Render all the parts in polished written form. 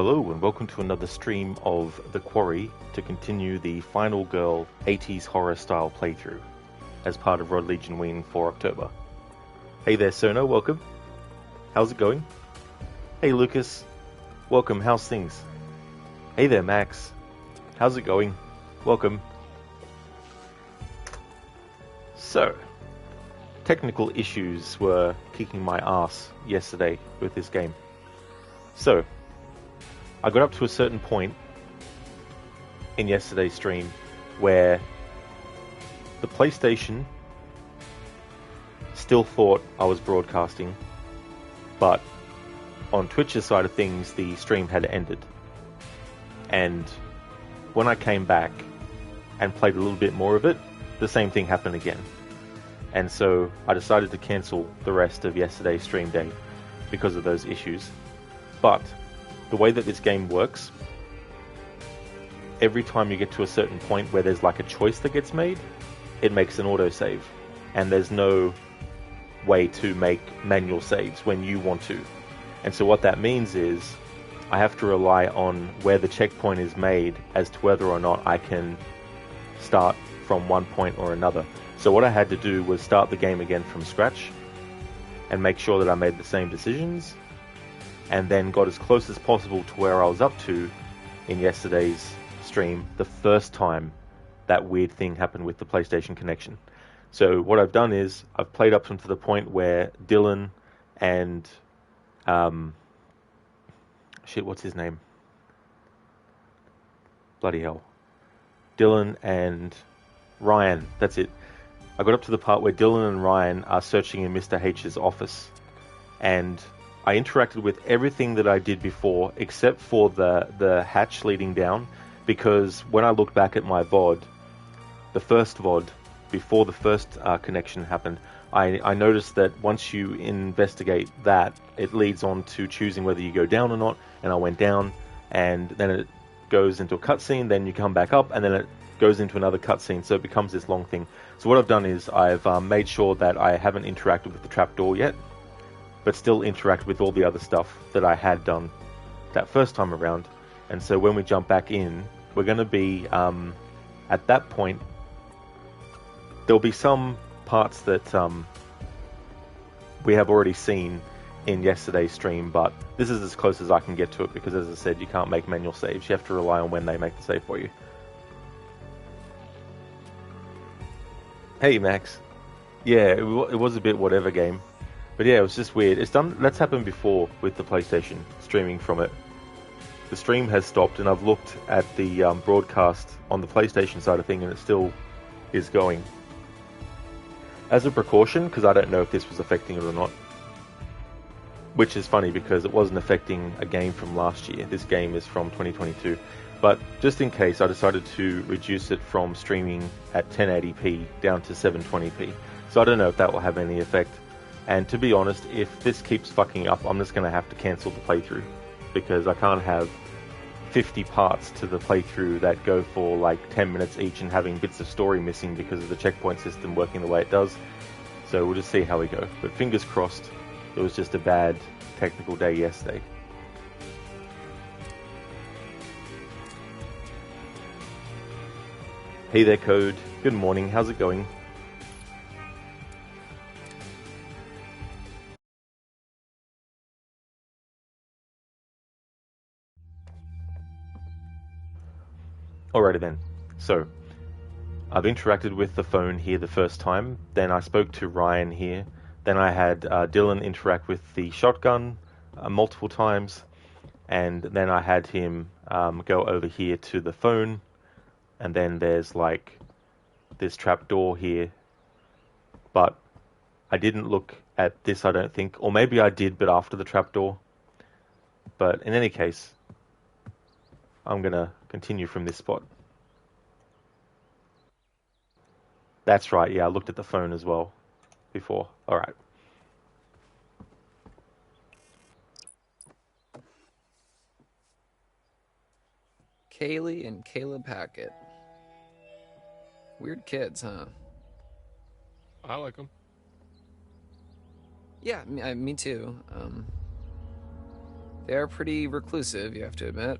Hello and welcome to another stream of The Quarry to continue the Final Girl 80s horror style playthrough as part of Rod-Legion-Ween for October. Hey there Sono, welcome. How's it going? Hey Lucas, welcome, how's things? Hey there Max, how's it going? Welcome. So, technical issues were kicking my ass yesterday with this game. So, I got up to a certain point in yesterday's stream where the PlayStation still thought I was broadcasting, but on Twitch's side of things, the stream had ended. And when I came back and played a little bit more of it, the same thing happened again. And so I decided to cancel the rest of yesterday's stream day because of those issues. But the way that this game works, every time you get to a certain point where there's like a choice that gets made, it makes an autosave. And there's no way to make manual saves when you want to. And so what that means is I have to rely on where the checkpoint is made as to whether or not I can start from one point or another. So what I had to do was start the game again from scratch and make sure that I made the same decisions, and then got as close as possible to where I was up to in yesterday's stream the first time that weird thing happened with the PlayStation connection. So what I've done is I've played up to the point where Dylan and what's his name? Bloody hell. Dylan and Ryan, that's it. I got up to the part where Dylan and Ryan are searching in Mr. H's office, and I interacted with everything that I did before except for the hatch leading down, because when I look back at my VOD, the first VOD, before the first connection happened, I noticed that once you investigate that, it leads on to choosing whether you go down or not, and I went down, and then it goes into a cutscene, then you come back up, and then it goes into another cutscene, so it becomes this long thing. So what I've done is I've made sure that I haven't interacted with the trapdoor yet, but still interact with all the other stuff that I had done that first time around. And so when we jump back in, we're going to be, at that point, there'll be some parts that we have already seen in yesterday's stream, but this is as close as I can get to it, because as I said, you can't make manual saves. You have to rely on when they make the save for you. Hey Max. Yeah, it was a bit whatever game. But yeah, it was just weird. That's happened before with the PlayStation, streaming from it. The stream has stopped, and I've looked at the broadcast on the PlayStation side of thing, and it still is going. As a precaution, because I don't know if this was affecting it or not. Which is funny, because it wasn't affecting a game from last year. This game is from 2022. But just in case, I decided to reduce it from streaming at 1080p down to 720p. So I don't know if that will have any effect. And to be honest, if this keeps fucking up, I'm just going to have to cancel the playthrough, because I can't have 50 parts to the playthrough that go for like 10 minutes each and having bits of story missing because of the checkpoint system working the way it does. So we'll just see how we go. But fingers crossed, it was just a bad technical day yesterday. Hey there Code, good morning, how's it going? Alrighty then, so I've interacted with the phone here the first time, then I spoke to Ryan here, then I had Dylan interact with the shotgun multiple times, and then I had him go over here to the phone, and then there's like this trap door here, but I didn't look at this, I don't think, or maybe I did, but after the trap door. But in any case, I'm gonna continue from this spot. That's right, yeah, I looked at the phone as well before. Alright. Kaylee and Caleb Hackett. Weird kids, huh? I like them. Yeah, me too. They are pretty reclusive, you have to admit.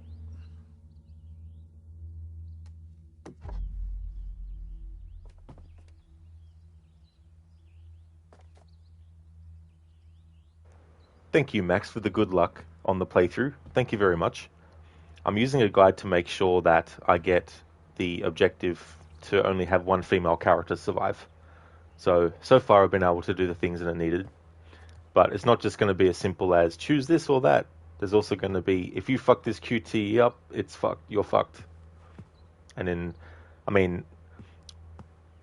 Thank you, Max, for the good luck on the playthrough. Thank you very much. I'm using a guide to make sure that I get the objective to only have one female character survive. So far I've been able to do the things that are needed. But it's not just going to be as simple as choose this or that. There's also going to be, if you fuck this QTE up, it's fucked. You're fucked. And then, I mean,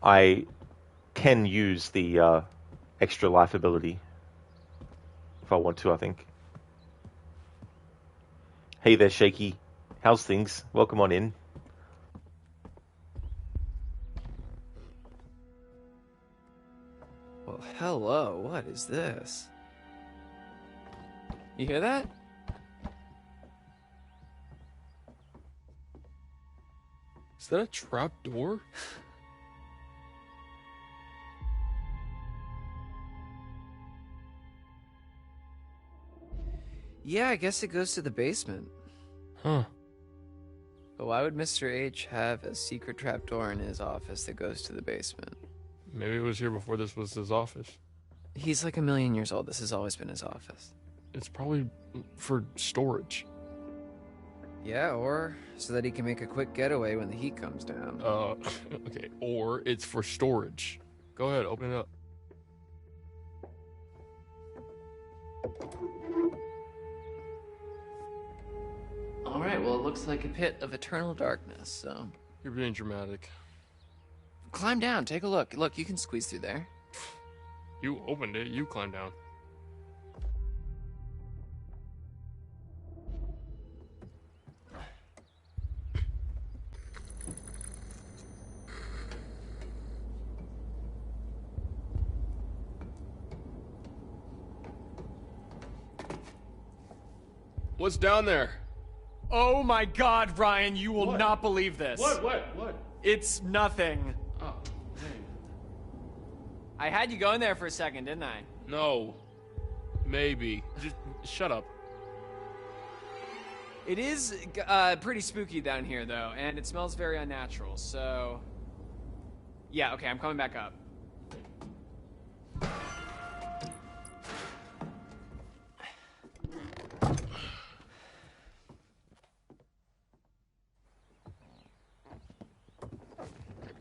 I can use the extra life ability if I want to, I think. Hey there, Shaky. How's things? Welcome on in. Well, hello. What is this? You hear that? Is that a trap door? Yeah, I guess it goes to the basement. Huh. But why would Mr. H have a secret trapdoor in his office that goes to the basement? Maybe it was here before this was his office. He's like 1,000,000 years old. This has always been his office. It's probably for storage. Yeah, or so that he can make a quick getaway when the heat comes down. Okay. Or it's for storage. Go ahead, open it up. Alright, well, it looks like a pit of eternal darkness, so... You're being dramatic. Climb down, take a look. Look, you can squeeze through there. You opened it, you climb down. What's down there? Oh my god, Ryan, you will not believe this. What? It's nothing. Oh, dang. I had you going there for a second, didn't I? No. Maybe. Just shut up. It is pretty spooky down here, though, and it smells very unnatural, so... Yeah, okay, I'm coming back up.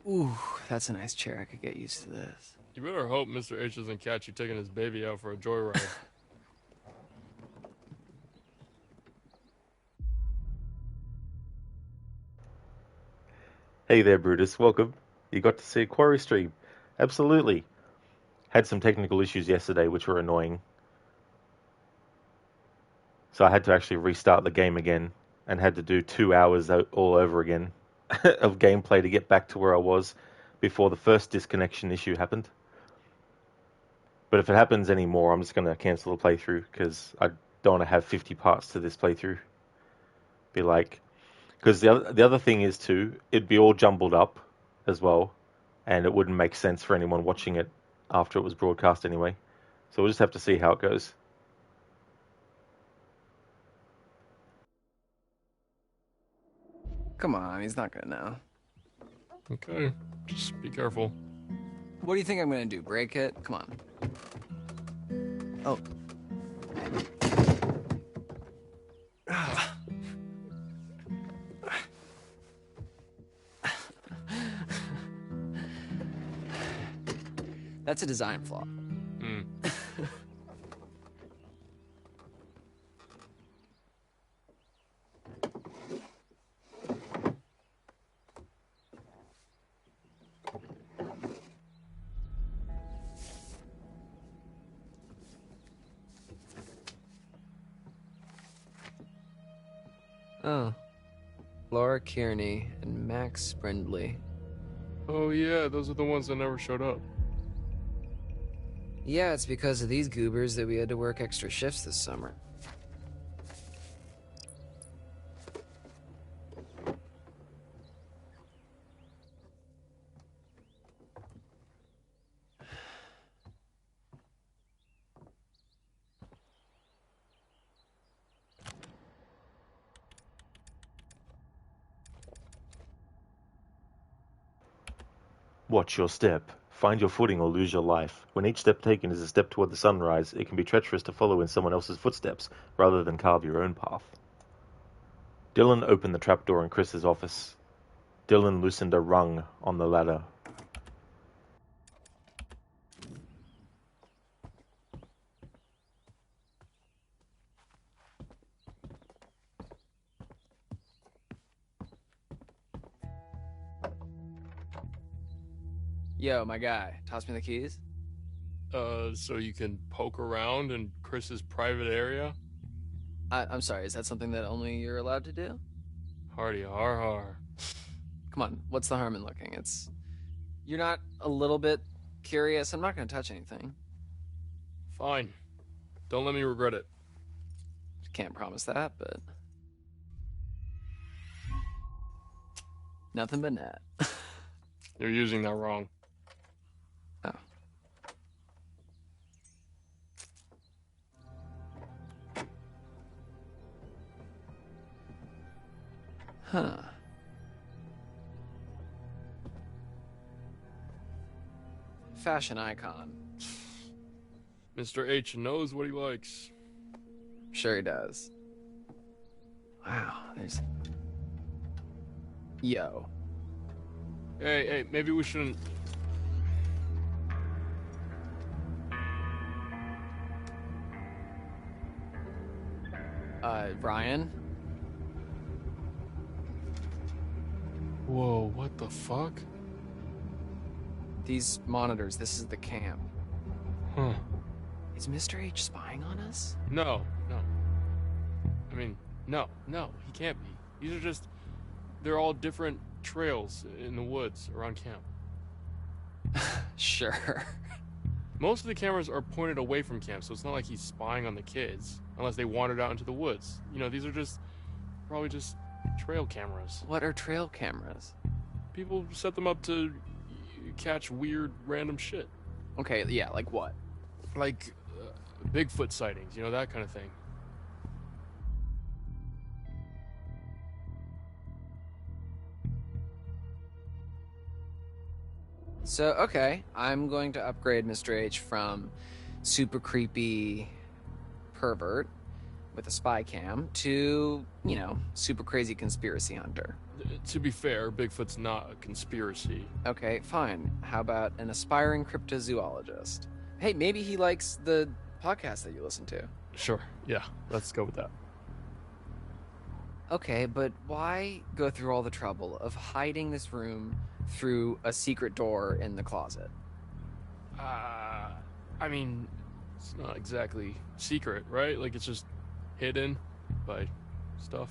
Ooh, that's a nice chair. I could get used to this. You better hope Mr. H doesn't catch you taking his baby out for a joyride. Hey there, Brutus. Welcome. You got to see a Quarry stream. Absolutely. Had some technical issues yesterday, which were annoying. So I had to actually restart the game again and had to do 2 hours all over again of gameplay to get back to where I was before the first disconnection issue happened. But if it happens anymore, I'm just going to cancel the playthrough because I don't want to have 50 parts to this playthrough. Be like... Because the other thing is too, it'd be all jumbled up as well, and it wouldn't make sense for anyone watching it after it was broadcast anyway. So we'll just have to see how it goes. Come on, he's not gonna know. Okay, just be careful. What do you think I'm gonna do? Break it? Come on. Oh. That's a design flaw. Oh. Laura Kearney and Max Brindley. Oh yeah, those are the ones that never showed up. Yeah, it's because of these goobers that we had to work extra shifts this summer. Watch your step. Find your footing or lose your life. When each step taken is a step toward the sunrise, it can be treacherous to follow in someone else's footsteps rather than carve your own path. Dylan opened the trapdoor in Chris's office. Dylan loosened a rung on the ladder. Yo, my guy, toss me the keys. So you can poke around in Chris's private area? I'm sorry, is that something that only you're allowed to do? Hardy har har. Come on, what's the harm in looking? You're not a little bit curious? I'm not gonna touch anything. Fine. Don't let me regret it. Can't promise that, but... Nothing but net. You're using that wrong. Oh. Huh. Fashion icon. Mr. H knows what he likes. Sure he does. Wow, there's... Yo. Hey, maybe we shouldn't... Ryan? Whoa, what the fuck? These monitors, this is the camp. Huh. Is Mr. H spying on us? No. I mean, no, he can't be. These are just... They're all different trails in the woods around camp. Sure. Most of the cameras are pointed away from camp, so it's not like he's spying on the kids, unless they wandered out into the woods. You know, these are probably just trail cameras. What are trail cameras? People set them up to catch weird, random shit. Okay, yeah, like what? Like Bigfoot sightings, you know, that kind of thing. So, okay, I'm going to upgrade Mr. H from super creepy pervert with a spy cam to, you know, super crazy conspiracy hunter. To be fair, Bigfoot's not a conspiracy. Okay, fine. How about an aspiring cryptozoologist? Hey, maybe he likes the podcast that you listen to. Sure, yeah, let's go with that. Okay, but why go through all the trouble of hiding this room through a secret door in the closet? I mean, it's not exactly secret, right? Like, it's just hidden by stuff.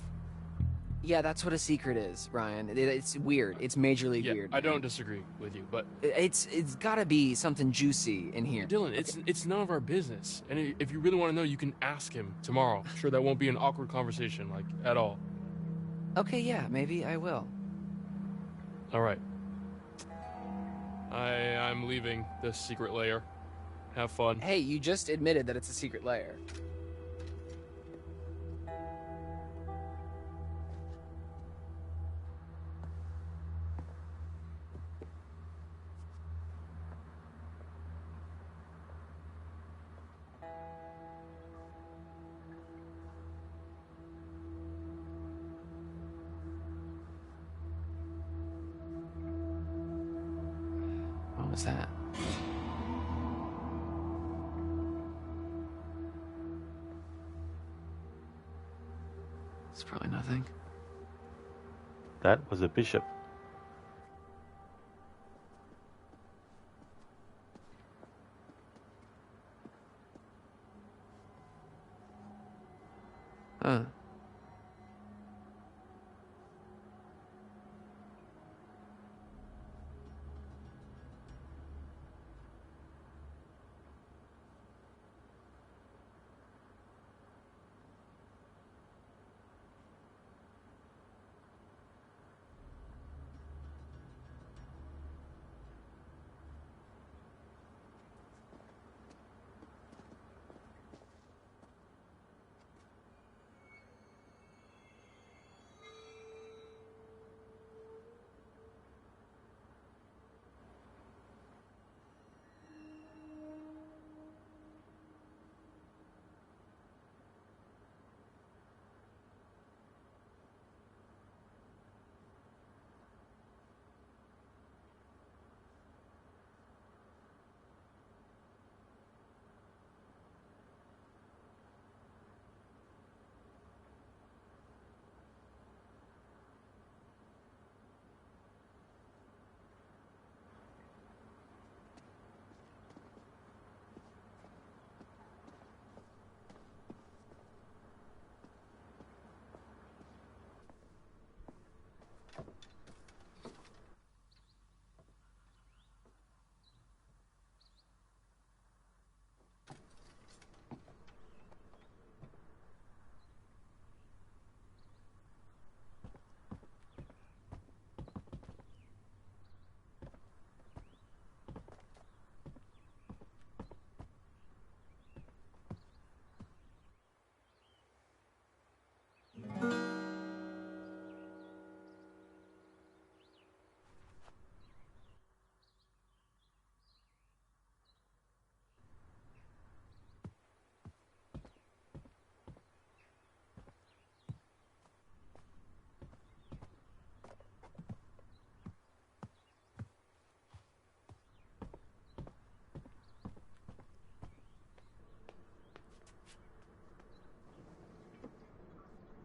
Yeah, that's what a secret is, Ryan. It's weird. It's majorly weird. I don't disagree with you, but... It's gotta be something juicy in here. Dylan, it's none of our business. And if you really want to know, you can ask him tomorrow. Sure, that won't be an awkward conversation, like, at all. Okay, yeah, maybe I will. All right. I'm leaving this secret lair. Have fun. Hey, you just admitted that it's a secret lair. What was that? It's probably nothing. That was a bishop. Huh.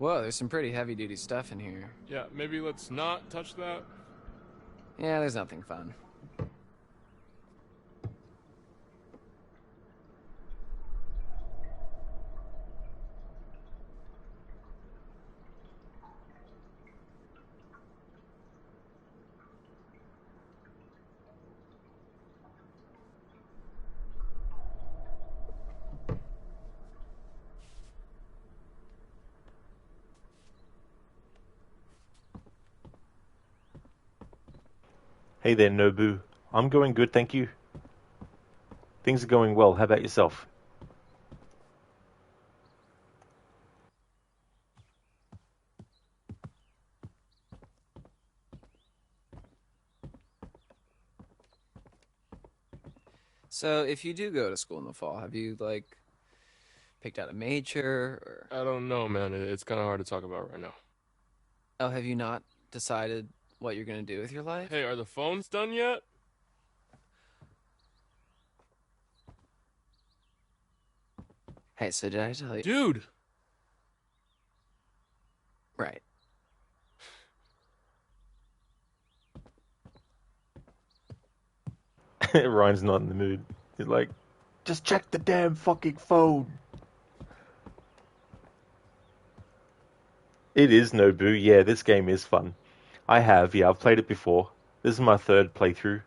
Whoa, there's some pretty heavy-duty stuff in here. Yeah, maybe let's not touch that. Yeah, there's nothing fun. Hey there, Nobu. I'm going good, thank you. Things are going well. How about yourself? So, if you do go to school in the fall, have you, like, picked out a major, or... I don't know, man. It's kind of hard to talk about right now. Oh, have you not decided what you're gonna do with your life? Hey, are the phones done yet? Hey, so did I tell you? Dude! Right. Ryan's not in the mood. He's like, just check the damn fucking phone. It is Nobu. Yeah, this game is fun. I've played it before. This is my third playthrough.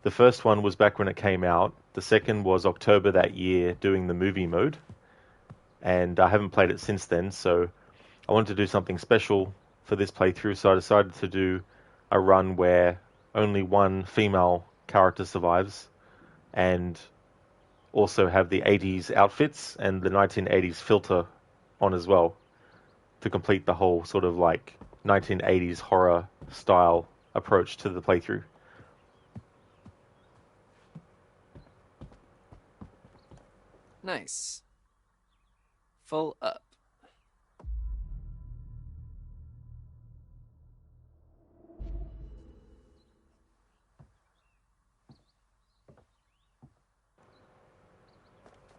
The first one was back when it came out. The second was October that year doing the movie mode. And I haven't played it since then, so I wanted to do something special for this playthrough, so I decided to do a run where only one female character survives, and also have the 80s outfits and the 1980s filter on as well, to complete the whole sort of like 1980s horror style approach to the playthrough. Nice. Full up.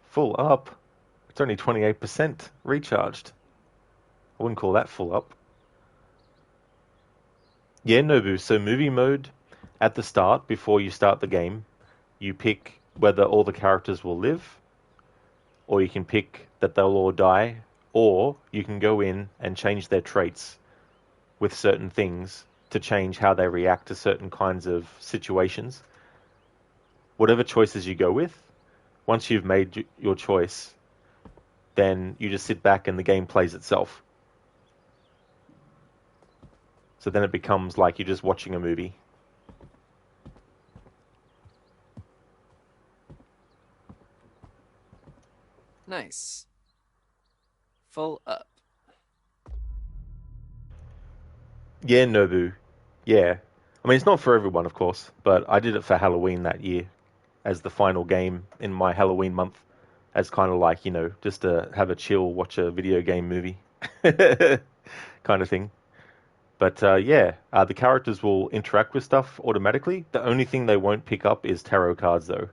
Full up? It's only 28% recharged. I wouldn't call that full up. Yeah, Nobu. So movie mode, at the start, before you start the game, you pick whether all the characters will live, or you can pick that they'll all die, or you can go in and change their traits with certain things to change how they react to certain kinds of situations. Whatever choices you go with, once you've made your choice, then you just sit back and the game plays itself. So then it becomes like you're just watching a movie. Nice. Full up. Yeah, Nobu. Yeah. I mean, it's not for everyone, of course, but I did it for Halloween that year as the final game in my Halloween month, as kind of like, just to have a chill, watch a video game movie kind of thing. But the characters will interact with stuff automatically. The only thing they won't pick up is tarot cards, though.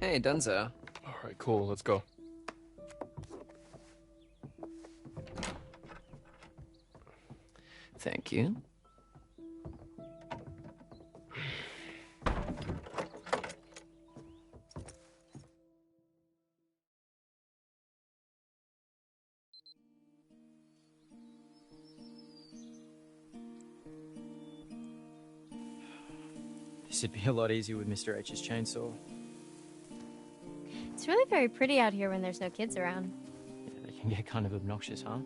Hey, Dunzo. Alright, cool. Let's go. Thank you. This would be a lot easier with Mr. H's chainsaw. It's really very pretty out here when there's no kids around. Yeah, they can get kind of obnoxious, huh?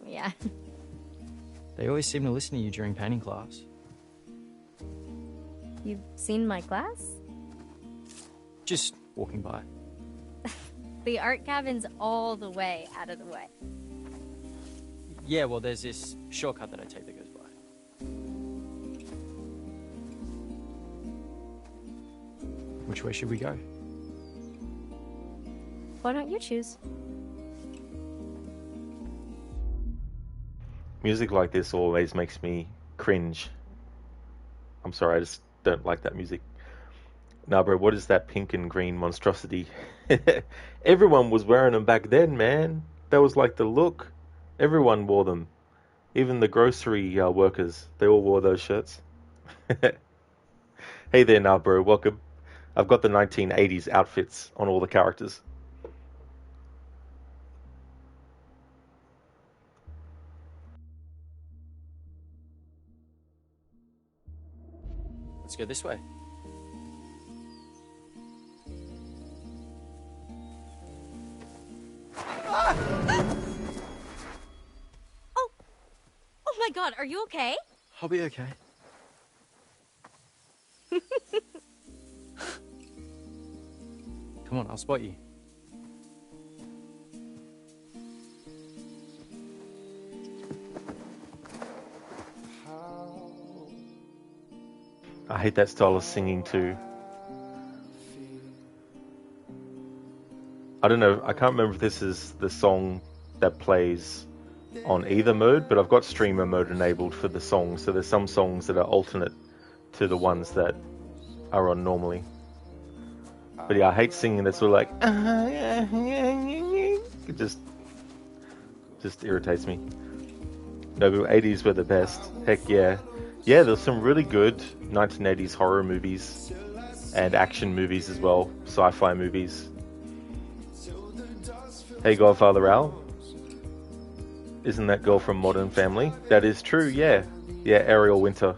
Yeah. They always seem to listen to you during painting class. You've seen my class? Just walking by. The art cabin's all the way out of the way. Yeah, well, there's this shortcut that I take that goes by. Which way should we go? Why don't you choose? Music like this always makes me cringe. I'm sorry, I just don't like that music. Nah, bro, what is that pink and green monstrosity? Everyone was wearing them back then, man. That was like the look. Everyone wore them. Even the grocery workers, they all wore those shirts. Hey there, nah, bro, welcome. I've got the 1980s outfits on all the characters. Let's go this way. Oh, oh my God, are you okay? I'll be okay. Come on, I'll spot you. I hate that style of singing too. I don't know, I can't remember if this is the song that plays on either mode, but I've got streamer mode enabled for the song, so there's some songs that are alternate to the ones that are on normally. But yeah, I hate singing that sort of like it just irritates me. No, but 80s were the best. Heck yeah. Yeah, there's some really good 1980s horror movies and action movies as well, sci-fi movies. Hey, Godfather Al. Isn't that girl from Modern Family? That is true, yeah. Yeah, Ariel Winter.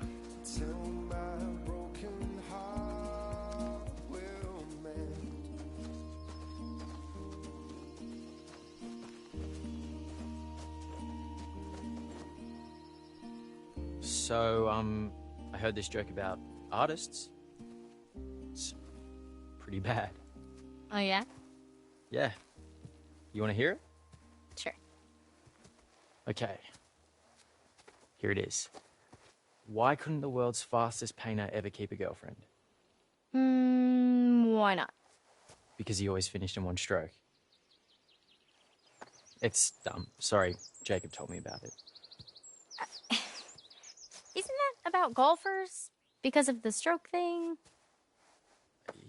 So, I heard this joke about artists. It's pretty bad. Oh, yeah? Yeah. You want to hear it? Sure. Okay. Here it is. Why couldn't the world's fastest painter ever keep a girlfriend? Why not? Because he always finished in one stroke. It's dumb. Sorry, Jacob told me about it. Isn't that about golfers? Because of the stroke thing?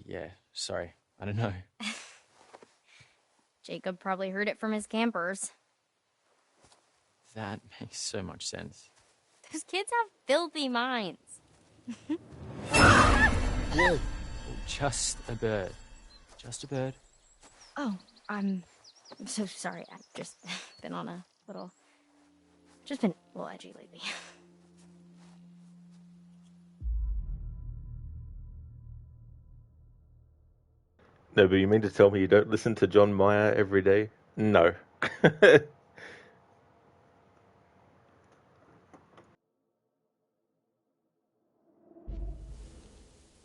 Yeah, sorry. I don't know. Jacob probably heard it from his campers. That makes so much sense. Those kids have filthy minds. Whoa. Oh, just a bird. Just a bird. Oh, I'm so sorry. I've just been on a little... Just been a little edgy lately. No, but you mean to tell me you don't listen to John Mayer every day? No.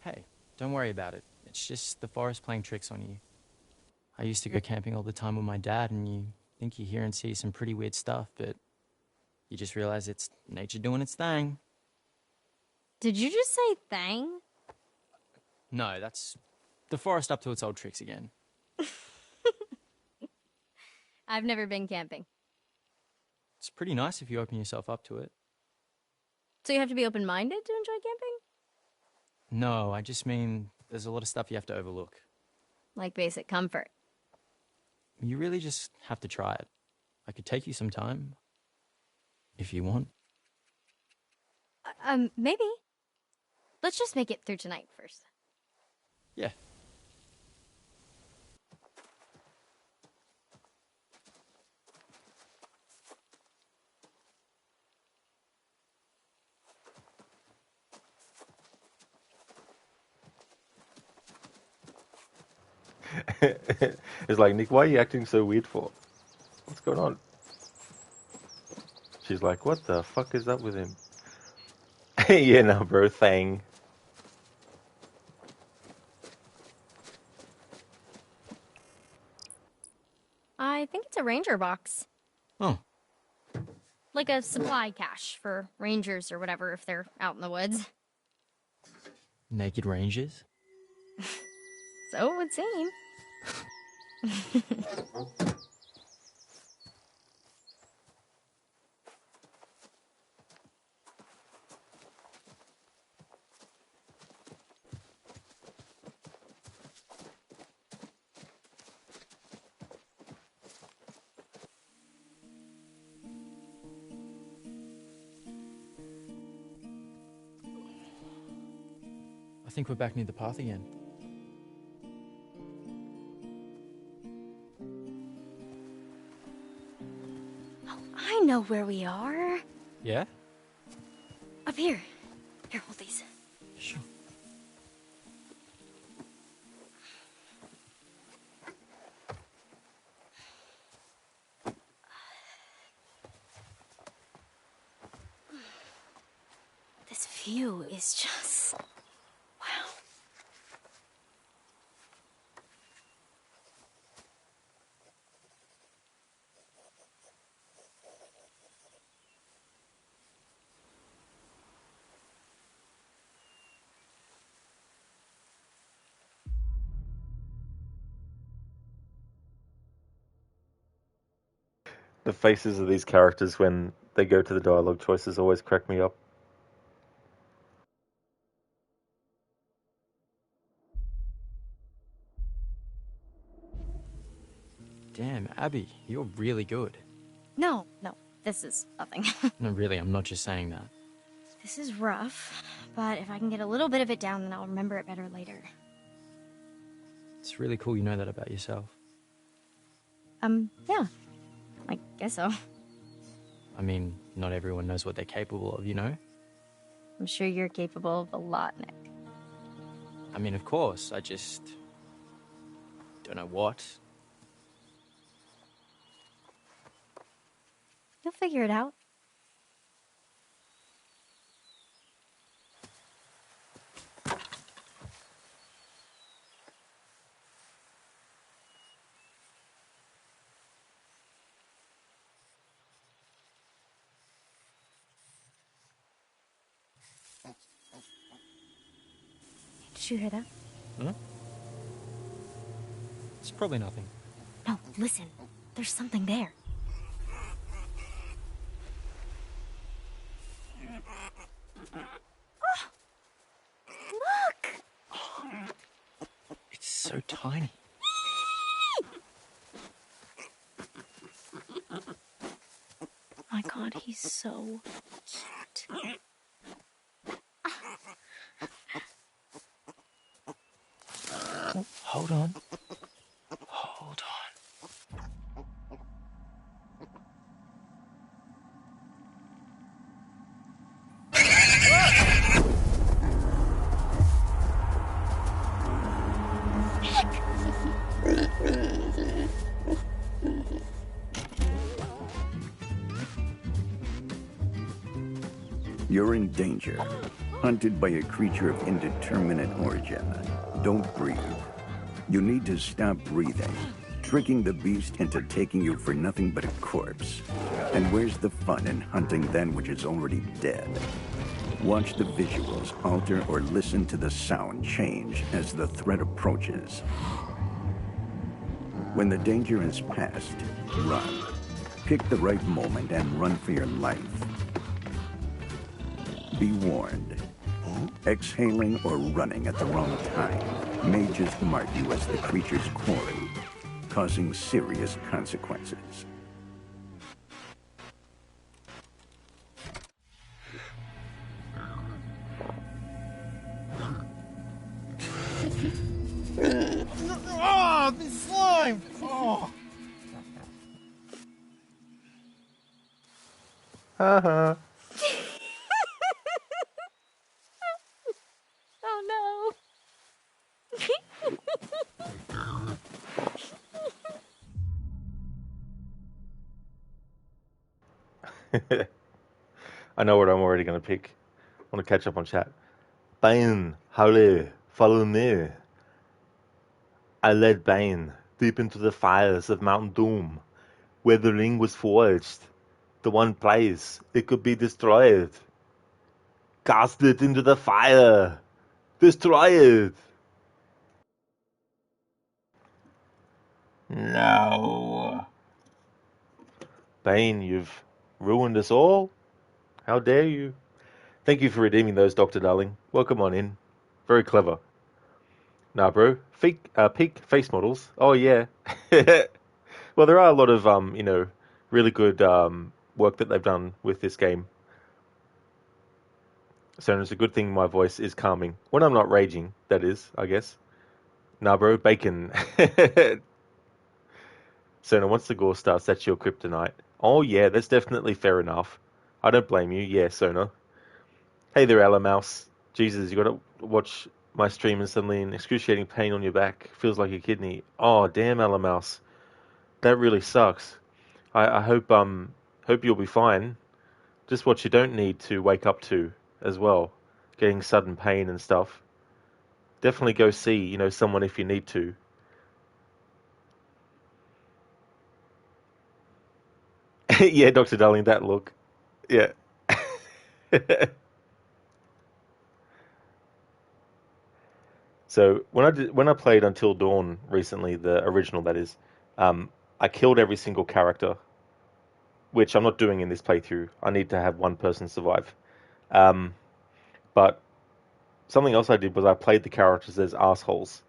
Hey, don't worry about it. It's just the forest playing tricks on you. I used to go camping all the time with my dad, and you think you hear and see some pretty weird stuff, but you just realize it's nature doing its thing. Did you just say thang? No, that's the forest up to its old tricks again. I've never been camping. It's pretty nice if you open yourself up to it. So you have to be open-minded to enjoy camping? No, I just mean there's a lot of stuff you have to overlook. Like basic comfort. You really just have to try it. I could take you some time, if you want. Maybe. Let's just make it through tonight first. Yeah. It's like, Nick, why are you acting so weird for? What's going on? She's like, what the fuck is up with him? Yeah, no, bro, thang. I think it's a ranger box. Oh, Like a supply cache for rangers or whatever if they're out in the woods. naked rangers? So it would seem. think we're back near the path again. Oh, I know where we are. Yeah? Up here. Here, hold these. Sure. This view is just... wow. The faces of these characters when they go to the dialogue choices always crack me up. Damn, Abby, you're really good. No, this is nothing. No, really, I'm not just saying that. This is rough, but if I can get a little bit of it down, then I'll remember it better later. It's really cool you know that about yourself. Yeah. I guess so. I mean, not everyone knows what they're capable of, you know? I'm sure you're capable of a lot, Nick. I mean, of course, I just... don't know what. You'll figure it out. Did you hear that? Huh? It's probably nothing. No, listen. There's something there. Oh! Look! It's so tiny. My God, he's so cute. Hold on. Hold on. You're in danger. Hunted by a creature of indeterminate origin. Don't breathe. You need to stop breathing, tricking the beast into taking you for nothing but a corpse. And where's the fun in hunting then which is already dead? Watch the visuals alter or listen to the sound change as the threat approaches. When the danger is past, run. Pick the right moment and run for your life. Be warned. Exhaling or running at the wrong time may just mark you as the creature's quarry, causing serious consequences. Oh, the slime! Oh. Haha. Oh I know what I'm already going to pick. I want to catch up on chat. Bane, Howley, follow me. I led Bane deep into the fires of Mount Doom, where the ring was forged. The one place it could be destroyed. Cast it into the fire. Destroy it. No. Bane, you've ruined us all. How dare you? Thank you for redeeming those, Dr. Darling. Welcome on in. Very clever. Nah, bro. Peak face models. Oh, yeah. Well, there are a lot of, really good work that they've done with this game. So it's a good thing my voice is calming. When I'm not raging, that is, I guess. Nah, bro, bacon. So once the gore starts, that's your kryptonite. Oh yeah, that's definitely fair enough. I don't blame you. Yeah, Sona. Hey there, Alamouse. Jesus, you gotta watch my stream and suddenly an excruciating pain on your back. Feels like a kidney. Oh, damn, Alamouse. That really sucks. I hope you'll be fine. Just what you don't need to wake up to as well. Getting sudden pain and stuff. Definitely go see, someone if you need to. Yeah, Dr. Darling, that look. Yeah. So when I played Until Dawn recently, the original that is, I killed every single character, which I'm not doing in this playthrough. I need to have one person survive. Um, but something else I did was I played the characters as assholes.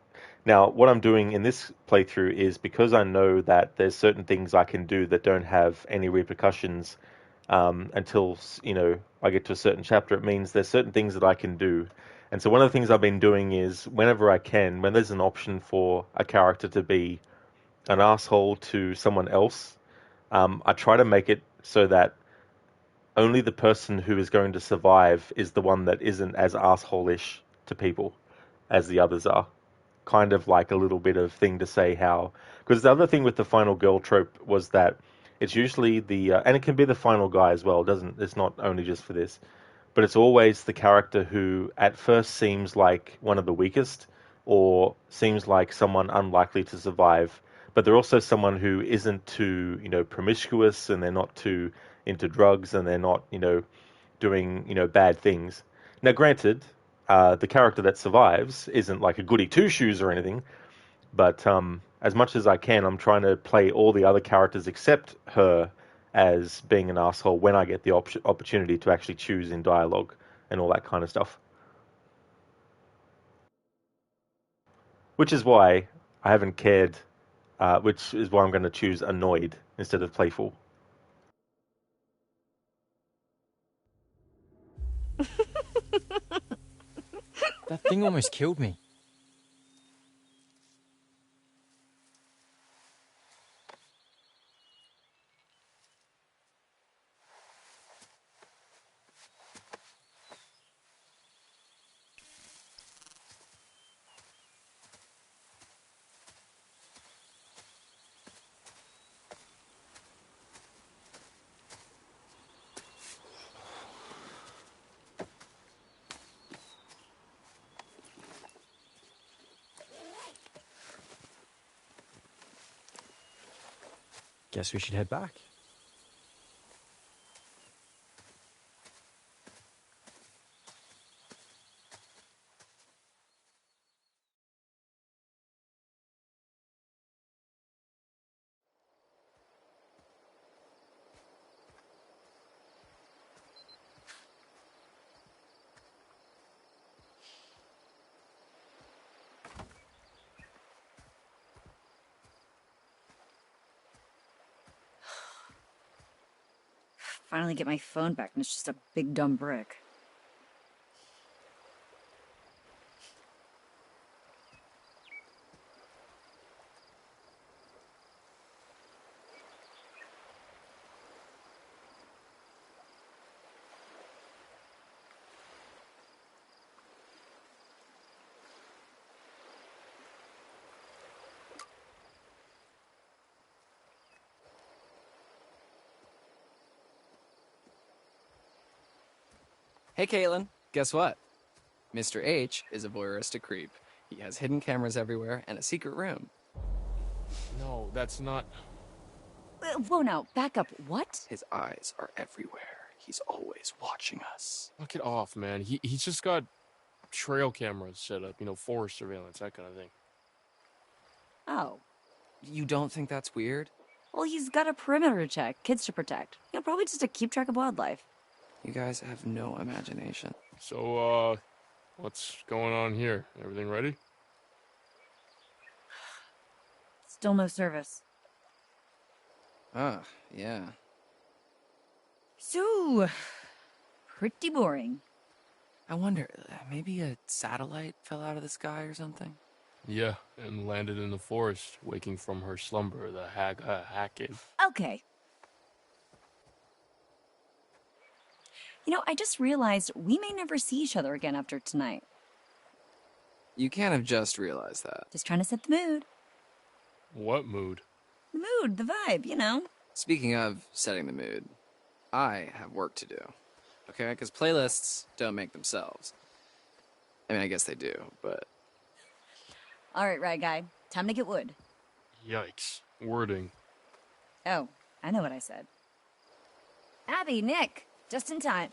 Now, what I'm doing in this playthrough is because I know that there's certain things I can do that don't have any repercussions until I get to a certain chapter. It means there's certain things that I can do, and so one of the things I've been doing is whenever I can, when there's an option for a character to be an asshole to someone else, I try to make it so that only the person who is going to survive is the one that isn't as asshole-ish to people as the others are. Kind of like a little bit of thing to say how, because the other thing with the final girl trope was that it's usually and it can be the final guy as well. It's not only just for this, but it's always the character who at first seems like one of the weakest or seems like someone unlikely to survive, but they're also someone who isn't too, promiscuous, and they're not too into drugs, and they're not, doing, bad things. Now, granted, the character that survives isn't like a goody two-shoes or anything, but as much as I can, I'm trying to play all the other characters except her as being an asshole when I get the opportunity to actually choose in dialogue and all that kind of stuff. Which is why I haven't cared, which is why I'm going to choose annoyed instead of playful. That thing almost killed me. Guess we should head back. Finally get my phone back, and it's just a big dumb brick. Hey, Caitlin. Guess what? Mr. H is a voyeuristic creep. He has hidden cameras everywhere and a secret room. No, that's not. Whoa, now, back up. What? His eyes are everywhere. He's always watching us. Knock it off, man. He's just got trail cameras set up, forest surveillance, that kind of thing. Oh. You don't think that's weird? Well, he's got a perimeter to check, kids to protect. Probably just to keep track of wildlife. You guys have no imagination. So, what's going on here? Everything ready? Still no service. Yeah. So, pretty boring. I wonder, maybe a satellite fell out of the sky or something? Yeah, and landed in the forest, waking from her slumber, the hacking. Okay. You know, I just realized we may never see each other again after tonight. You can't have just realized that. Just trying to set the mood. What mood? The mood, the vibe, you know. Speaking of setting the mood, I have work to do. Okay? Because playlists don't make themselves. I mean, I guess they do, but... All right, guy. Time to get wood. Yikes. Wording. Oh, I know what I said. Abby, Nick, just in time.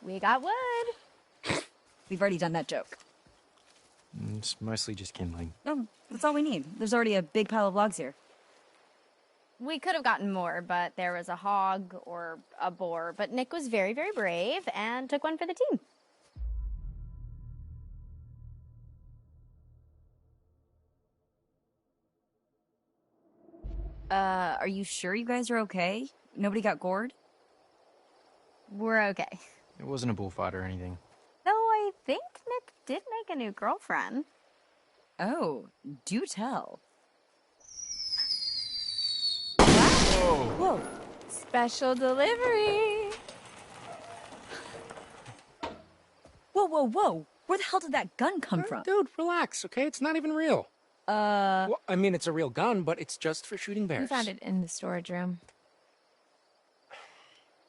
We got wood. We've already done that joke. It's mostly just kindling. Oh, that's all we need. There's already a big pile of logs here. We could have gotten more, but there was a hog or a boar. But Nick was very, very brave and took one for the team. Are you sure you guys are okay? Nobody got gored? We're okay. It wasn't a bullfight or anything. Though I think Nick did make a new girlfriend. Oh, do tell. Whoa. Special delivery. Whoa. Where the hell did that gun come from? Dude, relax, okay? It's not even real. Well, I mean, it's a real gun, but it's just for shooting bears. We found it in the storage room.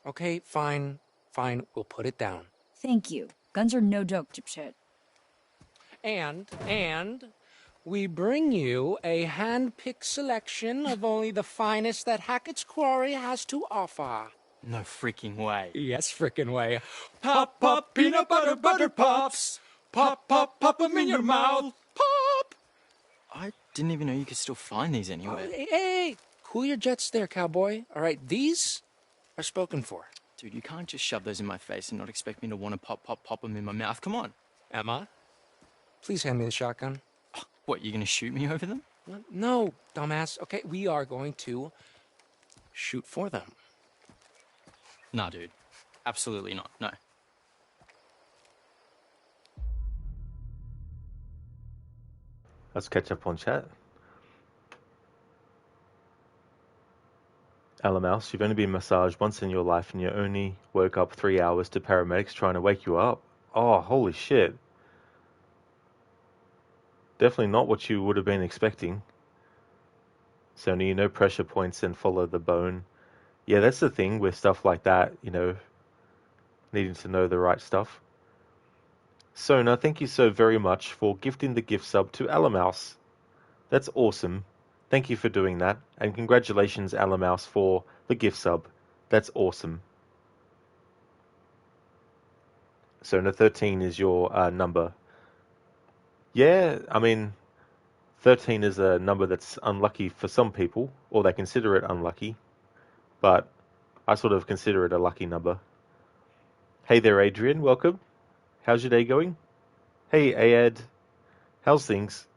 Okay, fine. We'll put it down. Thank you. Guns are no joke, dipshit. And we bring you a hand-picked selection of only the finest that Hackett's Quarry has to offer. No freaking way. Yes, frickin' way. Pop, pop, peanut butter, butter pops. Pop, pop, pop 'em in your mouth. Pop! I didn't even know you could still find these anywhere. Hey, cool your jets there, cowboy. All right, these are spoken for. Dude, you can't just shove those in my face and not expect me to want to pop them in my mouth. Come on. Emma, please hand me the shotgun. What, you gonna shoot me over them? No, dumbass. Okay, we are going to shoot for them. Nah, dude. Absolutely not. No. Let's catch up on chat. Alamouse, you've only been massaged once in your life and you only woke up 3 hours to paramedics trying to wake you up. Oh, holy shit. Definitely not what you would have been expecting. Sony, no pressure points and follow the bone. Yeah, that's the thing with stuff like that, you know, needing to know the right stuff. Sona, thank you so very much for gifting the gift sub to Alamouse. That's awesome. Thank you for doing that. And congratulations, Alamouse, for the gift sub. That's awesome. Sona, 13 is your number. Yeah, I mean, 13 is a number that's unlucky for some people, or they consider it unlucky. But I sort of consider it a lucky number. Hey there, Adrian. Welcome. How's your day going? Hey, Ayad. How's things?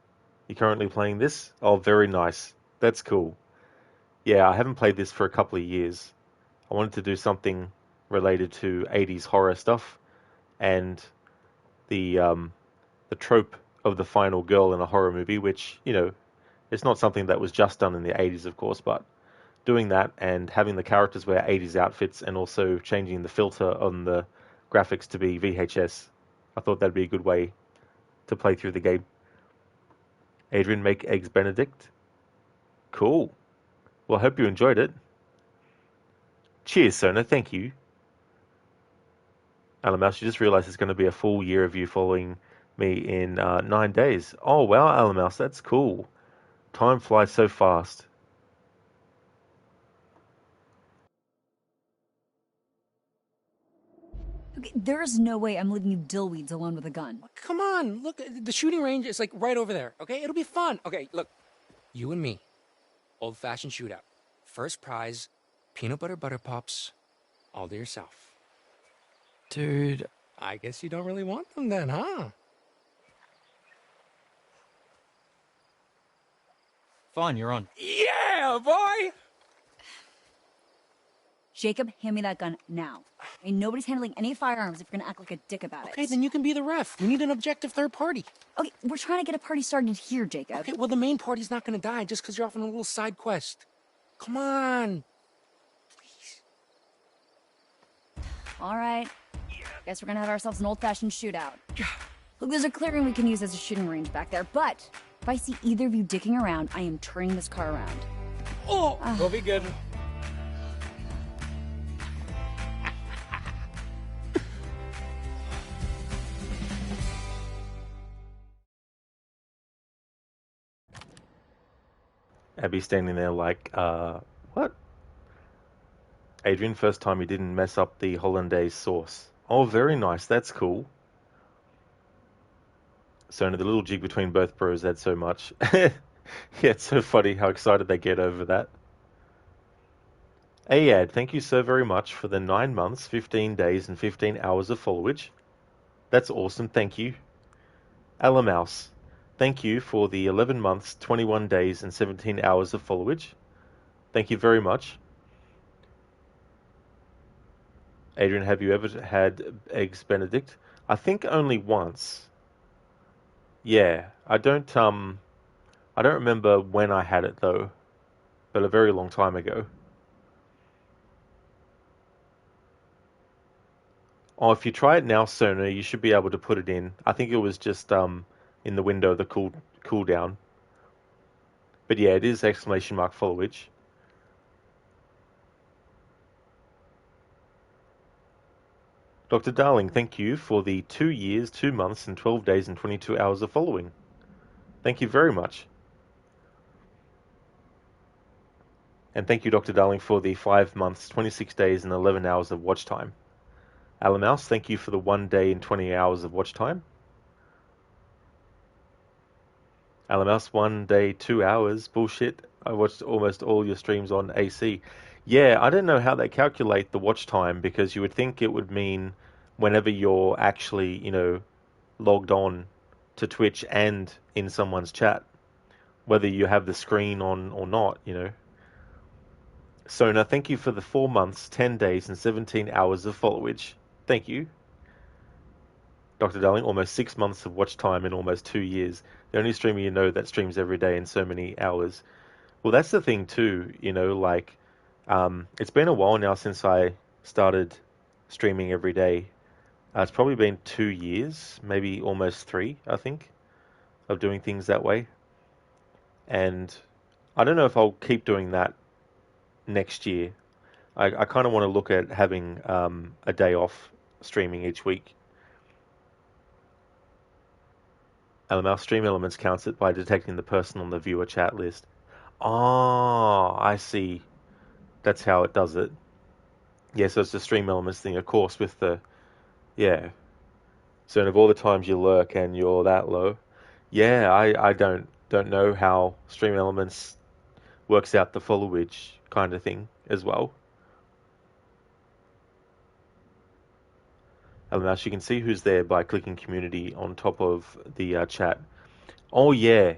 You currently playing this? Oh, very nice. That's cool. Yeah, I haven't played this for a couple of years. I wanted to do something related to 80s horror stuff, and the trope of the final girl in a horror movie, which, you know, it's not something that was just done in the 80s, of course, but doing that and having the characters wear 80s outfits and also changing the filter on the graphics to be VHS, I thought that'd be a good way to play through the game. Adrian, make eggs Benedict. Cool. Well, I hope you enjoyed it. Cheers, Sona. Thank you. Alamouse, you just realized it's going to be a full year of you following me in 9 days. Oh, wow, Alamouse, that's cool. Time flies so fast. Okay, there is no way I'm leaving you dillweeds alone with a gun. Come on, look, the shooting range is like right over there, okay? It'll be fun. Okay, look, you and me, old-fashioned shootout. First prize, peanut butter butter pops, all to yourself. Dude, I guess you don't really want them then, huh? fine, you're on. Yeah, boy! Jacob, hand me that gun now. I mean, nobody's handling any firearms if you're gonna act like a dick about it. Okay, then you can be the ref. We need an objective third party. Okay, we're trying to get a party started here, Jacob. Okay, well, the main party's not gonna die just because you're off on a little side quest. Come on. All right. Guess we're gonna have ourselves an old-fashioned shootout. Look, there's a clearing we can use as a shooting range back there, but if I see either of you dicking around, I am turning this car around. Oh, we'll be good. Abby standing there like, what? Adrian, first time you didn't mess up the hollandaise sauce. Oh, very nice. That's cool. So, the little jig between both bros adds so much. Yeah, it's so funny how excited they get over that. Ayad, thank you so very much for the 9 months, 15 days, and 15 hours of followage. That's awesome. Thank you. Alamouse, thank you for the 11 months, 21 days, and 17 hours of followage. Thank you very much. Adrian, have you ever had Eggs Benedict? I think only once. Yeah, I don't remember when I had it though, but a very long time ago. Oh, if you try it now, Sona, you should be able to put it in. I think it was just in the window, the cooldown. But yeah, it is exclamation mark followage. Dr. Darling, thank you for the 2 years, 2 months, and 12 days and 22 hours of following. Thank you very much. And thank you, Dr. Darling, for the 5 months, 26 days, and 11 hours of watch time. Alamouse, thank you for the 1 day and 20 hours of watch time. Alamouse, 1 day, 2 hours. Bullshit. I watched almost all your streams on AC. Yeah, I don't know how they calculate the watch time, because you would think it would mean whenever you're actually, logged on to Twitch and in someone's chat, whether you have the screen on or not, Sona, thank you for the 4 months, 10 days, and 17 hours of followage. Thank you. Dr. Darling, almost 6 months of watch time in almost 2 years. The only streamer you know that streams every day in so many hours. Well, that's the thing too, it's been a while now since I started streaming every day. It's probably been 2 years, maybe almost 3, I think, of doing things that way. And I don't know if I'll keep doing that next year. I kind of want to look at having a day off streaming each week. LML Stream Elements counts it by detecting the person on the viewer chat list. Oh, I see. That's how it does it. Yeah, so it's the Stream Elements thing, of course, with the... Yeah. So of all the times you lurk and you're that low, yeah, I don't know how Stream Elements works out the followage kind of thing as well. LMS, you can see who's there by clicking community on top of the chat. Oh, yeah.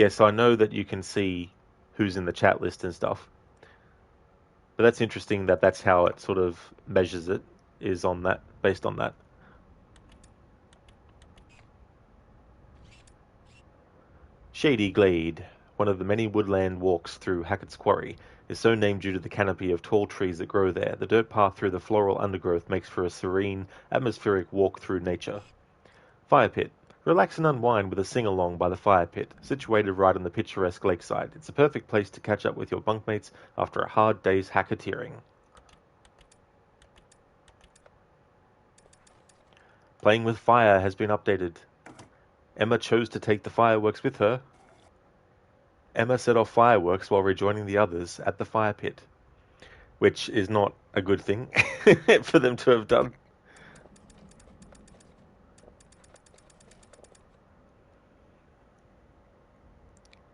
So I know that you can see who's in the chat list and stuff. But that's interesting that that's how it sort of measures it, is on that, based on that. Shady Glade, one of the many woodland walks through Hackett's Quarry, is so named due to the canopy of tall trees that grow there. The dirt path through the floral undergrowth makes for a serene, atmospheric walk through nature. Fire Pit. Relax and unwind with a sing-along by the fire pit, situated right on the picturesque lakeside. It's a perfect place to catch up with your bunkmates after a hard day's hacketeering. Playing with fire has been updated. Emma chose to take the fireworks with her. Emma set off fireworks while rejoining the others at the fire pit, which is not a good thing for them to have done.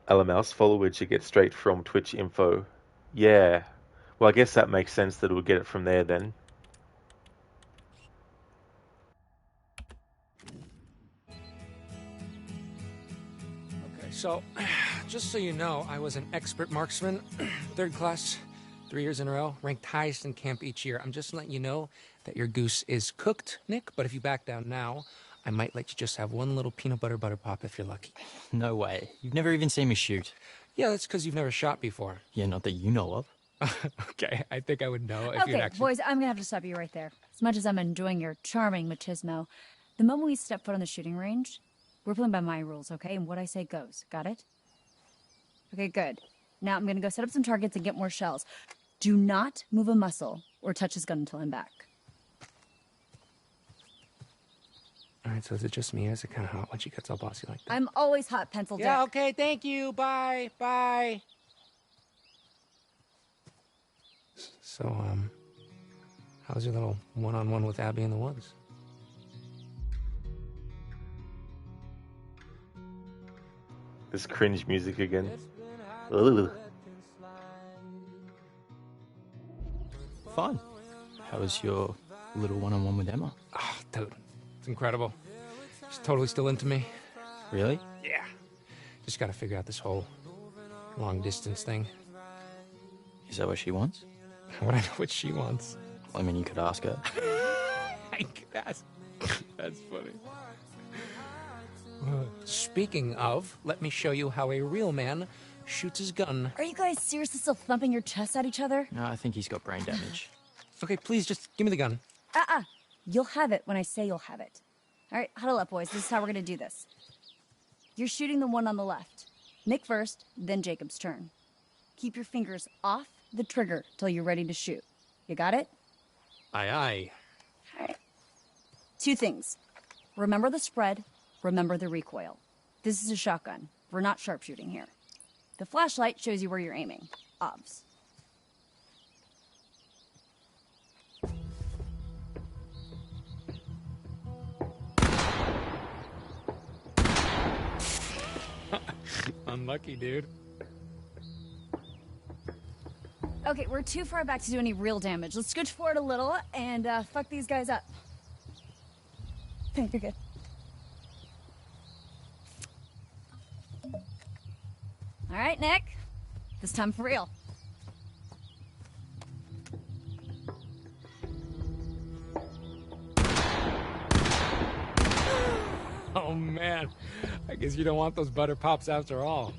LMouse followage you get straight from Twitch info. Yeah. Well, I guess that makes sense that it would get it from there then. Okay, so, just so you know, I was an expert marksman, third class 3 years in a row, ranked highest in camp each year. I'm just letting you know that your goose is cooked, Nick, but if you back down now, I might let you just have one little peanut butter pop if you're lucky. No way. You've never even seen me shoot. Yeah, that's because you've never shot before. Yeah, not that you know of. Okay, I think I would know if you'd Okay, actually... boys, I'm gonna have to stop you right there. As much as I'm enjoying your charming machismo, the moment we step foot on the shooting range, we're playing by my rules, okay? And what I say goes. Got it? Okay, good. Now I'm gonna go set up some targets and get more shells. Do not move a muscle or touch his gun until I'm back. All right, so is it just me or is it kind of hot when she gets all bossy like that? I'm always hot, pencil dick. Yeah, okay, thank you. Bye. Bye. So, how's your little one-on-one with Abby in the woods? This cringe music again. Ugh. Fun. How was your little one-on-one with Emma? Oh, dude, it's incredible. She's totally still into me. Really? Yeah. Just gotta figure out this whole long-distance thing. Is that what she wants? How would I know what she wants? I mean, you could ask her. That's funny. Speaking of, let me show you how a real man shoots his gun. Are you guys seriously still thumping your chests at each other? No, I think he's got brain damage. Okay, please just give me the gun. You'll have it when I say you'll have it. All right, huddle up, boys. This is how we're gonna do this. You're shooting the one on the left. Nick first, then Jacob's turn. Keep your fingers off the trigger till you're ready to shoot. You got it? Aye, aye. All right. 2 things. Remember the spread, remember the recoil. This is a shotgun. We're not sharpshooting here. The flashlight shows you where you're aiming. Obs. Unlucky, dude. Okay, we're too far back to do any real damage. Let's scooch forward a little and fuck these guys up. You're good. All right, Nick. This time for real. Oh, man. I guess you don't want those butter pops after all.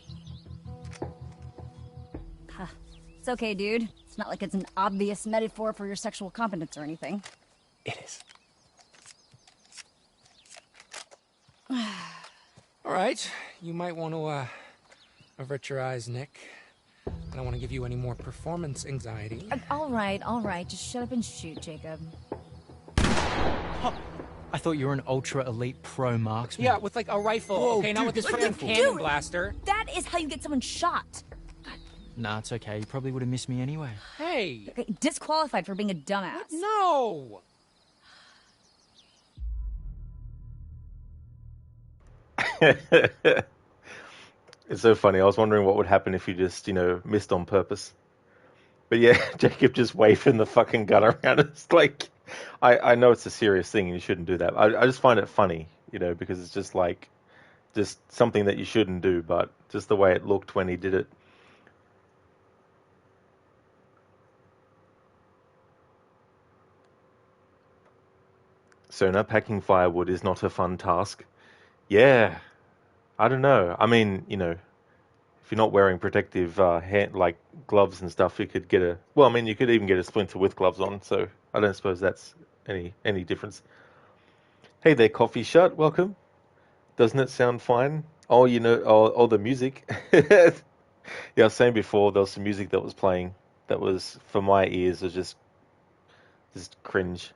It's okay, dude. It's not like it's an obvious metaphor for your sexual competence or anything. It is. All right. You might want to, avert your eyes, Nick. I don't want to give you any more performance anxiety. All right. Just shut up and shoot, Jacob. I thought you were an ultra elite pro marksman. Yeah, with like a rifle. Whoa, okay, not dude, with this this freaking rifle. cannon blaster. That is how you get someone shot. Nah, it's okay. You probably would have missed me anyway. Hey. Okay, disqualified for being a dumbass. No. It's so funny. I was wondering what would happen if you just, missed on purpose. But yeah, Jacob just waving the fucking gun around. It's like, I know it's a serious thing and you shouldn't do that. I just find it funny, because it's just like, just something that you shouldn't do, but just the way it looked when he did it. Sona, packing firewood is not a fun task. Yeah, I don't know. I mean, if you're not wearing protective hand, gloves and stuff, you could get you could even get a splinter with gloves on, so I don't suppose that's any difference. Hey there, Coffee Shut, welcome. Doesn't it sound fine? Oh, the music. Yeah, I was saying before, there was some music that was playing that was, for my ears, was just cringe.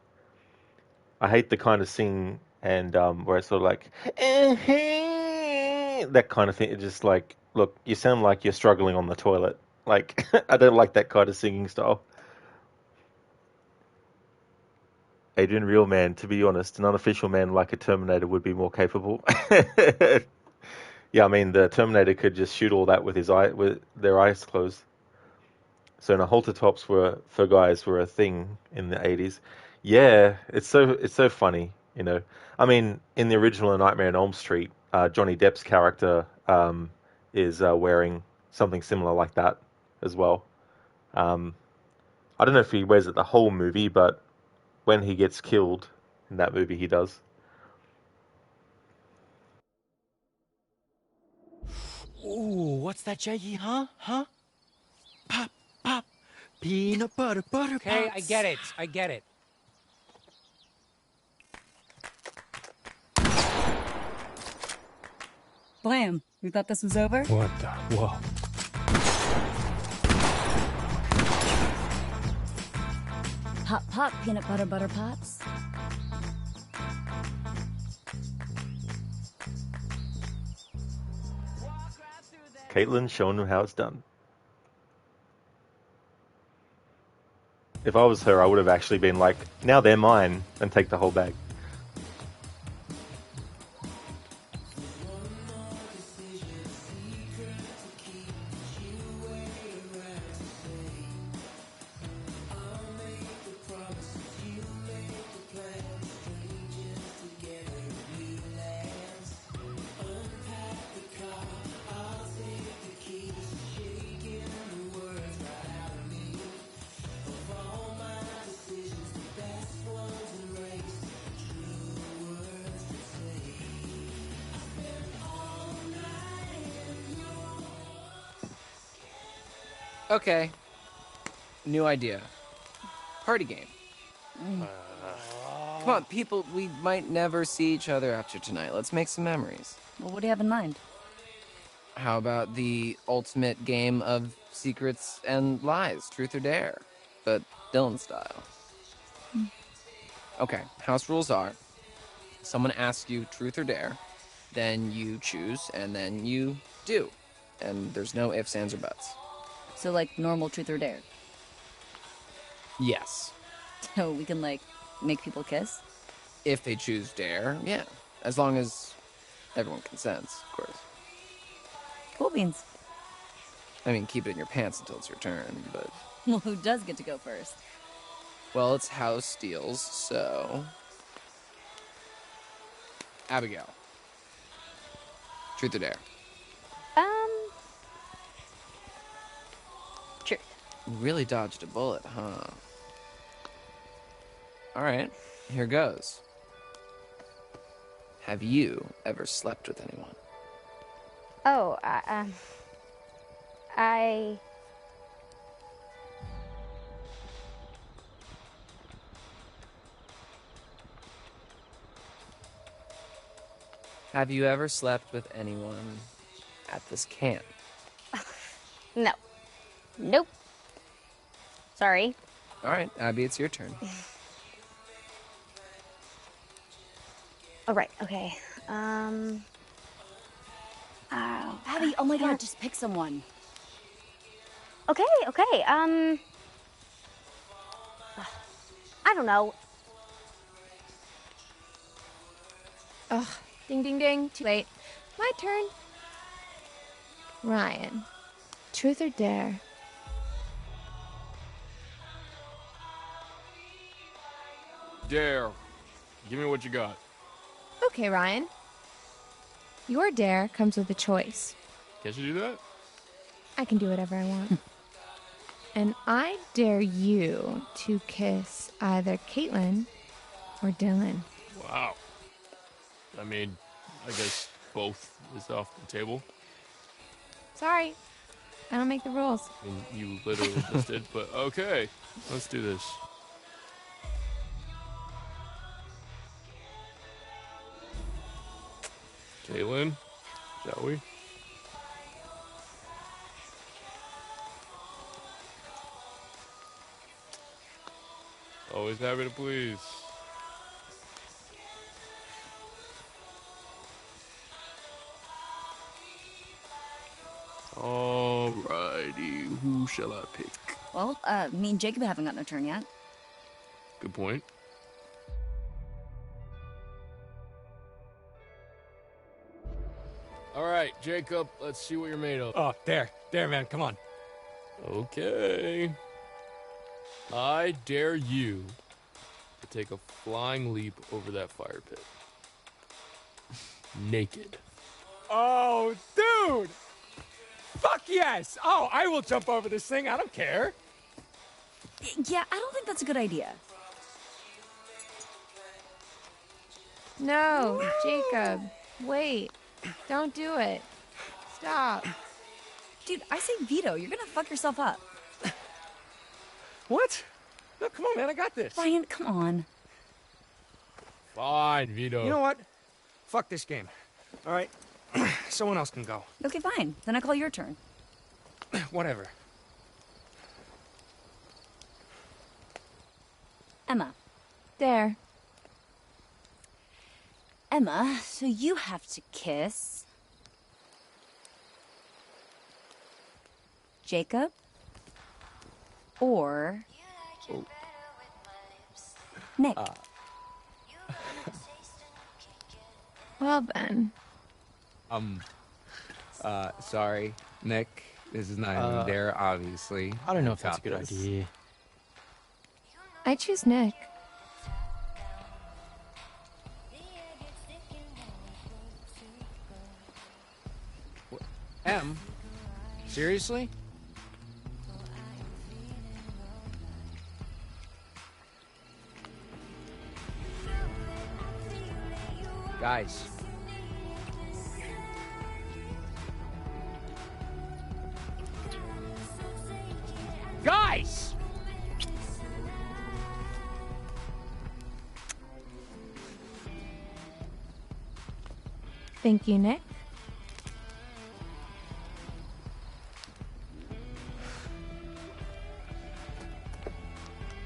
I hate the kind of singing and where it's sort of like that kind of thing. It's just like, look, you sound like you're struggling on the toilet. Like, I don't like that kind of singing style. Adrian, real man, to be honest, an unofficial man like a Terminator would be more capable. Yeah, I mean, the Terminator could just shoot all that with their eyes closed. So halter tops for guys were a thing in the 80s. Yeah, it's so funny, I mean, in the original Nightmare on Elm Street, Johnny Depp's character is wearing something similar like that as well. I don't know if he wears it the whole movie, but when he gets killed in that movie, he does. Ooh, what's that, Jackie? Huh? Pop, pop. Peanut butter, butter Okay, pops. I get it. Blam. You thought this was over? What the? Whoa. Pop, pop, peanut butter, butter pops. Caitlin's showing him how it's done. If I was her, I would have actually been like, now they're mine, and take the whole bag. Okay. New idea. Party game. Come on, people, we might never see each other after tonight. Let's make some memories. Well, what do you have in mind? How about the ultimate game of secrets and lies, truth or dare, but Dylan style? Okay, house rules are, someone asks you truth or dare, then you choose, and then you do. And there's no ifs, ands, or buts. So, like, normal truth or dare. Yes. So we can, like, make people kiss? If they choose dare, yeah. As long as everyone consents, of course. Cool beans. I mean, keep it in your pants until it's your turn, but... Well, who does get to go first? Well, it's house deals, so... Abigail. Truth or dare? Truth. You really dodged a bullet, huh? Alright, here goes. Have you ever slept with anyone? Oh, I... Have you ever slept with anyone at this camp? No. Nope. Sorry. Alright, Abby, it's your turn. All right. Okay. Abby, oh my god, just pick someone. Okay. Okay. I don't know. Ugh. Ding, ding, ding. Too late. My turn. Ryan. Truth or dare? Dare. Give me what you got. Okay, Ryan. Your dare comes with a choice. Can't you do that? I can do whatever I want. And I dare you to kiss either Caitlin or Dylan. Wow. I mean, I guess both is off the table. Sorry. I don't make the rules. I mean, you literally just did, but okay. Let's do this. Caitlin, shall we? Always happy to please. Alrighty, who shall I pick? Well, me and Jacob haven't gotten a turn yet. Good point. Alright, Jacob, let's see what you're made of. Oh, there, man, come on. Okay. I dare you to take a flying leap over that fire pit. Naked. Oh, dude! Fuck yes! Oh, I will jump over this thing, I don't care. Yeah, I don't think that's a good idea. No, Jacob. Wait. Don't do it. Stop. Dude, I say veto. You're gonna fuck yourself up. What? No, come on, man. I got this. Ryan, come on. Fine, Vito. You know what? Fuck this game. All right? Someone else can go. Okay, fine. Then I call your turn. Whatever. Emma. There. Emma, so you have to kiss... Jacob? Or... Nick. Well then. Sorry, Nick. This is not even there, obviously. I don't know if that's a Got good this. idea. I choose Nick. Em? Seriously? Guys. Guys! Thank you, Nick.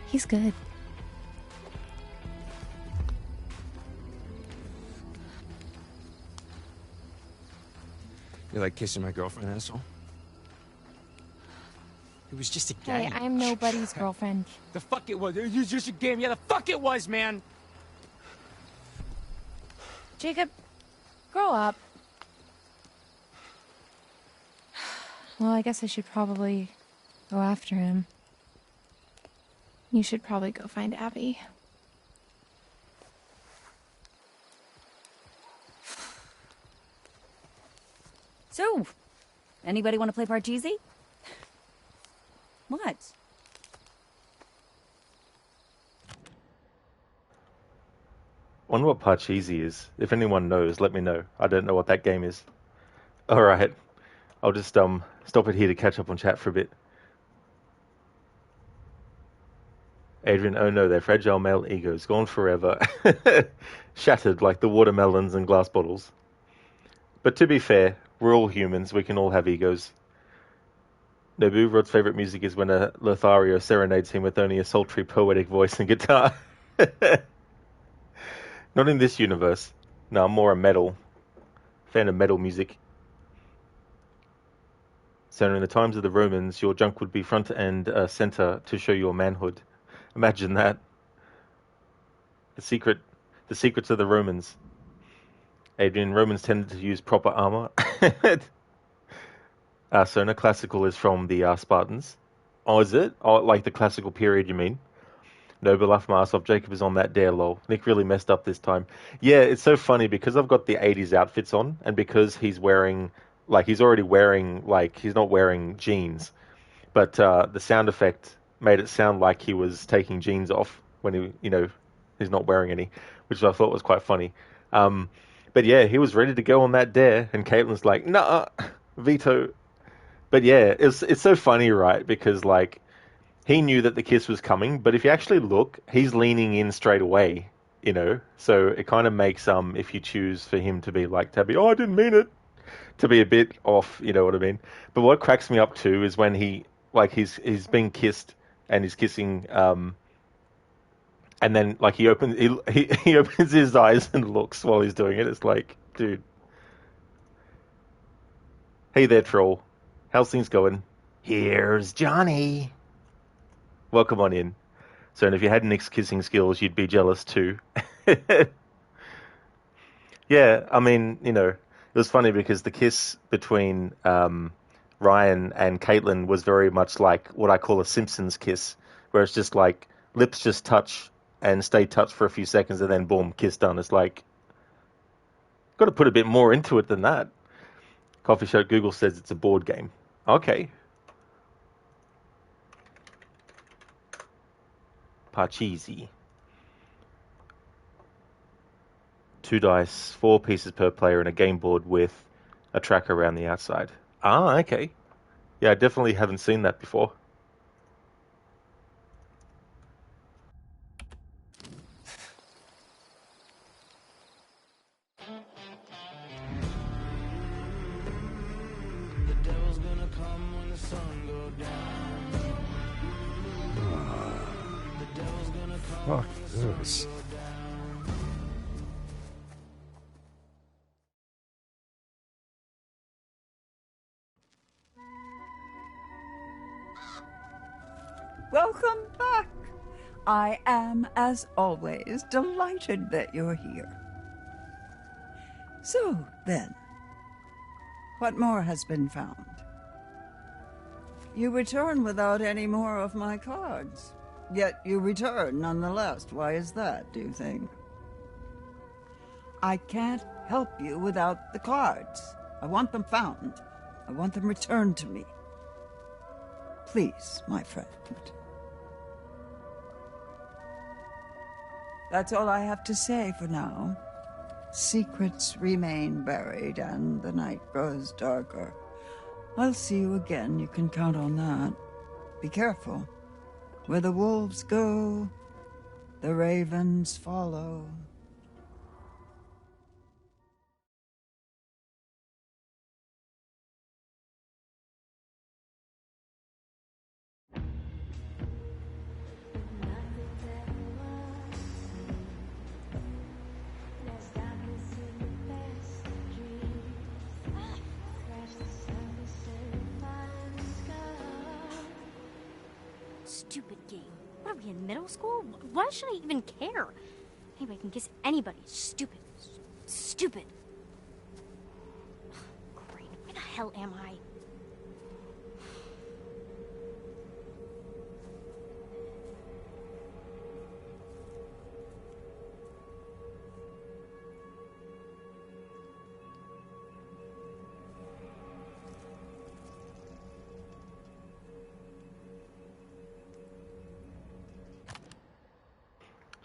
He's good. You like kissing my girlfriend, asshole? It was just a Hey, game. I'm nobody's girlfriend. The fuck it was. It was just a game. Yeah, the fuck it was, man. Jacob, grow up. Well, I guess I should probably go after him. You should probably go find Abby. So, anybody want to play Parcheesi? What? Wonder what Parcheesi is. If anyone knows, let me know. I don't know what that game is. Alright. I'll just stop it here to catch up on chat for a bit. Adrian, oh no, their fragile male egos, gone forever. Shattered like the watermelons and glass bottles. But to be fair, we're all humans, we can all have egos. Nobu, Rod's favourite music is when a Lothario serenades him with only a sultry poetic voice and guitar. Not in this universe. No, I'm more a metal. Fan of metal music. So in the times of the Romans, your junk would be front and center to show your manhood. Imagine that. The secrets of the Romans. Adrian, Romans tended to use proper armor. Sona, classical is from the Spartans. Oh, is it? Oh, like the classical period, you mean? Noble laugh my ass off. Jacob is on that dare, lol. Nick really messed up this time. Yeah, it's so funny because I've got the 80s outfits on, and because he's wearing, like, he's already wearing, like, he's not wearing jeans. But the sound effect made it sound like he was taking jeans off when he, you know, he's not wearing any, which I thought was quite funny. But yeah, he was ready to go on that dare, and Caitlin's like, nah, veto. But yeah, it's so funny, right? Because, like, he knew that the kiss was coming, but if you actually look, he's leaning in straight away, you know? So it kind of makes, if you choose for him to be like, Tabby, oh, I didn't mean it, to be a bit off, you know what I mean? But what cracks me up too is when he, like, he's being kissed, and he's kissing, and then, like, he opens his eyes and looks while he's doing it. It's like, dude. Hey there, troll. How's things going? Here's Johnny. Welcome on in. So, and if you had Nick's kissing skills, you'd be jealous too. Yeah, I mean, you know, it was funny because the kiss between Ryan and Caitlin was very much like what I call a Simpsons kiss, where it's just like lips just touch and stay touched for a few seconds and then boom, kiss done. It's like, got to put a bit more into it than that. Coffee Shop Google says it's a board game. Okay. Parcheesi. 2 dice, 4 pieces per player, and a game board with a track around the outside. Ah, okay. Yeah, I definitely haven't seen that before. Fuck this. Welcome back. I am, as always, delighted that you're here. So, then, what more has been found? You return without any more of my cards. Yet you return nonetheless. Why is that, do you think? I can't help you without the cards. I want them found. I want them returned to me. Please, my friend. That's all I have to say for now. Secrets remain buried, and the night grows darker. I'll see you again, you can count on that. Be careful. Where the wolves go, the ravens follow. Stupid game. What are we in middle school? Why should I even care? Anybody can kiss anybody. It's stupid. Stupid. Great. Where the hell am I?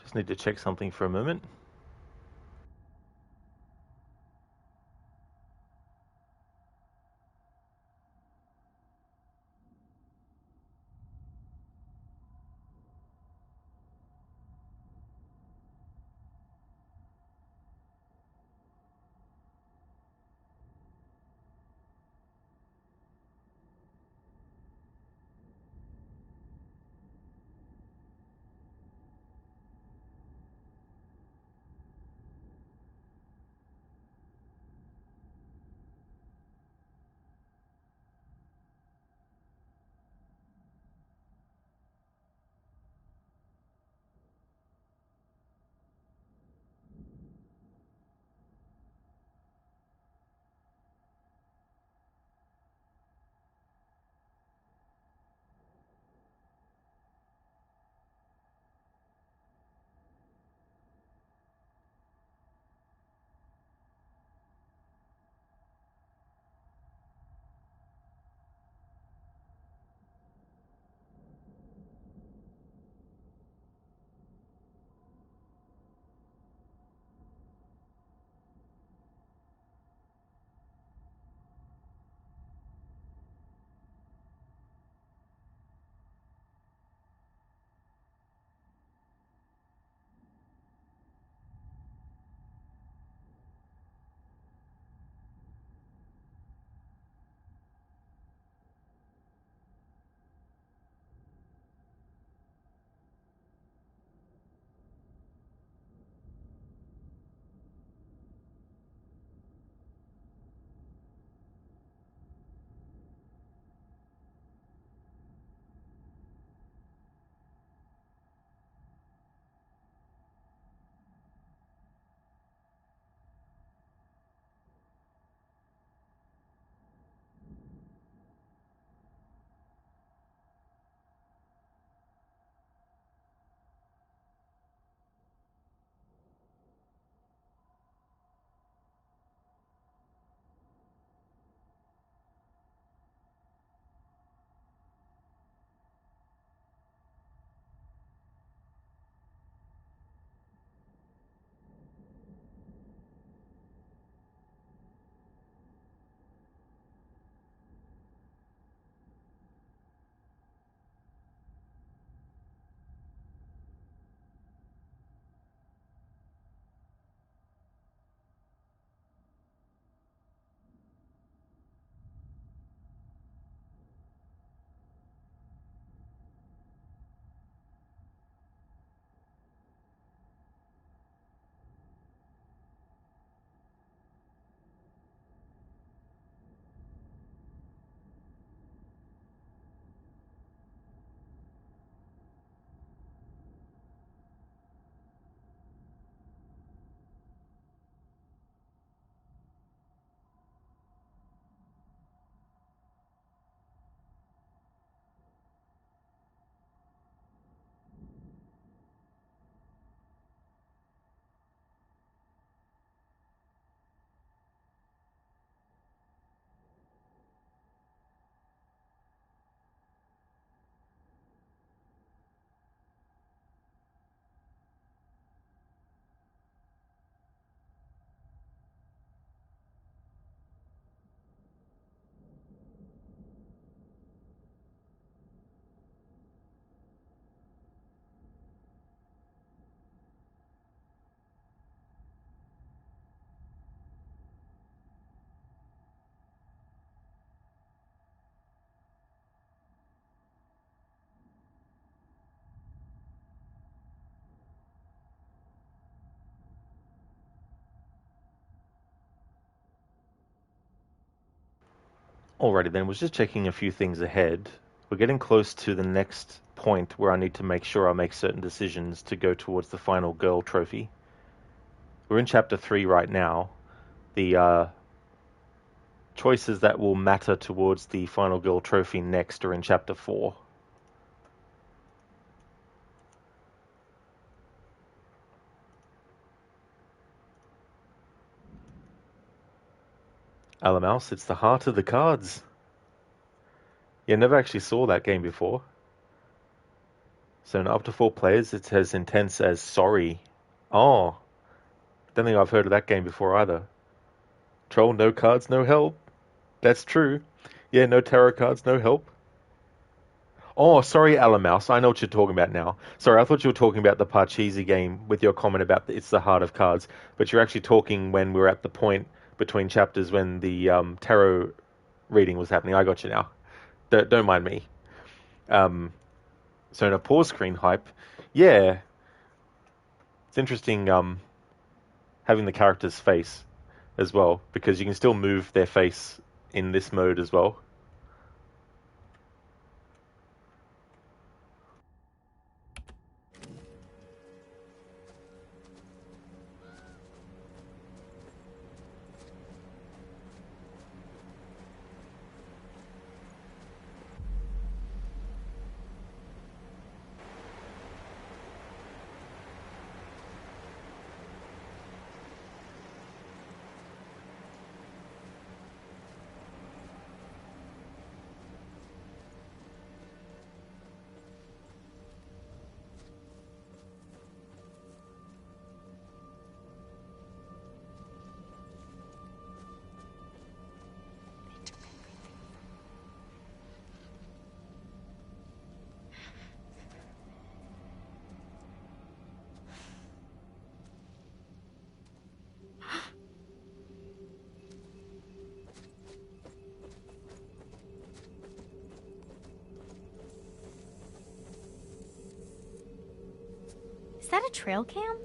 Just need to check something for a moment. Alrighty then, was just checking a few things ahead. We're getting close to the next point where I need to make sure I make certain decisions to go towards the final girl trophy. We're in chapter 3 right now. The choices that will matter towards the final girl trophy next are in chapter 4. Alamouse, it's the heart of the cards. Yeah, never actually saw that game before. So in up to 4 players, it's as intense as Sorry. Oh, don't think I've heard of that game before either. Troll, no cards, no help. That's true. Yeah, no tarot cards, no help. Oh, sorry, Alamouse. I know what you're talking about now. Sorry, I thought you were talking about the Parcheesi game with your comment about it's the heart of cards. But you're actually talking when we're at the point between chapters when the tarot reading was happening. I got you now. Don't mind me. So in a pause screen hype, yeah, it's interesting having the character's face as well, because you can still move their face in this mode as well. Is that a trail cam?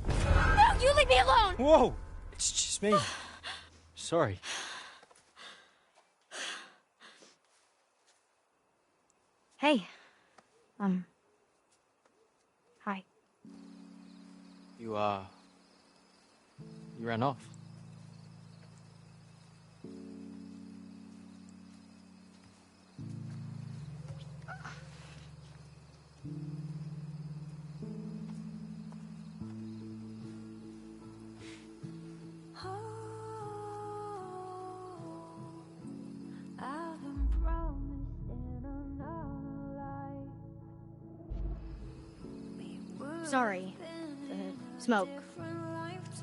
No, you leave me alone! Whoa! It's just me. Sorry. Hey. Hi. You ran off. Sorry. The smoke.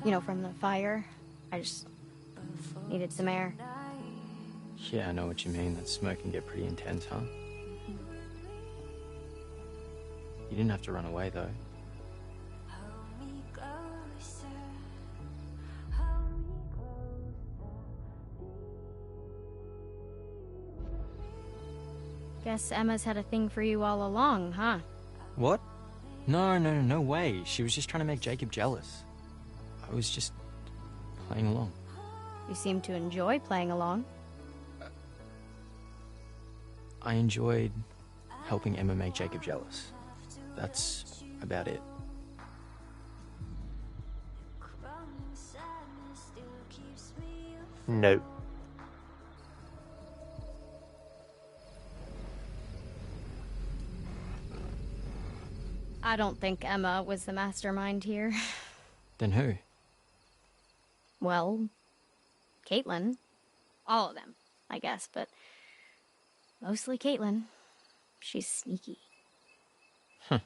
You know, from the fire. I just needed some air. Yeah, I know what you mean. That smoke can get pretty intense, huh? You didn't have to run away, though. Guess Emma's had a thing for you all along, huh? What? No way. She was just trying to make Jacob jealous. I was just playing along. You seem to enjoy playing along. I enjoyed helping Emma make Jacob jealous. That's about it. No. I don't think Emma was the mastermind here. Then who? Well, Caitlin. All of them, I guess, but mostly Caitlin. She's sneaky. Huh.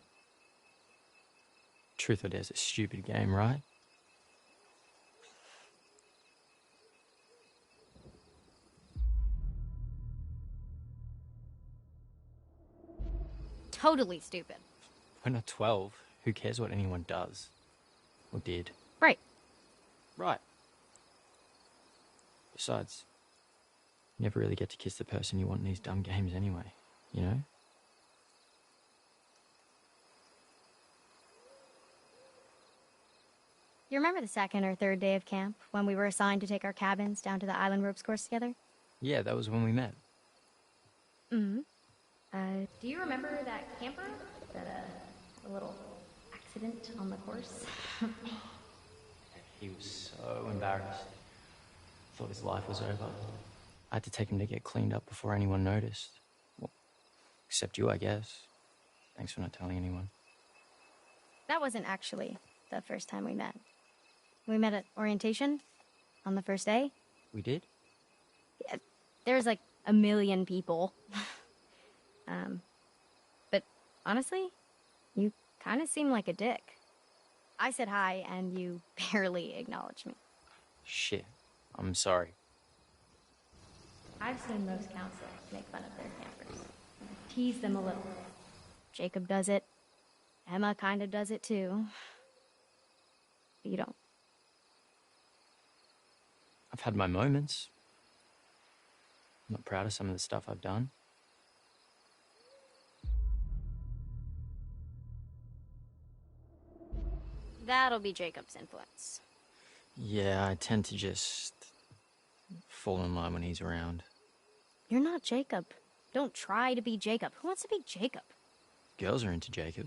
Truth or Dare's a stupid game, right? Totally stupid. We're not 12. Who cares what anyone does? Or did? Right. Right. Besides, you never really get to kiss the person you want in these dumb games anyway, you know? You remember the second or third day of camp, when we were assigned to take our cabins down to the island ropes course together? Yeah, that was when we met. Mm-hmm. Do you remember that camper? That, a little accident on the course? He was so embarrassed. Thought his life was over. I had to take him to get cleaned up before anyone noticed. Well, except you, I guess. Thanks for not telling anyone. That wasn't actually the first time we met. We met at orientation on the first day. We did? Yeah, there was like a million people. But honestly, you kind of seem like a dick. I said hi, and you barely acknowledged me. Shit. I'm sorry. I've seen most counselors make fun of their campers. Tease them a little. Jacob does it. Emma kind of does it too. But you don't. I've had my moments. I'm not proud of some of the stuff I've done. That'll be Jacob's influence. Yeah, I tend to just fall in line when he's around. You're not Jacob. Don't try to be Jacob. Who wants to be Jacob? Girls are into Jacob.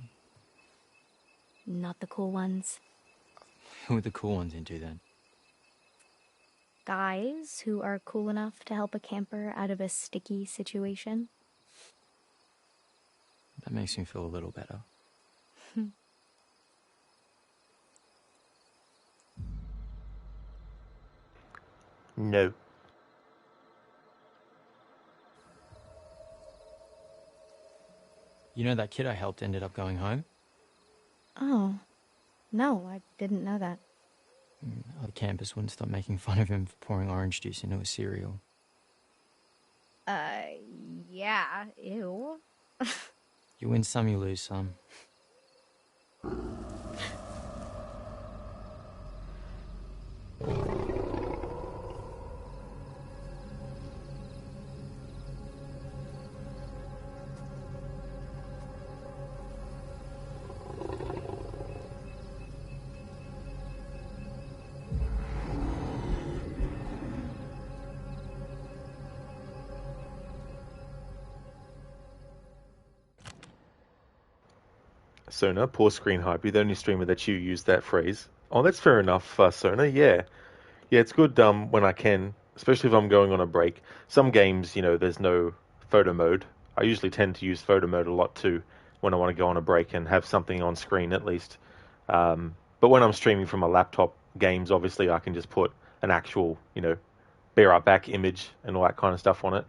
Not the cool ones. Who are the cool ones into then? Guys who are cool enough to help a camper out of a sticky situation. That makes me feel a little better. No. You know that kid I helped ended up going home? Oh. No, I didn't know that. Other campers wouldn't stop making fun of him for pouring orange juice into a cereal. Yeah, ew. You win some, you lose some. Sona, poor screen hype. You're the only streamer that you use that phrase. Oh, that's fair enough, Sona. Yeah. Yeah, it's good when I can, especially if I'm going on a break. Some games, there's no photo mode. I usually tend to use photo mode a lot too when I want to go on a break and have something on screen at least. But when I'm streaming from a laptop games, obviously I can just put an actual, bare up back image and all that kind of stuff on it.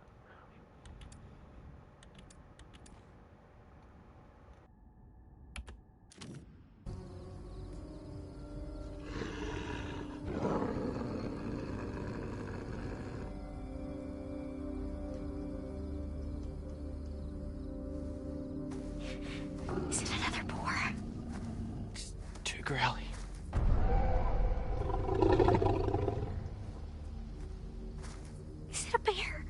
Is it another boar? It's too growly. Is it a bear?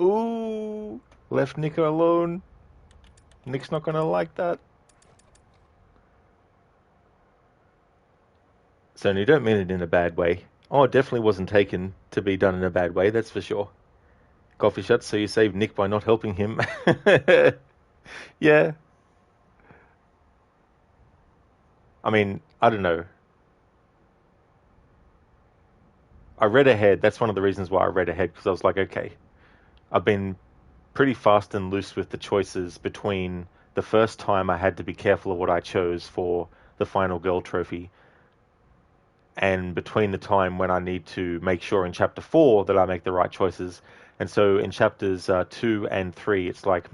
Ooh, left Nick alone. Nick's not gonna like that. So you don't mean it in a bad way. Oh, it definitely wasn't taken to be done in a bad way, that's for sure. Coffee shut, so you saved Nick by not helping him. Yeah. I mean, I don't know. I read ahead. That's one of the reasons why I read ahead, because I was like, okay, I've been pretty fast and loose with the choices between the first time I had to be careful of what I chose for the final girl trophy and between the time when I need to make sure in chapter 4 that I make the right choices. And so in chapters 2 and 3, it's like,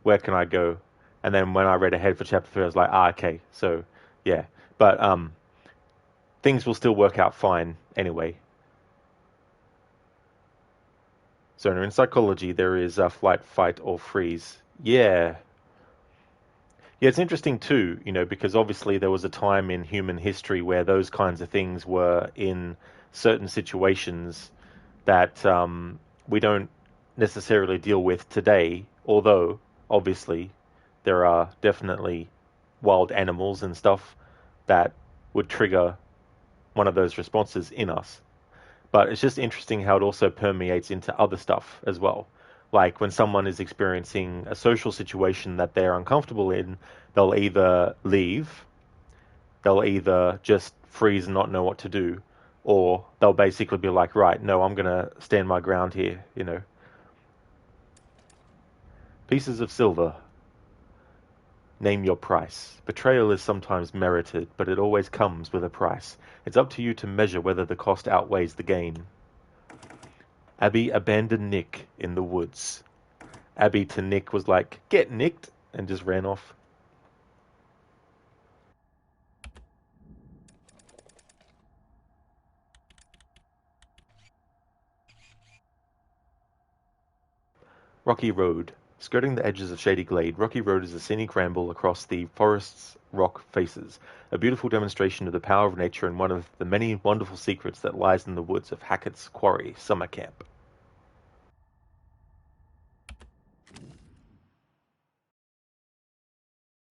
where can I go? And then when I read ahead for chapter 3, I was like, okay, so yeah. But things will still work out fine anyway. So in psychology, there is flight, fight, or freeze. Yeah. Yeah, it's interesting too, because obviously there was a time in human history where those kinds of things were in certain situations that we don't necessarily deal with today, although obviously there are definitely wild animals and stuff that would trigger one of those responses in us. But it's just interesting how it also permeates into other stuff as well. Like when someone is experiencing a social situation that they're uncomfortable in, they'll either leave, they'll either just freeze and not know what to do, or they'll basically be like, right, no, I'm going to stand my ground here, Pieces of silver. Name your price. Betrayal is sometimes merited, but it always comes with a price. It's up to you to measure whether the cost outweighs the gain. Abby abandoned Nick in the woods. Abby to Nick was like, get nicked, and just ran off. Rocky Road. Skirting the edges of Shady Glade, Rocky Road is a scenic ramble across the forest's rock faces, a beautiful demonstration of the power of nature and one of the many wonderful secrets that lies in the woods of Hackett's Quarry summer camp.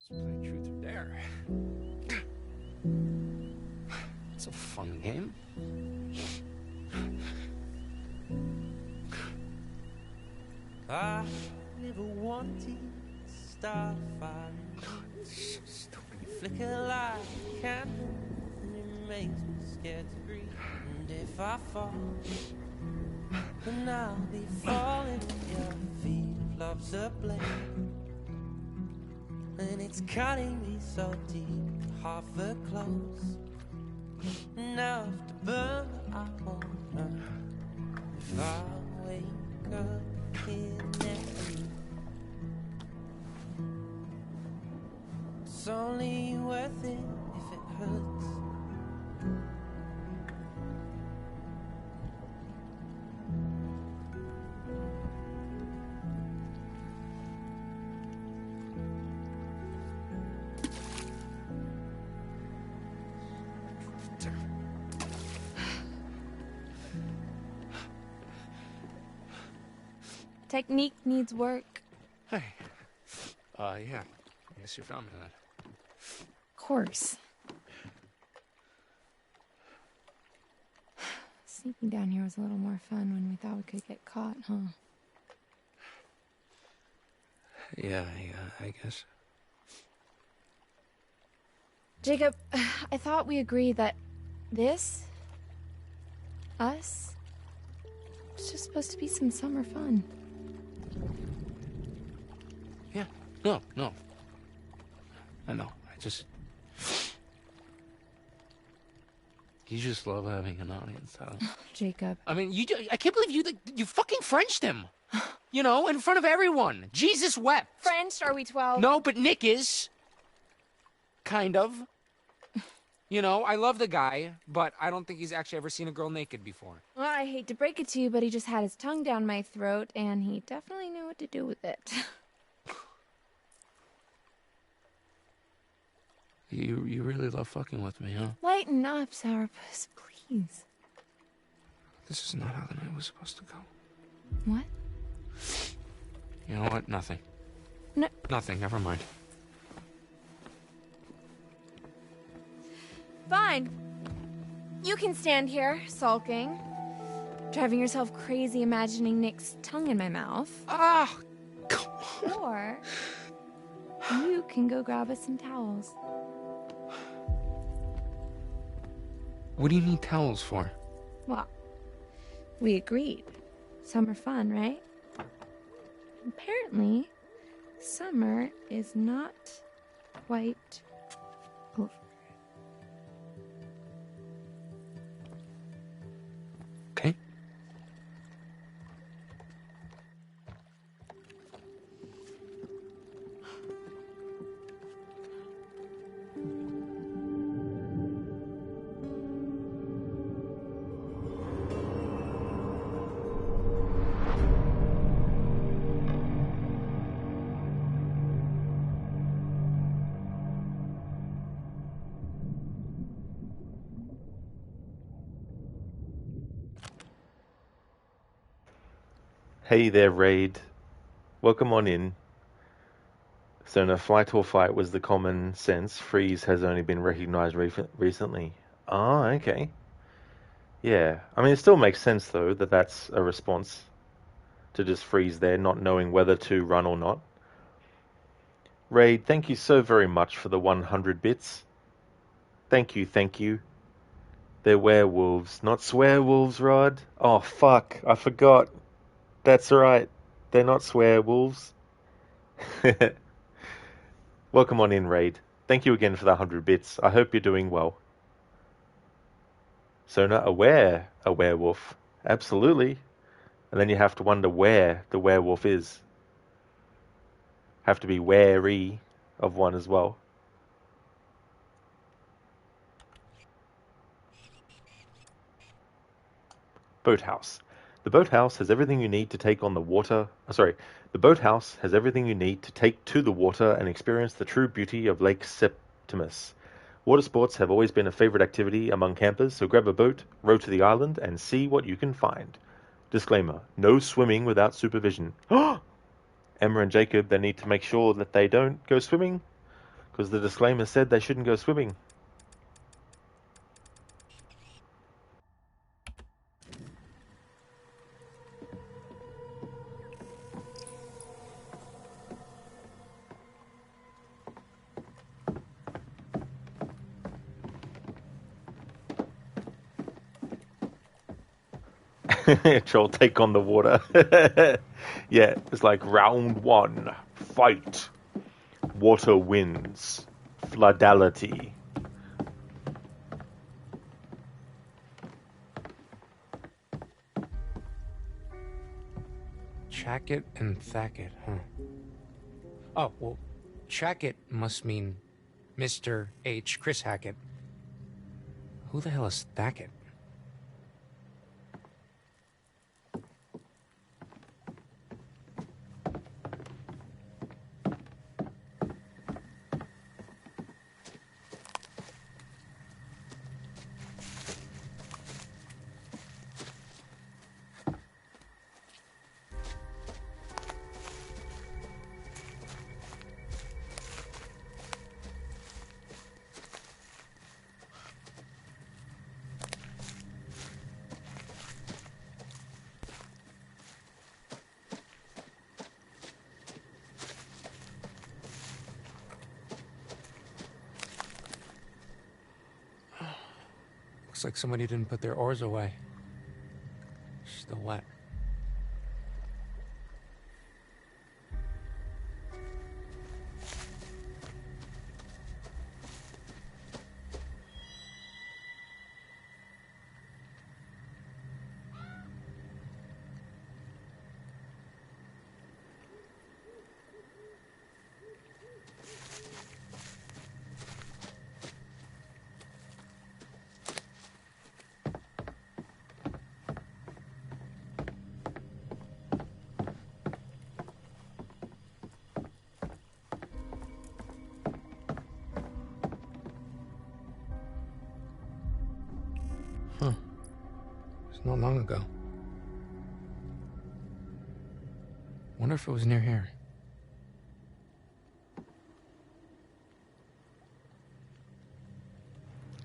Truth or dare. It's a fun game. I never wanted to start a fire. You flicker like a candle, and it makes me scared to breathe. And if I fall, then I'll be falling at your feet. Love's a blade, and it's cutting me so deep. Half the close, enough to burn, but I won't run. If I wake up it's only worth it if it hurts. Technique needs work. Hey. Yeah. I guess you found me that. Of course. Sneaking down here was a little more fun when we thought we could get caught, huh? Yeah, I guess. Jacob, I thought we agreed that us, it's just supposed to be some summer fun. Yeah. No. I know. You just love having an audience, huh? Jacob. I mean, I can't believe you fucking Frenched him. In front of everyone. Jesus wept. French? Are we 12? No, but Nick is. Kind of. I love the guy, but I don't think he's actually ever seen a girl naked before. Well, I hate to break it to you, but he just had his tongue down my throat, and he definitely knew what to do with it. You really love fucking with me, huh? Lighten up, Sourpuss, please. This is not how the night was supposed to go. What? You know what? Nothing. No. Nothing. Never mind. Fine. You can stand here, sulking, driving yourself crazy imagining Nick's tongue in my mouth. Ah! Or you can go grab us some towels. What do you need towels for? Well, we agreed. Summer fun, right? Apparently, summer is not quite over. Okay. Hey there, Raid. Welcome on in. So no, flight or fight was the common sense. Freeze has only been recognized recently. Oh, okay. Yeah. I mean, it still makes sense, though, that that's a response to just freeze there, not knowing whether to run or not. Raid, thank you so very much for the 100 bits. Thank you, thank you. They're werewolves, not swearwolves, Rod. Oh, fuck. I forgot. That's right. They're not swearwolves. Welcome on in, Raid. Thank you again for the 100 bits. I hope you're doing well. Sona, a werewolf. Absolutely. And then you have to wonder where the werewolf is. Have to be wary of one as well. Boathouse. The boathouse has everything you need to take on the water. The boathouse has everything you need to take to the water and experience the true beauty of Lake Septimus. Water sports have always been a favorite activity among campers, so grab a boat, row to the island, and see what you can find. Disclaimer: no swimming without supervision. Emma and Jacob, they need to make sure that they don't go swimming, because the disclaimer said they shouldn't go swimming. Troll take on the water. Yeah, it's like round one, fight. Water wins. Floodality. Chackett and Thackett, huh? Oh, well, Chackett must mean Mr. H. Chris Hackett. Who the hell is Thackett? Looks like somebody didn't put their oars away. Still wet. Not long ago. Wonder if it was near here.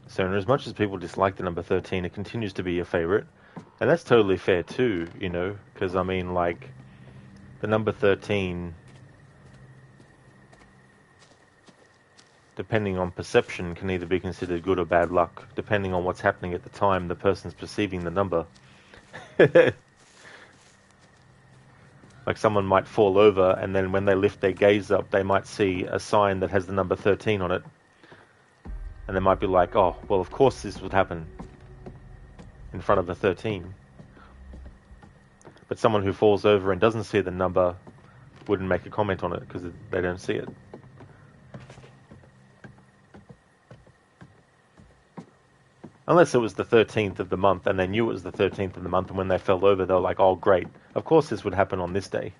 So, as much as people dislike the number 13, it continues to be your favorite. And that's totally fair too, you know, because I mean, like, the number 13, depending on perception, can either be considered good or bad luck, depending on what's happening at the time the person's perceiving the number. Like, someone might fall over, and then when they lift their gaze up, they might see a sign that has the number 13 on it. And they might be like, oh, well, of course this would happen in front of a 13. But someone who falls over and doesn't see the number wouldn't make a comment on it because they don't see it. Unless it was the 13th of the month and they knew it was the 13th of the month, and when they fell over, they were like, oh, great. Of course this would happen on this day.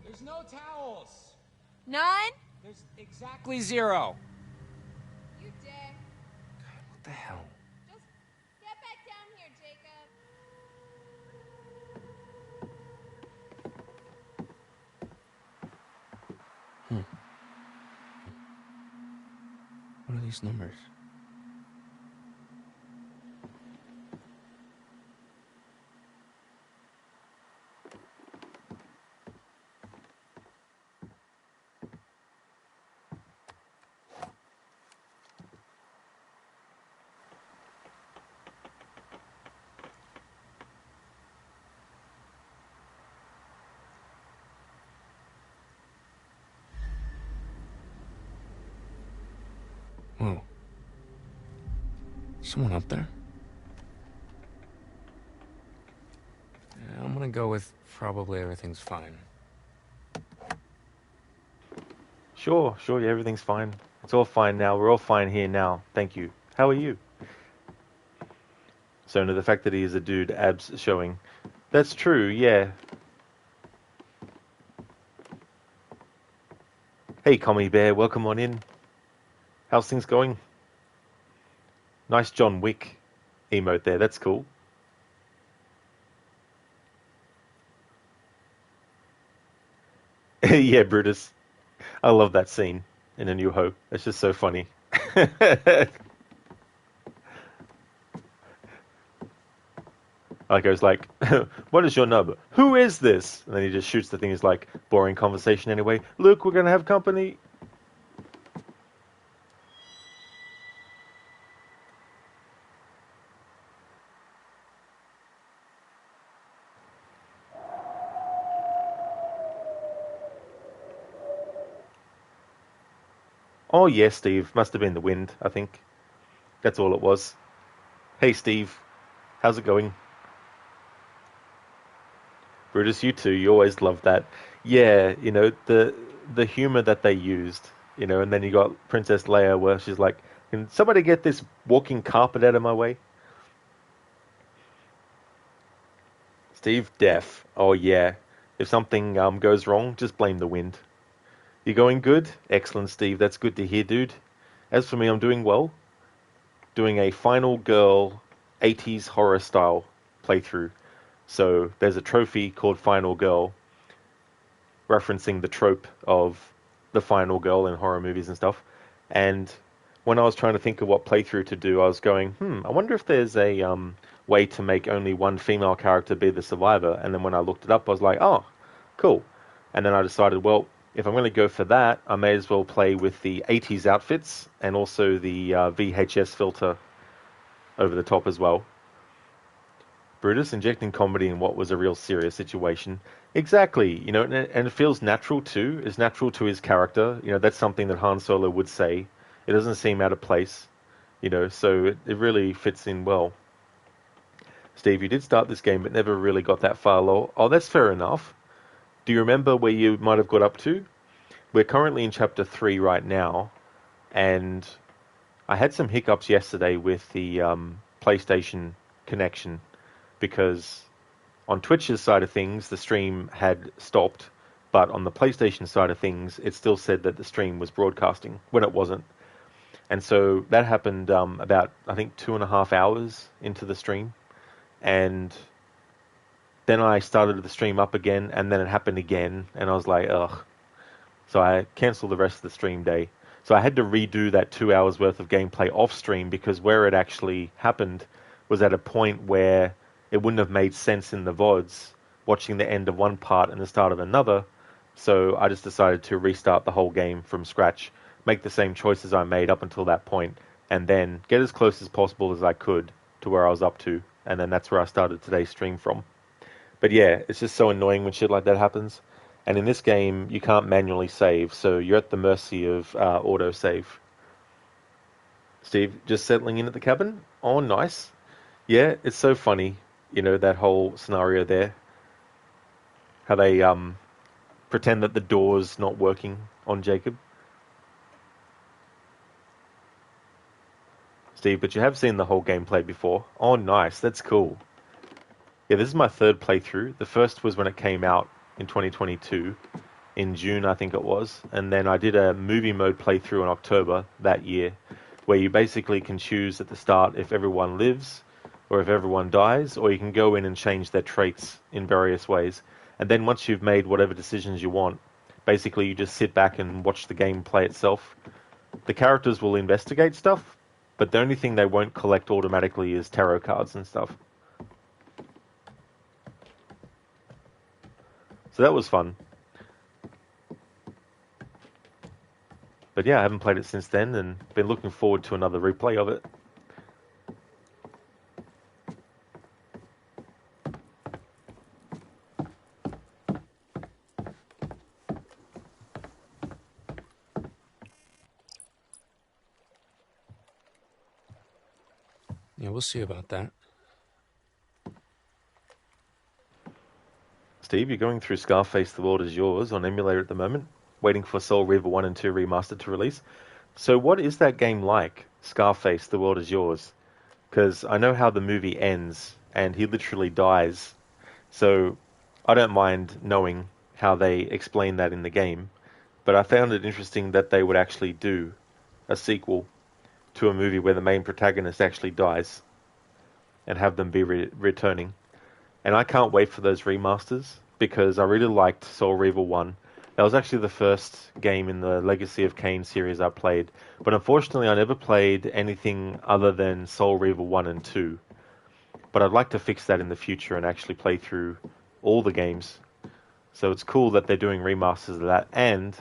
There's no towels. None? There's exactly 0. You dick. What the hell? Just get back down here, Jacob. What are these numbers? Whoa. Someone up there? Yeah, I'm gonna go with probably everything's fine. Sure, yeah, everything's fine. It's all fine now. We're all fine here now. Thank you. How are you? So, no, the fact that he is a dude, abs showing. That's true, yeah. Hey, Commie Bear, welcome on in. How's things going? Nice John Wick emote there, that's cool. Yeah, Brutus. I love that scene in A New Hope. It's just so funny. Like, I was like, what is your number? Who is this? And then he just shoots the thing. He's like, boring conversation anyway. Luke, we're going to have company. Oh, yeah, Steve. Must have been the wind, I think. That's all it was. Hey, Steve. How's it going? Brutus, you too. You always love that. Yeah, you know, the humor that they used, you know, and then you got Princess Leia where she's like, can somebody get this walking carpet out of my way? Steve, deaf. Oh, yeah. If something goes wrong, just blame the wind. You going good? Excellent, Steve. That's good to hear, dude. As for me, I'm doing well. Doing a Final Girl 80s horror style playthrough. So there's a trophy called Final Girl, referencing the trope of the final girl in horror movies and stuff. And when I was trying to think of what playthrough to do, I was going, I wonder if there's a way to make only one female character be the survivor. And then when I looked it up, I was like, oh, cool. And then I decided, well, if I'm going to go for that, I may as well play with the 80s outfits and also the VHS filter over the top as well. Brutus, injecting comedy in what was a real serious situation. Exactly, you know, and it feels natural too. It's natural to his character. You know, that's something that Han Solo would say. It doesn't seem out of place, you know, so it really fits in well. Steve, you did start this game but never really got that far. Oh, that's fair enough. Do you remember where you might have got up to? We're currently in Chapter 3 right now, and I had some hiccups yesterday with the PlayStation connection, because on Twitch's side of things, the stream had stopped, but on the PlayStation side of things, it still said that the stream was broadcasting when it wasn't. And so that happened about, I think, 2.5 hours into the stream. And then I started the stream up again, and then it happened again, and I was like, ugh. So I cancelled the rest of the stream day. So I had to redo that 2 hours worth of gameplay off stream, because where it actually happened was at a point where it wouldn't have made sense in the VODs, watching the end of one part and the start of another. So I just decided to restart the whole game from scratch, make the same choices I made up until that point, and then get as close as possible as I could to where I was up to. And then that's where I started today's stream from. But yeah, it's just so annoying when shit like that happens. And in this game, you can't manually save, so you're at the mercy of autosave. Steve, just settling in at the cabin? Oh, nice. Yeah, it's so funny, that whole scenario there. How they pretend that the door's not working on Jacob. Steve, but you have seen the whole gameplay before. Oh, nice. That's cool. Yeah, this is my third playthrough. The first was when it came out in 2022, in June, I think it was. And then I did a movie mode playthrough in October that year, where you basically can choose at the start if everyone lives or if everyone dies, or you can go in and change their traits in various ways. And then once you've made whatever decisions you want, basically you just sit back and watch the game play itself. The characters will investigate stuff, but the only thing they won't collect automatically is tarot cards and stuff. So that was fun. But yeah, I haven't played it since then, and been looking forward to another replay of it. Yeah, we'll see about that. Steve, you're going through Scarface The World Is Yours on emulator at the moment, waiting for Soul Reaver 1 and 2 Remastered to release. So what is that game like, Scarface The World Is Yours? Because I know how the movie ends, and he literally dies. So I don't mind knowing how they explain that in the game, but I found it interesting that they would actually do a sequel to a movie where the main protagonist actually dies and have them be returning. And I can't wait for those remasters, because I really liked Soul Reaver 1. That was actually the first game in the Legacy of Kain series I played. But unfortunately, I never played anything other than Soul Reaver 1 and 2. But I'd like to fix that in the future and actually play through all the games. So it's cool that they're doing remasters of that. And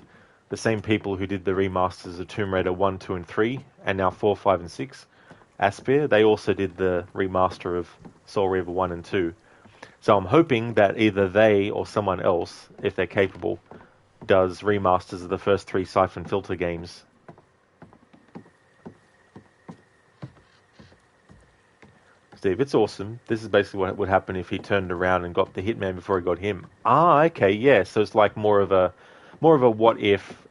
the same people who did the remasters of Tomb Raider 1, 2, and 3, and now 4, 5, and 6, Aspyr, they also did the remaster of Soul Reaver 1 and 2. So I'm hoping that either they or someone else, if they're capable, does remasters of the first 3 Siphon Filter games. Steve, it's awesome. This is basically what would happen if he turned around and got the Hitman before he got him. Ah, okay, yeah. So it's like more of a what if,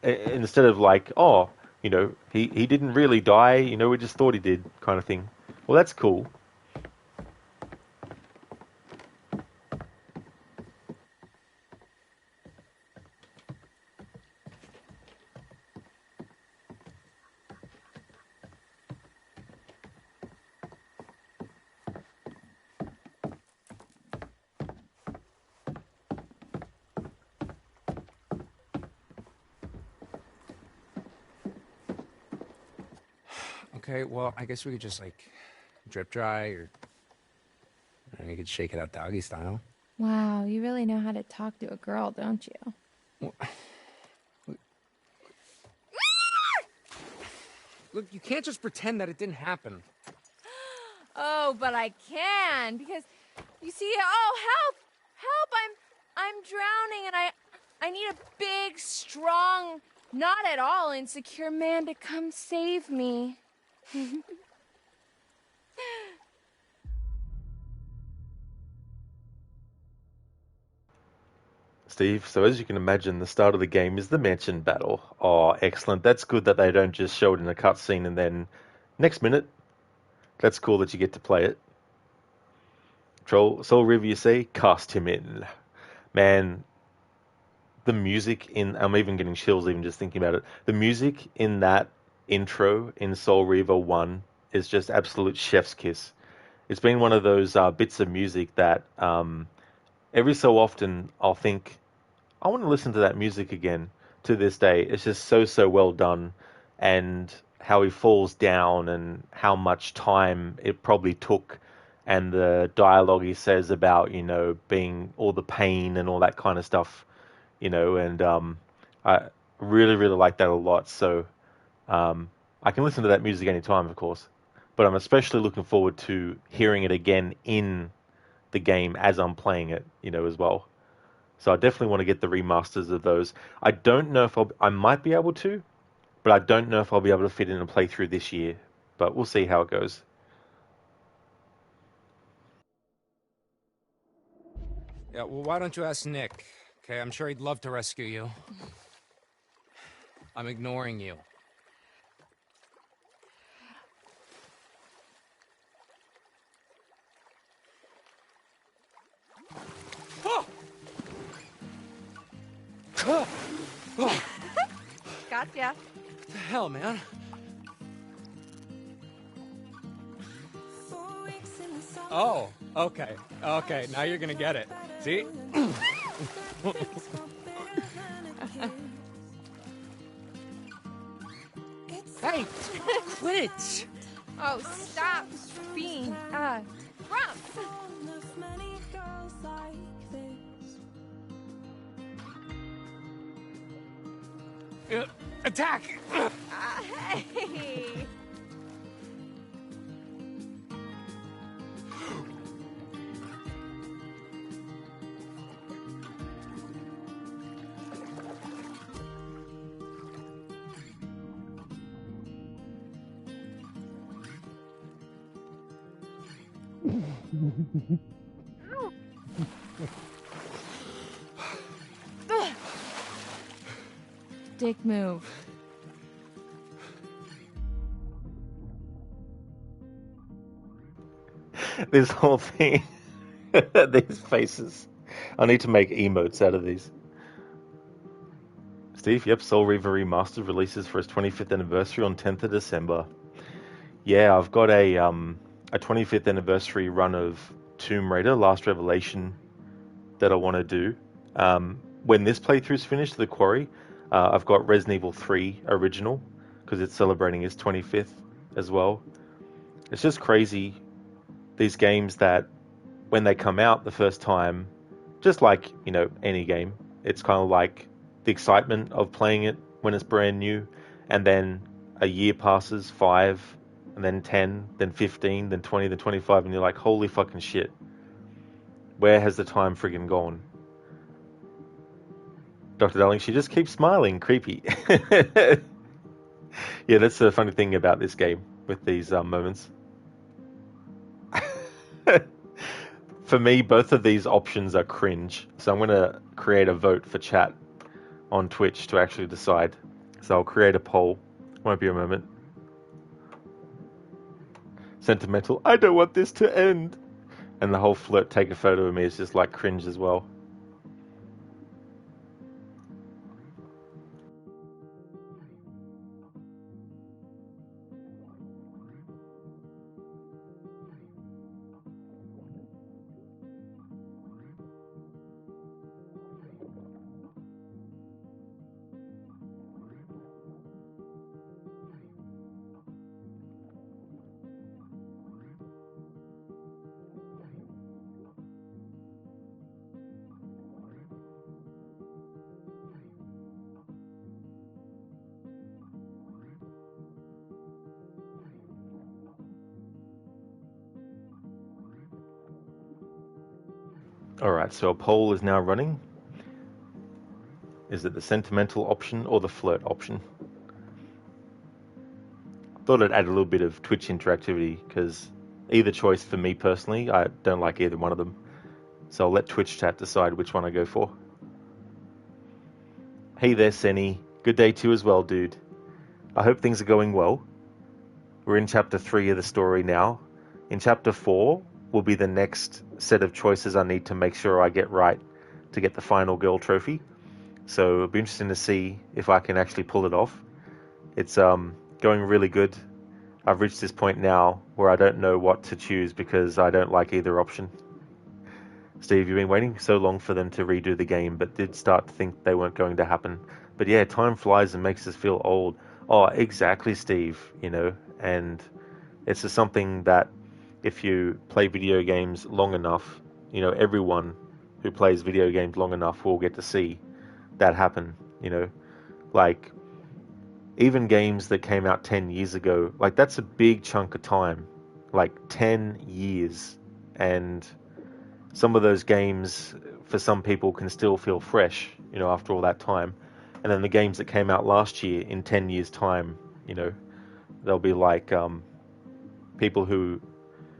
instead of like, oh, he didn't really die, we just thought he did, kind of thing. Well, that's cool. Okay, well, I guess we could just, drip dry, or you could shake it out doggy style. Wow, you really know how to talk to a girl, don't you? Well, look, you can't just pretend that it didn't happen. Oh, but I can, because you see, oh, help, I'm drowning, and I need a big, strong, not at all insecure man to come save me. Steve, so as you can imagine, the start of the game is the mansion battle. Oh, excellent. That's good that they don't just show it in a cutscene and then next minute. That's cool that you get to play it. Soul River, you say? Cast him in. Man, the music in, I'm even getting chills even just thinking about it. The music in that intro in Soul Reaver 1 is just absolute chef's kiss. It's been one of those bits of music that every so often I'll think, I want to listen to that music again to this day. It's just so well done, and how he falls down and how much time it probably took, and the dialogue he says about, being all the pain and all that kind of stuff, and I really like that a lot. So I can listen to that music anytime, of course, but I'm especially looking forward to hearing it again in the game as I'm playing it, as well. So I definitely want to get the remasters of those. I don't know if I might be able to, but I don't know if I'll be able to fit in a playthrough this year. But we'll see how it goes. Yeah, well, why don't you ask Nick? Okay, I'm sure he'd love to rescue you. I'm ignoring you. Gotcha. What the hell, man? Oh, okay. Okay, now you're gonna get it. See? Hey, quit it! Oh, stop being, rough. Attack! Hey. Dick move. This whole thing, these faces. I need to make emotes out of these. Steve, yep, Soul Reaver Remastered releases for its 25th anniversary on 10th of December. Yeah, I've got a 25th anniversary run of Tomb Raider Last Revelation that I want to do. When this playthrough's finished, the Quarry, I've got Resident Evil 3 Original, because it's celebrating its 25th as well. It's just crazy, these games that when they come out the first time, just like, any game, it's kind of like the excitement of playing it when it's brand new, and then a year passes, 5, and then 10, then 15, then 20, then 25, and you're like, holy fucking shit. Where has the time friggin' gone? Dr. Darling, she just keeps smiling. Creepy. Yeah, that's the funny thing about this game with these moments. For me, both of these options are cringe. So I'm going to create a vote for chat on Twitch to actually decide. So I'll create a poll. Won't be a moment. Sentimental. I don't want this to end. And the whole flirt take a photo of me is just like cringe as well. Alright, so a poll is now running. Is it the sentimental option or the flirt option? Thought I'd add a little bit of Twitch interactivity, because either choice for me personally, I don't like either one of them. So I'll let Twitch chat decide which one I go for. Hey there, Senny. Good day to you as well, dude. I hope things are going well. We're in chapter 3 of the story now. In chapter 4 will be the next set of choices I need to make sure I get right to get the final girl trophy. So it'll be interesting to see if I can actually pull it off. It's going really good. I've reached this point now where I don't know what to choose because I don't like either option. Steve, you've been waiting so long for them to redo the game, but did start to think they weren't going to happen. But yeah, time flies and makes us feel old. Oh, exactly, Steve, you know, and it's just something that if you play video games long enough, you know, everyone who plays video games long enough will get to see that happen, you know. Like, even games that came out 10 years ago, like, that's a big chunk of time. Like, 10 years. And some of those games, for some people, can still feel fresh, you know, after all that time. And then the games that came out last year, in 10 years' time, you know, they'll be like people who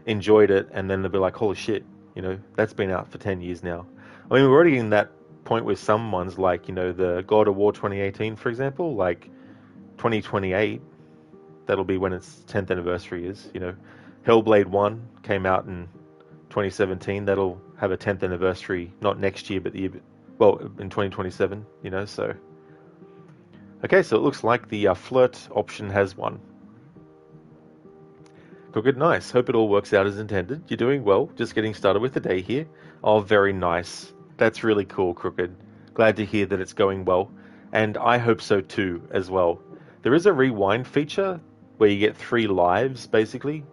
enjoyed it, and then they'll be like, holy shit, you know, that's been out for 10 years now. I mean, we're already in that point with some ones, like, you know, the God of War 2018, for example, like 2028, that'll be when its 10th anniversary is, you know. Hellblade 1 came out in 2017, that'll have a 10th anniversary, not next year, but the year, well, in 2027, you know, so. Okay, so it looks like the flirt option has won. Crooked, nice. Hope it all works out as intended. You're doing well. Just getting started with the day here. Oh, very nice. That's really cool, Crooked. Glad to hear that it's going well. And I hope so too, as well. There is a rewind feature where you get 3 lives, basically.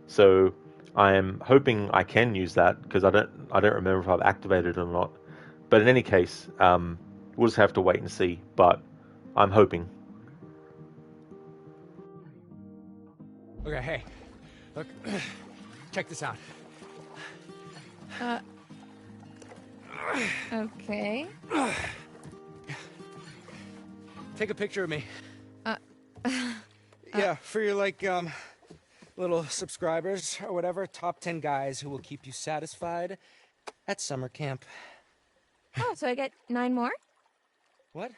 So I am hoping I can use that, because I don't remember if I've activated it or not. But in any case, we'll just have to wait and see. But I'm hoping. Okay, hey. Look, check this out. Okay. Take a picture of me. Yeah, for your, like, little subscribers or whatever. Top 10 guys who will keep you satisfied at summer camp. Oh, so I get 9 more? What?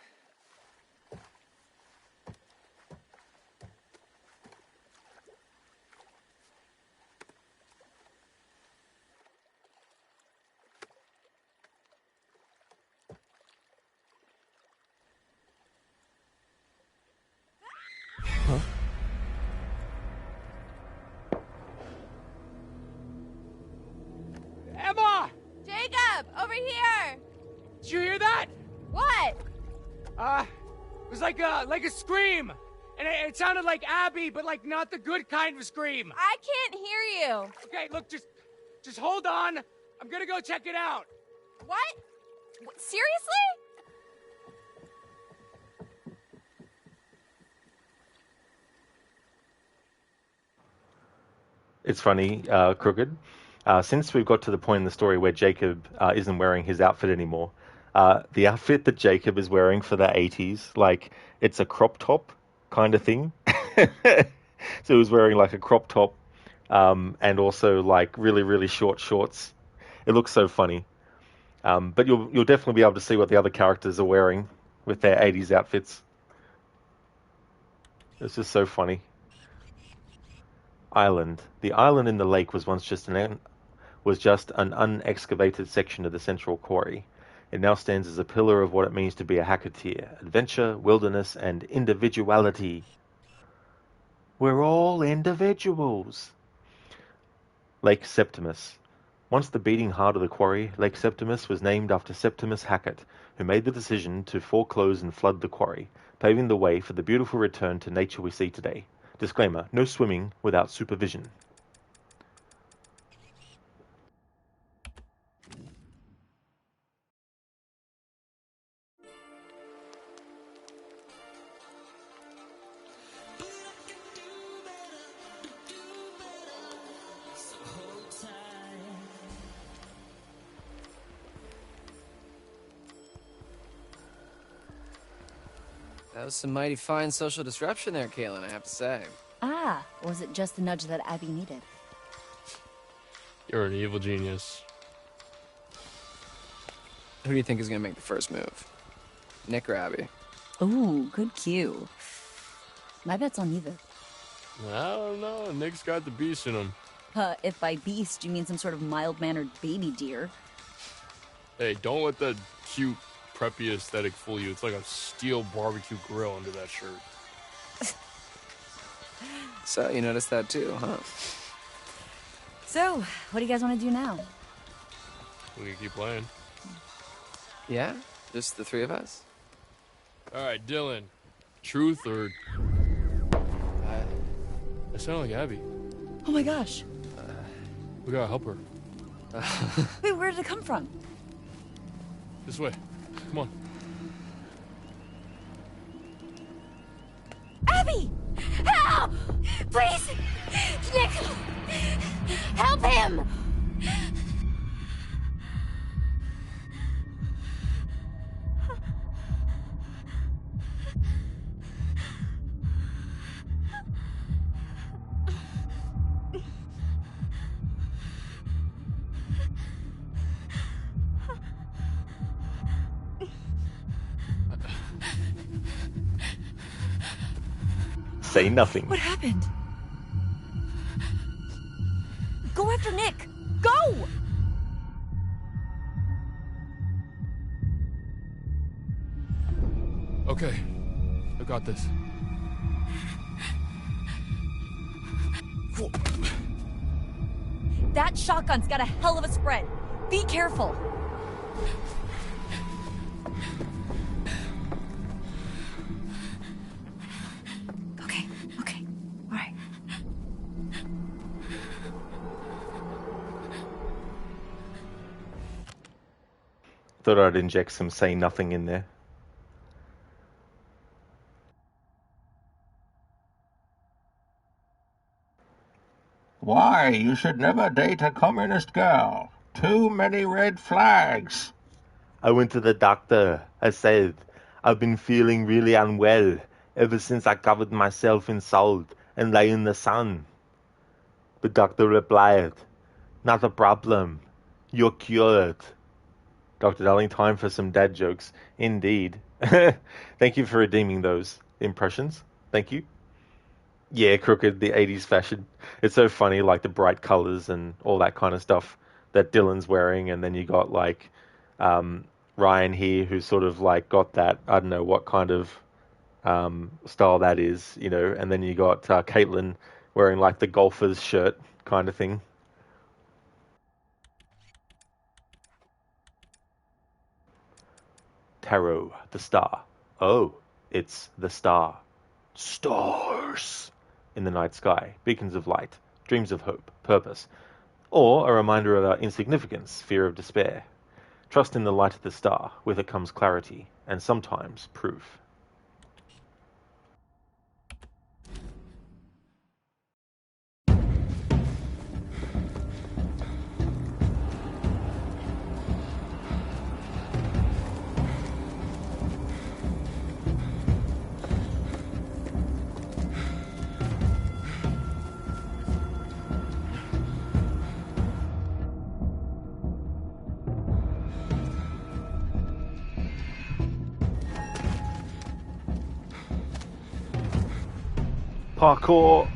Huh? Emma! Jacob, over here! Did you hear that? What? It was like a scream. And it sounded like Abby, but like not the good kind of scream. I can't hear you. Okay, look, just hold on. I'm gonna go check it out. What? Seriously? It's funny, Crooked. Since we've got to the point in the story where Jacob isn't wearing his outfit anymore, the outfit that Jacob is wearing for the 80s, like, it's a crop top kind of thing. So he was wearing like a crop top and also like really, really short shorts. It looks so funny. But you'll definitely be able to see what the other characters are wearing with their 80s outfits. It's just so funny. Island. The island in the lake was once just an unexcavated section of the central quarry. It now stands as a pillar of what it means to be a hacketeer: adventure, wilderness, and individuality. We're all individuals. Lake Septimus. Once the beating heart of the quarry, Lake Septimus was named after Septimus Hackett, who made the decision to foreclose and flood the quarry, paving the way for the beautiful return to nature we see today. Disclaimer: no swimming without supervision. That was some mighty fine social disruption there, Kaylin, I have to say. Ah, was it just the nudge that Abby needed? You're an evil genius. Who do you think is going to make the first move? Nick or Abby? Ooh, good cue. My bet's on neither. I don't know. Nick's got the beast in him. If by beast you mean some sort of mild-mannered baby deer. Hey, don't let the cute preppy aesthetic fool you. It's like a steel barbecue grill under that shirt. So, you noticed that too, huh? So, what do you guys want to do now? We can keep playing. Yeah? Just the three of us? Alright, Dylan. Truth or... I sound like Abby. Oh my gosh. We gotta help her. Wait, where did it come from? This way. Come on. Abby! Help! Please! Nick! Help him! Say nothing. What happened? Go after Nick! Go! Okay. I got this. That shotgun's got a hell of a spread. Be careful. Okay, all right. Thought I'd inject some say nothing in there. Why, you should never date a communist girl. Too many red flags. I went to the doctor. I said, I've been feeling really unwell ever since I covered myself in salt and lay in the sun. The doctor replied, not a problem. You're cured. Dr. Darling, time for some dad jokes. Indeed. Thank you for redeeming those impressions. Thank you. Yeah, Crooked, the 80s fashion. It's so funny, like the bright colors and all that kind of stuff that Dylan's wearing. And then you got like Ryan here, who's sort of like got that, I don't know what kind of style that is, you know. And then you got Caitlin wearing like the golfer's shirt kind of thing. Tarot, the star. Oh, it's the star. Stars in the night sky, beacons of light, dreams of hope, purpose, or a reminder of our insignificance, fear of despair. Trust in the light of the star, with it comes clarity, and sometimes proof. Parkour.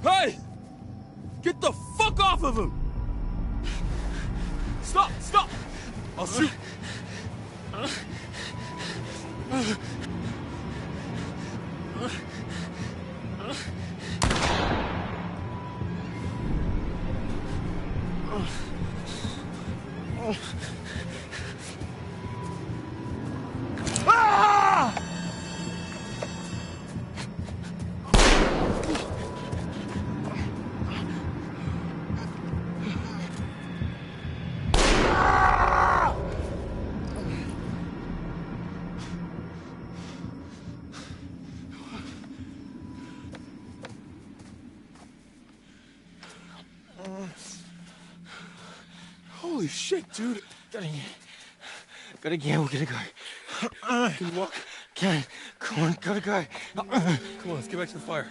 Hey! Get the fuck off of him! Stop! Stop! I'll shoot! Holy shit, dude. Gotta get, we're gonna go. Can you walk? Come on, gotta go. Come on, let's get back to the fire.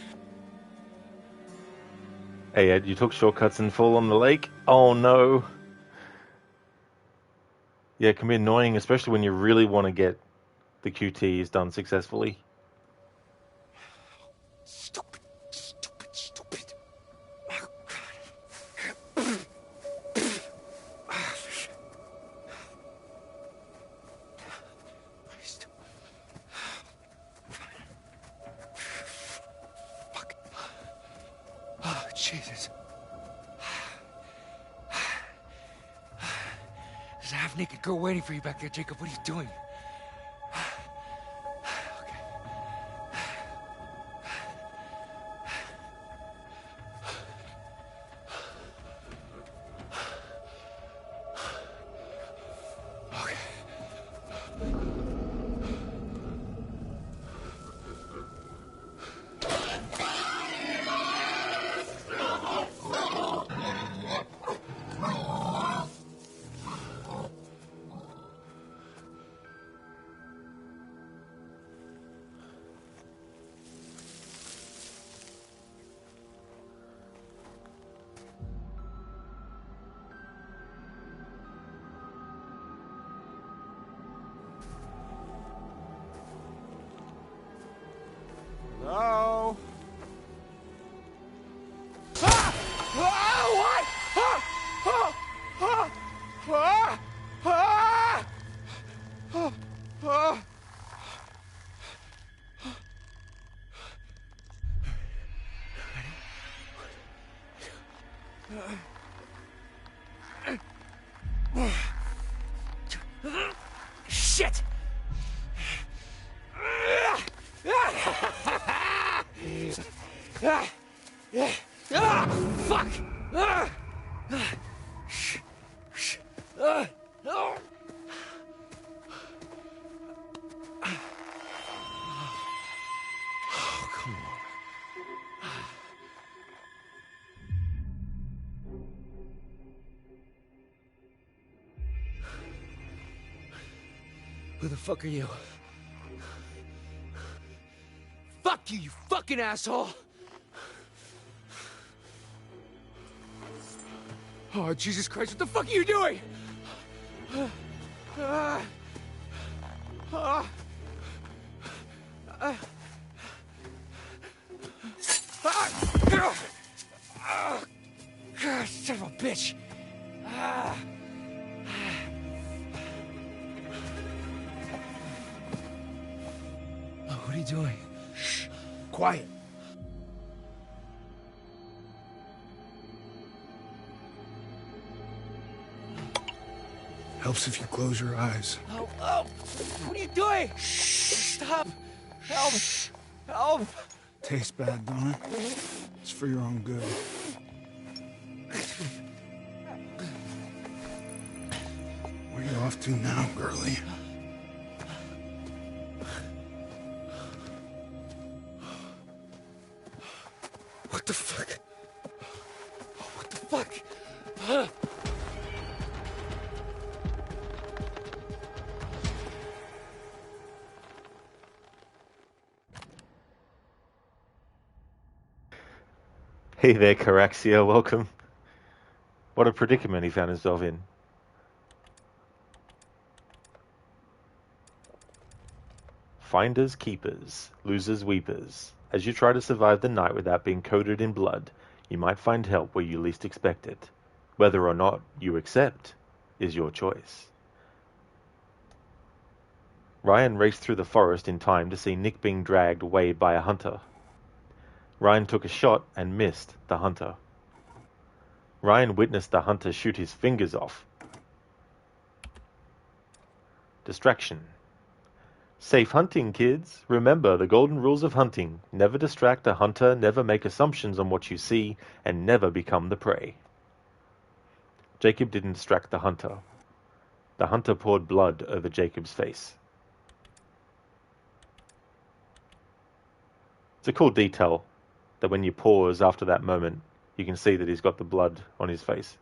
Hey Ed, you took shortcuts and fall on the lake? Oh no. Yeah, it can be annoying, especially when you really want to get the QTs done successfully. Stupid. Oh, Jesus. There's a half-naked girl waiting for you back there, Jacob. What are you doing? Hello? Shit! Fuck! Oh, come on. Who the fuck are you? Fuck you, you fucking asshole! Oh, Jesus Christ, what the fuck are you doing? God, son of a bitch! What are you doing? Shh. Quiet. Helps if you close your eyes. Oh! What are you doing? Shh! Stop! Help! Help! Tastes bad, don't it? It's for your own good. Where you off to now, girlie? What the fuck? What the fuck? Hey there, Caraxia, welcome. What a predicament he found himself in. Finders keepers, losers weepers. As you try to survive the night without being coated in blood, you might find help where you least expect it. Whether or not you accept is your choice. Ryan raced through the forest in time to see Nick being dragged away by a hunter. Ryan took a shot and missed the hunter. Ryan witnessed the hunter shoot his fingers off. Distraction. Safe hunting, kids. Remember the golden rules of hunting. Never distract a hunter, never make assumptions on what you see, and never become the prey. Jacob didn't distract the hunter. The hunter poured blood over Jacob's face. It's a cool detail that when you pause after that moment, you can see that he's got the blood on his face.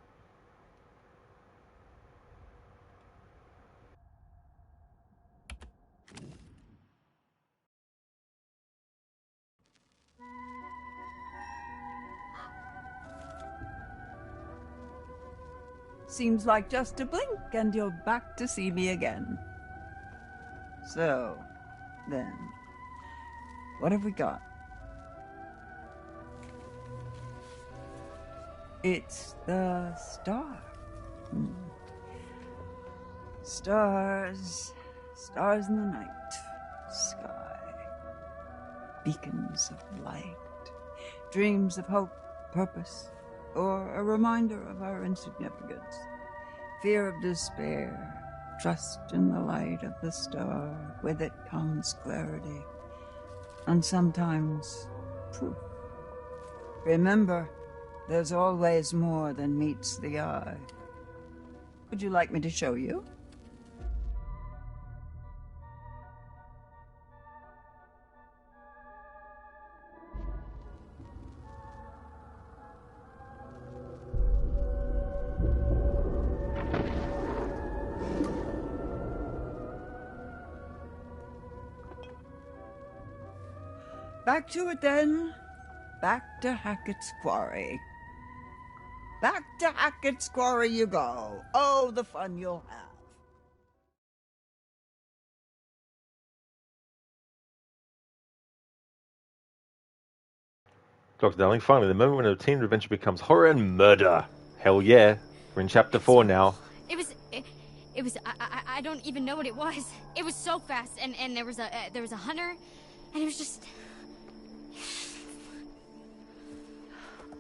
Seems like just a blink and you're back to see me again. So, then, what have we got? It's the star. Stars, stars in the night sky, beacons of light, dreams of hope, purpose, or a reminder of our insignificance, fear of despair, trust in the light of the star. With it comes clarity, and sometimes proof. Remember, there's always more than meets the eye. Would you like me to show you? Back to it then. Back to Hackett's Quarry. Back to Hackett's Quarry you go. Oh, the fun you'll have. Dr. Darling, finally, the moment when a teen adventure becomes horror and murder. Hell yeah. We're in chapter 4 now. It was, I don't even know what it was. It was so fast, and there was a hunter, and it was just...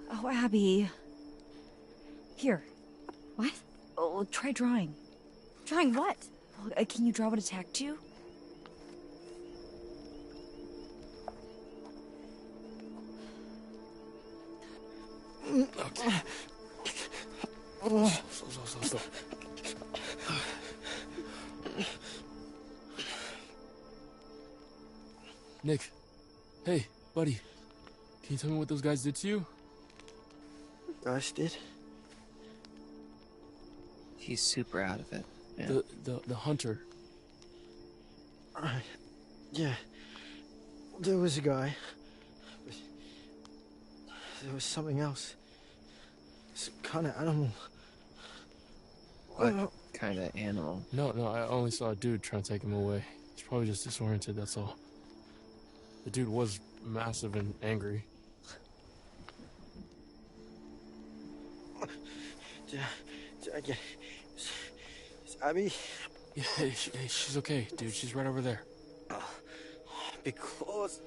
Oh, Abby. Here. What? Oh, try drawing. Drawing what? Can you draw what attacked you? Okay. Slow. Nick. Hey, buddy. Can you tell me what those guys did to you? Guys did? He's super out of it. Yeah. The hunter. Yeah. There was a guy. There was something else. Some kind of animal. What kind of animal? No, I only saw a dude trying to take him away. He's probably just disoriented, that's all. The dude was massive and angry. Did I get... Is Abby? Yeah, hey, she's okay, dude. She's right over there. Because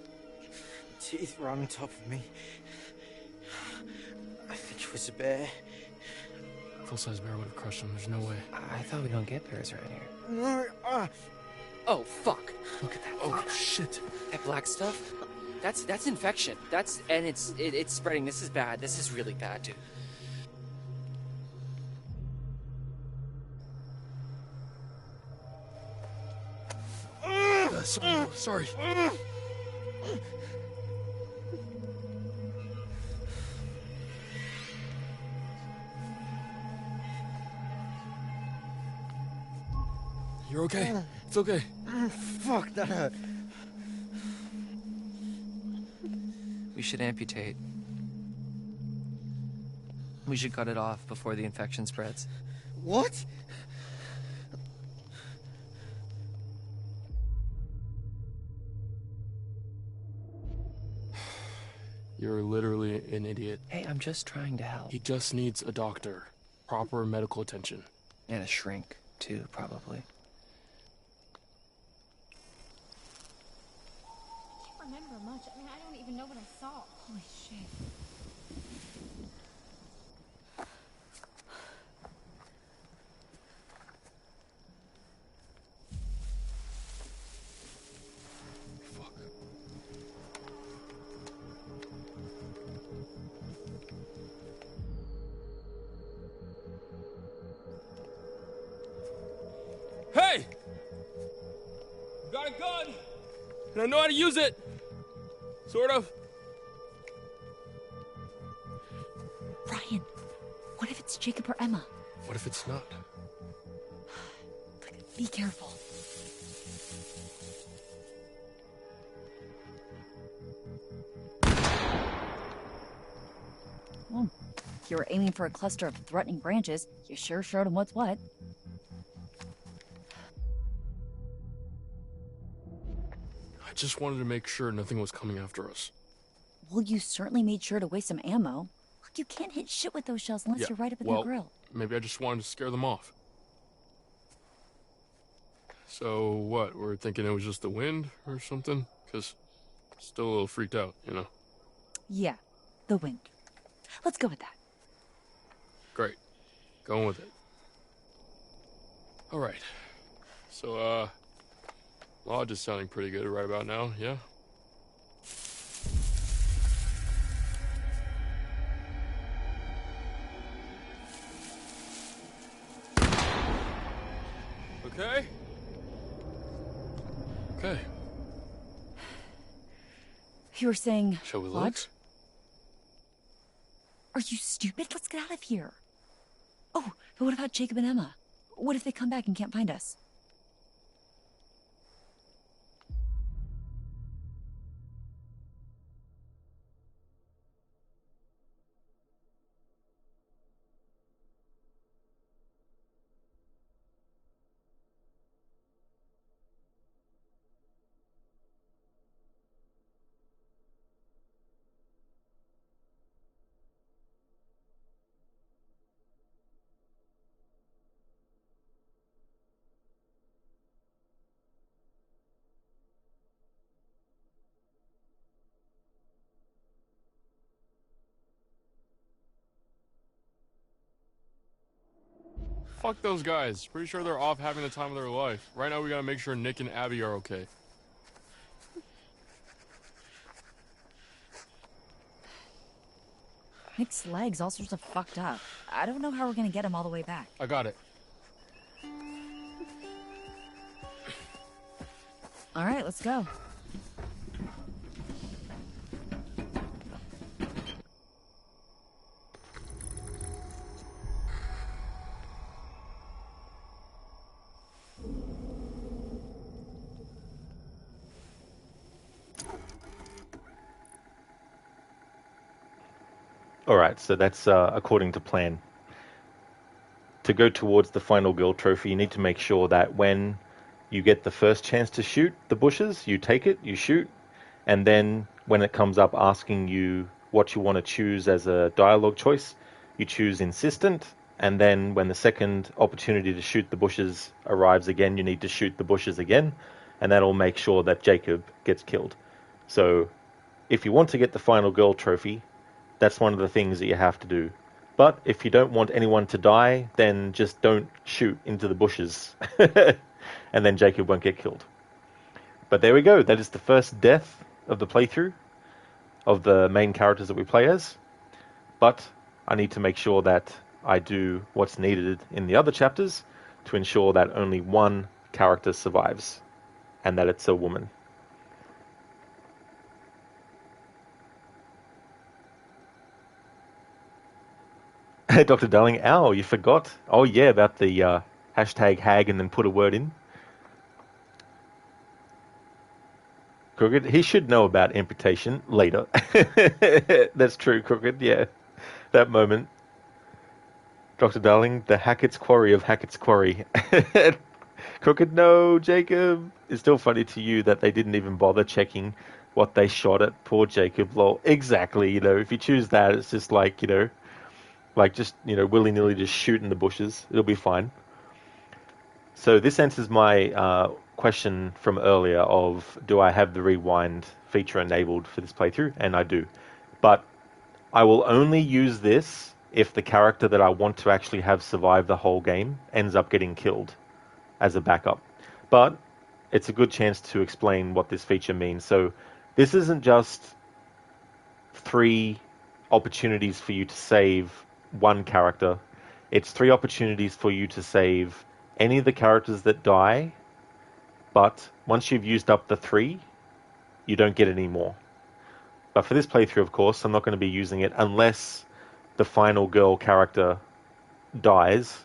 teeth were on top of me. I think it was a bear. Full-size bear would have crushed him. There's no way. I thought we don't get bears around here. No, Oh, fuck. Look at that. Oh, shit. That black stuff? That's infection. It's spreading. This is bad. This is really bad, dude. Sorry. You're okay. It's okay. Fuck, that hurt. We should amputate. We should cut it off before the infection spreads. What? You're literally an idiot. Hey, I'm just trying to help. He just needs a doctor. Proper medical attention. And a shrink, too, probably. I can't remember much. I mean, I don't even know what I saw. Holy shit. Hey! Got a gun! And I know how to use it! Sort of. Ryan, what if it's Jacob or Emma? What if it's not? Be careful. Well, if you were aiming for a cluster of threatening branches, you sure showed them what's what. I just wanted to make sure nothing was coming after us. Well, you certainly made sure to waste some ammo. Look, you can't hit shit with those shells unless Yeah, you're right up in well, their grill. Maybe I just wanted to scare them off. So what? We're thinking it was just the wind or something? Because still a little freaked out, you know? Yeah, the wind. Let's go with that. Great. Going with it. Alright. So, Lodge is sounding pretty good right about now, yeah? Okay? Okay. You were saying Shall we Lodge? look? Are you stupid? Let's get out of here. Oh, but what about Jacob and Emma? What if they come back and can't find us? Fuck those guys. Pretty sure they're off having the time of their life. Right now we gotta make sure Nick and Abby are okay. Nick's legs all sorts of fucked up. I don't know how we're gonna get him all the way back. I got it. All right, let's go. Alright, so that's according to plan. To go towards the final girl trophy, you need to make sure that when you get the first chance to shoot the bushes, you take it, you shoot, and then when it comes up asking you what you want to choose as a dialogue choice, you choose insistent, and then when the second opportunity to shoot the bushes arrives again, you need to shoot the bushes again, and that'll make sure that Jacob gets killed. So, if you want to get the final girl trophy, that's one of the things that you have to do. But if you don't want anyone to die, then just don't shoot into the bushes. And then Jacob won't get killed. But there we go. That is the first death of the playthrough of the main characters that we play as. But I need to make sure that I do what's needed in the other chapters to ensure that only one character survives, and that it's a woman. Dr. Darling, ow, you forgot. Oh yeah, about the hashtag hag and then put a word in. Crooked, he should know about amputation later. That's true, Crooked, yeah. That moment. Dr. Darling, the Hackett's Quarry of Hackett's Quarry. Crooked, no, Jacob. It's still funny to you that they didn't even bother checking what they shot at poor Jacob. Lol. Exactly, if you choose that, it's just like, just, willy-nilly just shoot in the bushes. It'll be fine. So this answers my question from earlier of do I have the rewind feature enabled for this playthrough? And I do. But I will only use this if the character that I want to actually have survive the whole game ends up getting killed as a backup. But it's a good chance to explain what this feature means. So this isn't just 3 opportunities for you to save one character. It's 3 opportunities for you to save any of the characters that die, but once you've used up the 3, you don't get any more. But for this playthrough, of course, I'm not going to be using it unless the final girl character dies.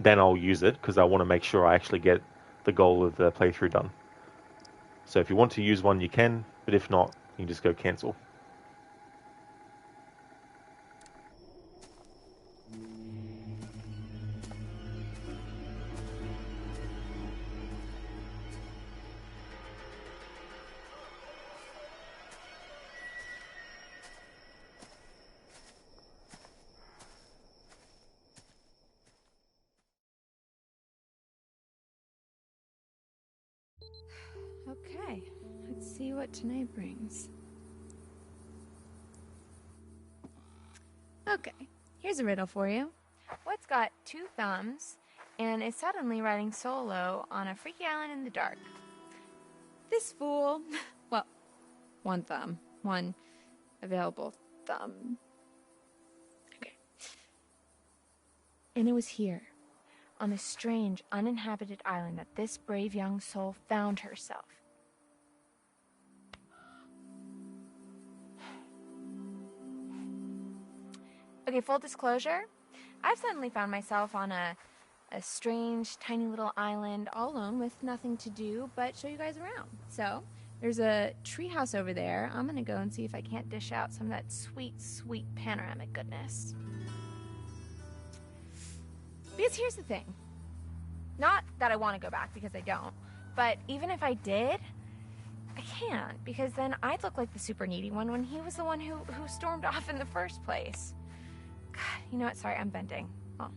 Then I'll use it, because I want to make sure I actually get the goal of the playthrough done. So if you want to use one, you can, but if not, you can just go cancel. Okay, let's see what tonight brings. Okay, here's a riddle for you. What's got 2 thumbs and is suddenly riding solo on a freaky island in the dark? This fool, well, 1 thumb, 1 available thumb. Okay. And it was here, on this strange, uninhabited island, that this brave young soul found herself. Okay, full disclosure, I've suddenly found myself on a strange, tiny little island all alone with nothing to do but show you guys around. So, there's a treehouse over there. I'm gonna go and see if I can't dish out some of that sweet, sweet panoramic goodness. Because here's the thing. Not that I want to go back, because I don't, but even if I did, I can't, because then I'd look like the super needy one when he was the one who stormed off in the first place. God, you know what? Sorry, I'm venting. Well,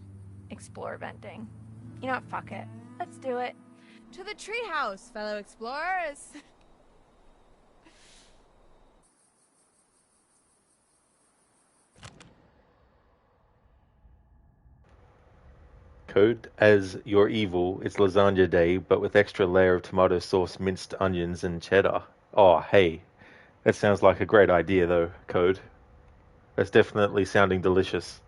explore venting. You know what? Fuck it. Let's do it. To the treehouse, fellow explorers. Code as you're evil, it's lasagna day, but with extra layer of tomato sauce, minced onions, and cheddar. Oh, hey. That sounds like a great idea, though, Code. That's definitely sounding delicious.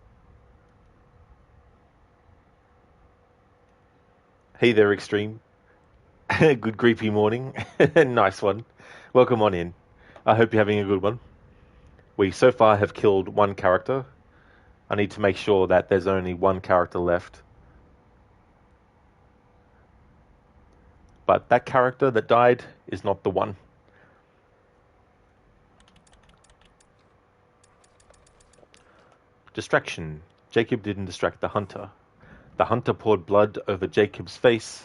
Hey there, Extreme. Good creepy morning. Nice one. Welcome on in. I hope you're having a good one. We so far have killed 1 character. I need to make sure that there's only 1 character left. But that character that died is not the one. Distraction. Jacob didn't distract the hunter. The hunter poured blood over Jacob's face.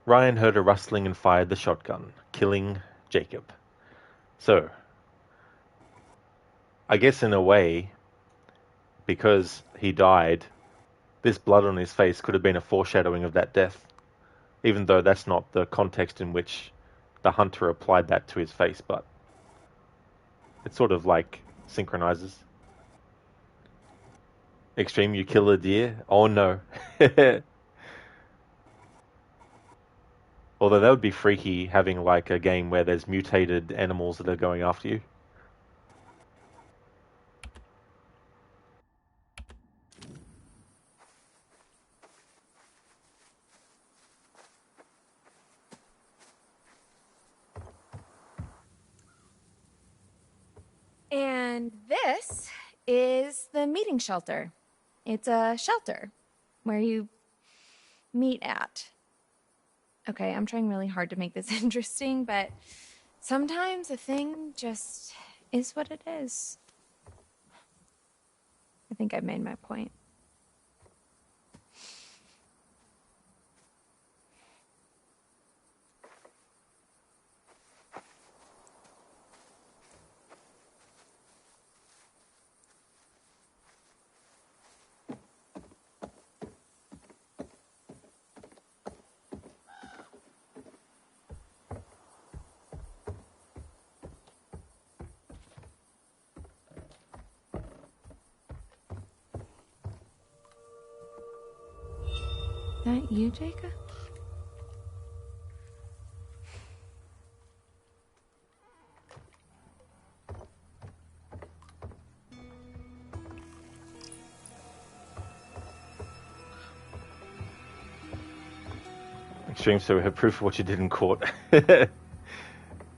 Ryan heard a rustling and fired the shotgun, killing Jacob. So, I guess in a way, because he died, this blood on his face could have been a foreshadowing of that death, even though that's not the context in which the hunter applied that to his face, but it sort of like synchronizes. Extreme, you kill a deer? Oh no. Although that would be freaky, having like a game where there's mutated animals that are going after you. And this is the meeting shelter. It's a shelter where you meet at. Okay, I'm trying really hard to make this interesting, but sometimes a thing just is what it is. I think I've made my point. That you, Jacob? Extreme, so we have proof of what you did in court.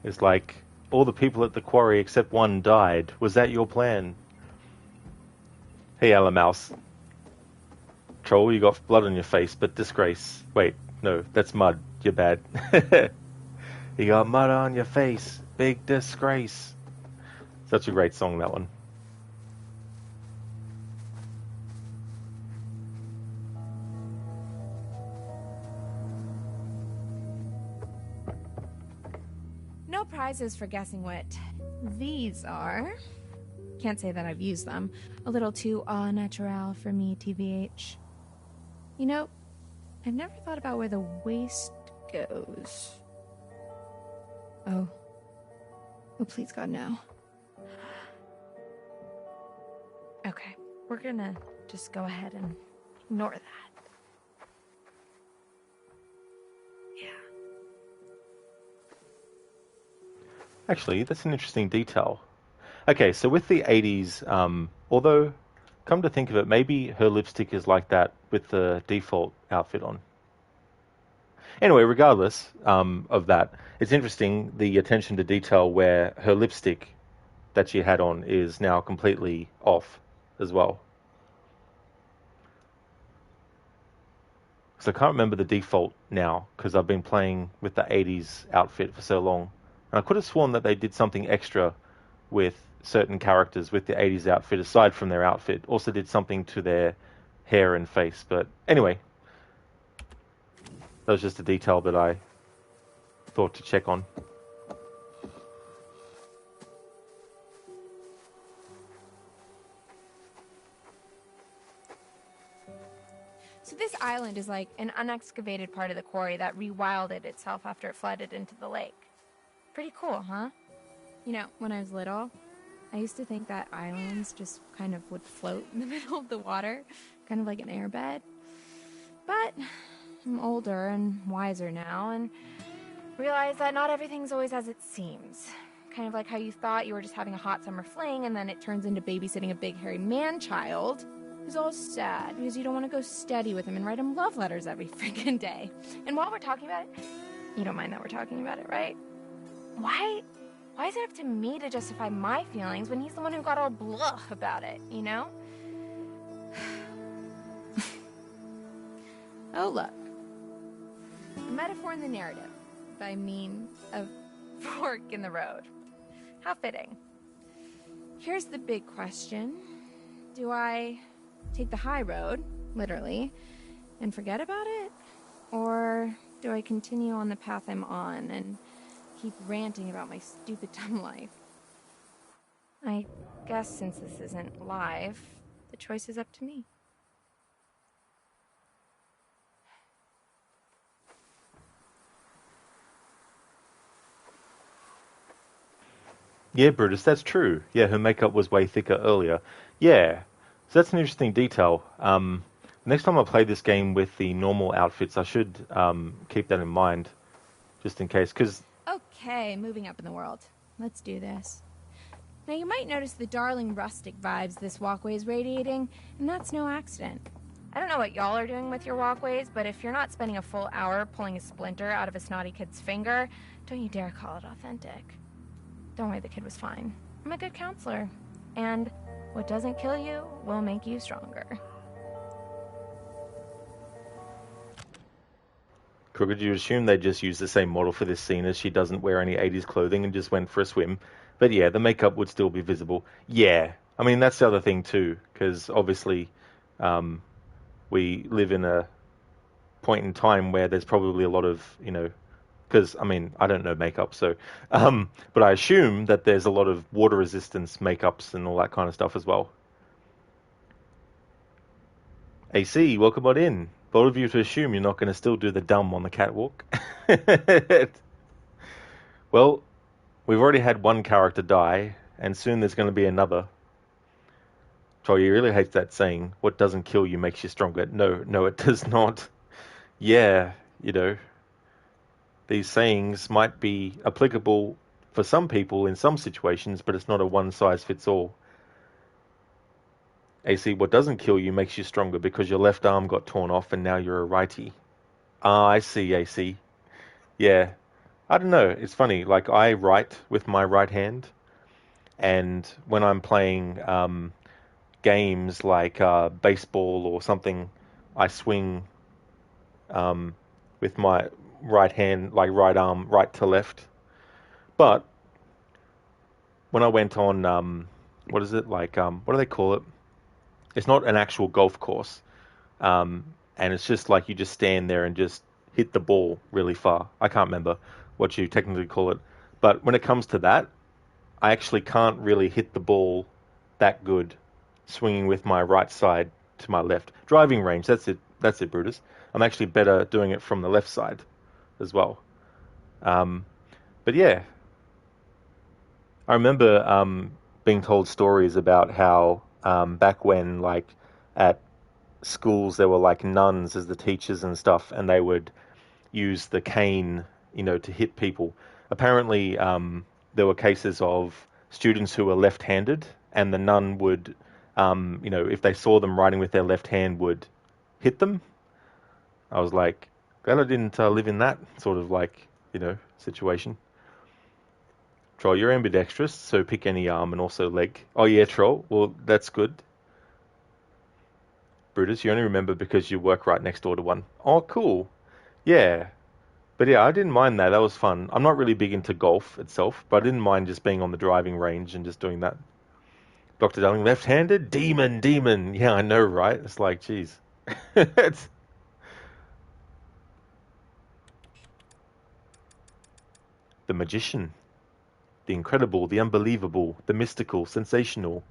It's like, all the people at the quarry except one died. Was that your plan? Hey, Alamouse. Troll, you got blood on your face, but disgrace. Wait, no, that's mud. You're bad. You got mud on your face. Big disgrace. Such a great song, that one. No prizes for guessing what these are. Can't say that I've used them. A little too au naturel for me, TVH. You know, I've never thought about where the waist goes. Oh. Oh, please, God, no. Okay, we're gonna just go ahead and ignore that. Actually, that's an interesting detail. Okay, so with the 80s, although, come to think of it, maybe her lipstick is like that with the default outfit on. Anyway, regardless of that, it's interesting the attention to detail where her lipstick that she had on is now completely off as well. So I can't remember the default now because I've been playing with the 80s outfit for so long. And I could have sworn that they did something extra with certain characters with the 80s outfit aside from their outfit. Also did something to their hair and face. But anyway, that was just a detail that I thought to check on. So this island is like an unexcavated part of the quarry that rewilded itself after it flooded into the lake. Pretty cool, huh? You know, when I was little, I used to think that islands just kind of would float in the middle of the water, kind of like an airbed. But I'm older and wiser now and realize that not everything's always as it seems. Kind of like how you thought you were just having a hot summer fling and then it turns into babysitting a big hairy man-child who's all sad because you don't want to go steady with him and write him love letters every freaking day. And while we're talking about it, you don't mind that we're talking about it, right? Why is it up to me to justify my feelings when he's the one who got all blah about it, you know? Oh, look. A metaphor in the narrative. I mean, a fork in the road. How fitting. Here's the big question. Do I take the high road, literally, and forget about it? Or do I continue on the path I'm on and keep ranting about my stupid dumb life? I guess since this isn't live, the choice is up to me. Yeah, Brutus, that's true. Yeah, her makeup was way thicker earlier. Yeah, so that's an interesting detail. Next time I play this game with the normal outfits, I should keep that in mind, just in case, because... Okay, moving up in the world. Let's do this. Now you might notice the darling rustic vibes this walkway is radiating, and that's no accident. I don't know what y'all are doing with your walkways, but if you're not spending a full hour pulling a splinter out of a snotty kid's finger, don't you dare call it authentic. Don't worry, the kid was fine. I'm a good counselor. And what doesn't kill you will make you stronger. Crooked, you assume they just used the same model for this scene as she doesn't wear any 80s clothing and just went for a swim. But yeah, the makeup would still be visible. Yeah, I mean, that's the other thing too, because obviously we live in a point in time where there's probably a lot of, you know, because, I mean, I don't know makeup, so, but I assume that there's a lot of water resistance makeups and all that kind of stuff as well. AC, welcome on in. Bold of you to assume you're not going to still do the dumb on the catwalk. Well, we've already had one character die, and soon there's going to be another. Troy, you really hate that saying, what doesn't kill you makes you stronger. No, it does not. yeah, these sayings might be applicable for some people in some situations, but it's not a one size fits all. AC, what doesn't kill you makes you stronger because your left arm got torn off and now you're a righty. Ah, I see, AC. Yeah. I don't know. It's funny. Like, I write with my right hand, and when I'm playing games like baseball or something, I swing um, with my right hand, like right arm, right to left. But when I went on, what is it? Like, what do they call it? It's not an actual golf course. And it's just like you just stand there and just hit the ball really far. I can't remember what you technically call it. But when it comes to that, I actually can't really hit the ball that good swinging with my right side to my left. Driving range, that's it. That's it, Brutus. I'm actually better doing it from the left side as well. But yeah, I remember being told stories about how back when, like, at schools, there were like nuns as the teachers and stuff, and they would use the cane, to hit people. Apparently, there were cases of students who were left-handed, and the nun would, if they saw them writing with their left hand, would hit them. I was like, glad I didn't live in that sort of situation. Troll, you're ambidextrous, so pick any arm and also leg. Oh yeah, Troll. Well, that's good. Brutus, you only remember because you work right next door to one. Oh, cool. Yeah. But yeah, I didn't mind that. That was fun. I'm not really big into golf itself, but I didn't mind just being on the driving range and just doing that. Dr. Darling, left-handed? Demon, demon. Yeah, I know, right? It's like, geez. It's... The magician. The incredible, the unbelievable, the mystical, sensational.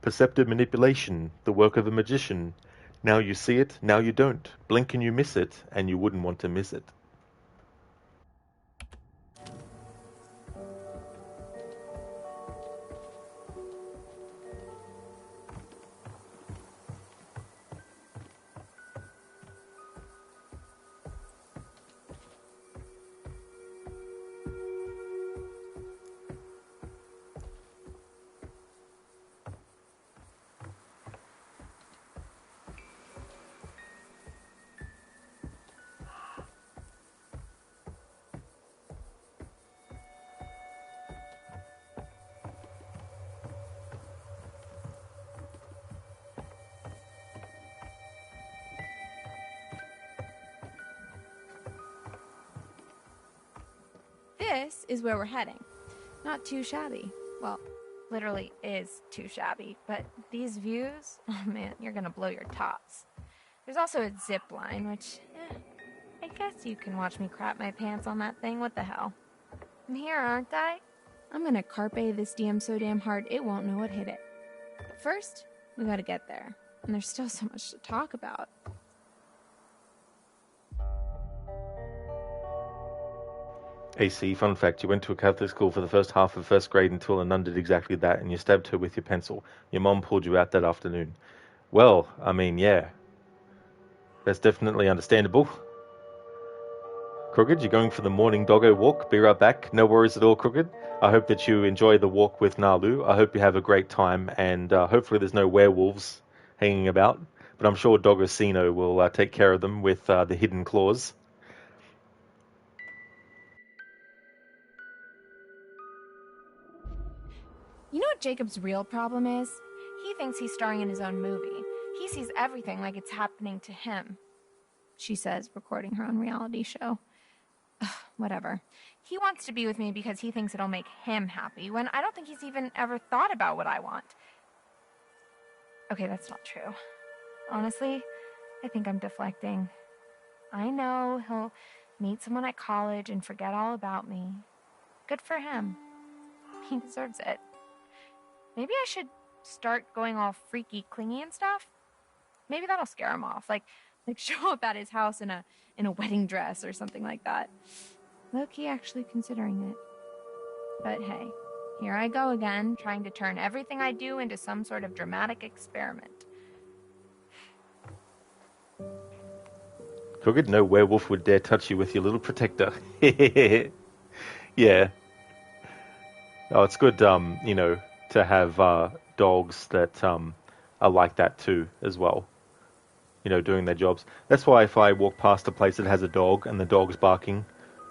Perceptive manipulation, the work of a magician. Now you see it, now you don't. Blink and you miss it, and you wouldn't want to miss it. This is where we're heading. Not too shabby. Well, literally is too shabby, but these views, oh man, you're gonna blow your tops. There's also a zip line, which, I guess you can watch me crap my pants on that thing. What the hell? I'm here, aren't I? I'm gonna carpe this DM so damn hard it won't know what hit it. But first, we gotta get there. And there's still so much to talk about. AC, fun fact, you went to a Catholic school for the first half of first grade until a nun did exactly that, and you stabbed her with your pencil. Your mom pulled you out that afternoon. Well, I mean, yeah. That's definitely understandable. Crooked, you're going for the morning doggo walk. Be right back. No worries at all, Crooked. I hope that you enjoy the walk with Nalu. I hope you have a great time, and hopefully there's no werewolves hanging about. But I'm sure Doggocino will take care of them with the hidden claws. You know what Jacob's real problem is? He thinks he's starring in his own movie. He sees everything like it's happening to him. She says, recording her own reality show. Ugh, whatever. He wants to be with me because he thinks it'll make him happy, when I don't think he's even ever thought about what I want. Okay, that's not true. Honestly, I think I'm deflecting. I know he'll meet someone at college and forget all about me. Good for him. He deserves it. Maybe I should start going all freaky, clingy and stuff. Maybe that'll scare him off. Like show up at his house in a wedding dress or something like that. Low-key actually considering it. But hey, here I go again, trying to turn everything I do into some sort of dramatic experiment. Crooked, no werewolf would dare touch you with your little protector. Yeah. Oh, it's good, you know, to have dogs that are like that too, as well. You know, doing their jobs. That's why if I walk past a place that has a dog and the dog's barking,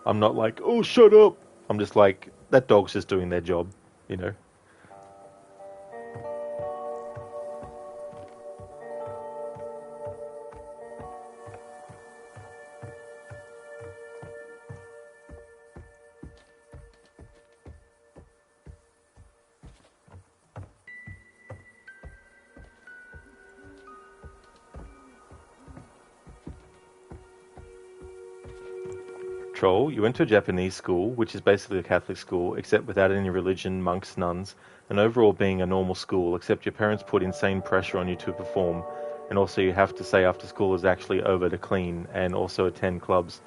I'm not like, oh, shut up. I'm just like, that dog's just doing their job, you know. Troll, you went to a Japanese school, which is basically a Catholic school, except without any religion, monks, nuns, and overall being a normal school, except your parents put insane pressure on you to perform, and also you have to say after school is actually over to clean, and also attend clubs.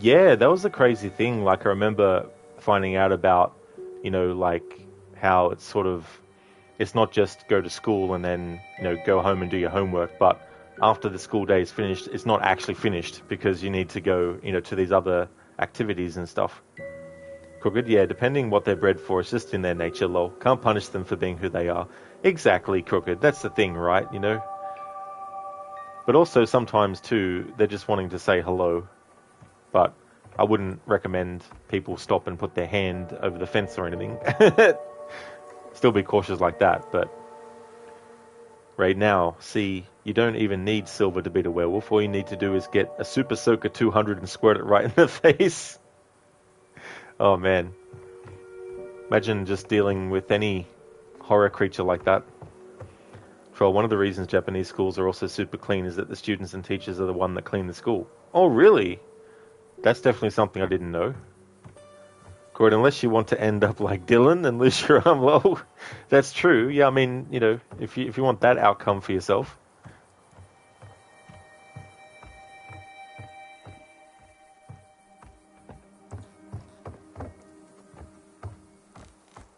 Yeah, that was the crazy thing. Like, I remember finding out about, you know, like, how it's sort of, it's not just go to school and then, you know, go home and do your homework, but after the school day is finished, it's not actually finished because you need to go, you know, to these other activities and stuff. Crooked, yeah, depending what they're bred for, it's just in their nature, lol. Can't punish them for being who they are. Exactly, Crooked. That's the thing, right? You know? But also sometimes, too, they're just wanting to say hello. But I wouldn't recommend people stop and put their hand over the fence or anything. Still be cautious like that, but right now, see, you don't even need silver to beat a werewolf. All you need to do is get a Super Soaker 200 and squirt it right in the face. Oh, man. Imagine just dealing with any horror creature like that. For one of the reasons Japanese schools are also super clean is that the students and teachers are the one that clean the school. Oh, really? That's definitely something I didn't know. Good, unless you want to end up like Dylan and lose your arm, lol. That's true. Yeah, I mean, you know, if you want that outcome for yourself.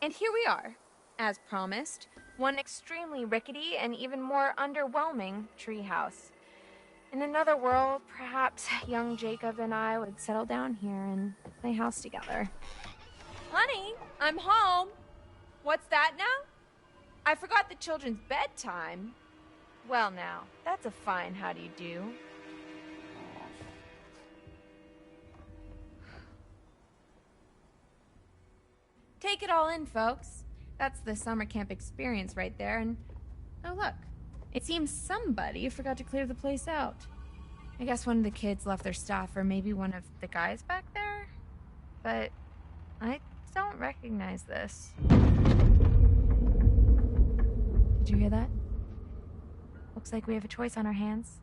And here we are, as promised, one extremely rickety and even more underwhelming treehouse. In another world, perhaps young Jacob and I would settle down here and play house together. Honey, I'm home. What's that now? I forgot the children's bedtime. Well now, that's a fine how do you do. Take it all in, folks. That's the summer camp experience right there, and oh look, it seems somebody forgot to clear the place out. I guess one of the kids left their stuff, or maybe one of the guys back there? But I don't recognize this. Did you hear that? Looks like we have a choice on our hands.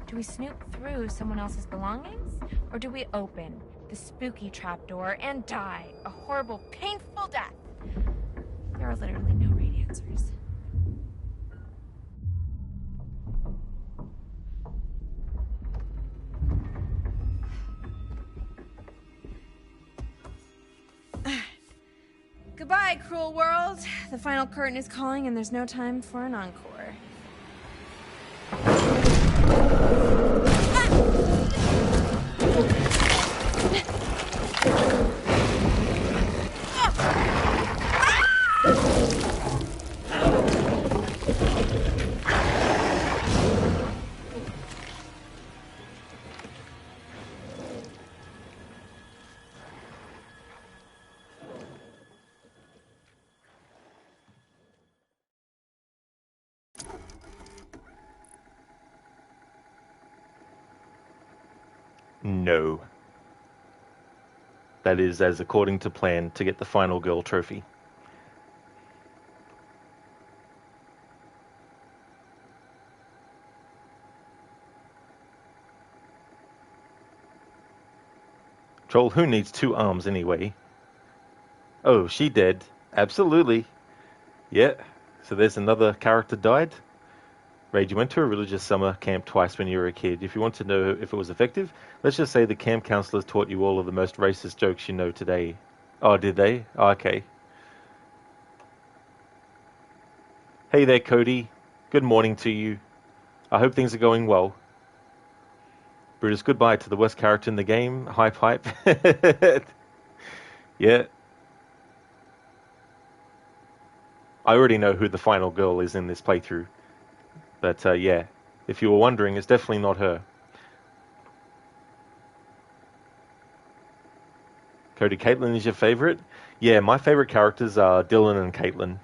Do we snoop through someone else's belongings, or do we open the spooky trapdoor and die a horrible, painful death? There are literally no right answers. Goodbye, cruel world. The final curtain is calling and there's no time for an encore. No. That is as according to plan to get the final girl trophy. Troll, who needs 2 arms anyway? Oh, she dead. Absolutely. Yeah. So there's another character died. Raid, you went to a religious summer camp twice when you were a kid. If you want to know if it was effective, let's just say the camp counselors taught you all of the most racist jokes you know today. Oh, did they? Oh, okay. Hey there, Cody. Good morning to you. I hope things are going well. Brutus, goodbye to the worst character in the game. Hype, hype. Yeah. I already know who the final girl is in this playthrough. But yeah, if you were wondering, it's definitely not her. Cody, Caitlin is your favorite? Yeah, my favorite characters are Dylan and Caitlin.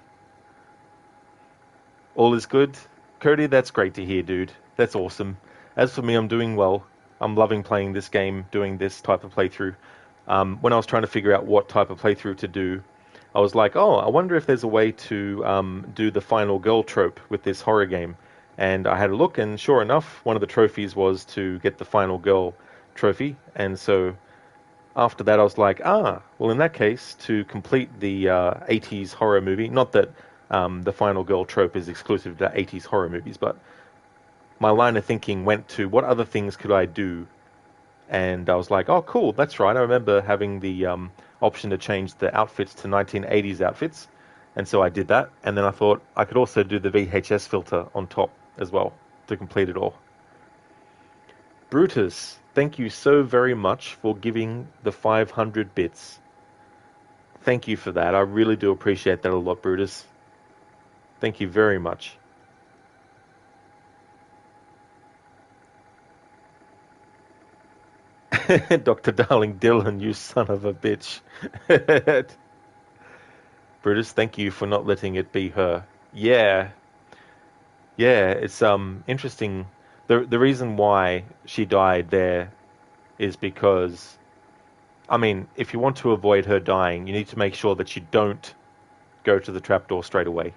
All is good? Cody, that's great to hear, dude. That's awesome. As for me, I'm doing well. I'm loving playing this game, doing this type of playthrough. When I was trying to figure out what type of playthrough to do, I was like, oh, I wonder if there's a way to do the final girl trope with this horror game. And I had a look, and sure enough, one of the trophies was to get the final girl trophy. And so after that, I was like, well, in that case, to complete the 80s horror movie, not that the final girl trope is exclusive to 80s horror movies, but my line of thinking went to what other things could I do? And I was like, oh, cool, that's right. I remember having the option to change the outfits to 1980s outfits. And so I did that. And then I thought I could also do the VHS filter on top as well to complete it all. Brutus, thank you so very much for giving the 500 bits. Thank you for that. I really do appreciate that a lot, Brutus. Thank you very much. Dr. Darling Dylan, you son of a bitch. Brutus, thank you for not letting it be her. Yeah. Yeah, it's interesting. The reason why she died there is because, I mean, if you want to avoid her dying, you need to make sure that you don't go to the trapdoor straight away.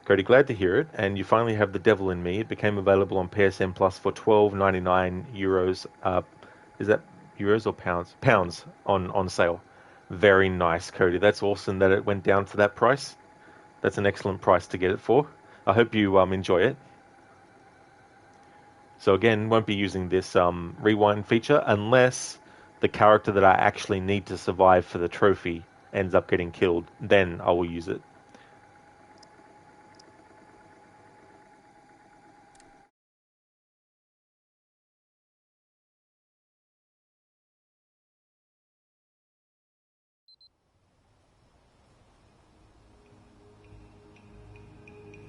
Cody, glad to hear it, and you finally have The Devil in Me. It became available on PSN Plus for €12.99. Is that euros or pounds? Pounds on sale. Very nice, Cody. That's awesome that it went down to that price. That's an excellent price to get it for. I hope you enjoy it. So again, won't be using this rewind feature unless the character that I actually need to survive for the trophy ends up getting killed. Then I will use it.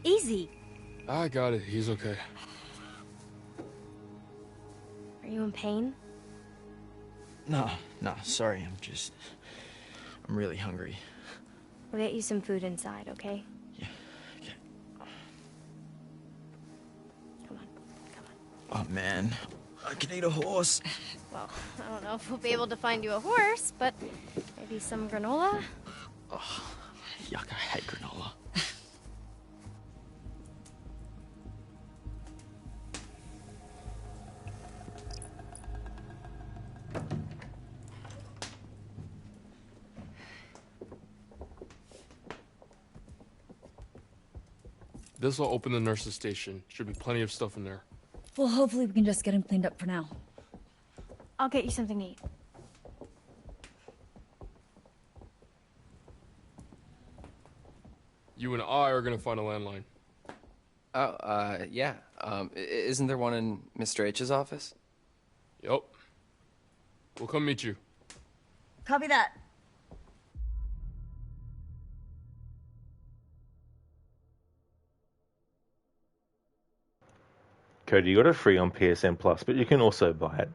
Easy. I got it. He's okay. Are you in pain? No, sorry. I'm really hungry. We'll get you some food inside, okay? Yeah, okay. Come on. Oh, man. I can eat a horse. Well, I don't know if we'll be able to find you a horse, but maybe some granola? Oh, yuck, I hate granola. This will open the nurse's station. Should be plenty of stuff in there. Well, hopefully we can just get him cleaned up for now. I'll get you something to eat. You and I are gonna find a landline. Oh, yeah. Isn't there one in Mr. H's office? Yep. We'll come meet you. Copy that. Cody, you got it free on PSN Plus, but you can also buy it.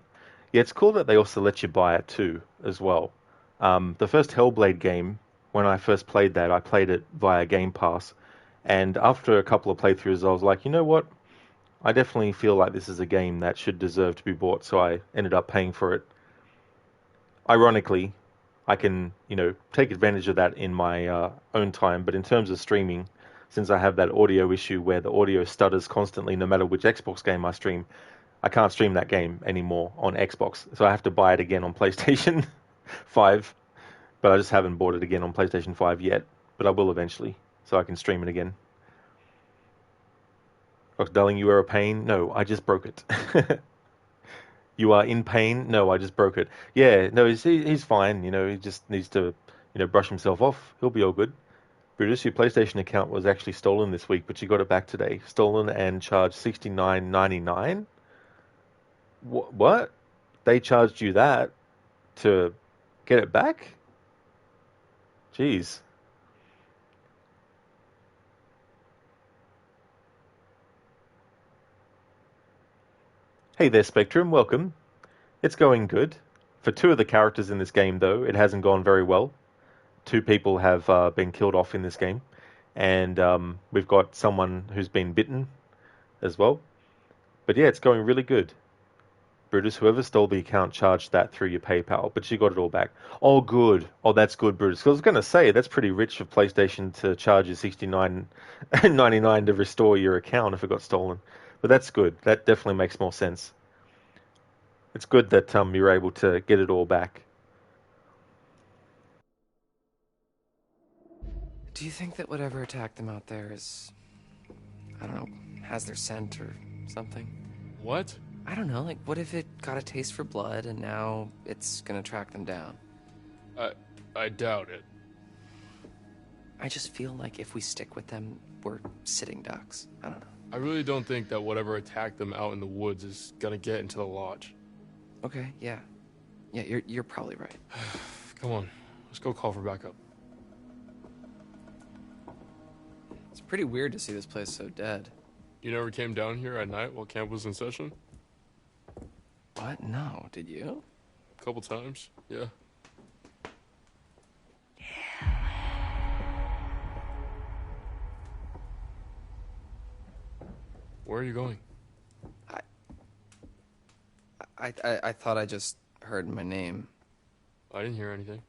Yeah, it's cool that they also let you buy it too, as well. The first Hellblade game, when I first played that, I played it via Game Pass, and after a couple of playthroughs, I was like, you know what? I definitely feel like this is a game that should deserve to be bought, so I ended up paying for it. Ironically, I can, take advantage of that in my own time, but in terms of streaming, since I have that audio issue where the audio stutters constantly no matter which Xbox game I stream, I can't stream that game anymore on Xbox. So I have to buy it again on PlayStation 5. But I just haven't bought it again on PlayStation 5 yet. But I will eventually, so I can stream it again. Dr. Darling, you are a pain? No, I just broke it. You are in pain? No, I just broke it. Yeah, no, he's fine. He just needs to, brush himself off. He'll be all good. Brutus, your PlayStation account was actually stolen this week, but you got it back today. Stolen and charged $69.99. What? They charged you that to get it back? Jeez. Hey there, Spectrum. Welcome. It's going good. For two of the characters in this game, though, it hasn't gone very well. Two people have been killed off in this game, and we've got someone who's been bitten as well. But yeah, it's going really good. Brutus, whoever stole the account charged that through your PayPal, but you got it all back. Oh, good. Oh, that's good, Brutus. 'Cause I was going to say, that's pretty rich for PlayStation to charge you $69.99 to restore your account if it got stolen. But that's good. That definitely makes more sense. It's good that you're able to get it all back. Do you think that whatever attacked them out there is, I don't know, has their scent or something? What? I don't know, like, what if it got a taste for blood and now it's gonna track them down? I doubt it. I just feel like if we stick with them, we're sitting ducks. I don't know. I really don't think that whatever attacked them out in the woods is gonna get into the lodge. Okay, yeah. Yeah, you're probably right. Come on, let's go call for backup. It's pretty weird to see this place so dead. You never came down here at night while camp was in session? What? No, did you? A couple times, yeah. Where are you going? I thought I just heard my name. I didn't hear anything.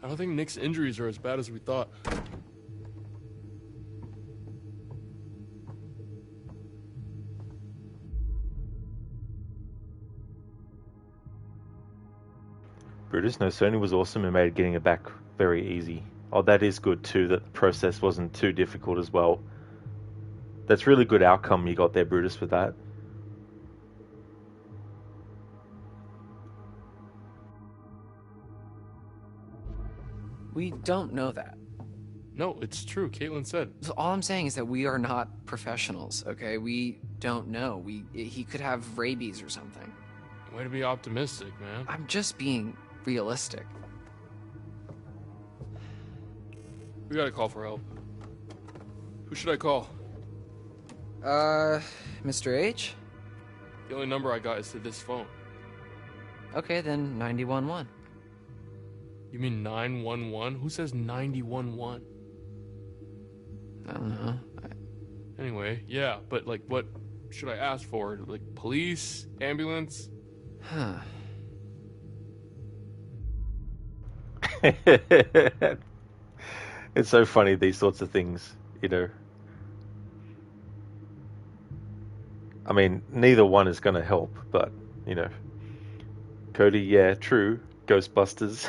I don't think Nick's injuries are as bad as we thought. Brutus, no, Sony was awesome and made getting it back very easy. Oh, that is good too, that the process wasn't too difficult as well. That's really good outcome you got there, Brutus, with that. We don't know that. No, it's true. Caitlin said. So all I'm saying is that we are not professionals, okay? We don't know. He could have rabies or something. Way to be optimistic, man. I'm just being realistic. We gotta call for help. Who should I call? Mr. H? The only number I got is to this phone. Okay, then 911. You mean 911? Who says 911? I don't know. Anyway, yeah, but like, what should I ask for? Like, police? Ambulance? Huh. It's so funny, these sorts of things, you know. I mean, neither one is going to help, but, you know. Cody, yeah, true. Ghostbusters.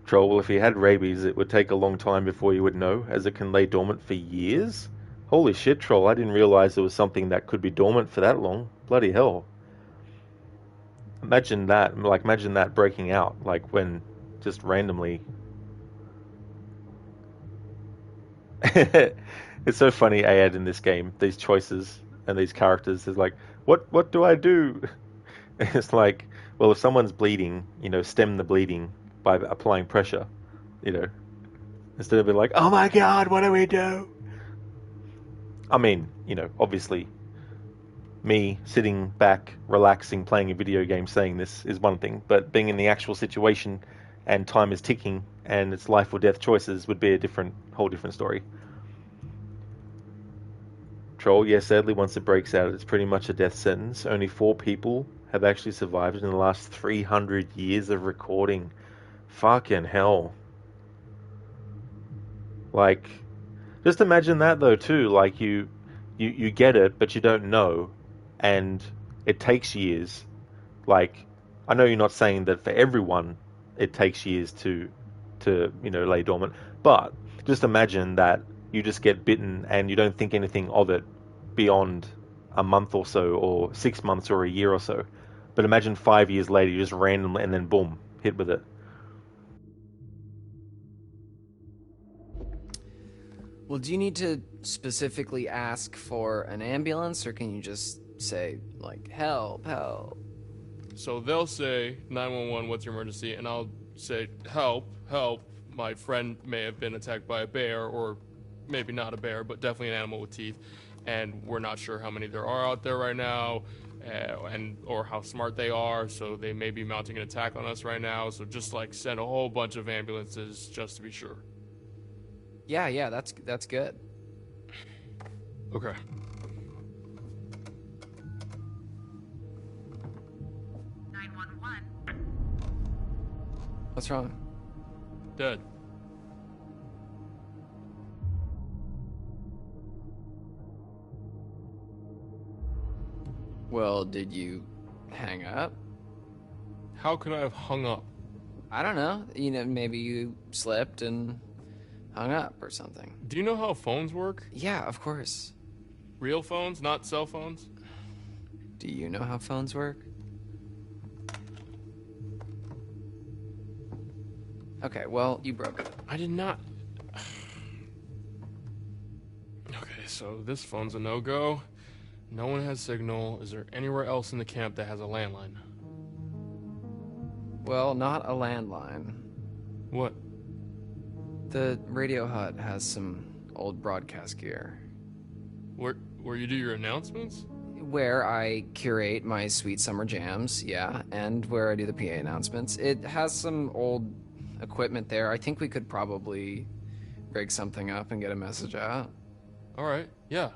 Troll, well, if he had rabies, it would take a long time before you would know, as it can lay dormant for years. Holy shit, Troll, I didn't realize there was something that could be dormant for that long. Bloody hell. Imagine that, like, imagine that breaking out, like, when just randomly... It's so funny, Ayad, in this game, these choices and these characters is like, what do I do? It's like, well, if someone's bleeding, you know, stem the bleeding by applying pressure, you know, instead of being like, oh my god, what do we do? I mean, you know, obviously, me sitting back, relaxing, playing a video game, saying this is one thing, but being in the actual situation and time is ticking and it's life or death choices would be a whole different story. Troll, yes, sadly, once it breaks out, it's pretty much a death sentence. Only 4 people have actually survived in the last 300 years of recording. Fucking hell. Like, just imagine that, though, too. Like, you get it, but you don't know, and it takes years. Like, I know you're not saying that for everyone it takes years to you know, lay dormant, but just imagine that you just get bitten and you don't think anything of it beyond a month or so, or 6 months or a year or so. But imagine 5 years later, you just randomly, and then boom, hit with it. Well, do you need to specifically ask for an ambulance, or can you just say, like, help, help? So they'll say, 911, what's your emergency? And I'll say, help, help. My friend may have been attacked by a bear, or maybe not a bear, but definitely an animal with teeth. And we're not sure how many there are out there right now, or how smart they are, so they may be mounting an attack on us right now. So just, like, send a whole bunch of ambulances just to be sure. Yeah, that's good. Okay. What's wrong? Dead. Well, did you hang up? How could I have hung up? I don't know. You know, maybe you slipped and hung up or something. Do you know how phones work? Yeah, of course. Real phones, not cell phones? Do you know how phones work? Okay, well, you broke it. I did not. Okay, so this phone's a no-go. No one has signal. Is there anywhere else in the camp that has a landline? Well, not a landline. What? The radio hut has some old broadcast gear. Where you do your announcements? Where I curate my sweet summer jams, yeah, and where I do the PA announcements. It has some old equipment there. I think we could probably rig something up and get a message out. All right, yeah.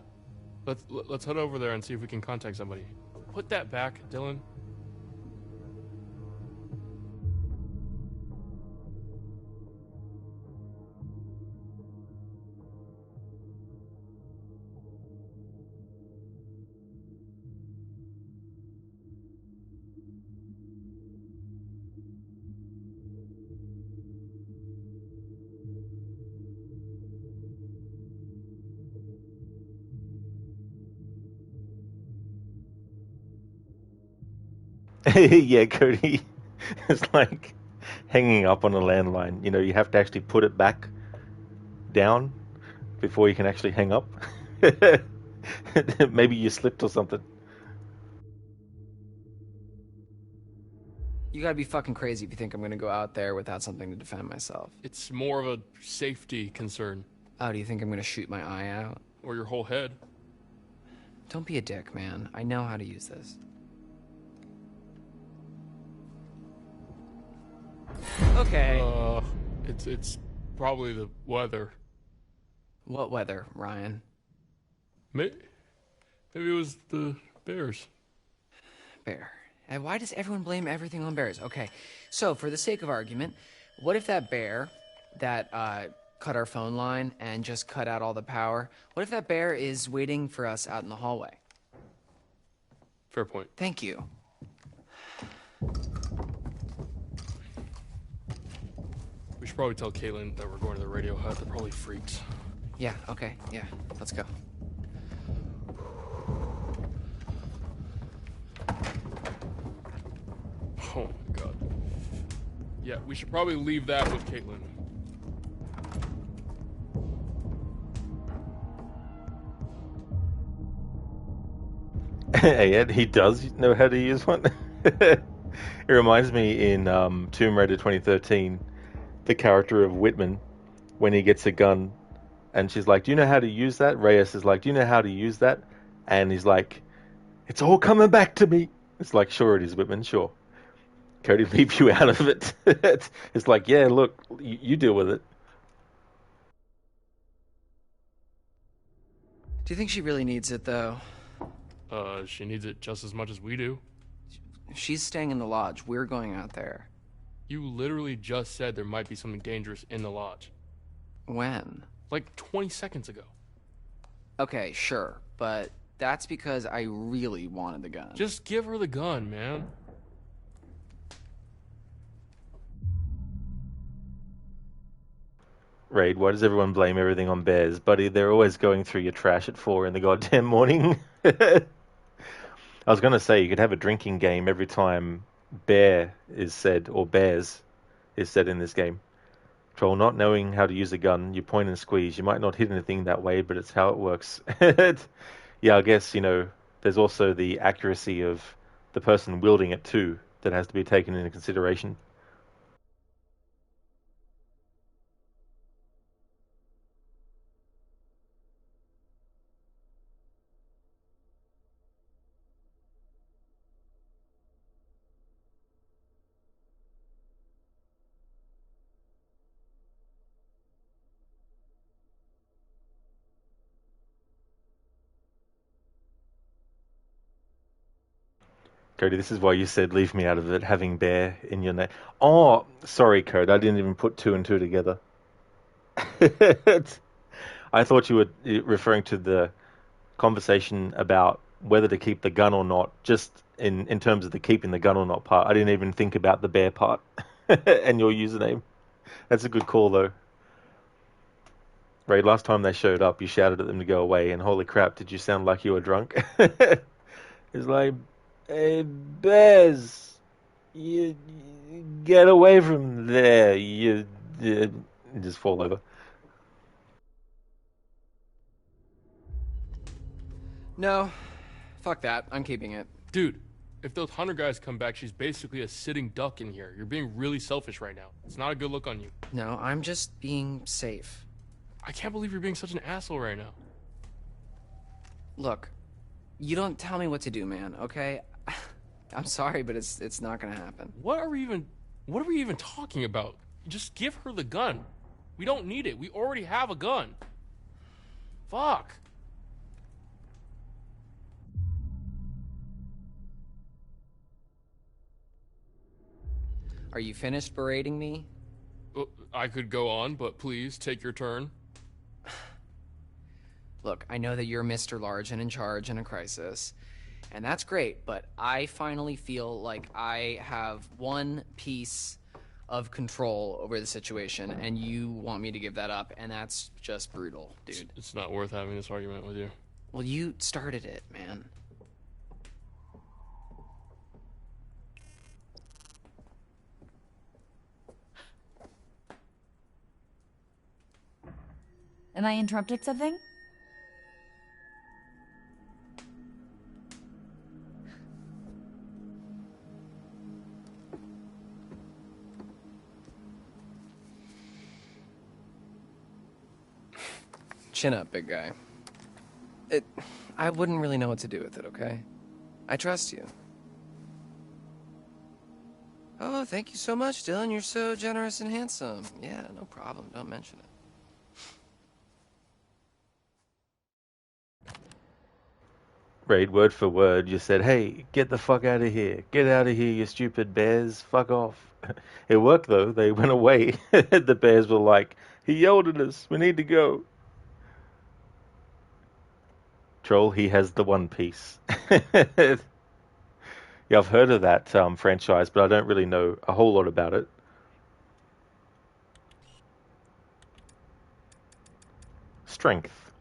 Let's head over there and see if we can contact somebody. Put that back, Dylan. Yeah, Cody. It's like hanging up on a landline. You know, you have to actually put it back down before you can actually hang up. Maybe you slipped or something. You gotta be fucking crazy if you think I'm gonna go out there without something to defend myself. It's more of a safety concern. Oh, do you think I'm gonna shoot my eye out? Or your whole head. Don't be a dick, man. I know how to use this. Okay. It's probably the weather. What weather, Ryan? Maybe it was the bears. Bear. And why does everyone blame everything on bears? Okay, so for the sake of argument, what if that bear that cut our phone line and just cut out all the power, what if that bear is waiting for us out in the hallway? Fair point. Thank you. We should probably tell Caitlin that we're going to the radio hut. They're probably freaked. Yeah, okay, yeah, let's go. Oh my god. Yeah, we should probably leave that with Caitlin. Yeah, he does know how to use one. It reminds me in Tomb Raider 2013, the character of Whitman, when he gets a gun, and she's like, "Do you know how to use that?" Reyes is like, "Do you know how to use that?" And he's like, "It's all coming back to me." It's like, "Sure it is, Whitman, sure." Cody, leave you out of it. It's like, yeah, look, you deal with it. Do you think she really needs it, though? She needs it just as much as we do. She's staying in the lodge. We're going out there. You literally just said there might be something dangerous in the lodge. When? Like 20 seconds ago. Okay, sure, but that's because I really wanted the gun. Just give her the gun, man. Raid, why does everyone blame everything on bears? Buddy, they're always going through your trash at 4 in the goddamn morning. I was going to say, you could have a drinking game every time bear is said, or bears is said in this game. Troll, not knowing how to use a gun, you point and squeeze. You might not hit anything that way, but it's how it works. Yeah, I guess, there's also the accuracy of the person wielding it too that has to be taken into consideration. Cody, this is why you said leave me out of it, having bear in your name. Oh, sorry, Cody, I didn't even put two and two together. I thought you were referring to the conversation about whether to keep the gun or not, just in terms of the keeping the gun or not part. I didn't even think about the bear part and your username. That's a good call, though. Ray, last time they showed up, you shouted at them to go away, and holy crap, did you sound like you were drunk? It's like, hey, bears, you get away from there, you just fall over. No, fuck that. I'm keeping it. Dude, if those hunter guys come back, she's basically a sitting duck in here. You're being really selfish right now. It's not a good look on you. No, I'm just being safe. I can't believe you're being such an asshole right now. Look, you don't tell me what to do, man, okay? I'm sorry, but it's not gonna happen. What are we even talking about? Just give her the gun. We don't need it. We already have a gun. Fuck. Are you finished berating me? I could go on, but please, take your turn. Look, I know that you're Mr. Large and in charge in a crisis, and that's great, but I finally feel like I have one piece of control over the situation, and you want me to give that up, and that's just brutal, dude. It's not worth having this argument with you. Well, you started it, man. Am I interrupted something? Chin up, big guy. I wouldn't really know what to do with it, okay? I trust you. Oh, thank you so much, Dylan. You're so generous and handsome. Yeah, no problem. Don't mention it. Raid, word for word, you said, hey, get the fuck out of here. Get out of here, you stupid bears. Fuck off. It worked, though. They went away. The bears were like, he yelled at us. We need to go. Troll, he has the One Piece. Yeah, I've heard of that franchise, but I don't really know a whole lot about it. Strength.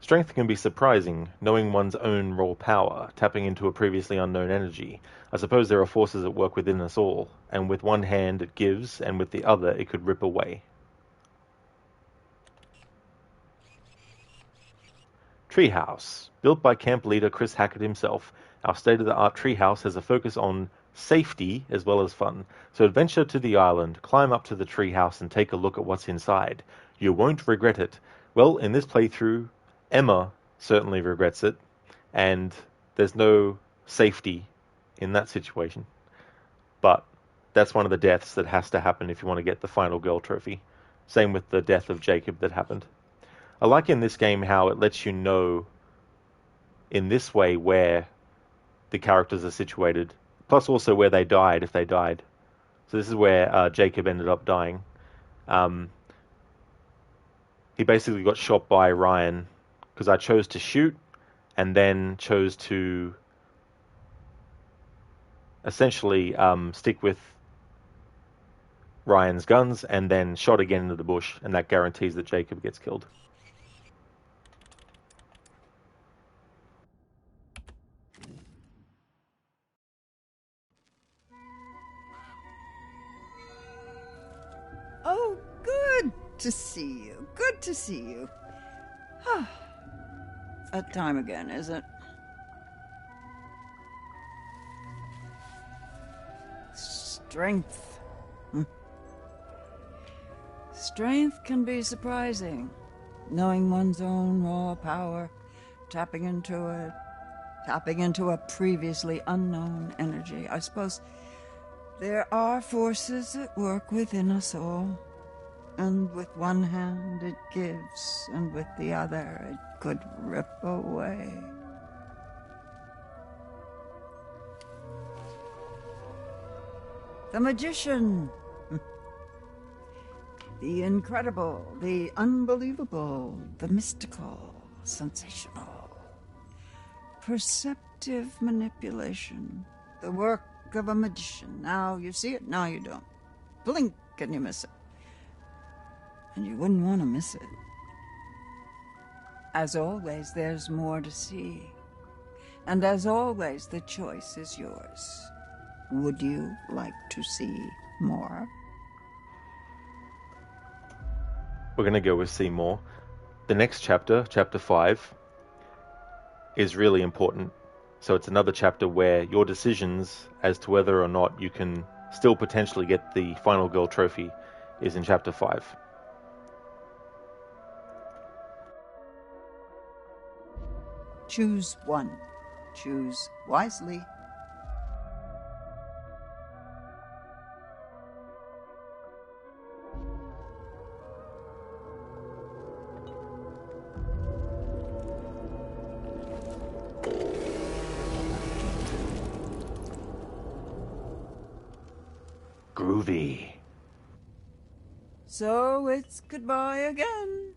Strength can be surprising, knowing one's own raw power, tapping into a previously unknown energy. I suppose there are forces at work within us all, and with one hand it gives, and with the other it could rip away. Treehouse. Built by camp leader Chris Hackett himself, our state-of-the-art treehouse has a focus on safety as well as fun. So adventure to the island, climb up to the treehouse and take a look at what's inside. You won't regret it. Well, in this playthrough, Emma certainly regrets it, and there's no safety in that situation. But that's one of the deaths that has to happen if you want to get the final girl trophy. Same with the death of Jacob that happened. I like in this game how it lets you know in this way where the characters are situated, plus also where they died if they died. So this is where Jacob ended up dying. He basically got shot by Ryan because I chose to shoot and then chose to essentially stick with Ryan's guns and then shot again into the bush, and that guarantees that Jacob gets killed. Oh, good to see you. Good to see you. That time again, is it? Strength. Strength can be surprising. Knowing one's own raw power, tapping into a previously unknown energy. I suppose there are forces at work within us all. And with one hand it gives, and with the other it could rip away. The magician. The incredible, the unbelievable, the mystical, sensational. Perceptive manipulation. The work of a magician. Now you see it, now you don't. Blink and you miss it. And you wouldn't want to miss it. As always, there's more to see. And as always, the choice is yours. Would you like to see more? We're going to go with see more. The next chapter, chapter 5, is really important. So it's another chapter where your decisions as to whether or not you can still potentially get the final girl trophy is in chapter 5. Choose one. Choose wisely. Groovy. So it's goodbye again.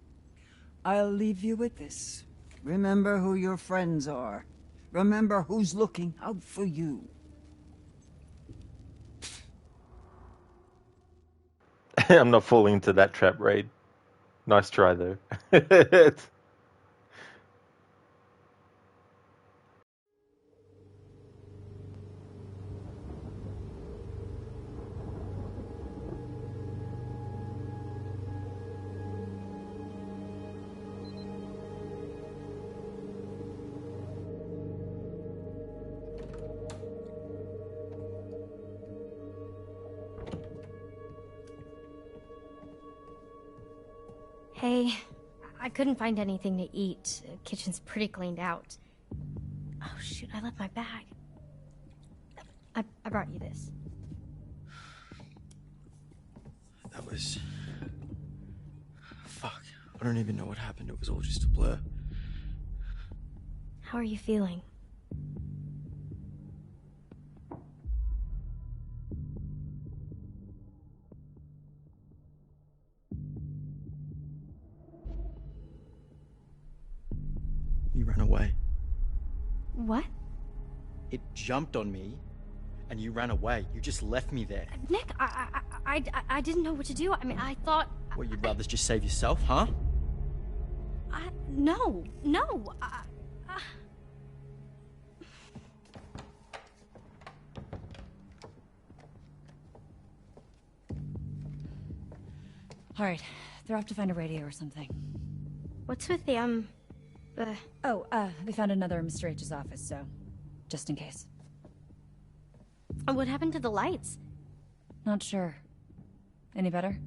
I'll leave you with this. Remember who your friends are. Remember who's looking out for you. I'm not falling into that trap, Raid. Nice try, though. Hey, I couldn't find anything to eat. The kitchen's pretty cleaned out. Oh shoot, I left my bag. I brought you this. That was... Fuck. I don't even know what happened. It was all just a blur. How are you feeling? You ran away. What? It jumped on me, and you ran away. You just left me there. Nick, I didn't know what to do. I mean, I thought... What, you'd rather just save yourself, huh? No. All right, they're off to find a radio or something. What's with the, they found another Mr. H's office, so just in case. What happened to the lights? Not sure. Any better?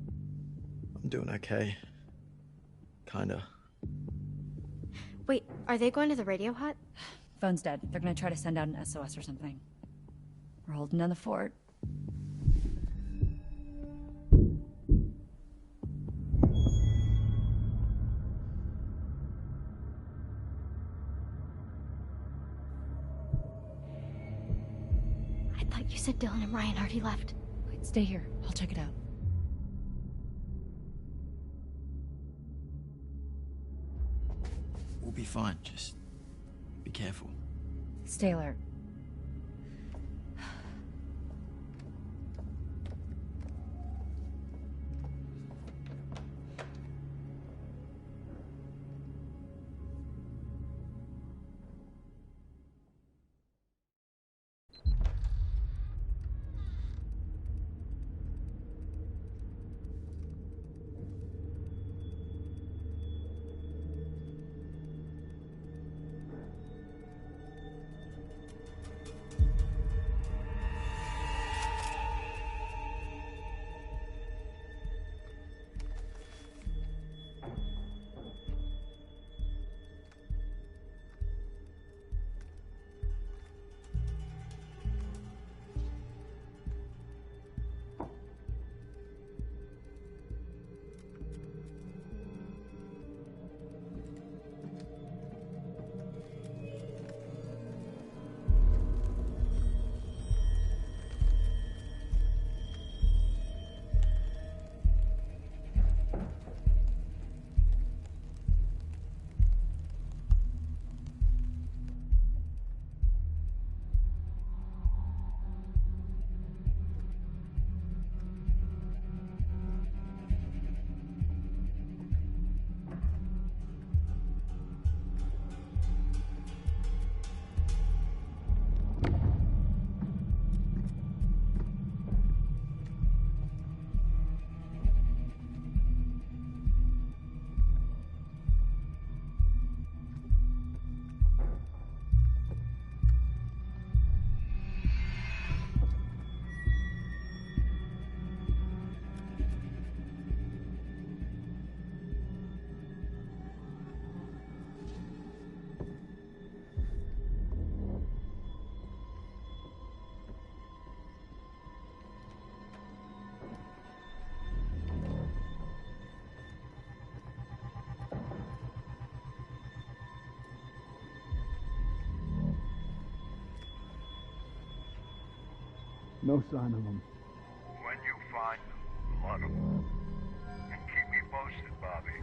I'm doing okay. Kinda. Wait, are they going to the radio hut? Phone's dead. They're gonna try to send out an SOS or something. We're holding down the fort. I thought you said Dylan and Ryan already left. Wait, stay here. I'll check it out. We'll be fine. Just be careful. Stay alert. No sign of them. When you find them, flood them. And keep me posted, Bobby.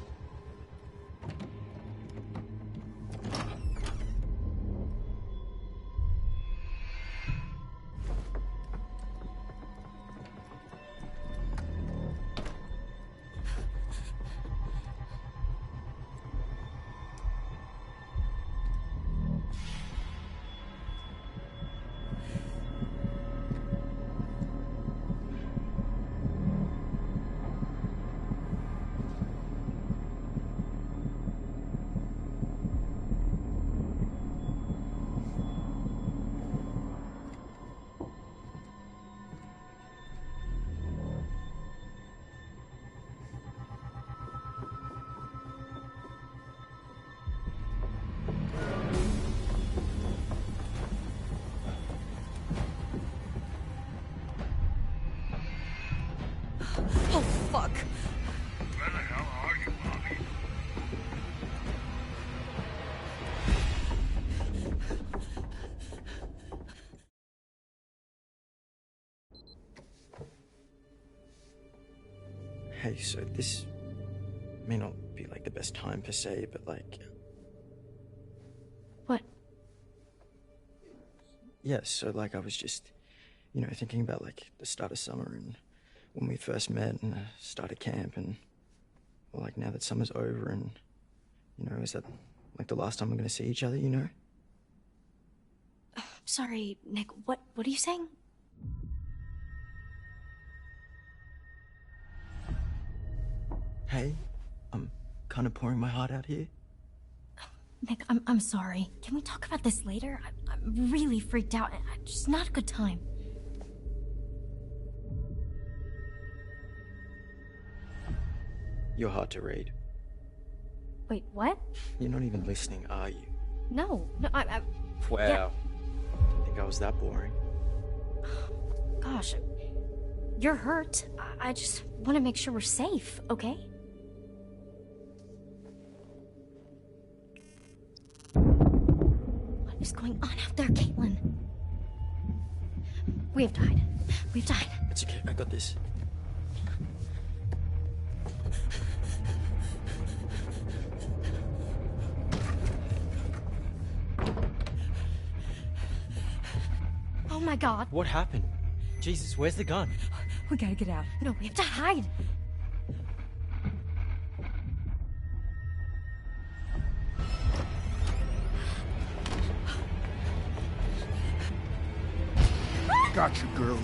Oh, fuck. Where the hell are you, Bobby? Hey, so this may not be like the best time per se, but like... What? Yeah, so like I was just, you know, thinking about like the start of summer and when we first met and the start of camp and, well, like now that summer's over and, you know, is that like the last time we're gonna see each other, you know? Sorry, Nick, what are you saying? Hey, I'm kind of pouring my heart out here. Nick, I'm sorry. Can we talk about this later? I'm really freaked out. It's just not a good time. You're hard to read. Wait, what? You're not even listening, are you? No, I Wow. Yeah. Didn't think I was that boring. Gosh, you're hurt. I just want to make sure we're safe, okay? What is going on out there, Caitlin? We've died. We've died. It's okay, I got this. Oh my god. What happened? Jesus, where's the gun? We gotta get out. No, we have to hide. Got you, girlie.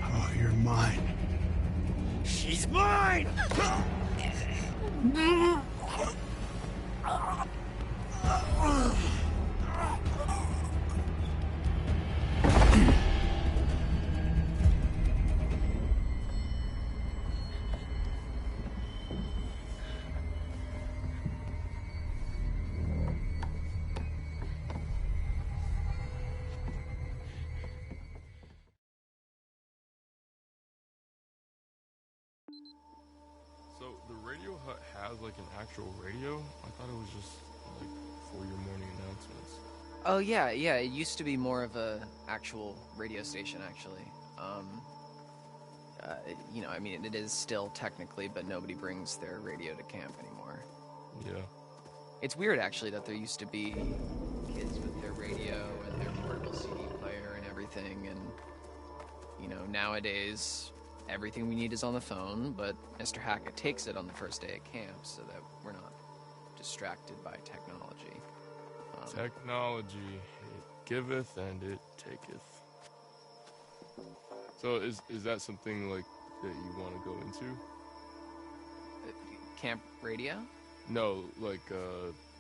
Oh, you're mine. She's mine! So the Radio Hut has like an actual radio? I thought it was just like for your morning announcements. Oh yeah, it used to be more of a actual radio station actually. You know, I mean it is still technically, but nobody brings their radio to camp anymore. Yeah. It's weird actually that there used to be kids with their radio and their portable CD player and everything, and you know, nowadays everything we need is on the phone, but Mr. Hackett takes it on the first day at camp so that we're not distracted by technology. Technology, it giveth and it taketh. So is that something like that you want to go into? Camp radio? No, like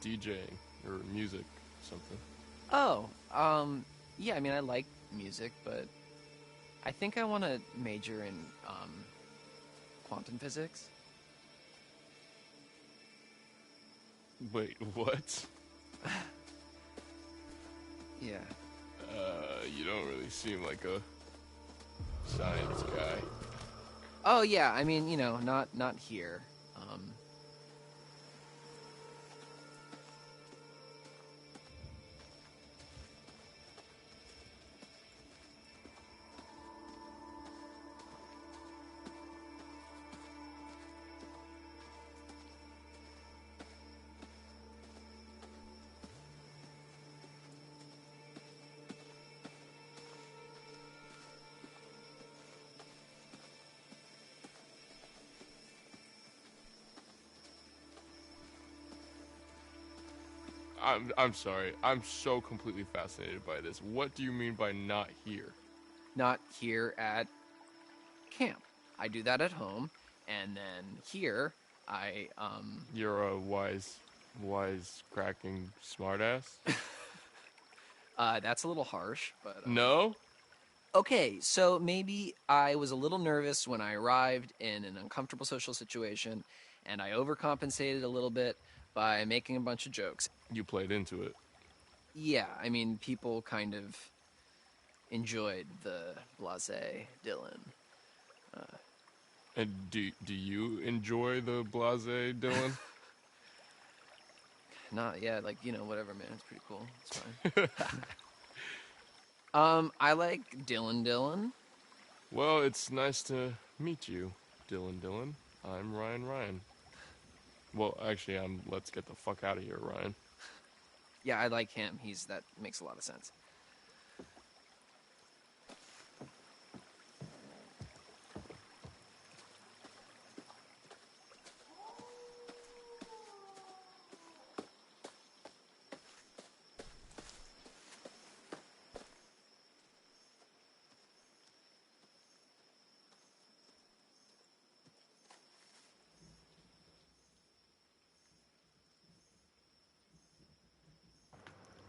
DJing or music, something. Oh, yeah, I mean I like music, but I think I want to major in quantum physics. Wait, what? Yeah. You don't really seem like a science guy. Oh yeah, I mean, not here. I'm sorry. I'm so completely fascinated by this. What do you mean by not here? Not here at camp. I do that at home, and then here I You're a wise cracking smartass. that's a little harsh, but No? Okay, so maybe I was a little nervous when I arrived in an uncomfortable social situation, and I overcompensated a little bit by making a bunch of jokes. You played into it. Yeah, I mean, people kind of enjoyed the blasé Dylan. And do you enjoy the blasé, Dylan? Not yet, like, whatever, man. It's pretty cool. It's fine. I like Dylan. Well, it's nice to meet you, Dylan. I'm Ryan. Well, actually, let's get the fuck out of here, Ryan. Yeah, I like him. That makes a lot of sense.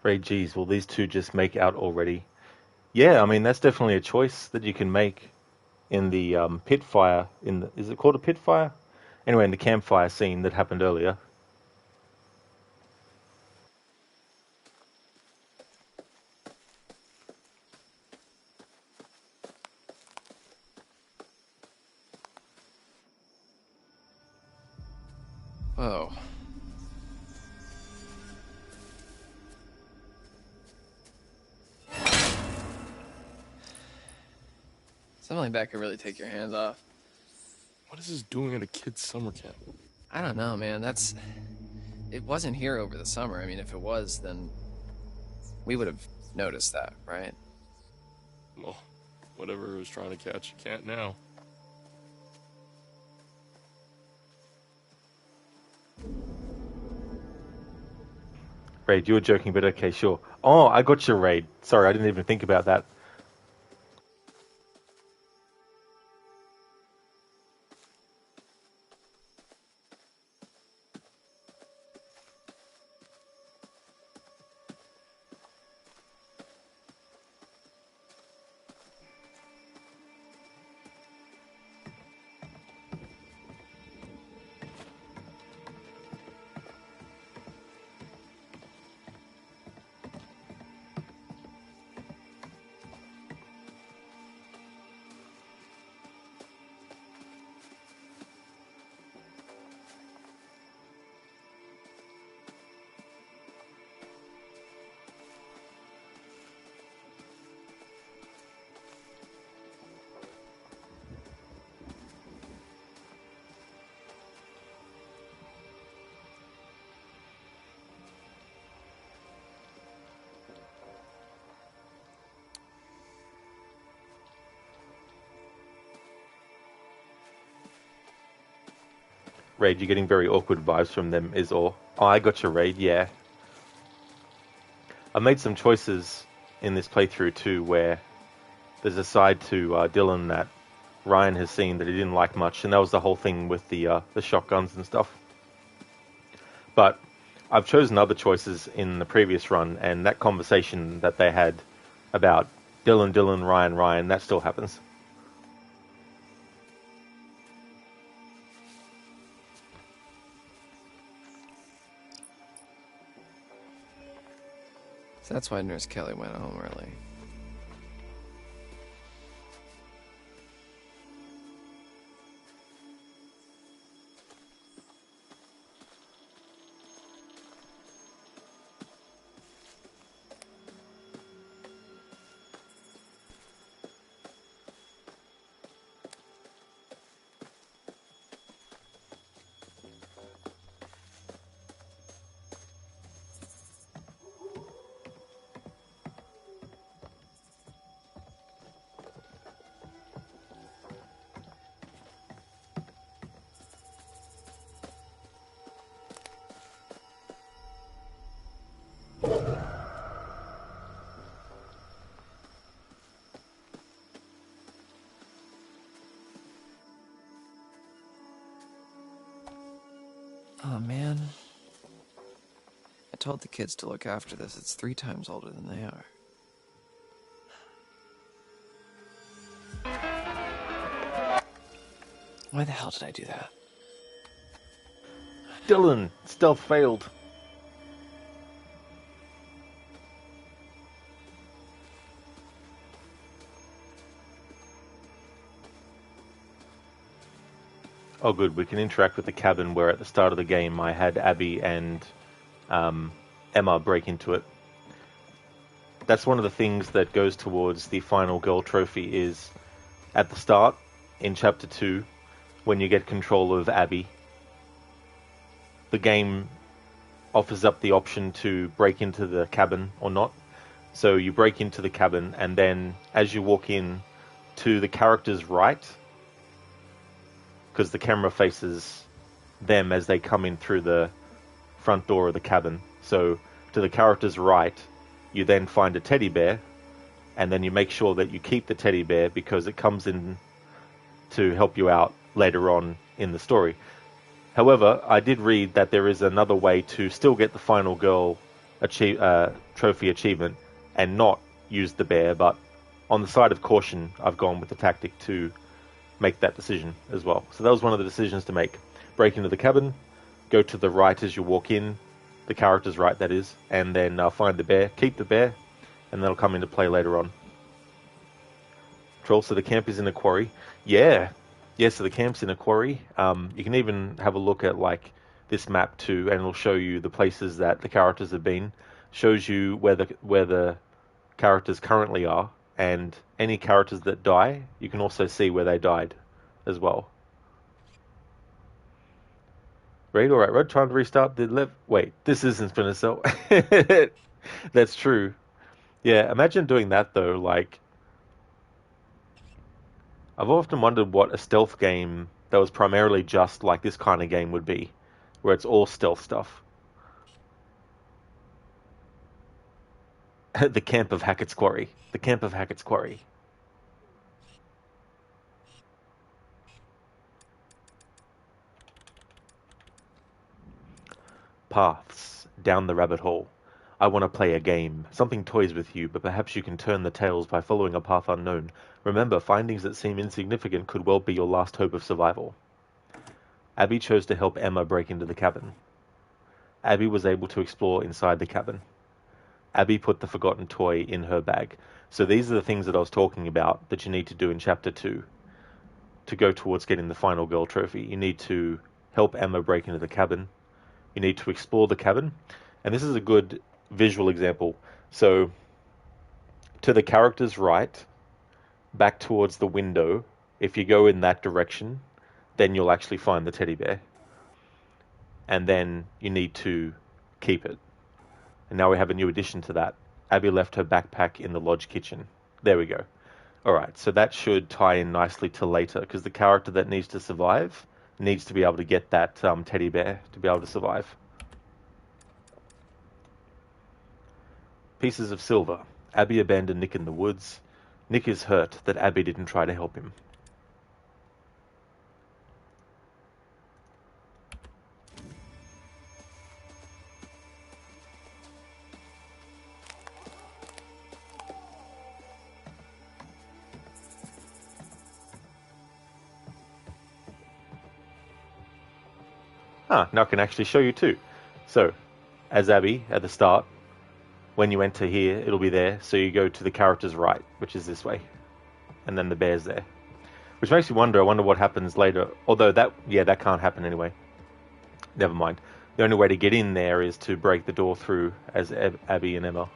Ray, geez, will these two just make out already? Yeah, I mean, that's definitely a choice that you can make in the pit fire. Is it called a pit fire? Anyway, in the campfire scene that happened earlier. Oh. Something like that could really take your hands off. What is this doing at a kid's summer camp? I don't know, man. It wasn't here over the summer. I mean, if it was, then we would have noticed that, right? Well, whatever it was trying to catch, you can't now. Raid, you were joking, but okay, sure. Oh, I got your Raid. Sorry, I didn't even think about that. Raid, you're getting very awkward vibes from them is all. Oh, I got your Raid, yeah. I made some choices in this playthrough too where there's a side to Dylan that Ryan has seen that he didn't like much, and that was the whole thing with the shotguns and stuff. But I've chosen other choices in the previous run, and that conversation that they had about Dylan, Ryan, that still happens. So that's why Nurse Kelly went home early. Oh, man. I told the kids to look after this. It's 3 times older than they are. Why the hell did I do that? Dylan, stealth failed. Oh, good. We can interact with the cabin where at the start of the game I had Abby and Emma break into it. That's one of the things that goes towards the final girl trophy is at the start in Chapter 2, when you get control of Abby, the game offers up the option to break into the cabin or not. So you break into the cabin, and then as you walk in to the character's right, because the camera faces them as they come in through the front door of the cabin. So to the character's right, you then find a teddy bear, and then you make sure that you keep the teddy bear because it comes in to help you out later on in the story. However, I did read that there is another way to still get the final girl trophy achievement and not use the bear, but on the side of caution, I've gone with the tactic to make that decision as well. So that was one of the decisions to make. Break into the cabin, go to the right as you walk in, the character's right, that is, and then find the bear, keep the bear, and that'll come into play later on. Troll, so the camp is in a quarry. Yeah, so the camp's in a quarry. You can even have a look at like this map too, and it'll show you the places that the characters have been. Shows you where the characters currently are, and any characters that die, you can also see where they died as well. Right, alright, Rod, trying to restart the left. Wait, this isn't Splinter Cell. That's true. Yeah, imagine doing that though, like, I've often wondered what a stealth game that was primarily just like this kind of game would be, where it's all stealth stuff. The camp of Hackett's Quarry. The camp of Hackett's Quarry. Paths down the rabbit hole. I want to play a game. Something toys with you, but perhaps you can turn the tails by following a path unknown. Remember, findings that seem insignificant could well be your last hope of survival. Abby chose to help Emma break into the cabin. Abby was able to explore inside the cabin. Abby put the forgotten toy in her bag. So these are the things that I was talking about that you need to do in Chapter 2 to go towards getting the final girl trophy. You need to help Emma break into the cabin. You need to explore the cabin. And this is a good visual example. So to the character's right, back towards the window, if you go in that direction, then you'll actually find the teddy bear. And then you need to keep it. And now we have a new addition to that. Abby left her backpack in the lodge kitchen. There we go. Alright, so that should tie in nicely to later, because the character that needs to survive needs to be able to get that teddy bear to be able to survive. Pieces of silver. Abby abandoned Nick in the woods. Nick is hurt that Abby didn't try to help him. Now I can actually show you too. So, as Abby at the start, when you enter here, it'll be there. So you go to the character's right, which is this way. And then the bear's there. Which makes you wonder, I wonder what happens later. Although that can't happen anyway. Never mind. The only way to get in there is to break the door through as Abby and Emma.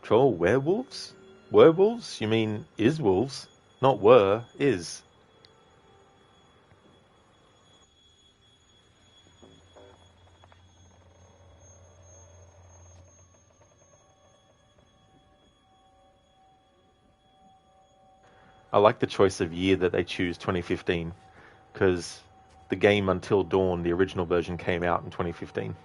Troll, werewolves? Werewolves? You mean is wolves? Not were, is. I like the choice of year that they choose, 2015, because the game Until Dawn, the original version, came out in 2015.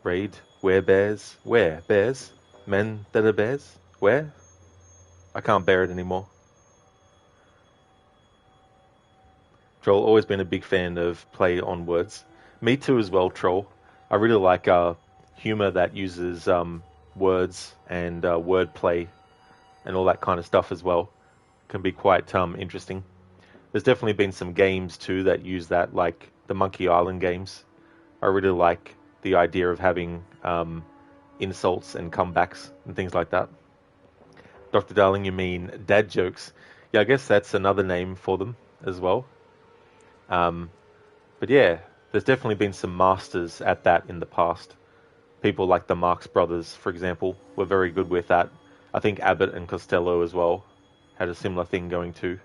Raid, where bears? Where? Bears? Men that are bears? Where? I can't bear it anymore. Troll, always been a big fan of play on words. Me too as well, Troll. I really like humor that uses words and wordplay and all that kind of stuff as well. Can be quite interesting. There's definitely been some games too that use that, like the Monkey Island games. I really like the idea of having insults and comebacks and things like that. Dr. Darling, you mean dad jokes? Yeah, I guess that's another name for them as well. But yeah, there's definitely been some masters at that in the past. People like the Marx Brothers, for example, were very good with that. I think Abbott and Costello as well had a similar thing going too.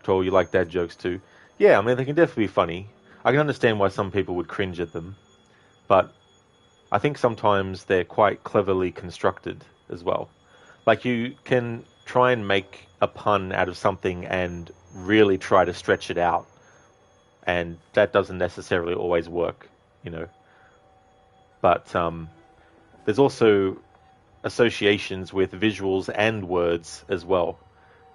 Troll, you like dad jokes too? Yeah, I mean, they can definitely be funny. I can understand why some people would cringe at them, but I think sometimes they're quite cleverly constructed as well. Like, you can try and make a pun out of something and really try to stretch it out, and that doesn't necessarily always work, you know. But there's also associations with visuals and words as well.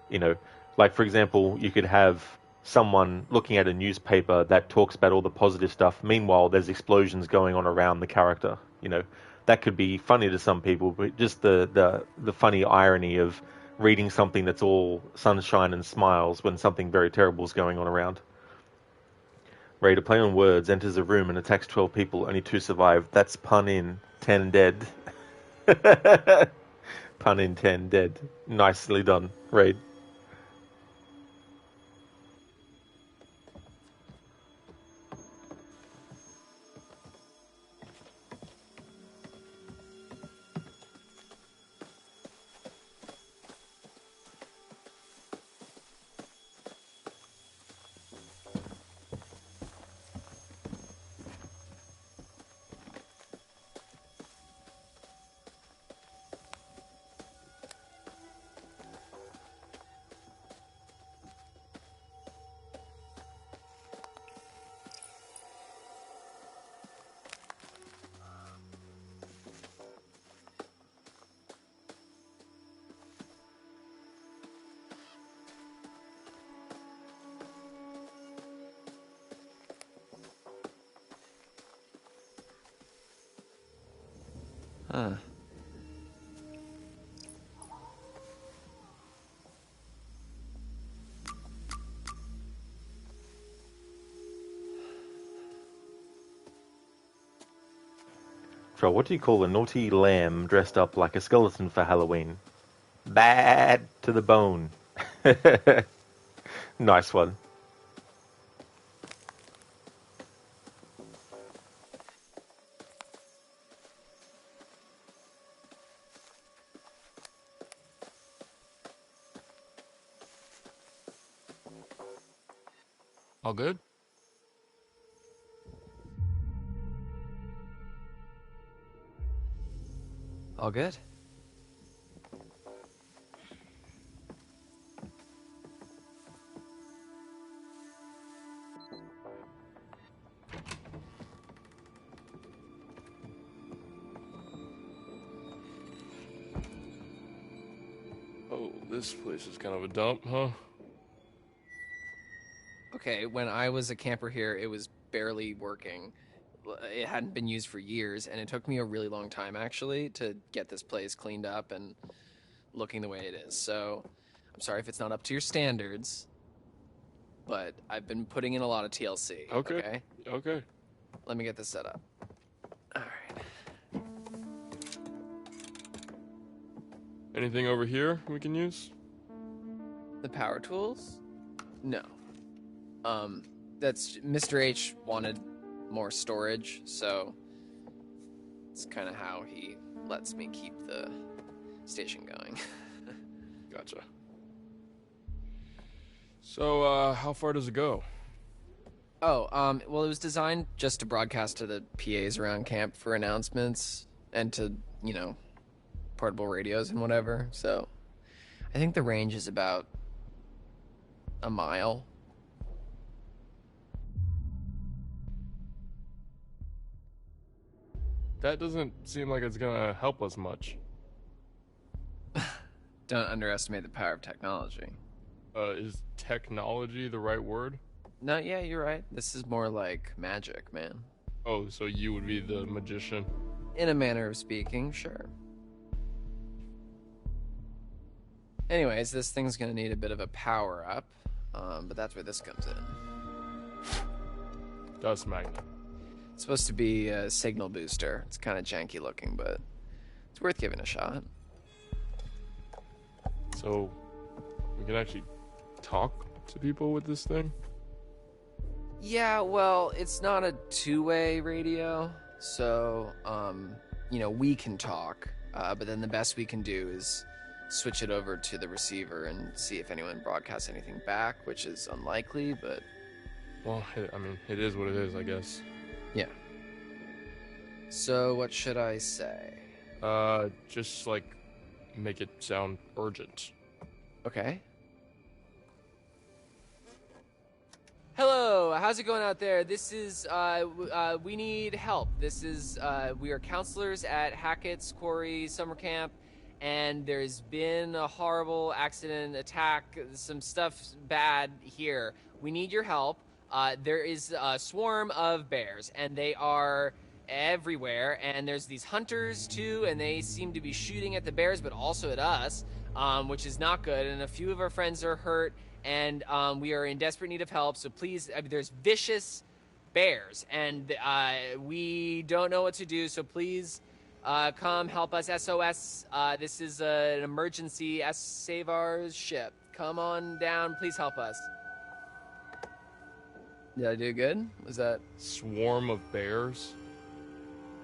You know, like, for example, you could have someone looking at a newspaper that talks about all the positive stuff. Meanwhile, there's explosions going on around the character. You know, that could be funny to some people, but just the funny irony of reading something that's all sunshine and smiles when something very terrible is going on around. Ray, to play on words, enters a room and attacks 12 people, only 2 survive. That's pun in, 10 dead. Pun in, 10 dead. Nicely done, Raid. Huh. Troll, what do you call a naughty lamb dressed up like a skeleton for Halloween? Bad to the bone. Nice one. All good? All good? Oh, this place is kind of a dump, huh? Okay, when I was a camper here, it was barely working. It hadn't been used for years, and it took me a really long time, actually, to get this place cleaned up and looking the way it is. So I'm sorry if it's not up to your standards, but I've been putting in a lot of TLC. Okay. Let me get this set up. All right. Anything over here we can use? The power tools? No. That's Mr. H wanted more storage, so it's kind of how he lets me keep the station going. Gotcha. So, how far does it go? Oh, well, it was designed just to broadcast to the PAs around camp for announcements and to, portable radios and whatever. So, I think the range is about a mile. That doesn't seem like it's gonna help us much. Don't underestimate the power of technology. Is technology the right word? No, yeah, you're right. This is more like magic, man. Oh, so you would be the magician? In a manner of speaking, sure. Anyways, this thing's gonna need a bit of a power-up, but that's where this comes in. Dust magnet. It's supposed to be a signal booster. It's kind of janky looking, but it's worth giving a shot. So, we can actually talk to people with this thing? Yeah, well, it's not a two-way radio, so, we can talk, but then the best we can do is switch it over to the receiver and see if anyone broadcasts anything back, which is unlikely, but... Well, it is what it is, I guess. Yeah. So, what should I say? Just, make it sound urgent. Okay. Hello, how's it going out there? This is, we need help. This is, we are counselors at Hackett's Quarry Summer Camp, and there's been a horrible accident, attack, some stuff bad here. We need your help. There is a swarm of bears, and they are everywhere, and there's these hunters, too, and they seem to be shooting at the bears, but also at us, which is not good, and a few of our friends are hurt, and we are in desperate need of help, so please, there's vicious bears, and we don't know what to do, so please come help us, SOS. This is an emergency. Save our ship. Come on down, please help us. Did I do good? Was that... Swarm of bears?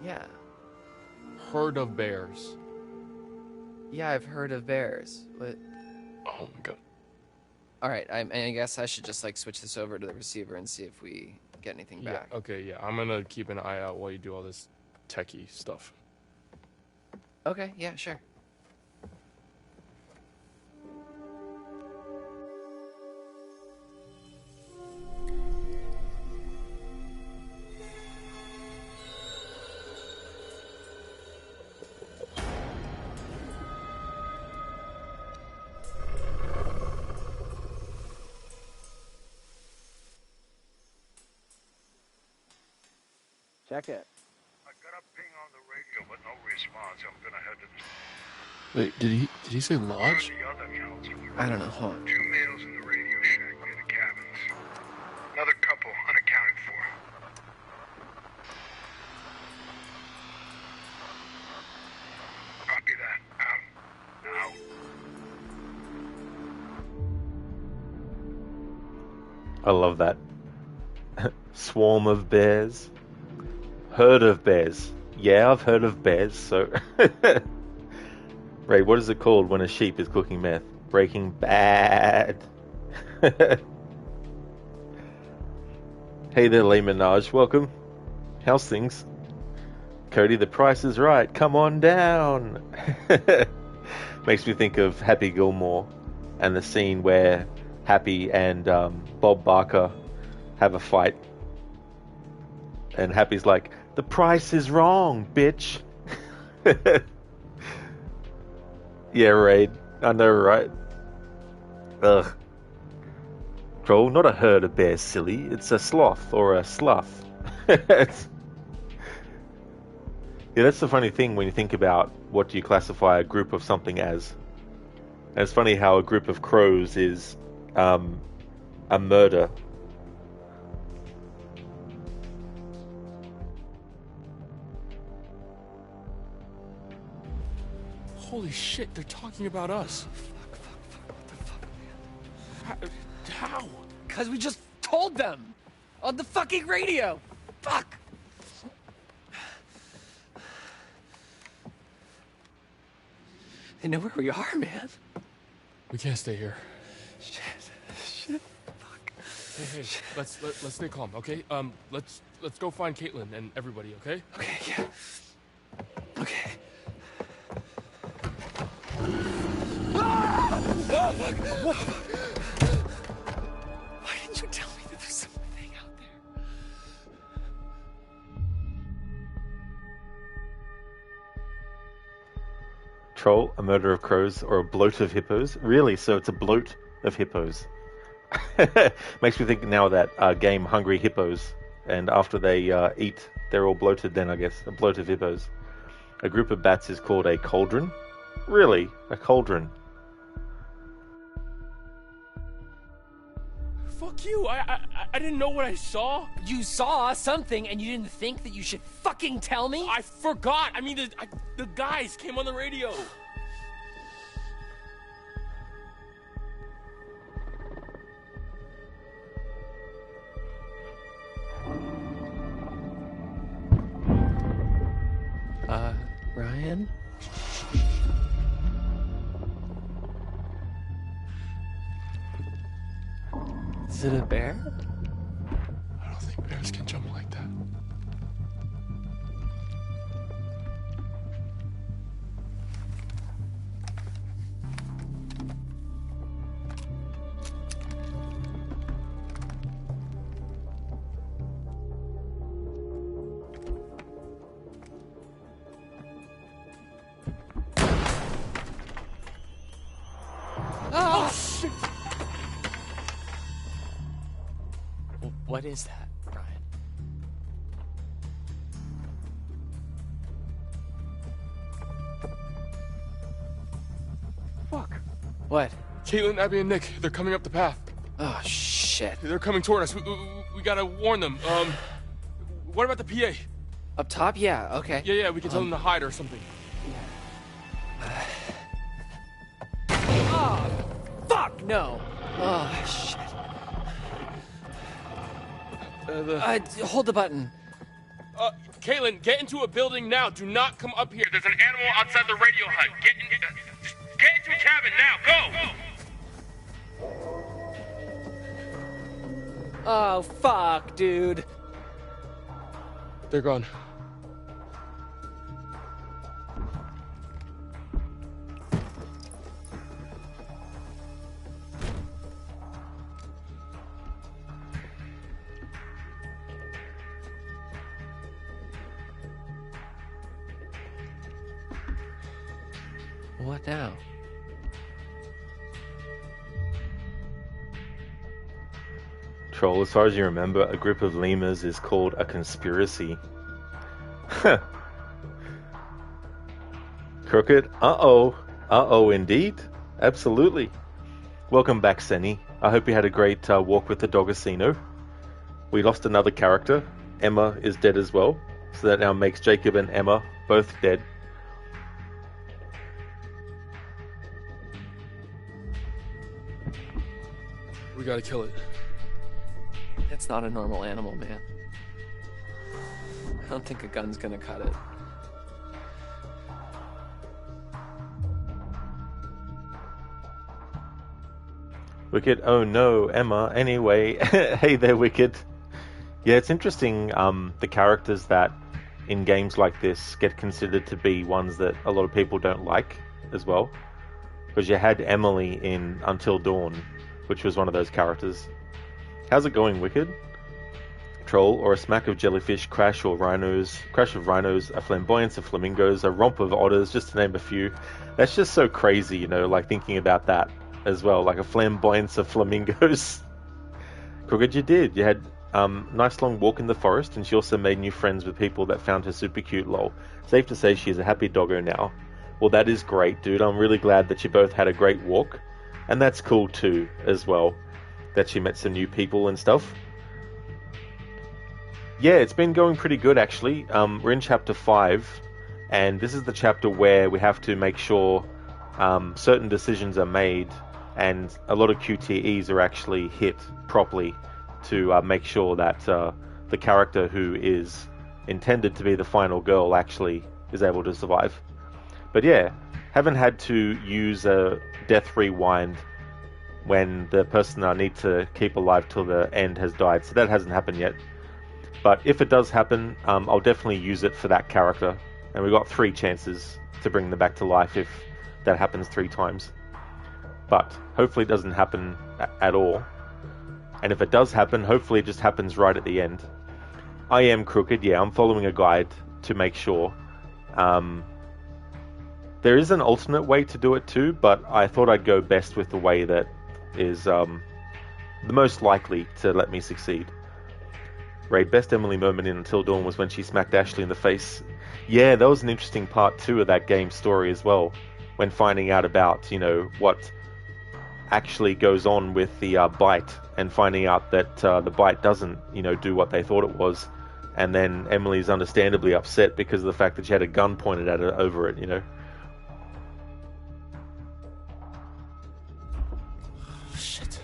Yeah. Herd of bears. Yeah, I've heard of bears. What? Oh my god. Alright, I guess I should just, switch this over to the receiver and see if we get anything back. Okay, yeah. I'm gonna keep an eye out while you do all this techie stuff. Okay, yeah, sure. Check it. I got a ping on the radio, but no response. I'm gonna head to the... Wait, did he say lodge? The other counselor. I don't know, hold on. 2 males in the radio shack near the cabins. Another couple unaccounted for. Copy that. Out. Now. I love that. Swarm of bears. Herd of bears. Yeah, I've heard of bears, so... Ray, what is it called when a sheep is cooking meth? Breaking Bad. Hey there, Lee Minaj. Welcome. How's things? Cody, the price is right. Come on down. Makes me think of Happy Gilmore and the scene where Happy and Bob Barker have a fight. And Happy's like, the price is wrong, bitch. Yeah, Raid. I know, right? Ugh. Troll, not a herd of bears, silly. It's a sloth or a slough. Yeah, that's the funny thing when you think about what do you classify a group of something as. And it's funny how a group of crows is a murder. Holy shit, they're talking about us. Fuck. What the fuck, man? How? Because we just told them on the fucking radio. Fuck. They know where we are, man. We can't stay here. Shit. Fuck. Hey, let's stay calm, okay? Let's go find Caitlin and everybody, okay? Okay, yeah. Okay. Oh, fuck. What? Why didn't you tell me that there's something out there? Troll, a murder of crows, or a bloat of hippos? Really? So it's a bloat of hippos. Makes me think now of that game Hungry Hippos, and after they eat, they're all bloated then, I guess. A bloat of hippos. A group of bats is called a cauldron? Really? A cauldron? Fuck you! I didn't know what I saw. You saw something and you didn't think that you should fucking tell me? I forgot. I mean, the guys came on the radio. Ryan? Is it a bear? I don't think bears can jump like that. Oh, shit! What is that, Ryan? Fuck. What? Caitlin, Abby, and Nick, they're coming up the path. Oh, shit. They're coming toward us. We gotta warn them. What about the PA? Up top? Yeah, okay. Yeah, we can tell them to hide or something. Oh, fuck, no. Oh, shit. Hold the button. Caitlin, get into a building now. Do not come up here. There's an animal outside the radio hut. Just get into a cabin now. Go! Oh, fuck, dude. They're gone. What now? Troll, as far as you remember, a group of lemurs is called a conspiracy. Crooked? Uh-oh indeed. Absolutely. Welcome back, Senny. I hope you had a great walk with the Dogosino. We lost another character. Emma is dead as well. So that now makes Jacob and Emma both dead. We gotta kill it. It's not a normal animal, man. I don't think a gun's gonna cut it. Wicked, oh no, Emma, anyway. Hey there, Wicked. Yeah, it's interesting, the characters that in games like this get considered to be ones that a lot of people don't like as well. Because you had Emily in Until Dawn, which was one of those characters. How's it going, Wicked? Troll, or a smack of jellyfish, crash of rhinos, a flamboyance of flamingos, a romp of otters, just to name a few. That's just so crazy, you know, like thinking about that as well, like a flamboyance of flamingos. Crooked, you did. You had nice long walk in the forest, and she also made new friends with people that found her super cute, lol. Safe to say she is a happy doggo now. Well, that is great, dude. I'm really glad that you both had a great walk. And that's cool too, as well, that you met some new people and stuff. Yeah, it's been going pretty good, actually. We're in chapter 5, and this is the chapter where we have to make sure certain decisions are made, and a lot of QTEs are actually hit properly to make sure that the character who is intended to be the final girl actually is able to survive. But yeah, haven't had to use a death rewind when the person I need to keep alive till the end has died, so that hasn't happened yet. But if it does happen, I'll definitely use it for that character, and we've got 3 chances to bring them back to life if that happens 3 times. But hopefully it doesn't happen at all, and if it does happen, hopefully it just happens right at the end. I am crooked, yeah, I'm following a guide to make sure. There is an alternate way to do it too, but I thought I'd go best with the way that is the most likely to let me succeed. Right, best Emily moment in Until Dawn was when she smacked Ashley in the face. Yeah, that was an interesting part too of that game's story as well, when finding out about, you know, what actually goes on with the bite, and finding out that the bite doesn't, you know, do what they thought it was, and then Emily's understandably upset because of the fact that she had a gun pointed at her over it, you know. Shit.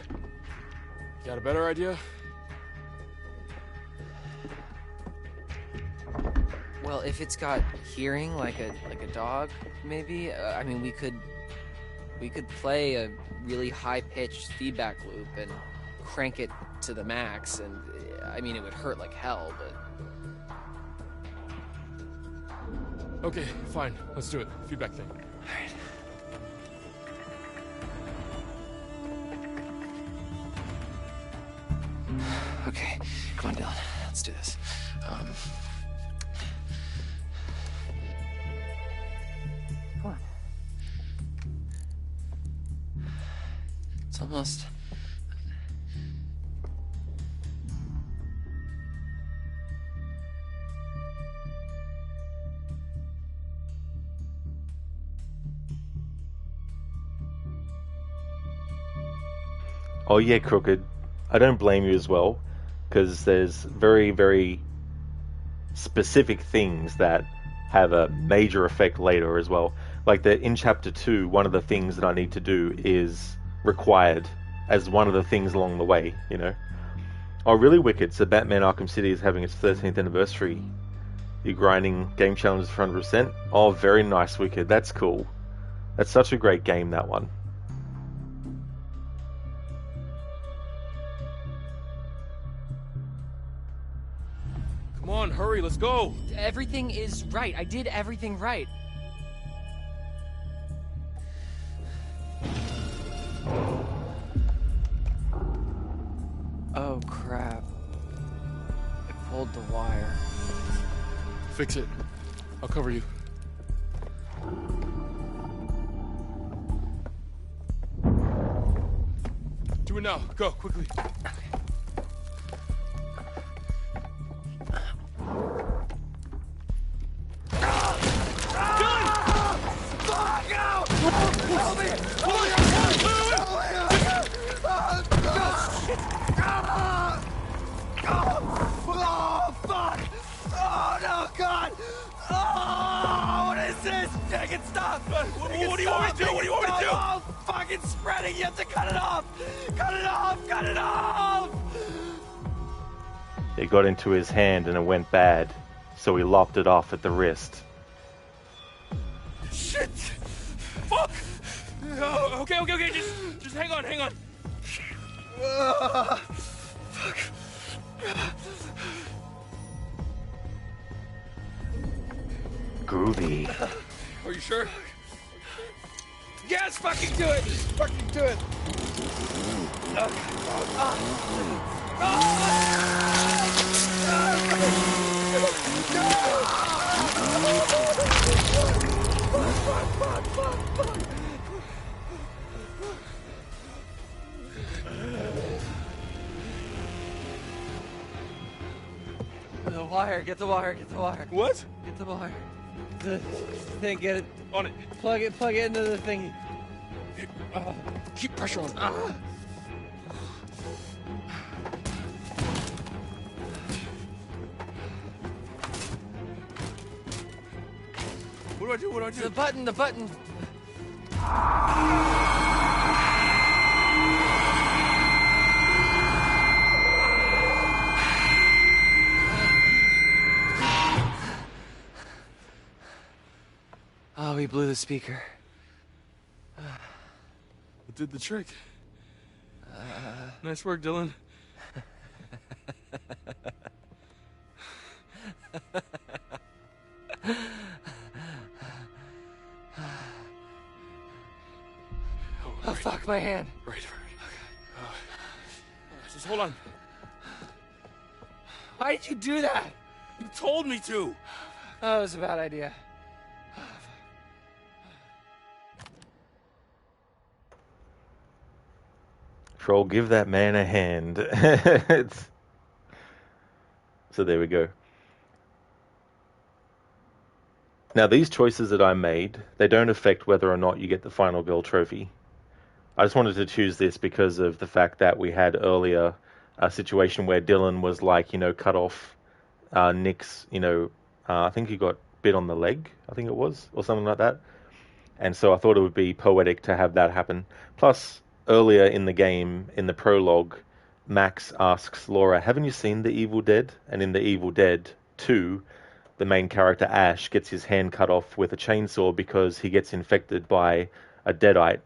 Got a better idea? Well, if it's got hearing like a dog, maybe. I mean, we could play a really high-pitched feedback loop and crank it to the max, and I mean, it would hurt like hell, but. Okay, fine. Let's do it. Feedback thing. Alright. Okay, come on, Dylan. Let's do this. Come on. It's almost. Oh yeah, Crooked. I don't blame you as well, because there's very, very specific things that have a major effect later as well. Like that in Chapter 2, one of the things that I need to do is required as one of the things along the way, you know. Oh, really wicked. So Batman Arkham City is having its 13th anniversary. You're grinding game challenges for 100%. Oh, very nice, Wicked. That's cool. That's such a great game, that one. Come on, hurry, let's go! Everything is right. I did everything right. Oh, crap. I pulled the wire. Fix it. I'll cover you. Do it now. Go, quickly. Oh, fuck! Oh, no, God! Oh, what is this? Make it stop! What do you want me to do? What do you want me to do? Oh, fucking spreading! You have to cut it off! Cut it off! Cut it off! It got into his hand and it went bad, so he lopped it off at the wrist. Shit! Fuck! Oh, okay. Just hang on. Fuck. Groovy. Are you sure? Yes, fucking do it! Fucking do it! Fuck. The wire, get the wire. What? Get the wire. the thing. Get it on it. Plug it into the thing. Keep pressure on it. What do I do? The button. Oh, he blew the speaker. It did the trick. Nice work, Dylan. Oh, fuck, my hand. Right. Okay. Just hold on. Why did you do that? You told me to. Oh, it was a bad idea. Troll, give that man a hand. So there we go. Now, these choices that I made, they don't affect whether or not you get the final girl trophy. I just wanted to choose this because of the fact that we had earlier a situation where Dylan was like, cut off Nick's, I think he got bit on the leg, I think it was, or something like that. And so I thought it would be poetic to have that happen. Plus, earlier in the game, in the prologue, Max asks Laura, haven't you seen The Evil Dead? And in The Evil Dead 2, the main character Ash gets his hand cut off with a chainsaw because he gets infected by a deadite.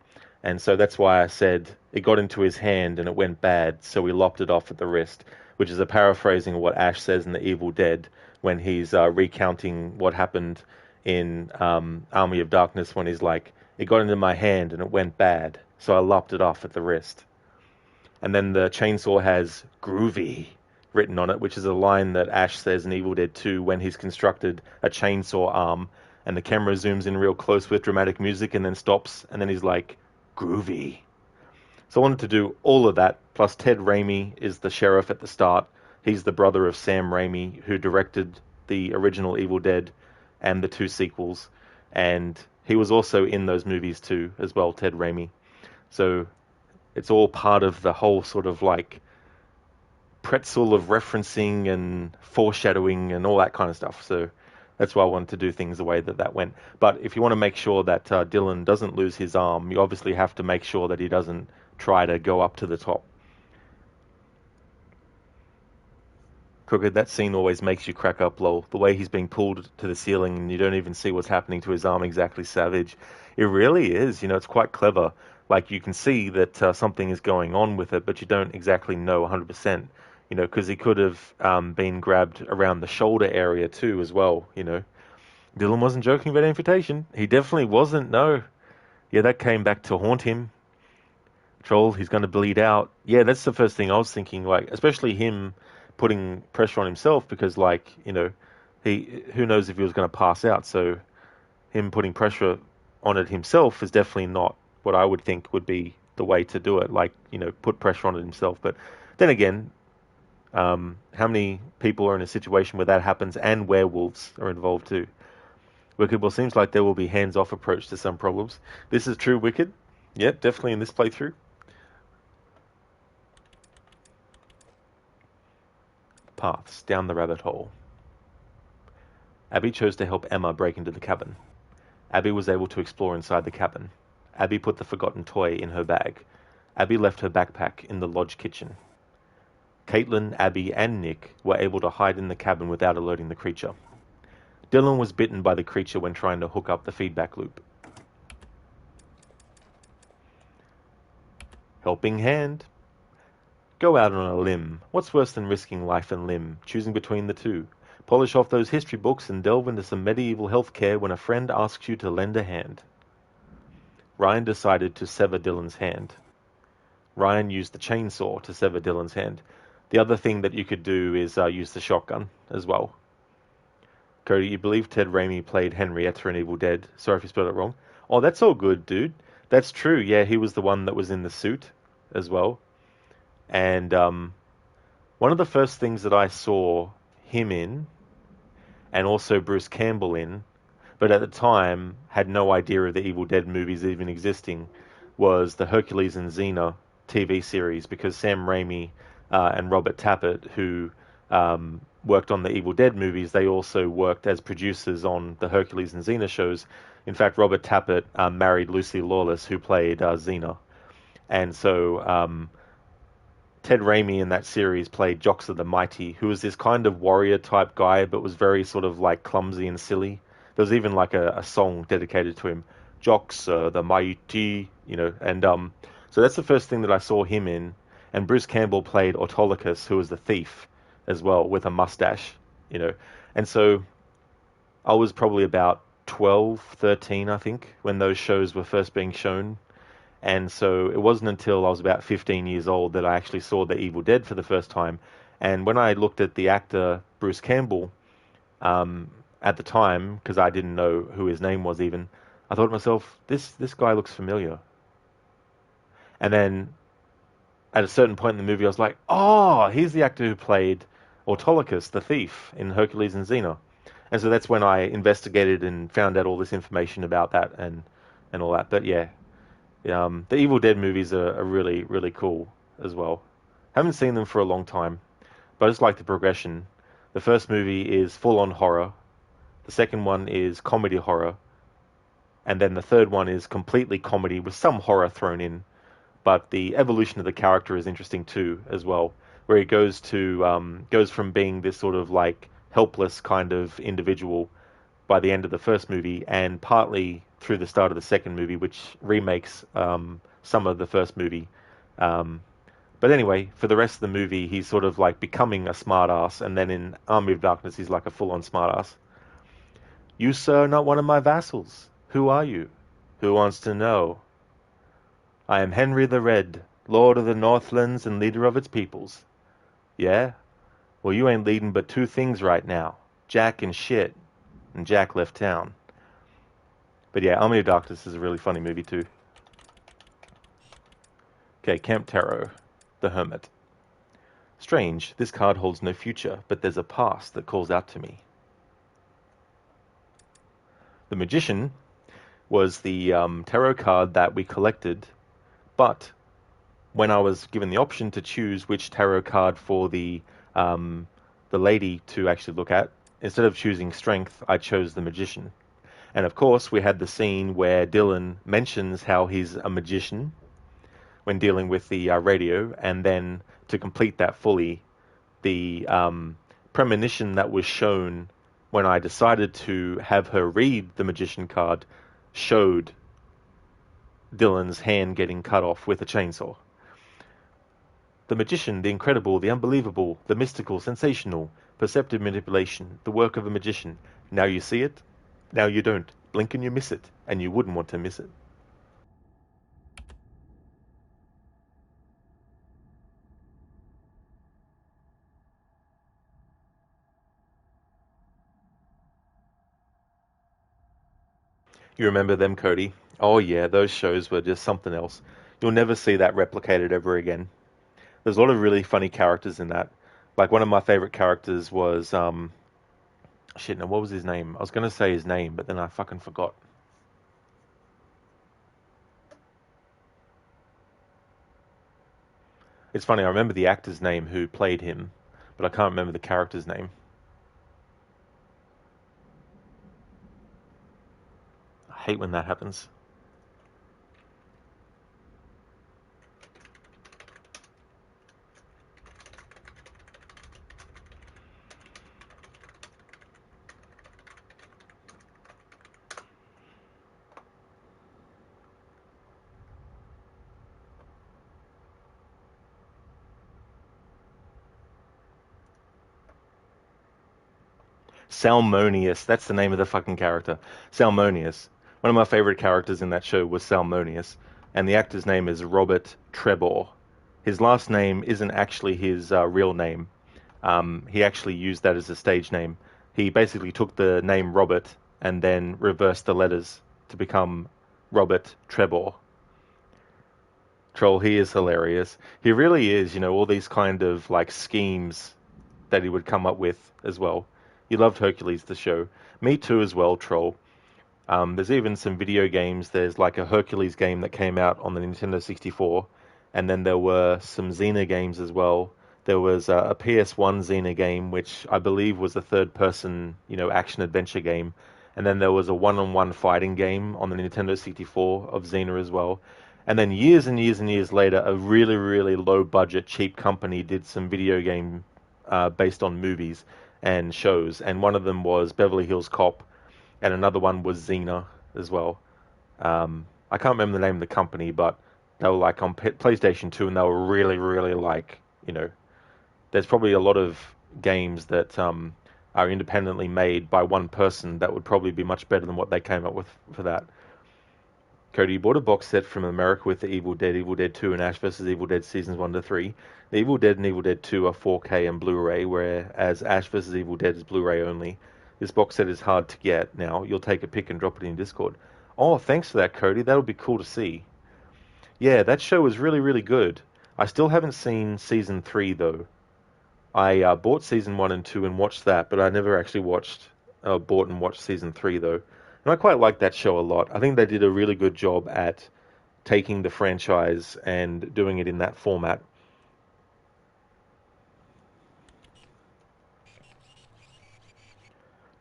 And so that's why I said it got into his hand and it went bad, so we lopped it off at the wrist, which is a paraphrasing of what Ash says in The Evil Dead when he's recounting what happened in Army of Darkness, when he's like, it got into my hand and it went bad, so I lopped it off at the wrist. And then the chainsaw has groovy written on it, which is a line that Ash says in Evil Dead 2 when he's constructed a chainsaw arm, and the camera zooms in real close with dramatic music and then stops, and then he's like, groovy. So I wanted to do all of that, plus Ted Raimi is the sheriff at the start. He's the brother of Sam Raimi, who directed the original Evil Dead and the 2 sequels, and he was also in those movies too, as well, Ted Raimi. So it's all part of the whole sort of like pretzel of referencing and foreshadowing and all that kind of stuff. So that's why I wanted to do things the way that went. But if you want to make sure that Dylan doesn't lose his arm, you obviously have to make sure that he doesn't try to go up to the top. Crooked, that scene always makes you crack up, lol. The way he's being pulled to the ceiling and you don't even see what's happening to his arm, exactly savage. It really is, it's quite clever. Like, you can see that something is going on with it, but you don't exactly know 100%, because he could have been grabbed around the shoulder area too as well, Dylan wasn't joking about amputation. He definitely wasn't, no. Yeah, that came back to haunt him. Troll, he's going to bleed out. Yeah, that's the first thing I was thinking, like, especially him putting pressure on himself, because, like, who knows if he was going to pass out, so him putting pressure on it himself is definitely not what I would think would be the way to do it, like, put pressure on it himself. But then again, how many people are in a situation where that happens and werewolves are involved too? Wicked, well, seems like there will be hands-off approach to some problems. This is true, Wicked. Yep, definitely in this playthrough. Paths down the rabbit hole. Abby chose to help Emma break into the cabin. Abby was able to explore inside the cabin. Abby put the forgotten toy in her bag. Abby left her backpack in the lodge kitchen. Caitlin, Abby, and Nick were able to hide in the cabin without alerting the creature. Dylan was bitten by the creature when trying to hook up the feedback loop. Helping hand. Go out on a limb. What's worse than risking life and limb? Choosing between the two. Polish off those history books and delve into some medieval healthcare when a friend asks you to lend a hand. Ryan decided to sever Dylan's hand. Ryan used the chainsaw to sever Dylan's hand. The other thing that you could do is use the shotgun as well. Cody, you believe Ted Raimi played Henrietta in Evil Dead? Sorry if you spelled it wrong. Oh, that's all good, dude. That's true. Yeah, he was the one that was in the suit as well. And one of the first things that I saw him in, and also Bruce Campbell in, but at the time had no idea of the Evil Dead movies even existing, was the Hercules and Xena TV series, because Sam Raimi and Robert Tappert, who worked on the Evil Dead movies, they also worked as producers on the Hercules and Xena shows. In fact, Robert Tappert married Lucy Lawless, who played Xena. And so Ted Raimi in that series played Joxer the Mighty, who was this kind of warrior type guy, but was very sort of like clumsy and silly. There was even like a song dedicated to him, Joxer the Mighty, and so that's the first thing that I saw him in. And Bruce Campbell played Autolycus, who was the thief as well, with a mustache, And so I was probably about 12, 13, I think, when those shows were first being shown. And so it wasn't until I was about 15 years old that I actually saw The Evil Dead for the first time. And when I looked at the actor Bruce Campbell at the time, because I didn't know who his name was even, I thought to myself, this guy looks familiar. And then at a certain point in the movie, I was like, oh, he's the actor who played Autolycus, the thief, in Hercules and Xena. And so that's when I investigated and found out all this information about that and all that. But yeah, the Evil Dead movies are really, really cool as well. Haven't seen them for a long time, but I just like the progression. The first movie is full-on horror. The second one is comedy horror. And then the third one is completely comedy with some horror thrown in. But the evolution of the character is interesting too, as well, where he goes from being this sort of like helpless kind of individual by the end of the first movie, and partly through the start of the second movie, which remakes some of the first movie. But anyway, for the rest of the movie, he's sort of like becoming a smartass, and then in Army of Darkness, he's like a full-on smartass. You, sir, are not one of my vassals. Who are you? Who wants to know? I am Henry the Red, Lord of the Northlands and leader of its peoples. Yeah? Well, you ain't leading but two things right now. Jack and shit. And Jack left town. But yeah, Army of Darkness is a really funny movie too. Okay, Camp Tarot, The Hermit. Strange, this card holds no future, but there's a past that calls out to me. The Magician was the tarot card that we collected, but when I was given the option to choose which tarot card for the lady to actually look at, instead of choosing Strength, I chose the Magician. And of course, we had the scene where Dylan mentions how he's a magician when dealing with the radio, and then to complete that fully, the premonition that was shown when I decided to have her read the Magician card showed Dylan's hand getting cut off with a chainsaw. The magician, the incredible, the unbelievable, the mystical, sensational, perceptive manipulation, the work of a magician. Now you see it, now you don't. Blink and you miss it, and you wouldn't want to miss it. You remember them, Cody? Oh yeah, those shows were just something else. You'll never see that replicated ever again. There's a lot of really funny characters in that. Like, one of my favorite characters was, shit, now what was his name? I was going to say his name, but then I fucking forgot. It's funny, I remember the actor's name who played him, but I can't remember the character's name. I hate when that happens. Salmonius, that's the name of the fucking character. Salmonius. One of my favorite characters in that show was Salmonius, and the actor's name is Robert Trebor. His last name isn't actually his real name. He actually used that as a stage name. He basically took the name Robert and then reversed the letters to become Robert Trebor. Troll, he is hilarious. He really is, all these kind of like schemes that he would come up with as well. You loved Hercules, the show. Me too as well, Troll. There's even some video games. There's like a Hercules game that came out on the Nintendo 64, and then there were some Xena games as well. There was a PS1 Xena game, which I believe was a third-person, action adventure game, and then there was a one-on-one fighting game on the Nintendo 64 of Xena as well. And then years and years and years later, a really, really low-budget, cheap company did some video game based on movies and shows, and one of them was Beverly Hills Cop, and another one was Xena as well. I can't remember the name of the company, but they were like on PlayStation 2, and they were really, really like, there's probably a lot of games that are independently made by one person that would probably be much better than what they came up with for that. Cody, you bought a box set from America with the Evil Dead 2, and Ash vs. Evil Dead Seasons 1 to 3. The Evil Dead and Evil Dead 2 are 4K and Blu-ray, whereas Ash vs. Evil Dead is Blu-ray only. This box set is hard to get now. You'll take a pic and drop it in Discord. Oh, thanks for that, Cody. That'll be cool to see. Yeah, that show was really, really good. I still haven't seen Season 3, though. I bought Season 1 and 2 and watched that, but I never actually bought and watched Season 3, though. And I quite like that show a lot. I think they did a really good job at taking the franchise and doing it in that format.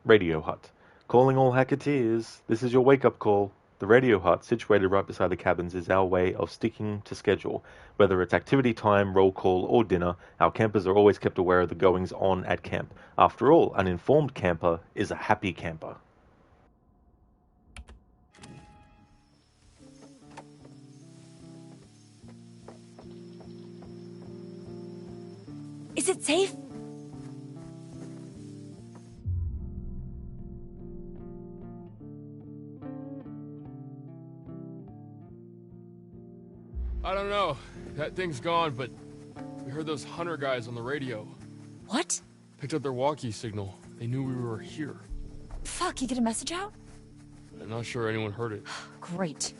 Radio Hut. Calling all Hacketeers. This is your wake-up call. The Radio Hut, situated right beside the cabins, is our way of sticking to schedule. Whether it's activity time, roll call, or dinner, our campers are always kept aware of the goings-on at camp. After all, an informed camper is a happy camper. Is it safe? I don't know. That thing's gone, but we heard those hunter guys on the radio. What? Picked up their walkie signal. They knew we were here. Fuck, you get a message out? I'm not sure anyone heard it. Great.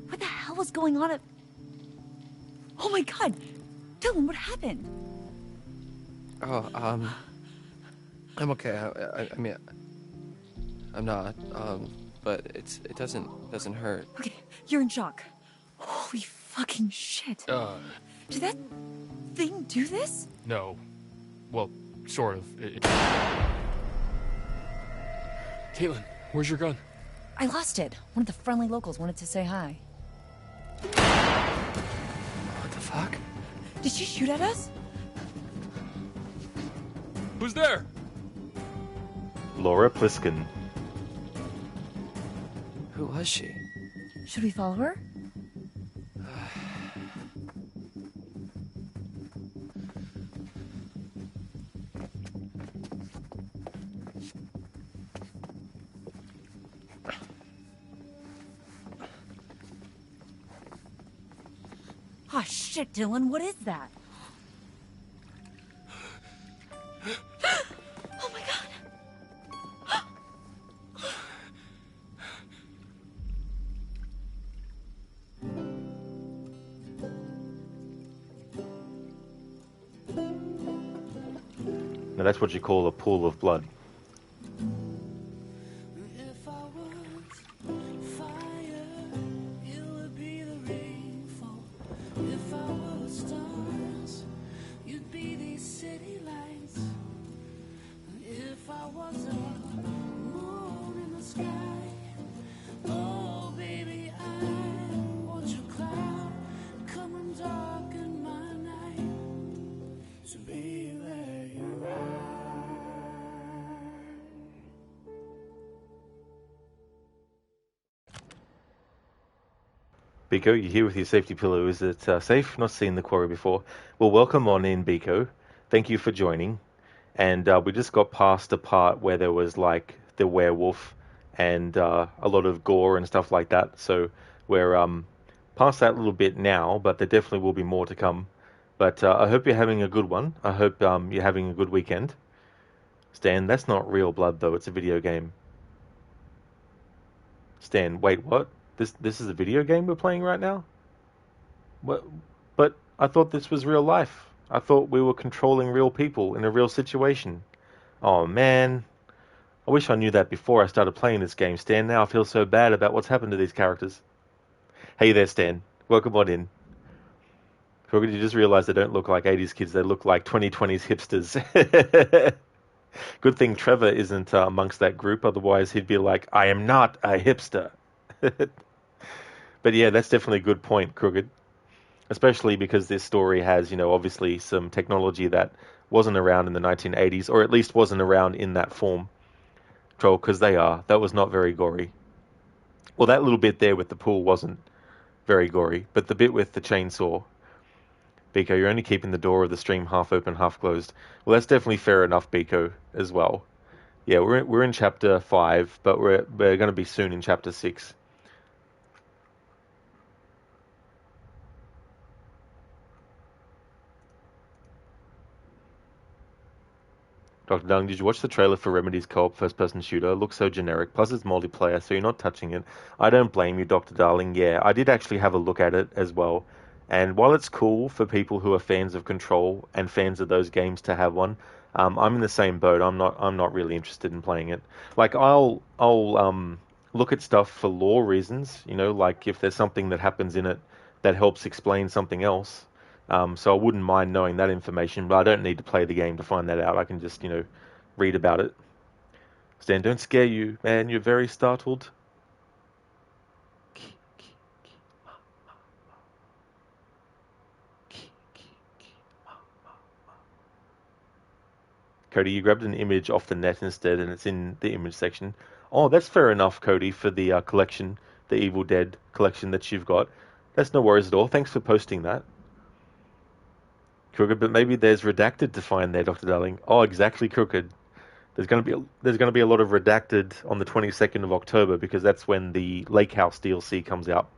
What the hell was going on at... Oh my god! Dylan, what happened? Oh, I'm okay. I mean, I'm not, but it doesn't hurt. Okay, you're in shock. Holy fucking shit. Did that thing do this? No. Well, sort of. Caitlin, where's your gun? I lost it. One of the friendly locals wanted to say hi. What the fuck? Did she shoot at us? Who's there? Laura Pliskin. Who was she? Should we follow her? Ah, shit, Dylan, what is that? Oh my god! Now that's what you call a pool of blood. Biko, you're here with your safety pillow. Is it safe? Not seen the Quarry before. Well, welcome on in, Biko. Thank you for joining. And we just got past the part where there was like the werewolf and a lot of gore and stuff like that. So we're past that little bit now, but there definitely will be more to come. But I hope you're having a good one. I hope you're having a good weekend. Stan, that's not real blood though. It's a video game. Stan, wait, what? This is a video game we're playing right now? What? But I thought this was real life. I thought we were controlling real people in a real situation. Oh, man. I wish I knew that before I started playing this game, Stan. Now I feel so bad about what's happened to these characters. Hey there, Stan. Welcome on in. You just realised they don't look like 80s kids. They look like 2020s hipsters. Good thing Trevor isn't amongst that group. Otherwise, he'd be like, I am not a hipster. But yeah, that's definitely a good point, Crooked. Especially because this story has, obviously some technology that wasn't around in the 1980s, or at least wasn't around in that form. Troll, because that was not very gory. Well, that little bit there with the pool wasn't very gory, but the bit with the chainsaw, Biko, you're only keeping the door of the stream half open, half closed. Well, that's definitely fair enough, Biko, as well. Yeah, we're in chapter 5, but we're going to be soon in chapter 6. Dr. Dung, did you watch the trailer for Remedy's co-op first-person shooter? It looks so generic, plus it's multiplayer, so you're not touching it. I don't blame you, Dr. Darling. Yeah, I did actually have a look at it as well. And while it's cool for people who are fans of Control and fans of those games to have one, I'm in the same boat. I'm not really interested in playing it. Like I'll look at stuff for lore reasons, like if there's something that happens in it that helps explain something else. So I wouldn't mind knowing that information, but I don't need to play the game to find that out. I can just, read about it. Stan, don't scare you, man. You're very startled. Cody, you grabbed an image off the net instead, and it's in the image section. Oh, that's fair enough, Cody, for the collection, the Evil Dead collection that you've got. That's no worries at all. Thanks for posting that. Crooked, but maybe there's redacted to find there, Dr. Darling. Oh, exactly, Crooked. There's going to be a lot of redacted on the 22nd of October because that's when the Lake House DLC comes out,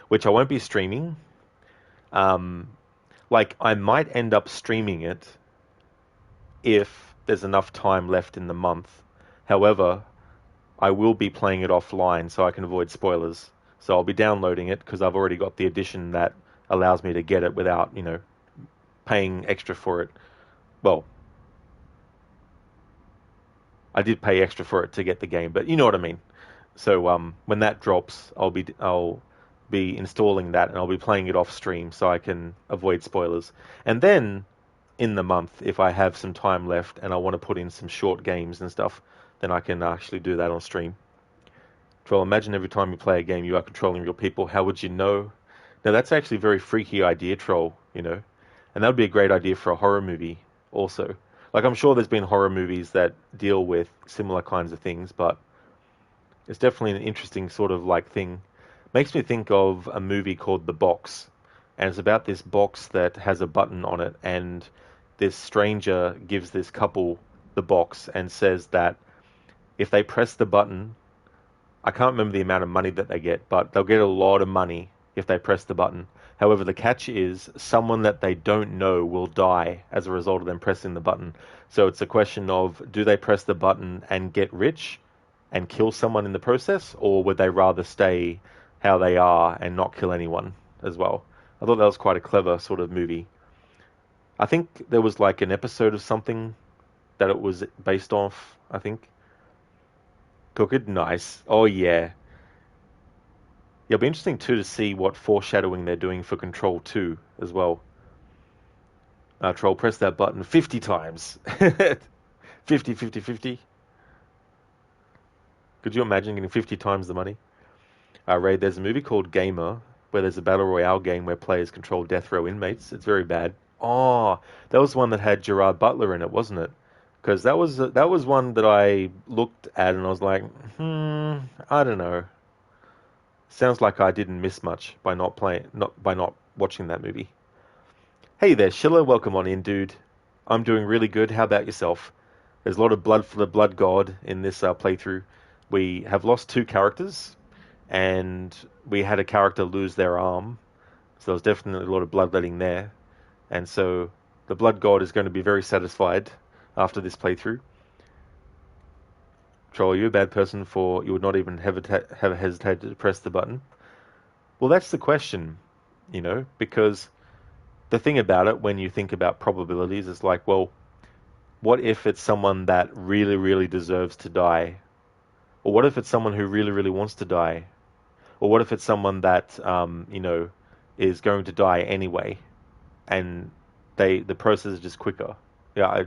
which I won't be streaming. I might end up streaming it if there's enough time left in the month. However, I will be playing it offline so I can avoid spoilers. So I'll be downloading it because I've already got the edition that allows me to get it without, paying extra for it. Well, I did pay extra for it to get the game, but you know what I mean. So when that drops, I'll be installing that and I'll be playing it off stream so I can avoid spoilers. And then in the month, if I have some time left and I want to put in some short games and stuff, then I can actually do that on stream. Troll, imagine every time you play a game you are controlling real people. How would you know? Now that's actually a very freaky idea, Troll, and that would be a great idea for a horror movie also. Like, I'm sure there's been horror movies that deal with similar kinds of things, but it's definitely an interesting sort of thing. Makes me think of a movie called The Box, and it's about this box that has a button on it, and this stranger gives this couple the box and says that if they press the button, I can't remember the amount of money that they get, but they'll get a lot of money if they press the button. However, the catch is someone that they don't know will die as a result of them pressing the button. So it's a question of, do they press the button and get rich and kill someone in the process, or would they rather stay how they are and not kill anyone as well? I thought that was quite a clever sort of movie. I think there was an episode of something that it was based off, I think. Cooked? Nice. Oh, yeah. It'll be interesting, too, to see what foreshadowing they're doing for Control 2 as well. Troll, press that button 50 times. 50, 50, 50. Could you imagine getting 50 times the money? Ray, there's a movie called Gamer, where there's a battle royale game where players control death row inmates. It's very bad. Oh, that was one that had Gerard Butler in it, wasn't it? Because that was one that I looked at and I was like, I don't know. Sounds like I didn't miss much by not watching that movie. Hey there, Schiller. Welcome on in, dude. I'm doing really good. How about yourself? There's a lot of blood for the blood god in this playthrough. We have lost 2 characters, and we had a character lose their arm. So there's definitely a lot of bloodletting there. And so the blood god is going to be very satisfied after this playthrough. Troll, are you a bad person for you would not even have hesitated to press the button? Well, that's the question, because the thing about it, when you think about probabilities, is well, what if it's someone that really, really deserves to die? Or what if it's someone who really, really wants to die? Or what if it's someone that, is going to die anyway, and the process is just quicker? Yeah,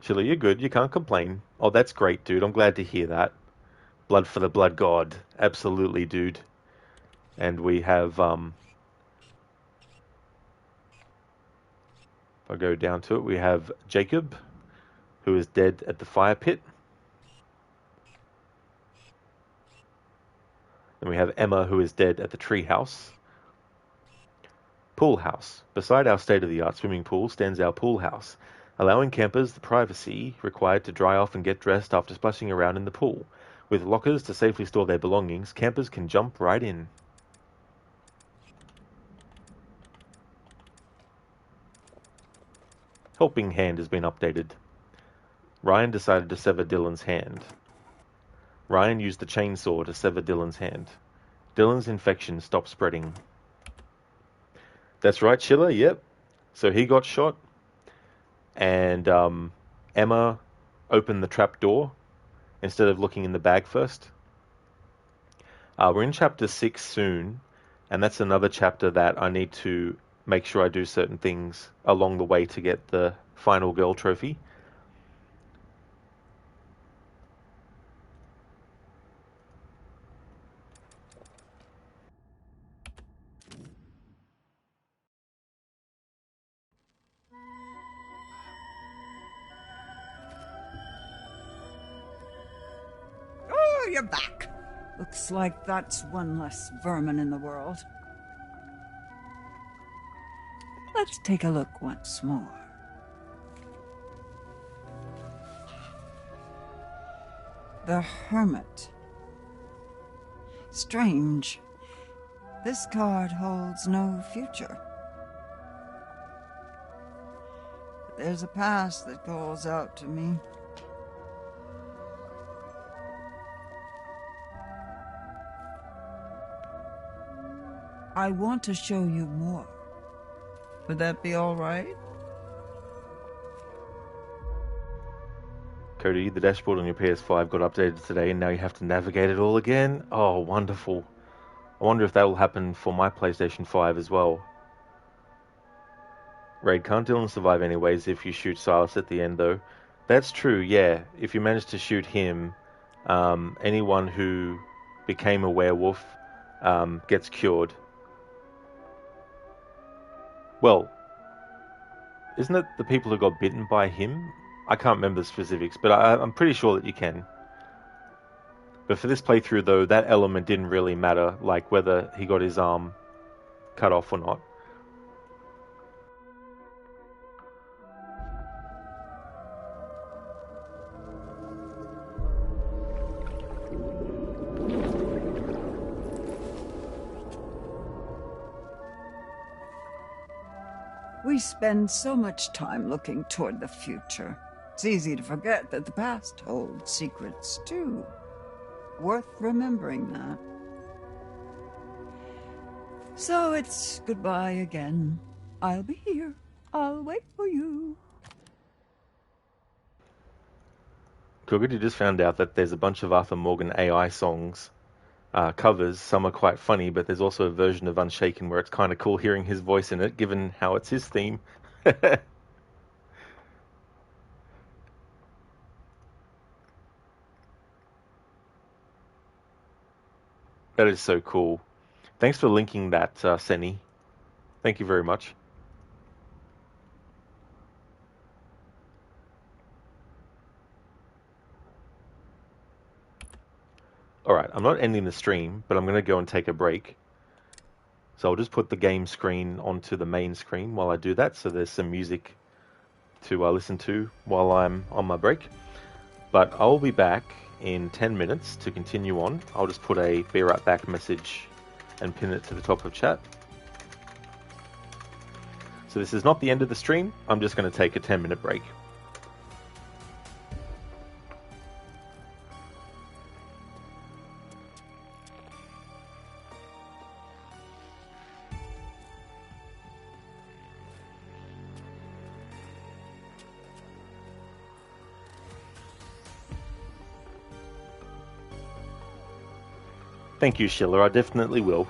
Sheila, you're good. You can't complain. Oh, that's great, dude. I'm glad to hear that. Blood for the blood god. Absolutely, dude. And we have, if I go down to it, we have Jacob, who is dead at the fire pit. And we have Emma, who is dead at the tree house. Pool house. Beside our state-of-the-art swimming pool stands our pool house, allowing campers the privacy required to dry off and get dressed after splashing around in the pool. With lockers to safely store their belongings, campers can jump right in. Helping hand has been updated. Ryan decided to sever Dylan's hand. Ryan used the chainsaw to sever Dylan's hand. Dylan's infection stopped spreading. That's right, Chiller, yep. So he got shot, and Emma opened the trap door instead of looking in the bag first. We're in chapter 6 soon, and that's another chapter that I need to make sure I do certain things along the way to get the final girl trophy. Oh, you're back. Looks like that's one less vermin in the world. Let's take a look once more. The Hermit. Strange. This card holds no future. But there's a past that calls out to me. I want to show you more. Would that be all right? Cody, the dashboard on your PS5 got updated today, and now you have to navigate it all again. Oh, wonderful. I wonder if that will happen for my PlayStation 5 as well. Raid, can't Dylan survive anyways if you shoot Silas at the end, though? That's true, yeah. If you manage to shoot him, anyone who became a werewolf gets cured. Well, isn't it the people who got bitten by him? I can't remember the specifics, but I'm pretty sure that you can. But for this playthrough, though, that element didn't really matter, like whether he got his arm cut off or not. We spend so much time looking toward the future. It's easy to forget that the past holds secrets, too. Worth remembering that. So it's goodbye again. I'll be here. I'll wait for you. Cougar, you just found out that there's a bunch of Arthur Morgan AI songs covers. Some are quite funny, but there's also a version of Unshaken where it's kind of cool hearing his voice in it, given how it's his theme. That is so cool. Thanks for linking that, Senny. Thank you very much. Alright, I'm not ending the stream, but I'm going to go and take a break. So I'll just put the game screen onto the main screen while I do that, so there's some music to listen to while I'm on my break. But I'll be back in 10 minutes to continue on. I'll just put a be right back message and pin it to the top of chat. So this is not the end of the stream, I'm just going to take a 10-minute break. Thank you, Schiller. I definitely will.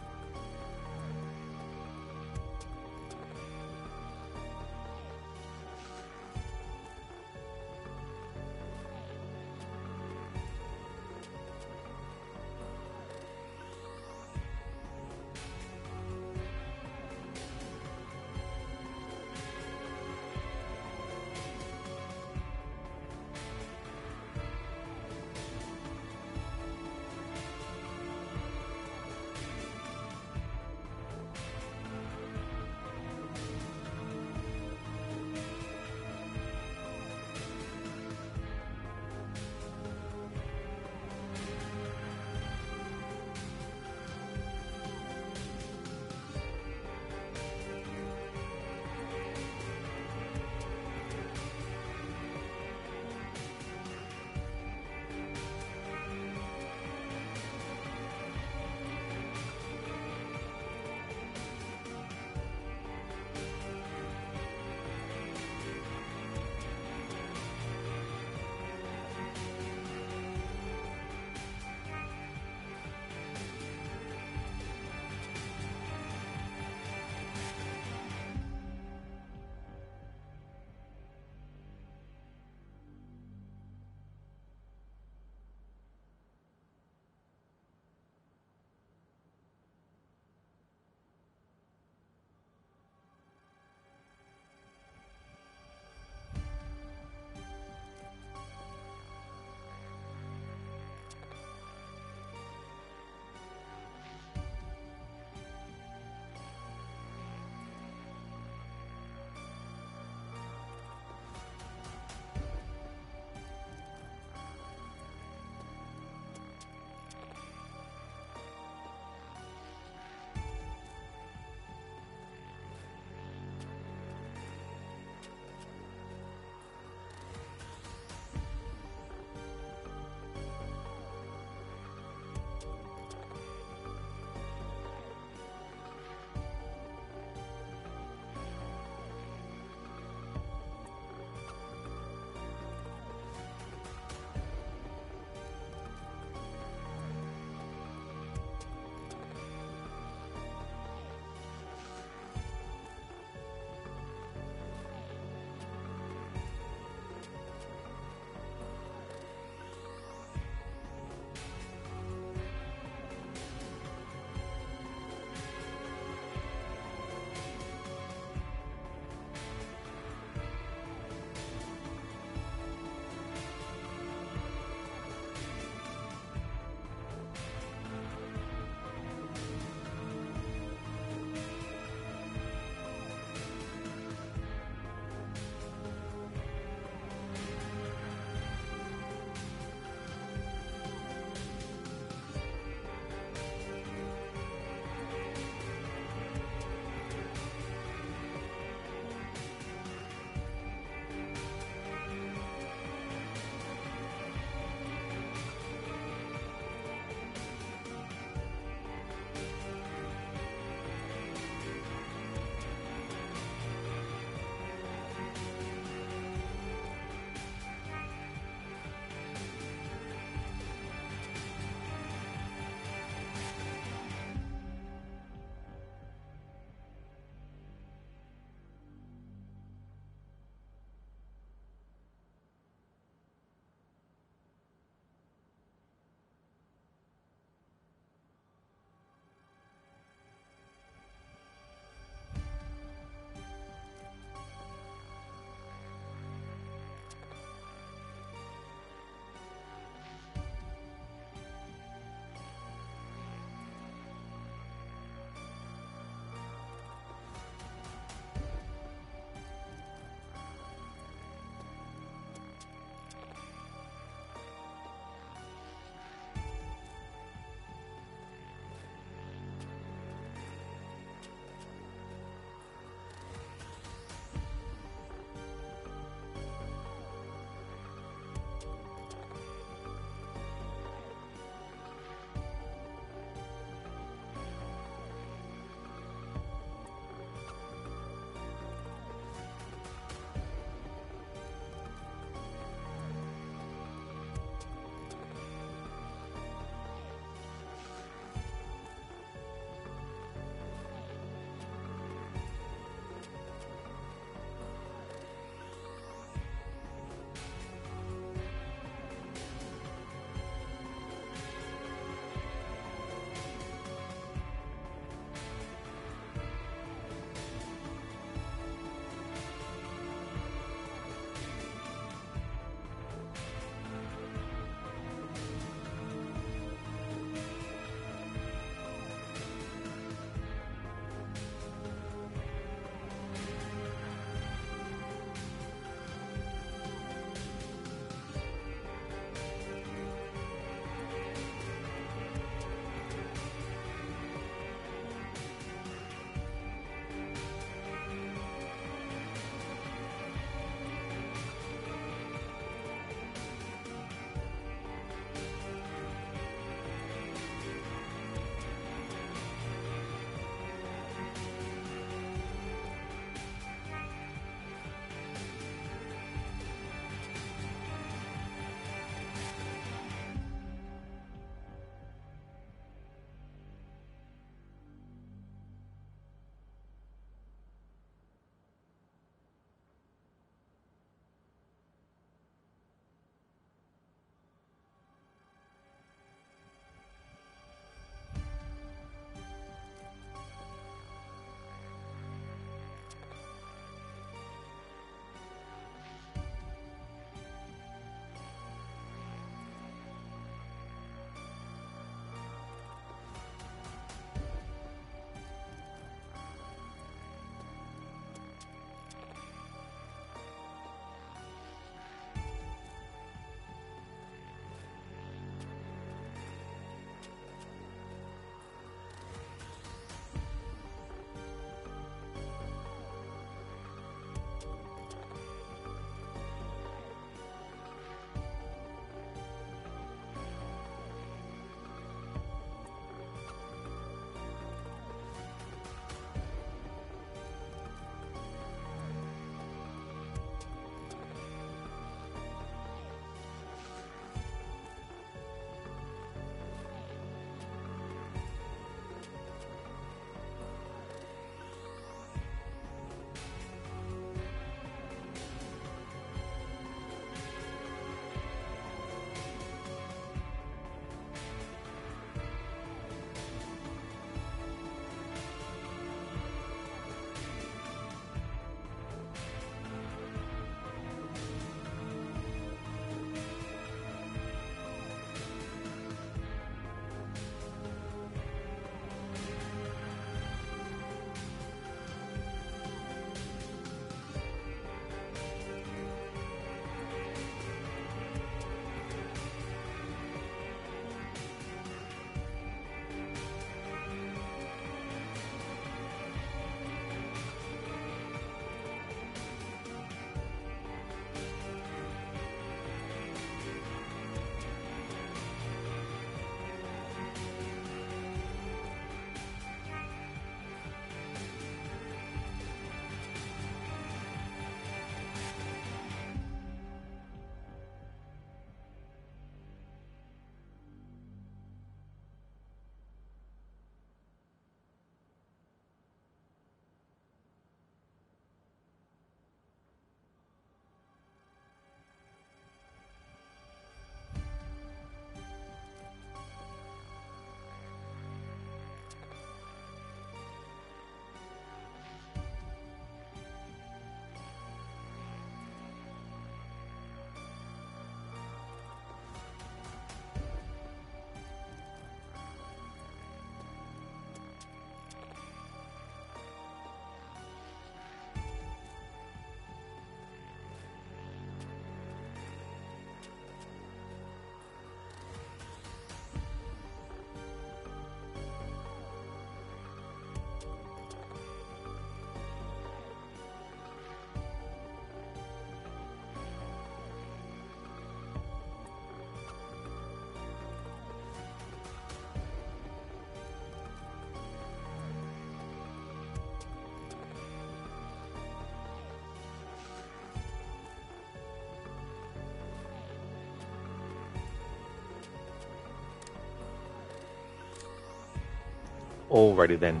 Alrighty then.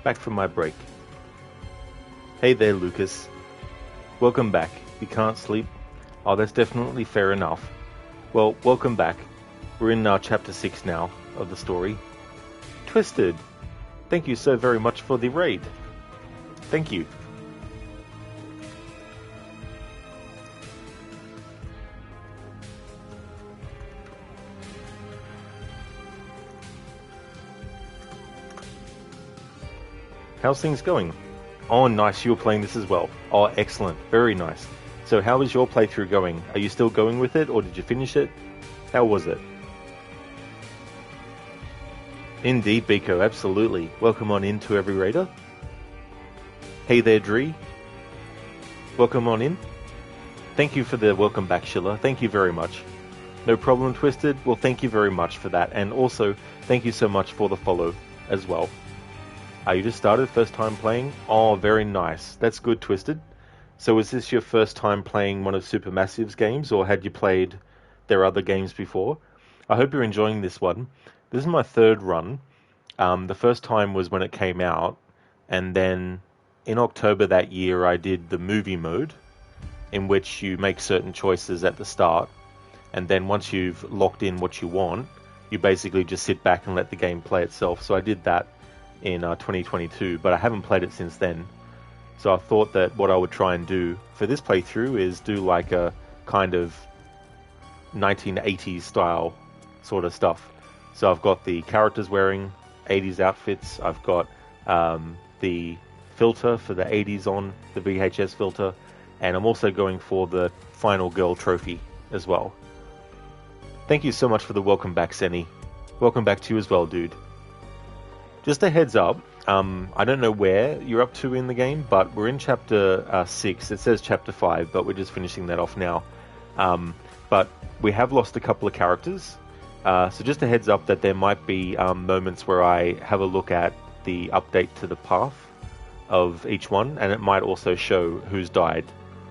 Back from my break. Hey there, Lucas. Welcome back. You can't sleep? Oh, that's definitely fair enough. Well, welcome back. We're in chapter 6 now of the story. Twisted, thank you so very much for the raid. Thank you. How's things going? Oh, nice, you were playing this as well. Oh, excellent. Very nice. So how is your playthrough going? Are you still going with it, or did you finish it? How was it? Indeed, Biko, absolutely. Welcome on in to every raider. Hey there, Dree. Welcome on in. Thank you for the welcome back, Schiller. Thank you very much. No problem, Twisted. Well, thank you very much for that. And also, thank you so much for the follow as well. You just started, first time playing? Oh, very nice. That's good, Twisted. So is this your first time playing one of Supermassive's games, or had you played their other games before? I hope you're enjoying this one. This is my third run. The first time was when it came out, and then in October that year I did the movie mode, in which you make certain choices at the start, and then once you've locked in what you want, you basically just sit back and let the game play itself. So I did that in 2022, but I haven't played it since then. So I thought that what I would try and do for this playthrough is do like a kind of 1980s style sort of stuff. So I've got the characters wearing 80s outfits, I've got the filter for the 80s on, the VHS filter, and I'm also going for the final girl trophy as well. Thank you so much for the welcome back, Senny. Welcome back to you as well, dude. Just a heads up, I don't know where you're up to in the game, but we're in chapter 6. It says chapter 5, but we're just finishing that off now. But we have lost a couple of characters, so just a heads up that there might be moments where I have a look at the update to the path of each one, and it might also show who's died.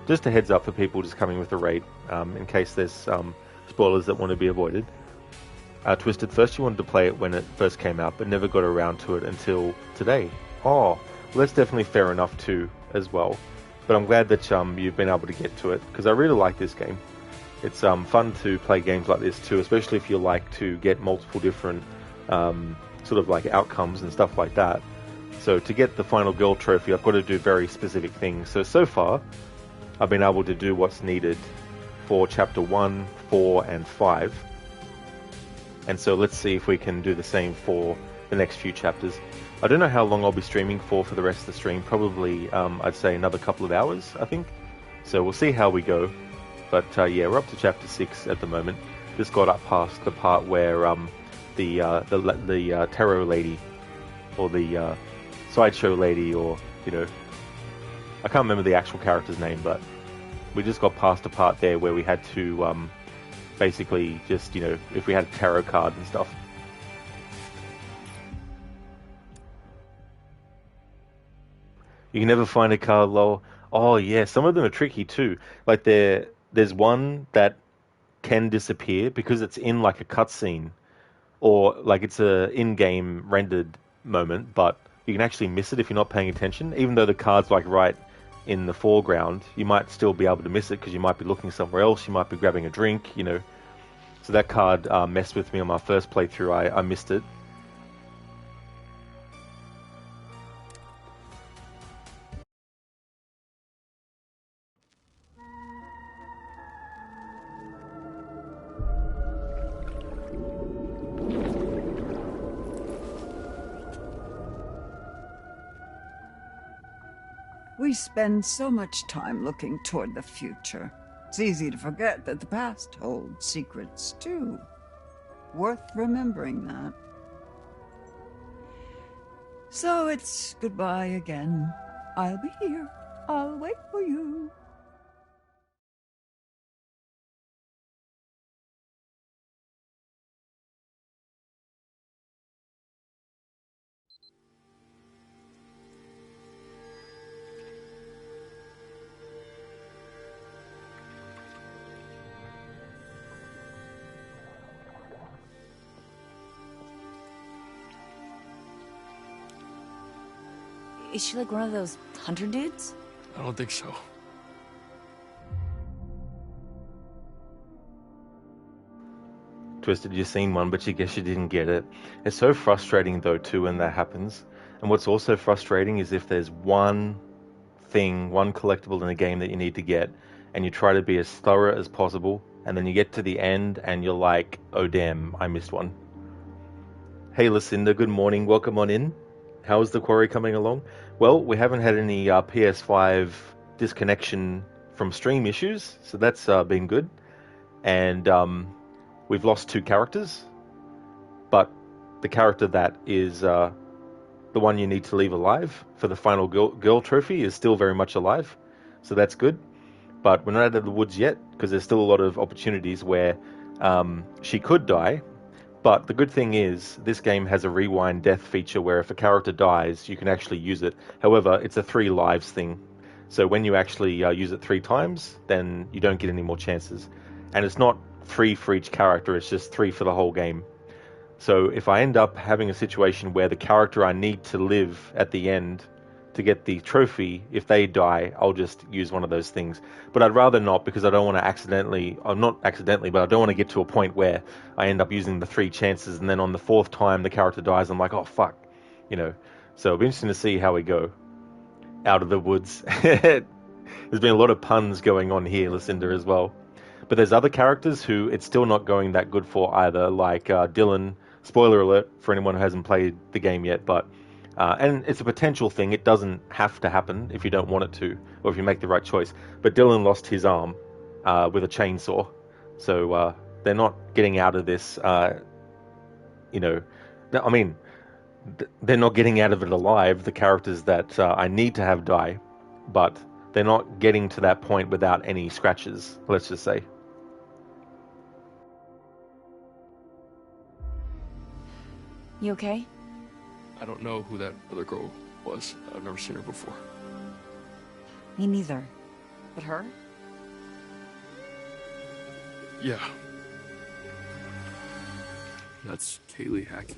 Just a heads up for people just coming with the raid, in case there's spoilers that want to be avoided. Twisted, first you wanted to play it when it first came out, but never got around to it until today. Oh, well, that's definitely fair enough too, as well. But I'm glad that you've been able to get to it, because I really like this game. It's fun to play games like this too, especially if you like to get multiple different sort of like outcomes and stuff like that. So to get the final girl trophy, I've got to do very specific things. So far, I've been able to do what's needed for chapter 1, 4, and 5. And so let's see if we can do the same for the next few chapters. I don't know how long I'll be streaming for the rest of the stream. Probably, I'd say another couple of hours, I think. So we'll see how we go. But yeah, we're up to chapter 6 at the moment. Just got up past the part where the tarot lady, or the sideshow lady, or, you know, I can't remember the actual character's name, but we just got past a part there where we had to basically just, you know, if we had a tarot card and stuff. You can never find a card, lol. Oh yeah, some of them are tricky too. Like there's one that can disappear because it's in like a cutscene, or like it's a in-game rendered moment, but you can actually miss it if you're not paying attention. Even though the card's like right in the foreground, you might still be able to miss it because you might be looking somewhere else, you might be grabbing a drink, you know. So that card messed with me on my first playthrough. I missed it. We spend so much time looking toward the future. It's easy to forget that the past holds secrets, too. Worth remembering that. So it's goodbye again. I'll be here. I'll wait for you. Is she like one of those hunter dudes? I don't think so. Twisted, you've seen one, but you guess you didn't get it. It's so frustrating, though, too, when that happens. And what's also frustrating is if there's one thing, one collectible in a game that you need to get, and you try to be as thorough as possible, and then you get to the end, and you're like, oh damn, I missed one. Hey Lucinda, good morning, welcome on in. How's the Quarry coming along? Well, we haven't had any PS5 disconnection from stream issues, so that's been good. And we've lost 2 characters, but the character that is the one you need to leave alive for the final girl trophy is still very much alive, so that's good. But we're not out of the woods yet, because there's still a lot of opportunities where she could die. But the good thing is, this game has a rewind death feature where if a character dies, you can actually use it. However, it's a 3 lives thing. So when you actually use it 3 times, then you don't get any more chances. And it's not 3 for each character, it's just 3 for the whole game. So if I end up having a situation where the character I need to live at the end to get the trophy, if they die, I'll just use one of those things. But I'd rather not, because I don't want to not accidentally, but I don't want to get to a point where I end up using the 3 chances and then on the 4th time the character dies, I'm like, oh fuck, you know. So it'll be interesting to see how we go. Out of the woods. There's been a lot of puns going on here, Lucinda, as well. But there's other characters who it's still not going that good for either, like Dylan. Spoiler alert for anyone who hasn't played the game yet, but and it's a potential thing. It doesn't have to happen if you don't want it to, or if you make the right choice. But Dylan lost his arm with a chainsaw, so they're not getting out of this. You know, I mean, they're not getting out of it alive. The characters that I need to have die, but they're not getting to that point without any scratches. Let's just say. You okay? I don't know who that other girl was. I've never seen her before. Me neither. But her? Yeah. That's Kaylee Hackett.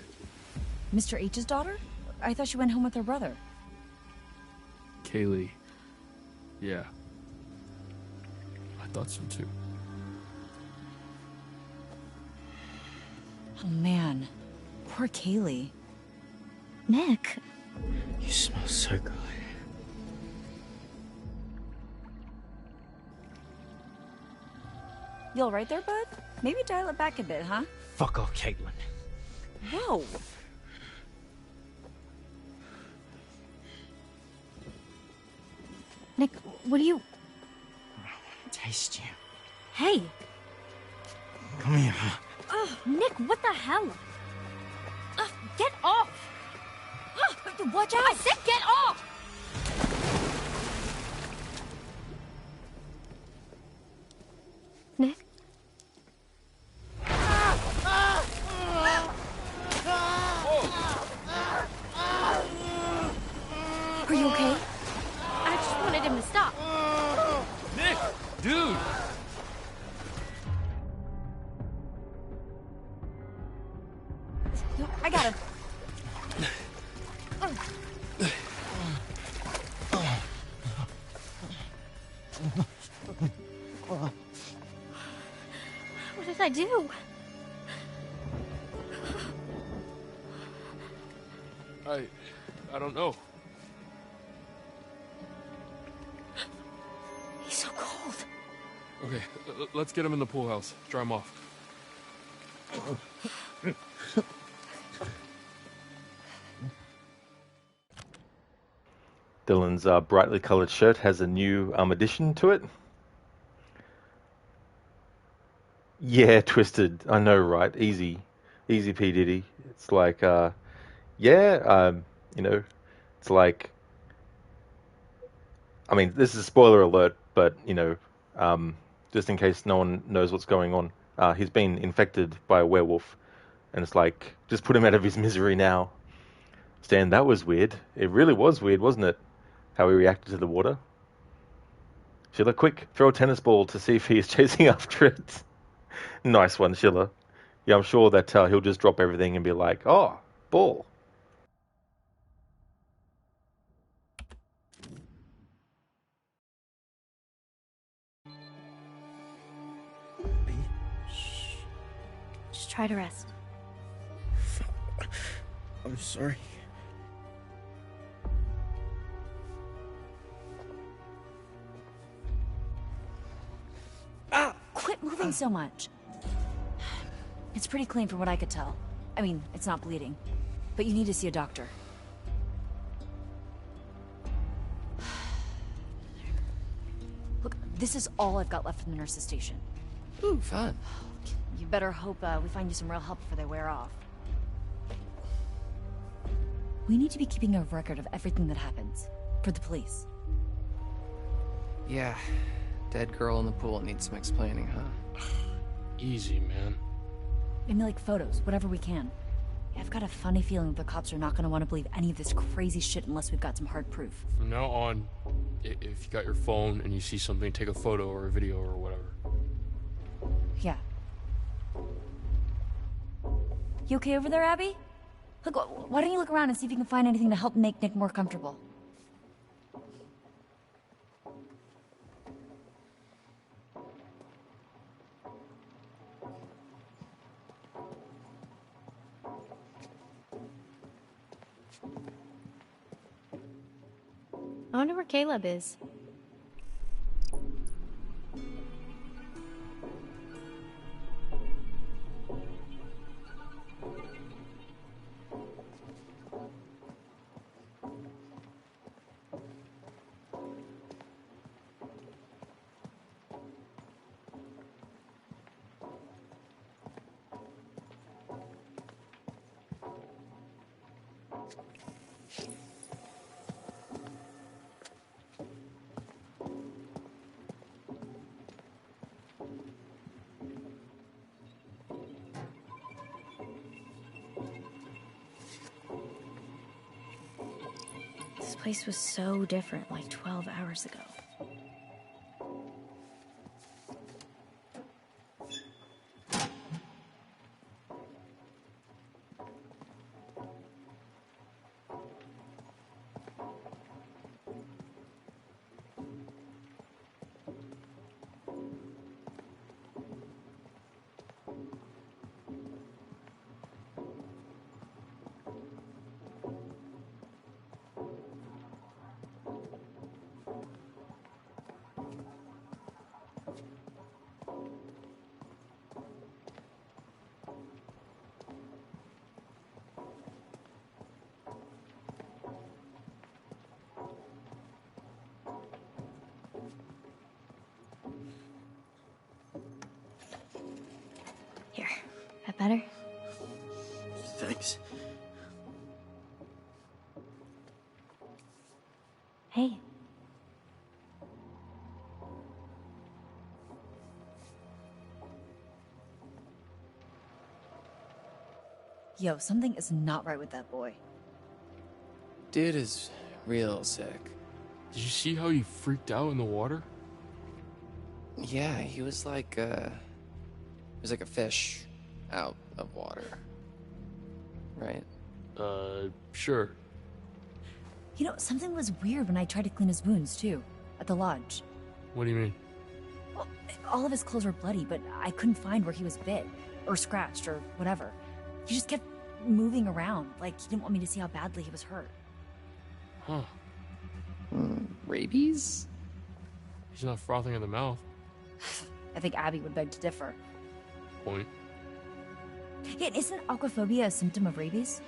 Mr. H's daughter? I thought she went home with her brother. Kaylee. Yeah. I thought so too. Oh man. Poor Kaylee. Nick. You smell so good. You all right there, bud? Maybe dial it back a bit, huh? Fuck off, Caitlin. Whoa. Nick, what do you... Taste you. Hey! Come here. Ugh, Nick, what the hell? Ugh, get off! Ugh, watch out! I said get off! Nick? Are you okay? I just wanted him to stop. Nick! Dude! I got him. What did I do? I don't know. He's so cold. Okay, let's get him in the pool house. Dry him off. Dylan's brightly coloured shirt has a new addition to it. Yeah, Twisted. I know, right? Easy P. Diddy. It's like, you know, it's like, I mean, this is a spoiler alert, but, you know, just in case no one knows what's going on, he's been infected by a werewolf, and it's like, just put him out of his misery now. Stan, that was weird. It really was weird, wasn't it? How he reacted to the water. Sheila, quick, throw a tennis ball to see if he is chasing after it. Nice one, Sheila. Yeah, I'm sure that he'll just drop everything and be like, oh, ball. Try to rest. I'm sorry. Quit moving so much. It's pretty clean from what I could tell. I mean, it's not bleeding. But you need to see a doctor. Look, this is all I've got left from the nurse's station. Ooh, fun. You better hope we find you some real help before they wear off. We need to be keeping a record of everything that happens. For the police. Yeah. Dead girl in the pool needs some explaining, huh? Easy, man. Maybe like photos, whatever we can. I've got a funny feeling the cops are not gonna want to believe any of this crazy shit unless we've got some hard proof. From now on, if you got your phone and you see something, take a photo or a video or whatever. Yeah. You okay over there, Abby? Look, why don't you look around and see if you can find anything to help make Nick more comfortable? I wonder where Caleb is. This place was so different like 12 hours ago. Here, that better? Thanks. Hey. Yo, something is not right with that boy. Dude is real sick. Did you see how he freaked out in the water? Yeah, he was like a fish out of water. Right? Sure. You know, something was weird when I tried to clean his wounds, too. At the lodge. What do you mean? Well, all of his clothes were bloody, but I couldn't find where he was bit. Or scratched, or whatever. He just kept moving around, like he didn't want me to see how badly he was hurt. Huh. Rabies? He's not frothing at the mouth. I think Abby would beg to differ. Point. Yeah, isn't aquaphobia a symptom of rabies?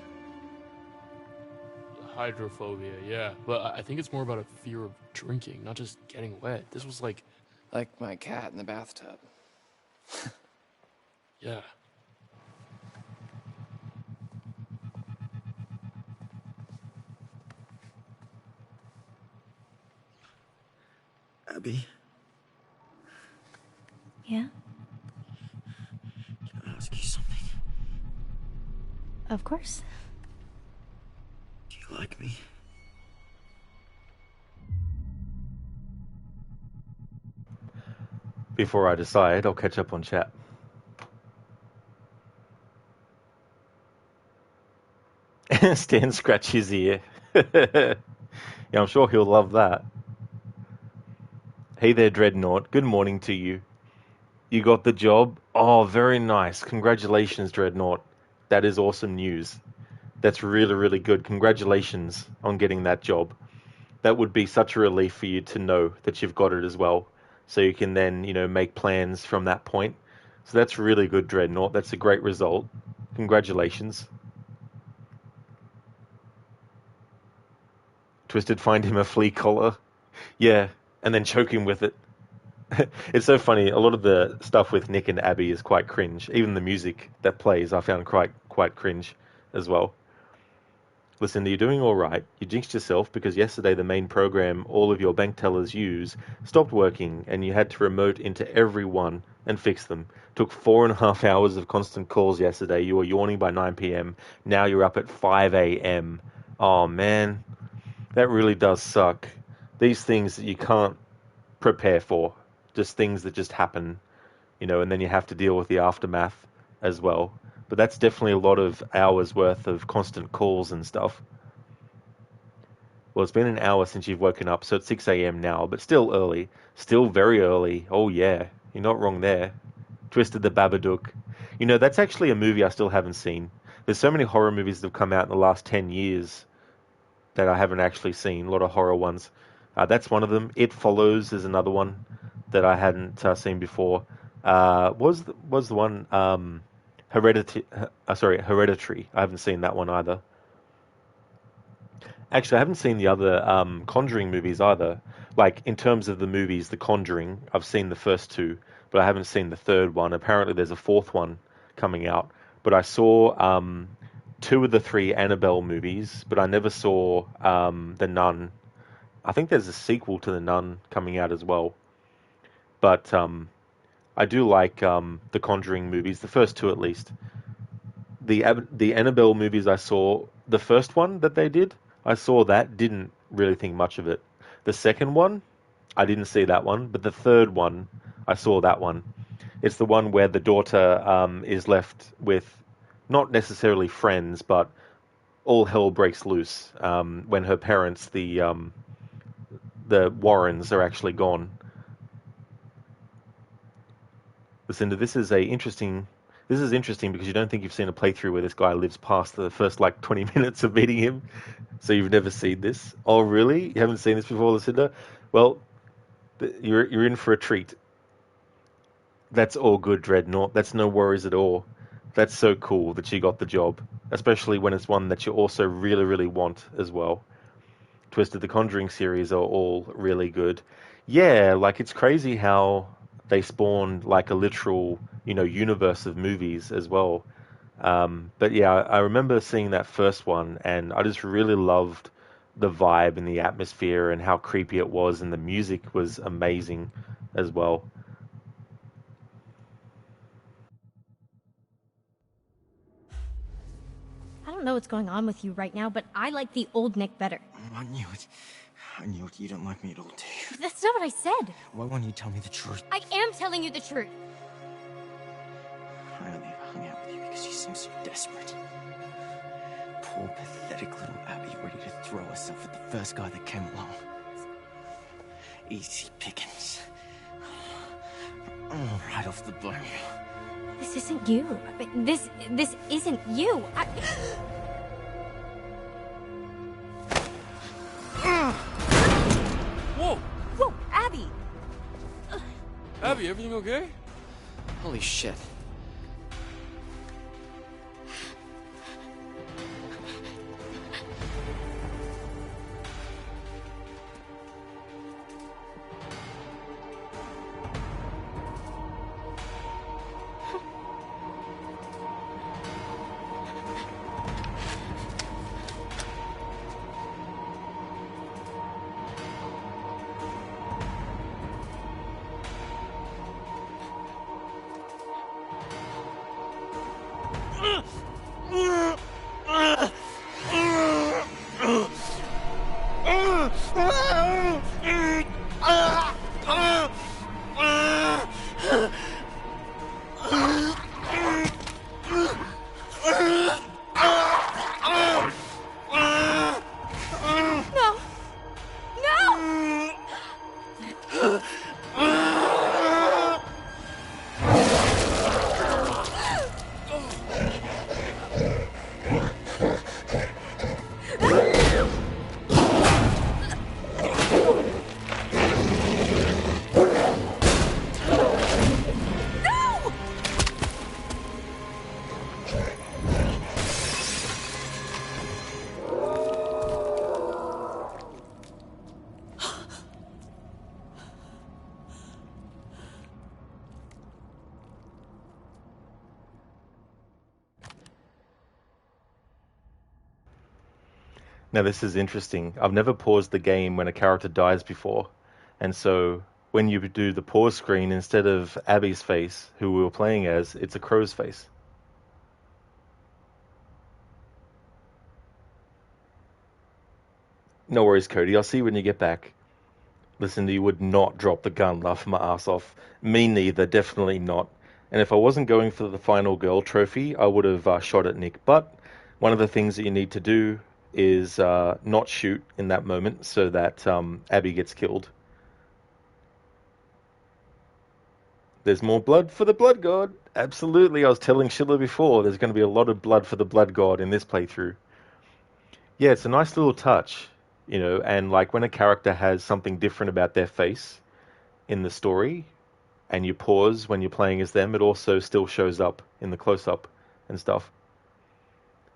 Hydrophobia, yeah. But I think it's more about a fear of drinking, not just getting wet. This was like my cat in the bathtub. Yeah. Abby, Yeah? can I ask you something? Of course. Do you like me? Before I decide, I'll catch up on chat. Stan scratch his ear. Yeah, I'm sure he'll love that. Hey there, Dreadnought. Good morning to you. You got the job? Oh, very nice. Congratulations, Dreadnought. That is awesome news. That's really, really good. Congratulations on getting that job. That would be such a relief for you to know that you've got it as well. So you can then, make plans from that point. So that's really good, Dreadnought. That's a great result. Congratulations. Twisted, find him a flea collar. Yeah, and then choke him with it. It's so funny. A lot of the stuff with Nick and Abby is quite cringe. Even the music that plays, I found quite cringe as well. Lucinda, you're doing all right. You jinxed yourself because yesterday the main program all of your bank tellers use stopped working and you had to remote into every one and fix them. Took 4.5 hours of constant calls yesterday. You were yawning by 9 p.m. Now you're up at 5 a.m. Oh, man. That really does suck. These things that you can't prepare for. Just things that just happen, and then you have to deal with the aftermath as well. But that's definitely a lot of hours worth of constant calls and stuff. Well, it's been an hour since you've woken up, so it's 6 a.m. now, but still early. Still very early. Oh, yeah. You're not wrong there. Twisted the Babadook. That's actually a movie I still haven't seen. There's so many horror movies that have come out in the last 10 years that I haven't actually seen. A lot of horror ones. That's one of them. It Follows is another one that I hadn't seen before. Was the one Hereditary. I haven't seen that one either. Actually, I haven't seen the other Conjuring movies either. Like, in terms of the movies, The Conjuring, I've seen the first two, but I haven't seen the third one. Apparently, there's a fourth one coming out. But I saw 2 of the 3 Annabelle movies, but I never saw The Nun. I think there's a sequel to The Nun coming out as well. But I do like the Conjuring movies, the first 2 at least. The Annabelle movies I saw, the first one that they did, I saw that, didn't really think much of it. The second one, I didn't see that one, but the third one, I saw that one. It's the one where the daughter is left with not necessarily friends, but all hell breaks loose when her parents, the Warrens, are actually gone. Lucinda, this is interesting because you don't think you've seen a playthrough where this guy lives past the first 20 minutes of meeting him. So you've never seen this. Oh, really? You haven't seen this before, Lucinda? Well, you're in for a treat. That's all good, Dreadnought. That's no worries at all. That's so cool that you got the job, especially when it's one that you also really, really want as well. Twisted, the Conjuring series are all really good. Yeah, it's crazy how they spawn a literal, universe of movies as well. But yeah, I remember seeing that first one, and I just really loved the vibe and the atmosphere and how creepy it was, and the music was amazing as well. I don't know what's going on with you right now, but I like the old Nick better. I knew it. I knew it. You don't like me at all, do you? That's not what I said. Why won't you tell me the truth? I am telling you the truth. I only hung out with you because you seem so desperate. Poor, pathetic little Abby, ready to throw herself at the first guy that came along. Easy pickings. Right off the bone. This isn't you. This isn't you. Whoa! Whoa, Abby! Abby, everything okay? Holy shit. Now, this is interesting. I've never paused the game when a character dies before. And so when you do the pause screen, instead of Abby's face, who we were playing as, it's a crow's face. No worries, Cody. I'll see you when you get back. Listen, you would not drop the gun laughing my ass off. Me neither, definitely not. And if I wasn't going for the final girl trophy, I would have shot at Nick. But one of the things that you need to do is not shoot in that moment so that Abby gets killed. There's more blood for the Blood God. Absolutely, I was telling Schiller before, there's going to be a lot of blood for the Blood God in this playthrough. Yeah, it's a nice little touch, you know, and like when a character has something different about their face in the story, and you pause when you're playing as them, it also still shows up in the close-up and stuff.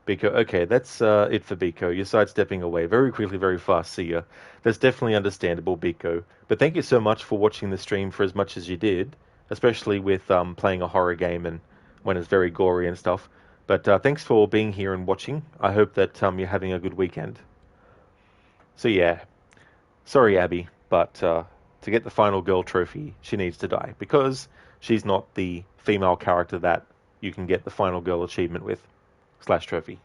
Biko, okay, that's it for Biko. You're sidestepping away very quickly, very fast. See ya. That's definitely understandable, Biko. But thank you so much for watching the stream for as much as you did, especially with playing a horror game and when it's very gory and stuff. But thanks for being here and watching. I hope that you're having a good weekend. So yeah, sorry Abby, but to get the final girl trophy, she needs to die because she's not the female character that you can get the final girl achievement with / trophy.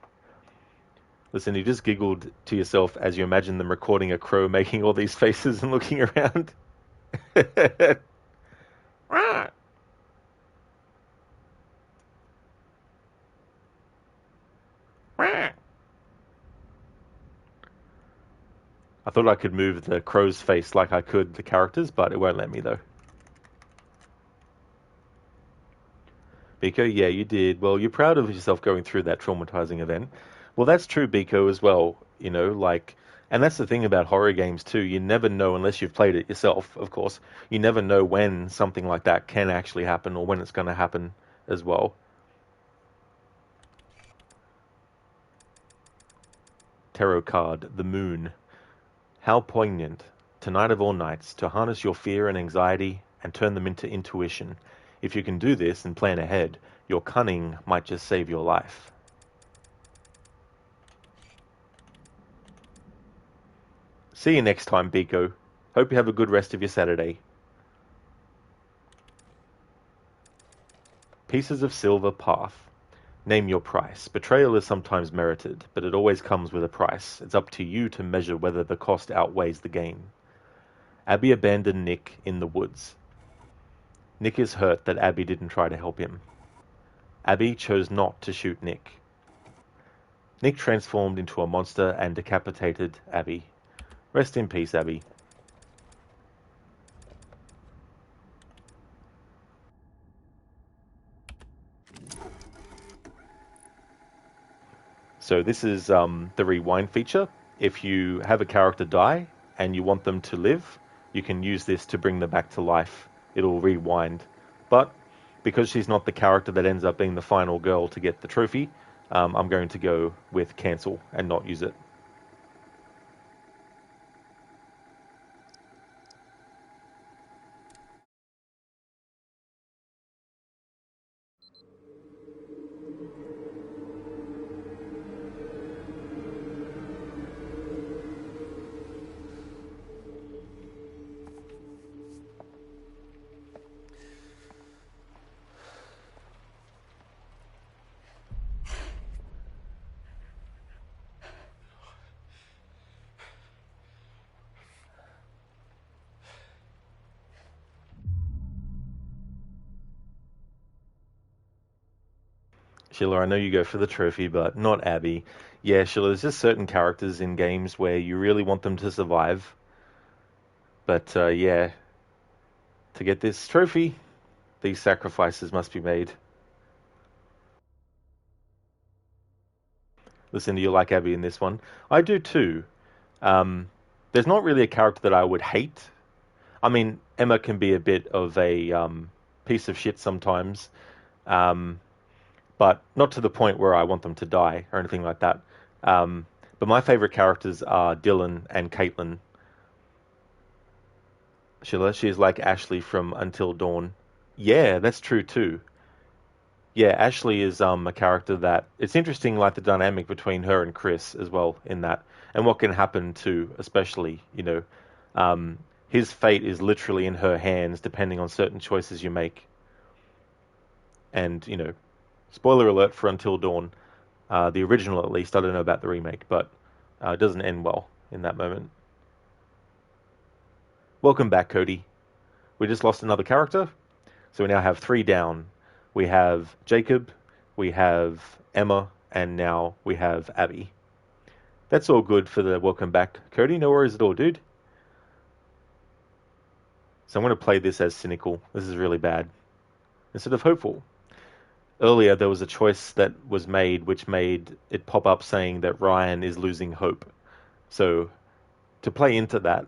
Listen, you just giggled to yourself as you imagine them recording a crow making all these faces and looking around. I thought I could move the crow's face like I could the characters, but it won't let me though. Biko, yeah, you did. Well, you're proud of yourself going through that traumatizing event. Well, that's true, Biko, as well. You know, like, and that's the thing about horror games too. You never know, unless you've played it yourself, of course, you never know when something like that can actually happen or when it's going to happen as well. Tarot card, the moon. How poignant, tonight of all nights, to harness your fear and anxiety and turn them into intuition. If you can do this and plan ahead, your cunning might just save your life. See you next time, Biko. Hope you have a good rest of your Saturday. Pieces of silver path. Name your price. Betrayal is sometimes merited, but it always comes with a price. It's up to you to measure whether the cost outweighs the gain. Abby abandoned Nick in the woods. Nick is hurt that Abby didn't try to help him. Abby chose not to shoot Nick. Nick transformed into a monster and decapitated Abby. Rest in peace, Abby. So this is the rewind feature. If you have a character die and you want them to live, you can use this to bring them back to life. It'll rewind. But because she's not the character that ends up being the final girl to get the trophy, I'm going to go with cancel and not use it. Sheila, I know you go for the trophy, but not Abby. Yeah, Sheila, there's just certain characters in games where you really want them to survive. But yeah, to get this trophy, these sacrifices must be made. Listen, do you like Abby in this one? I do too. There's not really a character that I would hate. I mean, Emma can be a bit of a piece of shit sometimes. But not to the point where I want them to die or anything like that. But my favorite characters are Dylan and Caitlin. Sheila, she is like Ashley from Until Dawn. Yeah, that's true too. Yeah, Ashley is a character that it's interesting, like the dynamic between her and Chris as well in that, and what can happen to, especially, his fate is literally in her hands depending on certain choices you make. And spoiler alert for Until Dawn, the original at least. I don't know about the remake, but it doesn't end well in that moment. Welcome back, Cody. We just lost another character, so we now have 3 down. We have Jacob, we have Emma, and now we have Abby. That's all good for the welcome back, Cody. No worries at all, dude. So I'm going to play this as cynical. This is really bad. Instead of hopeful. Earlier, there was a choice that was made which made it pop up saying that Ryan is losing hope. So to play into that,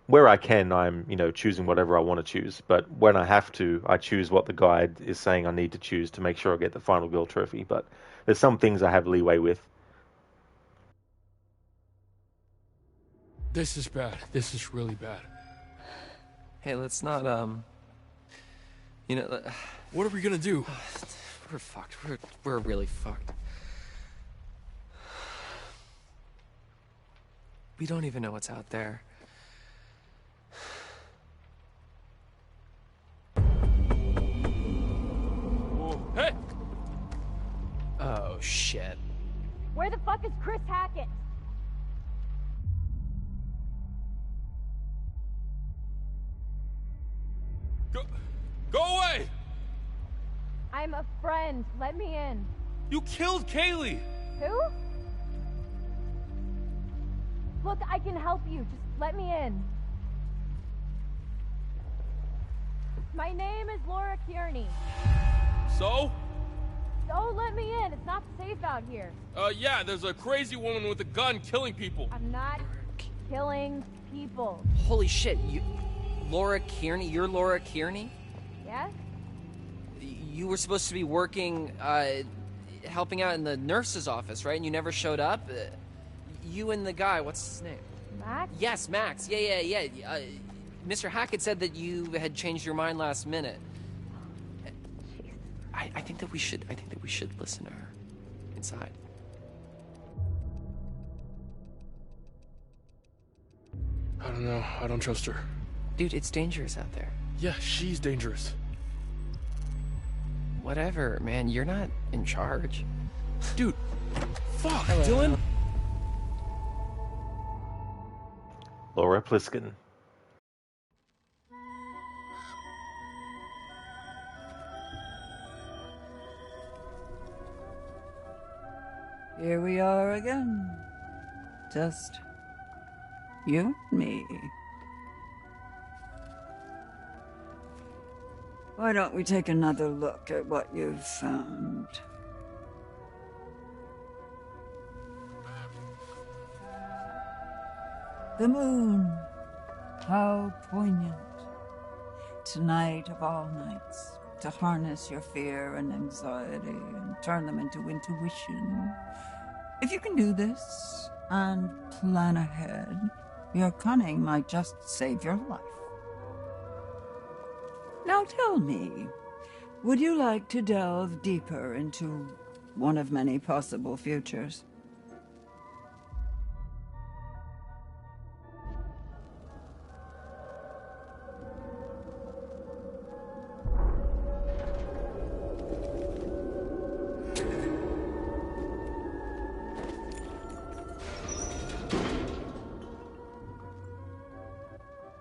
where I can, I'm, choosing whatever I want to choose. But when I have to, I choose what the guide is saying I need to choose to make sure I get the final girl trophy. But there's some things I have leeway with. This is bad. This is really bad. Hey, let's not, What are we gonna do? We're fucked. We're really fucked. We don't even know what's out there. Hey! Oh, shit. Where the fuck is Chris Hackett? Go away! I'm a friend. Let me in. You killed Kaylee! Who? Look, I can help you. Just let me in. My name is Laura Kearney. So? So let me in. It's not safe out here. Yeah, there's a crazy woman with a gun killing people. I'm not killing people. Holy shit, Laura Kearney? You're Laura Kearney? Yes? You were supposed to be working, helping out in the nurse's office, right? And you never showed up? You and the guy, what's his name? Max? Yes, Max. Yeah. Mr. Hackett said that you had changed your mind last minute. I think that we should listen to her inside. I don't know. I don't trust her. Dude, it's dangerous out there. Yeah, she's dangerous. Whatever, man. You're not in charge. Dude, fuck, Hello. Dylan. Laura Pliskin. Here we are again. Just you and me. Why don't we take another look at what you've found? The moon. How poignant. Tonight of all nights, to harness your fear and anxiety and turn them into intuition. If you can do this and plan ahead, your cunning might just save your life. Now tell me, would you like to delve deeper into one of many possible futures?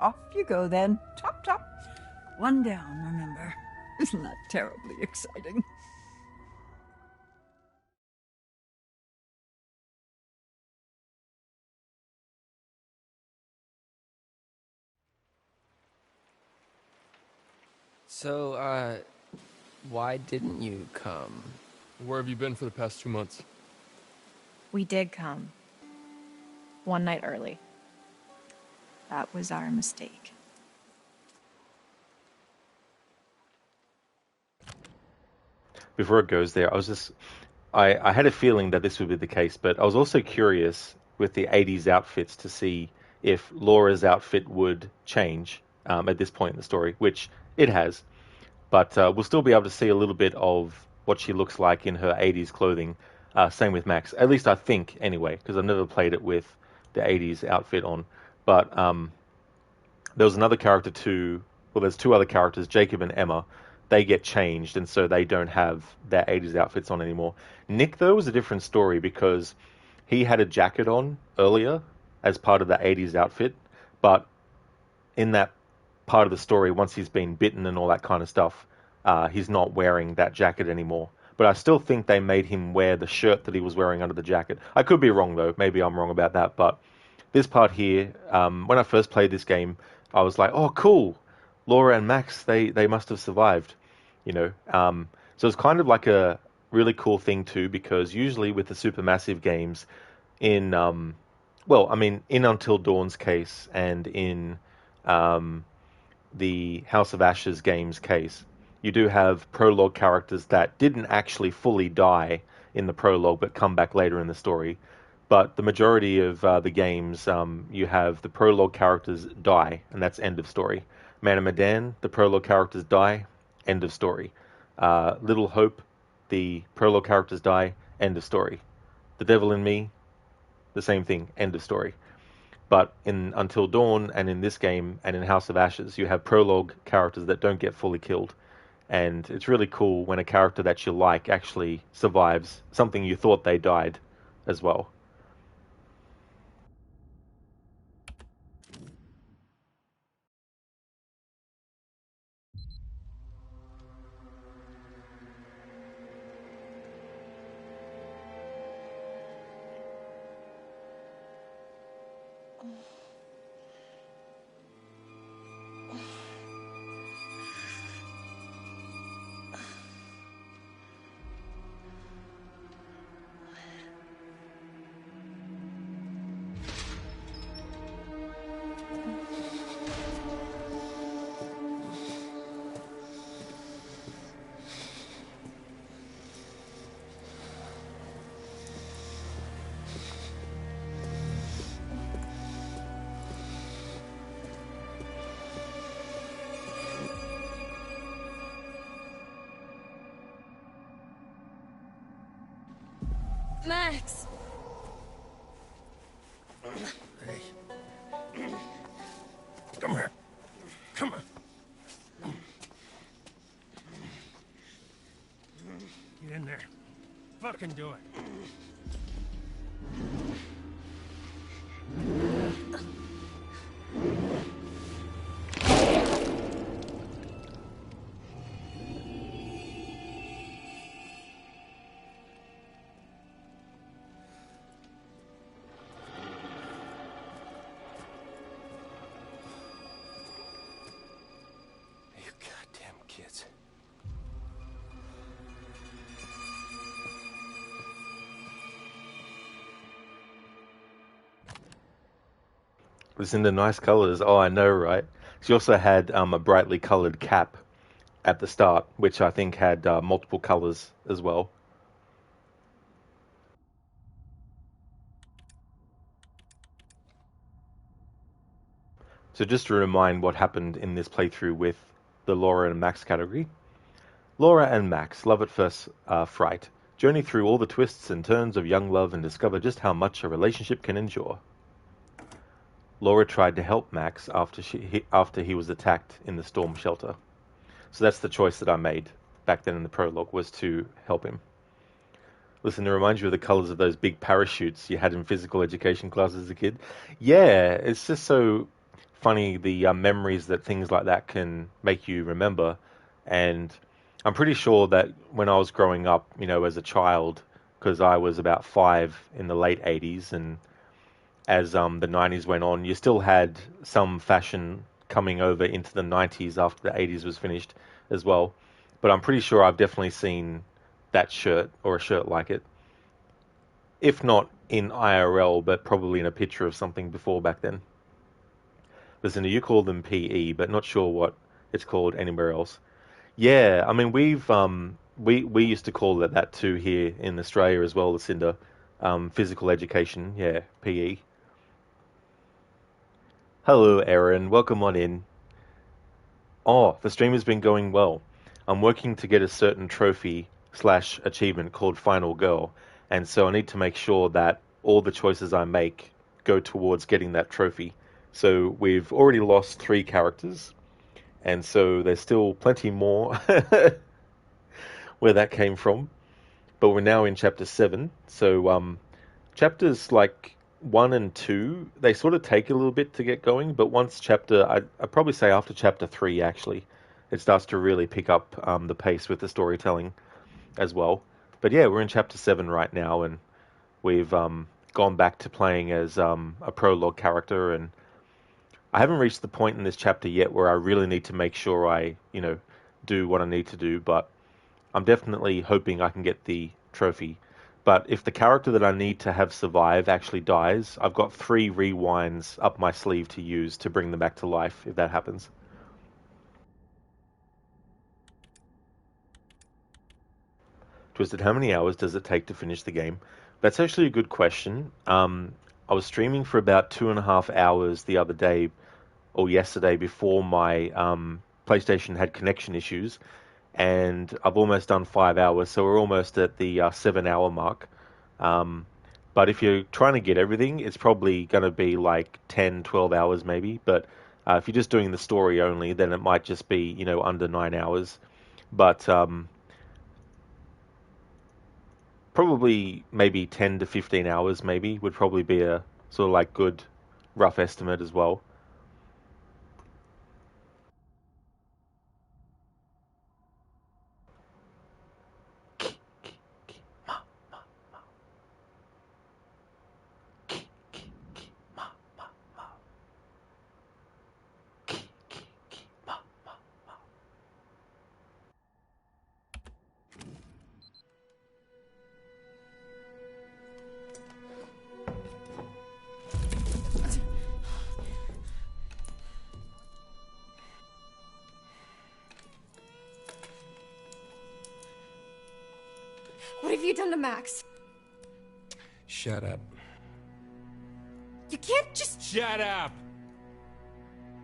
Off you go then. Top, top. One down, remember. Isn't that terribly exciting? So, why didn't you come? Where have you been for the past 2 months? We did come. One night early. That was our mistake. Before it goes there, I had a feeling that this would be the case, but I was also curious with the 80s outfits to see if Laura's outfit would change at this point in the story, which it has. But we'll still be able to see a little bit of what she looks like in her 80s clothing. Same with Max. At least I think, anyway, because I've never played it with the 80s outfit on. But there was another character too. Well, there's two other characters, Jacob and Emma. They get changed, and so they don't have their 80s outfits on anymore. Nick, though, was a different story because he had a jacket on earlier as part of the 80s outfit, but in that part of the story, once he's been bitten and all that kind of stuff, he's not wearing that jacket anymore. But I still think they made him wear the shirt that he was wearing under the jacket. I could be wrong, though. Maybe I'm wrong about that. But this part here, when I first played this game, I was like, oh, cool. Laura and Max, they must have survived, you know. So it's kind of like a really cool thing, too, because usually with the Supermassive games, in, in Until Dawn's case and in the House of Ashes games case, you do have prologue characters that didn't actually fully die in the prologue but come back later in the story. But the majority of the games, you have the prologue characters die, and that's end of story. Man of Medan, the prologue characters die, end of story. Little Hope, the prologue characters die, end of story. The Devil in Me, the same thing, end of story. But in Until Dawn and in this game and in House of Ashes, you have prologue characters that don't get fully killed. And it's really cool when a character that you like actually survives something you thought they died as well. Max! Come here. Come on. Get in there. Fucking do it. You goddamn kids. It's in the nice colors. Oh, I know, right? She also had a brightly colored cap at the start, which I think had multiple colors as well. So just to remind what happened in this playthrough with the Laura and Max category. Laura and Max, love at first fright. Journey through all the twists and turns of young love and discover just how much a relationship can endure. Laura tried to help Max after he was attacked in the storm shelter. So that's the choice that I made back then in the prologue, was to help him. Listen, to remind you of the colors of those big parachutes you had in physical education class as a kid. Yeah, it's just so funny, the memories that things like that can make you remember. And I'm pretty sure that when I was growing up, you know, as a child, because I was about 5 in the late 80s, and as the 90s went on, you still had some fashion coming over into the 90s after the 80s was finished as well. But I'm pretty sure I've definitely seen that shirt or a shirt like it. If not in IRL, but probably in a picture of something before back then. Listen, you call them PE, but not sure what it's called anywhere else. Yeah, I mean, we used to call it that too here in Australia as well, Lucinda. Physical education, yeah, PE. Hello, Erin. Welcome on in. Oh, the stream has been going well. I'm working to get a certain trophy / achievement called Final Girl, and so I need to make sure that all the choices I make go towards getting that trophy. So we've already lost 3 characters, and so there's still plenty more where that came from. But we're now in chapter 7, so chapters like 1 and 2, they sort of take a little bit to get going, but once I'd probably say after chapter 3, actually, it starts to really pick up the pace with the storytelling as well. But yeah, we're in chapter 7 right now, and we've gone back to playing as a prologue character, and I haven't reached the point in this chapter yet where I really need to make sure I, do what I need to do, but I'm definitely hoping I can get the trophy. But if the character that I need to have survive actually dies, I've got 3 rewinds up my sleeve to use to bring them back to life if that happens. Twisted, how many hours does it take to finish the game? That's actually a good question. I was streaming for about 2.5 hours the other day, or yesterday, before my PlayStation had connection issues, and I've almost done 5 hours, so we're almost at the 7-hour mark. But if you're trying to get everything, it's probably going to be like 10, 12 hours maybe. But if you're just doing the story only, then it might just be, under 9 hours. But probably maybe 10 to 15 hours maybe would probably be a sort of like good rough estimate as well. What have you done to Max? Shut up. You can't just... Shut up!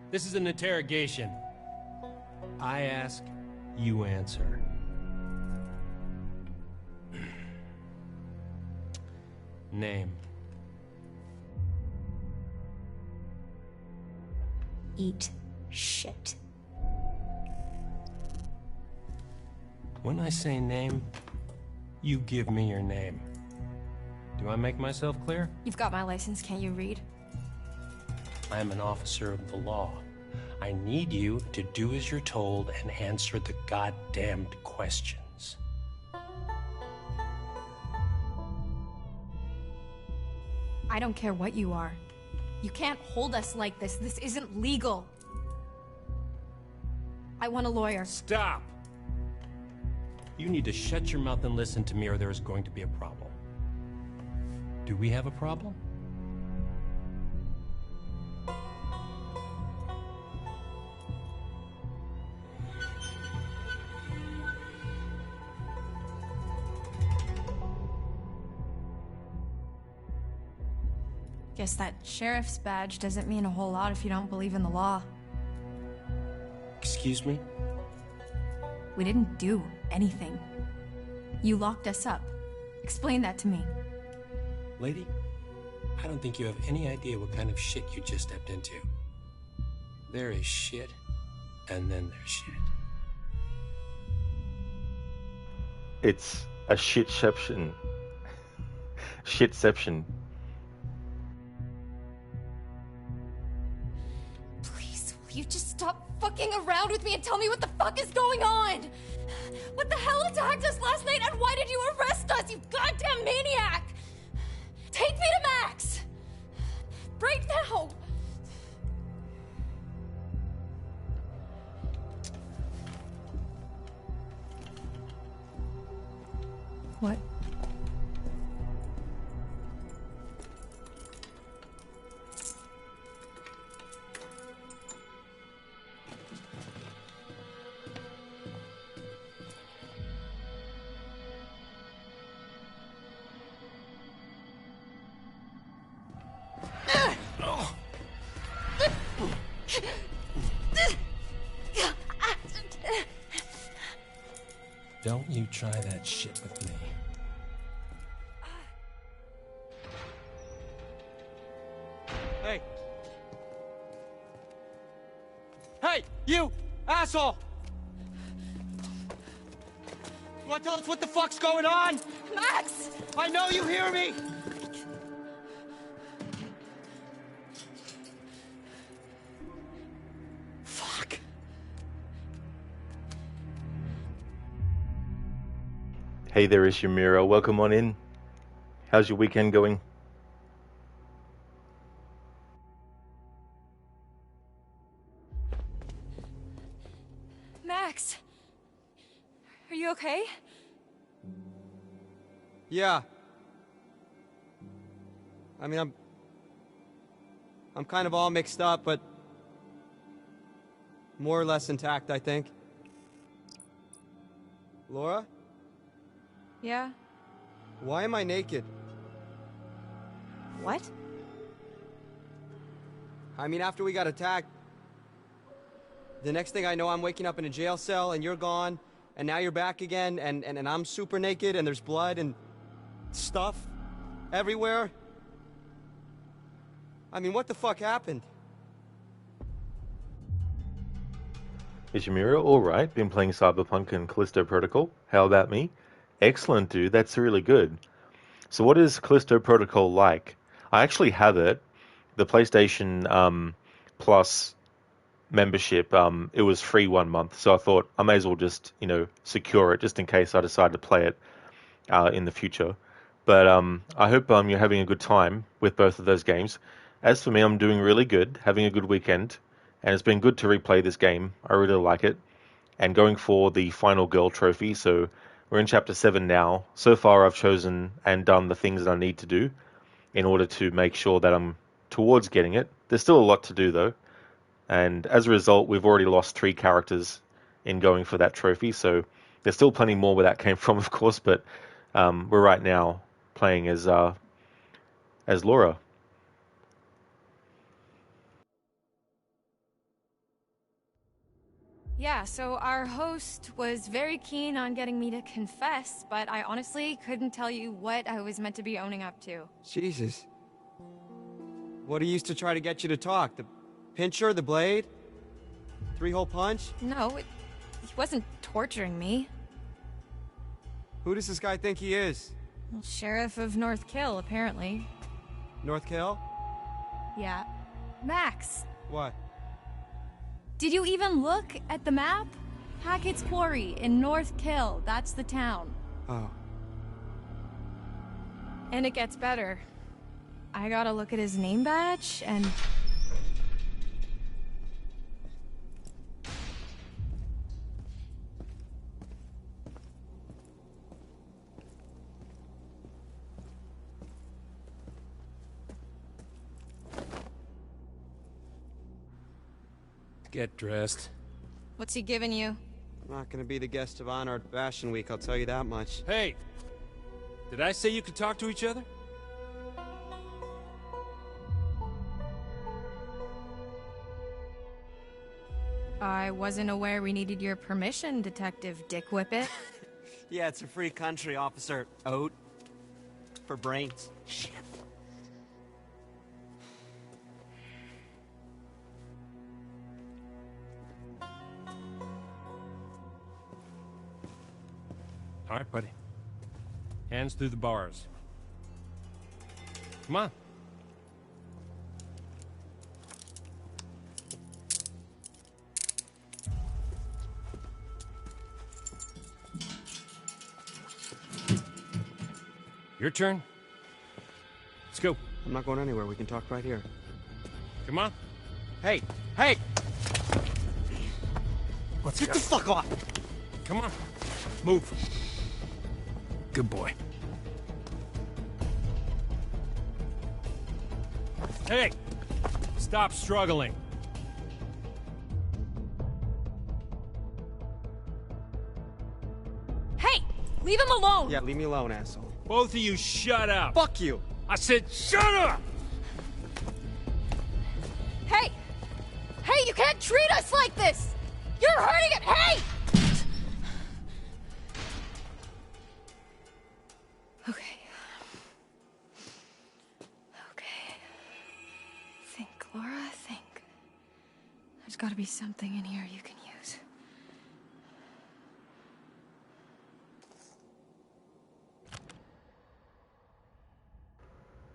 This is an interrogation. I ask, you answer. Name. Eat shit. When I say name, you give me your name. Do I make myself clear? You've got my license, can't you read? I am an officer of the law. I need you to do as you're told and answer the goddamned questions. I don't care what you are. You can't hold us like this. This isn't legal. I want a lawyer. Stop! You need to shut your mouth and listen to me, or there is going to be a problem. Do we have a problem? Guess that sheriff's badge doesn't mean a whole lot if you don't believe in the law. Excuse me? We didn't do anything. You locked us up. Explain that to me. Lady, I don't think you have any idea what kind of shit you just stepped into. There is shit, and then there's shit. It's a shitception. Shitception. Please, will you just stop fucking around with me and tell me what the fuck is going on? What the hell attacked us last night, and why did you arrest us, you goddamn maniac? Take me to Max! Right now! What? Don't you try that shit with me. Hey! Hey, you! Asshole! You wanna tell us what the fuck's going on? Max! I know you hear me! Fuck. Hey there, Ishimura. Welcome on in. How's your weekend going? Max! Are you okay? Yeah. I mean, I'm kind of all mixed up, but more or less intact, I think. Laura? Yeah? Why am I naked? What? I mean, after we got attacked, the next thing I know, I'm waking up in a jail cell, and you're gone, and now you're back again, and I'm super naked, and there's blood and stuff everywhere. I mean, what the fuck happened? Ishimura, alright. Been playing Cyberpunk and Callisto Protocol. How about me? Excellent, dude. That's really good. So what is Callisto Protocol like? I actually have it. The PlayStation Plus membership, it was free 1 month. So I thought I may as well just, secure it just in case I decide to play it in the future. But I hope you're having a good time with both of those games. As for me, I'm doing really good, having a good weekend. And it's been good to replay this game. I really like it. And going for the final girl trophy. So we're in chapter 7 now. So far I've chosen and done the things that I need to do in order to make sure that I'm towards getting it. There's still a lot to do though. And as a result, we've already lost 3 characters in going for that trophy. So there's still plenty more where that came from, of course. But we're right now playing as Laura. Yeah, so our host was very keen on getting me to confess, but I honestly couldn't tell you what I was meant to be owning up to. Jesus. What he used to try to get you to talk? The pincher, the blade? 3-hole punch? No, he wasn't torturing me. Who does this guy think he is? Well, Sheriff of North Kill, apparently. North Kill? Yeah. Max, What? did you even look at the map? Hackett's Quarry in North Kill, that's the town. Oh. And it gets better. I gotta look at his name badge, and... Get dressed. What's he giving you? I'm not gonna be the guest of honor at Fashion Week, I'll tell you that much. Hey! Did I say you could talk to each other? I wasn't aware we needed your permission, Detective Dick Whippet. Yeah, it's a free country, Officer Oat. For brains. Shit. All right, buddy. Hands through the bars. Come on. Your turn. Let's go. I'm not going anywhere. We can talk right here. Come on. Hey! Hey! Let's Get go. the fuck off! Come on. Move. Good boy. Hey! Stop struggling. Hey! Leave him alone! Yeah, leave me alone, asshole. Both of you shut up. Fuck you! I said shut up! Hey! Hey, you can't treat us like this! You're hurting it! Hey! something in here you can use.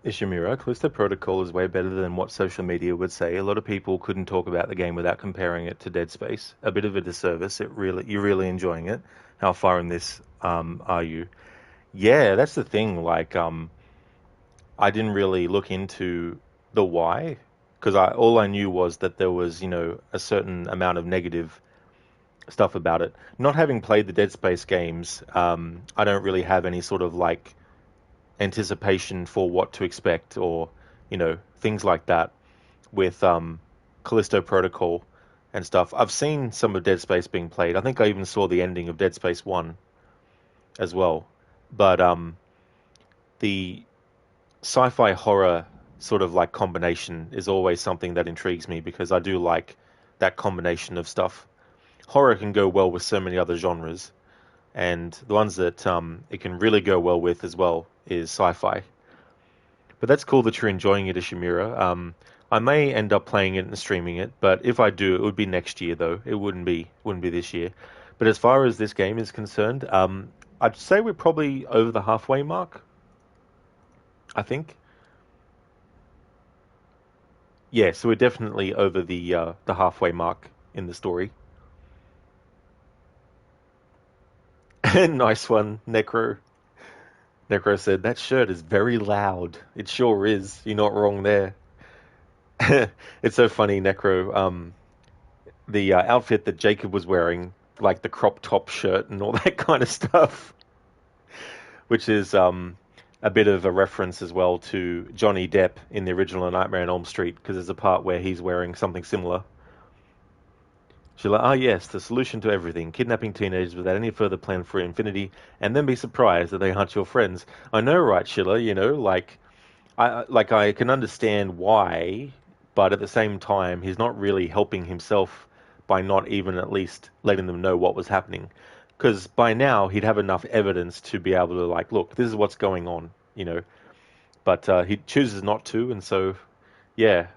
Ishimura, Callisto Protocol is way better than what social media would say. A lot of people couldn't talk about the game without comparing it to Dead Space. A bit of a disservice. You're really enjoying it. How far in this are you? Yeah, that's the thing. Like, I didn't really look into the why, because all I knew was that there was, a certain amount of negative stuff about it. Not having played the Dead Space games, I don't really have any sort of like anticipation for what to expect, or things like that with Callisto Protocol and stuff. I've seen some of Dead Space being played. I think I even saw the ending of Dead Space 1 as well. But the sci-fi horror sort of like combination is always something that intrigues me, because I do like that combination of stuff. Horror can go well with so many other genres, and the ones that it can really go well with as well is sci-fi. But that's cool that you're enjoying it, Ishimura. I may end up playing it and streaming it, but if I do, it would be next year though. It wouldn't be this year. But as far as this game is concerned, I'd say we're probably over the halfway mark, I think. Yeah, so we're definitely over the halfway mark in the story. Nice one, Necro. Necro said, that shirt is very loud. It sure is. You're not wrong there. It's so funny, Necro. The outfit that Jacob was wearing, like the crop top shirt and all that kind of stuff, which is a bit of a reference as well to Johnny Depp in the original Nightmare on Elm Street, because there's a part where he's wearing something similar. She's like, yes, the solution to everything. Kidnapping teenagers without any further plan for infinity, and then be surprised that they aren't your friends. I know, right, Sheila? I can understand why, but at the same time, he's not really helping himself by not even at least letting them know what was happening. Because by now, he'd have enough evidence to be able to, look, this is what's going on, But he chooses not to, and so, yeah.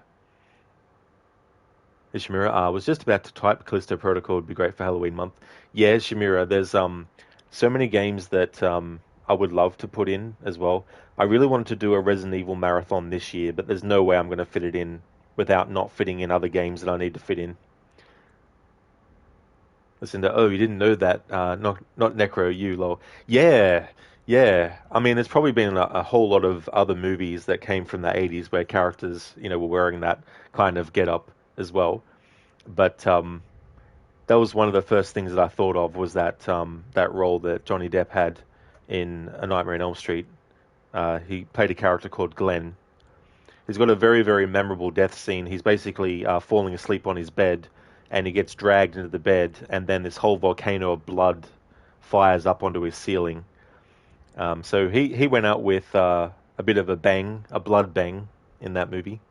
Ishimura, I was just about to type Callisto Protocol would be great for Halloween month. Yeah, Ishimura, there's so many games that I would love to put in as well. I really wanted to do a Resident Evil marathon this year, but there's no way I'm going to fit it in without not fitting in other games that I need to fit in. Listen to, you didn't know that, not Necro, you, lol. Yeah. I mean, there's probably been a whole lot of other movies that came from the 80s where characters, were wearing that kind of get-up as well. But that was one of the first things that I thought of, was that that role that Johnny Depp had in A Nightmare on Elm Street. He played a character called Glenn. He's got a very, very memorable death scene. He's basically falling asleep on his bed, and he gets dragged into the bed, and then this whole volcano of blood fires up onto his ceiling. So he went out with a bit of a bang, a blood bang, in that movie.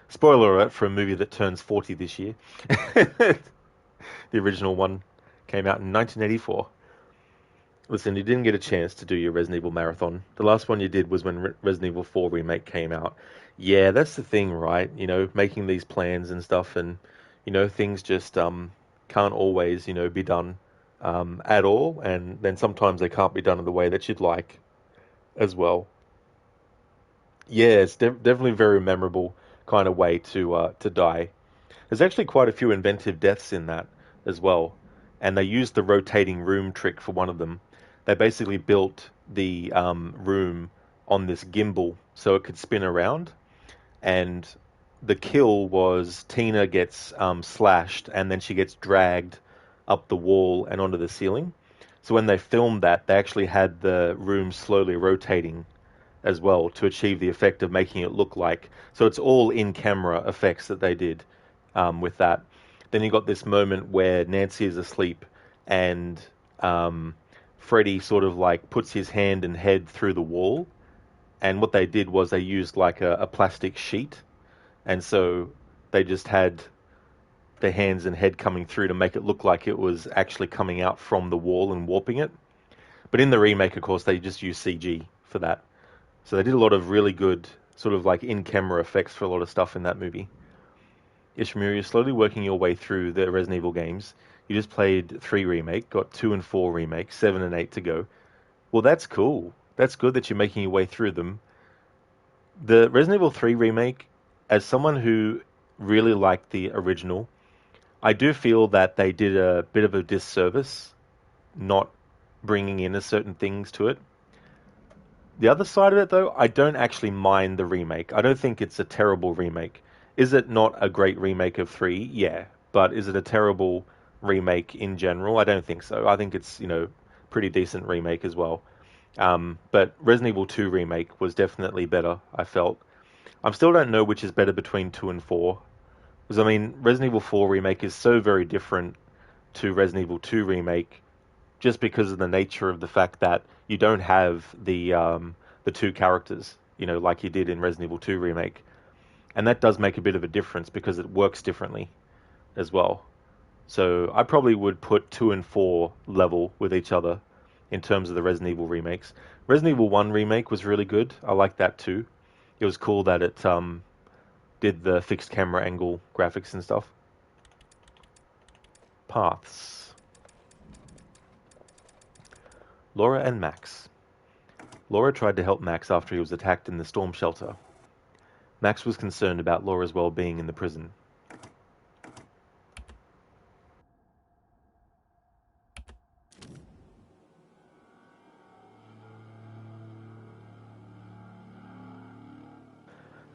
Spoiler alert for a movie that turns 40 this year. The original one came out in 1984. Listen, you didn't get a chance to do your Resident Evil marathon. The last one you did was when Resident Evil 4 Remake came out. Yeah, that's the thing, right? Making these plans and stuff, and, things just can't always, be done at all, and then sometimes they can't be done in the way that you'd like as well. Yeah, it's definitely very memorable kind of way to die. There's actually quite a few inventive deaths in that as well, and they used the rotating room trick for one of them. They basically built the room on this gimbal so it could spin around, and the kill was Tina gets slashed, and then she gets dragged up the wall and onto the ceiling. So when they filmed that, they actually had the room slowly rotating as well to achieve the effect of making it look like. So it's all in-camera effects that they did with that. Then you got this moment where Nancy is asleep, and Freddy sort of puts his hand and head through the wall. And what they did was they used a plastic sheet, and so they just had the hands and head coming through to make it look like it was actually coming out from the wall and warping it. But in the remake, of course, they just used CG for that. So they did a lot of really good sort of in-camera effects for a lot of stuff in that movie. Ishimura, you're slowly working your way through the Resident Evil games. You just played 3 Remake, got 2 and 4 Remake, 7 and 8 to go. Well, that's cool. That's good that you're making your way through them. The Resident Evil 3 Remake, as someone who really liked the original, I do feel that they did a bit of a disservice not bringing in certain things to it. The other side of it, though, I don't actually mind the remake. I don't think it's a terrible remake. Is it not a great remake of 3? Yeah. But is it a terrible remake in general? I don't think so. I think it's, pretty decent remake as well. But Resident Evil 2 Remake was definitely better, I felt. I still don't know which is better between 2 and 4. Because, I mean, Resident Evil 4 Remake is so very different to Resident Evil 2 Remake just because of the nature of the fact that you don't have the 2 characters, like you did in Resident Evil 2 Remake. And that does make a bit of a difference because it works differently as well. So I probably would put 2 and 4 level with each other in terms of the Resident Evil remakes. Resident Evil 1 Remake was really good. I like that too. It was cool that it did the fixed camera angle graphics and stuff. Paths. Laura and Max. Laura tried to help Max after he was attacked in the storm shelter. Max was concerned about Laura's well-being in the prison.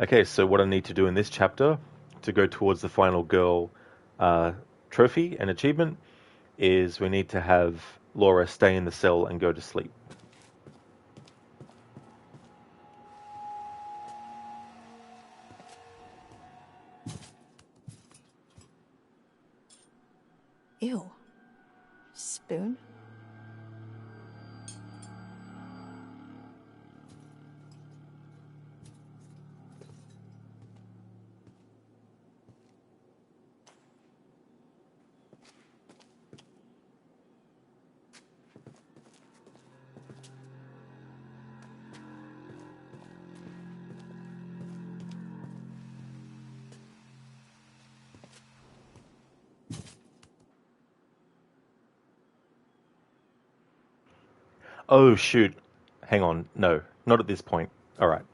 Okay, so what I need to do in this chapter to go towards the final girl trophy and achievement is we need to have Laura stay in the cell and go to sleep. Ew. Spoon? Oh, shoot. Hang on. No, not at this point. All right.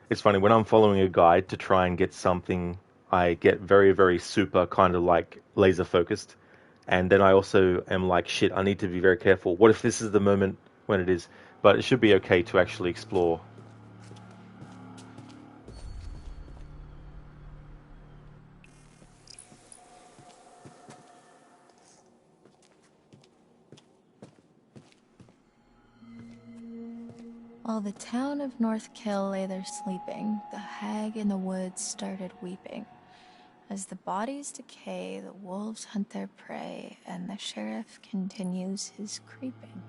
It's funny, when I'm following a guide to try and get something, I get very, very super kind of like laser focused. And then I also am like, shit, I need to be very careful. What if this is the moment when it is? But it should be okay to actually explore. While the town of North Kill lay there sleeping, the hag in the woods started weeping. As the bodies decay, the wolves hunt their prey, and the sheriff continues his creeping.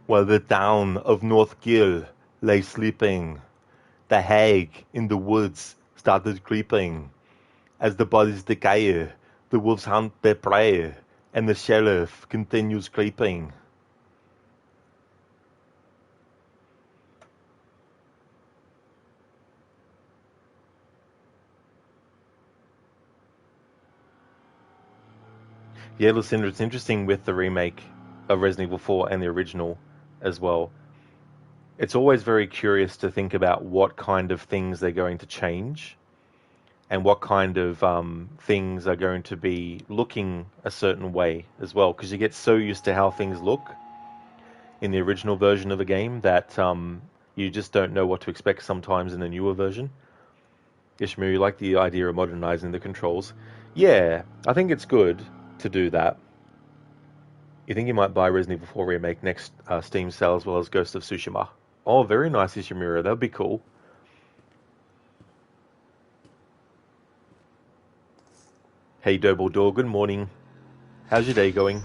While the town of North Gill lay sleeping, the hag in the woods started creeping. As the bodies decay, the wolves hunt their prey, and the sheriff continues creeping. Yeah, Lucinda, it's interesting with the remake of Resident Evil 4 and the original as well. It's always very curious to think about what kind of things they're going to change and what kind of things are going to be looking a certain way as well, because you get so used to how things look in the original version of the game that you just don't know what to expect sometimes in the newer version. Ishmael, you like the idea of modernizing the controls? Yeah, I think it's good to do that. You think you might buy Resident Evil 4 Remake next Steam sale as well as Ghost of Tsushima? Oh, very nice, Ishimura. That would be cool. Hey, Double good morning. How's your day going?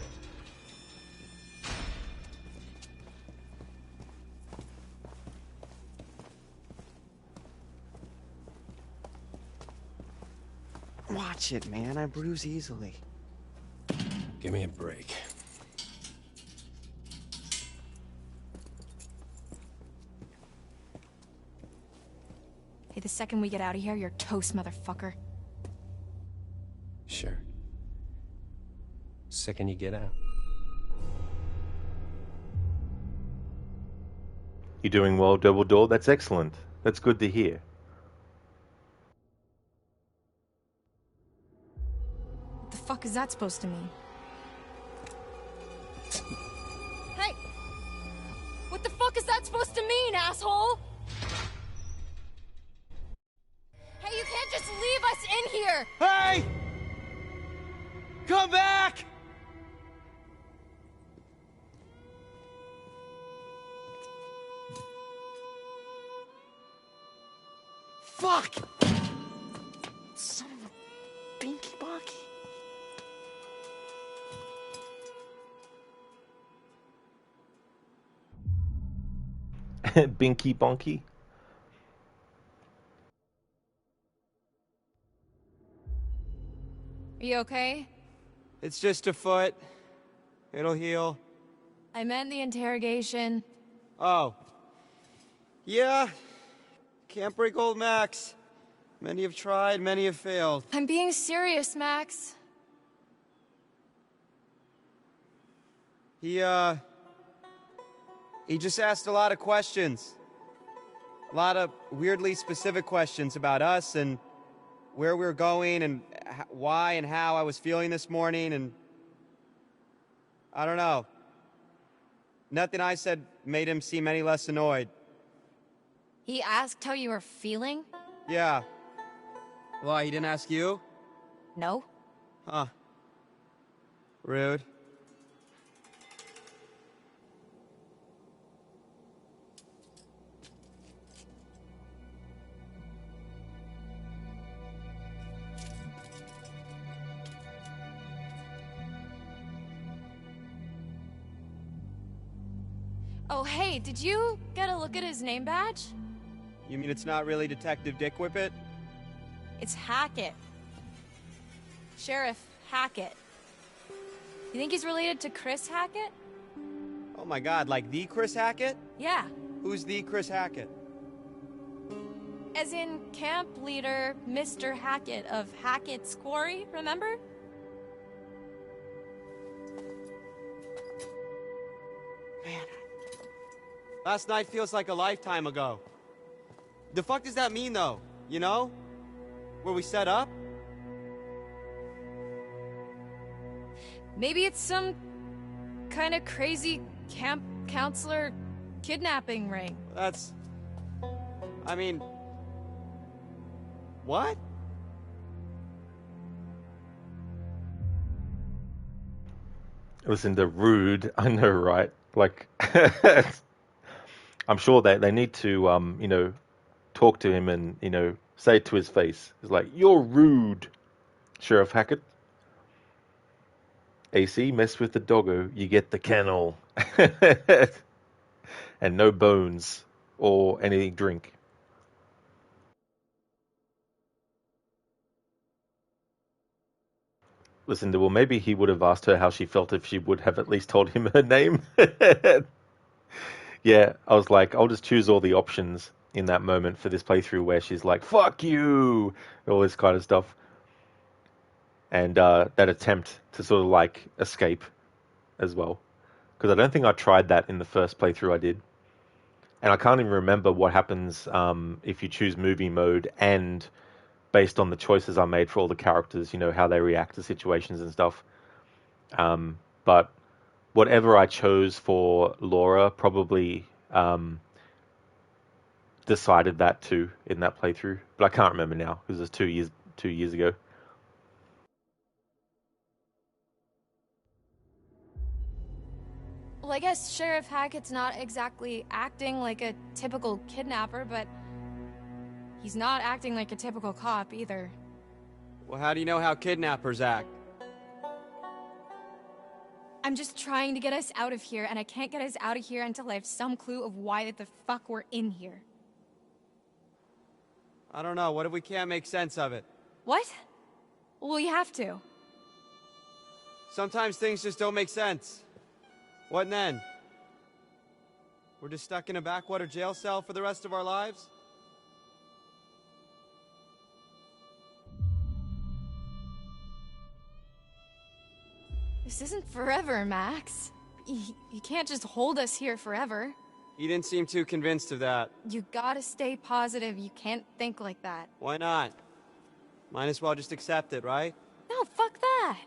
Watch it, man. I bruise easily. Give me a break. Hey, the second we get out of here, you're toast, motherfucker. Sure. Second you get out. You're doing well, Double Door. That's excellent. That's good to hear. What the fuck is that supposed to mean? Hey! What the fuck is that supposed to mean, asshole? Hey, you can't just leave us in here! Hey! Come back! Fuck! Son of a binky bonky. Binky bonky. Are you okay? It's just a foot. It'll heal. I meant the interrogation. Oh. Yeah. Can't break old Max. Many have tried, many have failed. I'm being serious, Max. He just asked a lot of questions. A lot of weirdly specific questions about us and where we were going and why and how I was feeling this morning, and I don't know. Nothing I said made him seem any less annoyed. He asked how you were feeling? Yeah. Why, he didn't ask you? No. Huh. Rude. Oh, hey, did you get a look at his name badge? You mean it's not really Detective Dick Whippet? It's Hackett. Sheriff Hackett. You think he's related to Chris Hackett? Oh my god, like the Chris Hackett? Yeah. Who's the Chris Hackett? As in camp leader Mr. Hackett of Hackett's Quarry, remember? Last night feels like a lifetime ago. The fuck does that mean, though? You know? Where we set up? Maybe it's some kind of crazy camp counselor kidnapping ring. That's... I mean... What? Listen, they're rude. I know, right? Like... I'm sure they need to, you know, talk to him and, you know, say it to his face. It's like, you're rude, Sheriff Hackett. AC, mess with the doggo, you get the kennel. And no bones or any drink. Listen, well, maybe he would have asked her how she felt if she would have at least told him her name. Yeah, I was like, I'll just choose all the options in that moment for this playthrough where she's like, fuck you, all this kind of stuff. And that attempt to sort of like escape as well. Because I don't think I tried that in the first playthrough I did. And I can't even remember what happens if you choose movie mode and based on the choices I made for all the characters, you know, how they react to situations and stuff. But whatever I chose for Laura probably decided that too in that playthrough. But I can't remember now because it was 2 years ago. Well, I guess Sheriff Hackett's not exactly acting like a typical kidnapper, but he's not acting like a typical cop either. Well, how do you know how kidnappers act? I'm just trying to get us out of here, and I can't get us out of here until I have some clue of why the fuck we're in here. I don't know. What if we can't make sense of it? What? Well, you have to. Sometimes things just don't make sense. What then? We're just stuck in a backwater jail cell for the rest of our lives? This isn't forever, Max. You can't just hold us here forever. You didn't seem too convinced of that. You gotta stay positive. You can't think like that. Why not? Might as well just accept it, right? No, fuck that.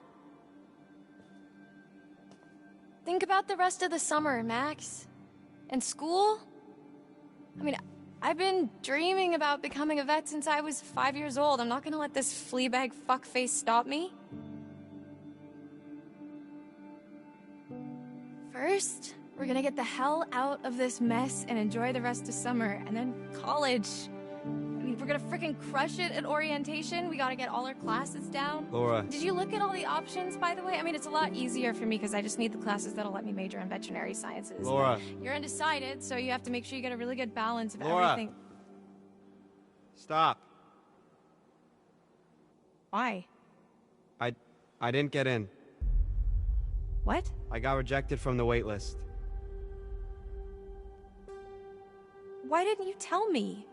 Think about the rest of the summer, Max. And school? I mean, I've been dreaming about becoming a vet since I was 5 years old. I'm not gonna let this fleabag fuckface stop me. First, we're gonna get the hell out of this mess and enjoy the rest of summer, and then college. I mean, we're gonna freaking crush it at orientation. We gotta get all our classes down. Laura. Did you look at all the options, by the way? I mean, it's a lot easier for me because I just need the classes that'll let me major in veterinary sciences. Laura. You're undecided, so you have to make sure you get a really good balance of Laura. everything. Stop. Why? I didn't get in. What? I got rejected from the wait list. Why didn't you tell me?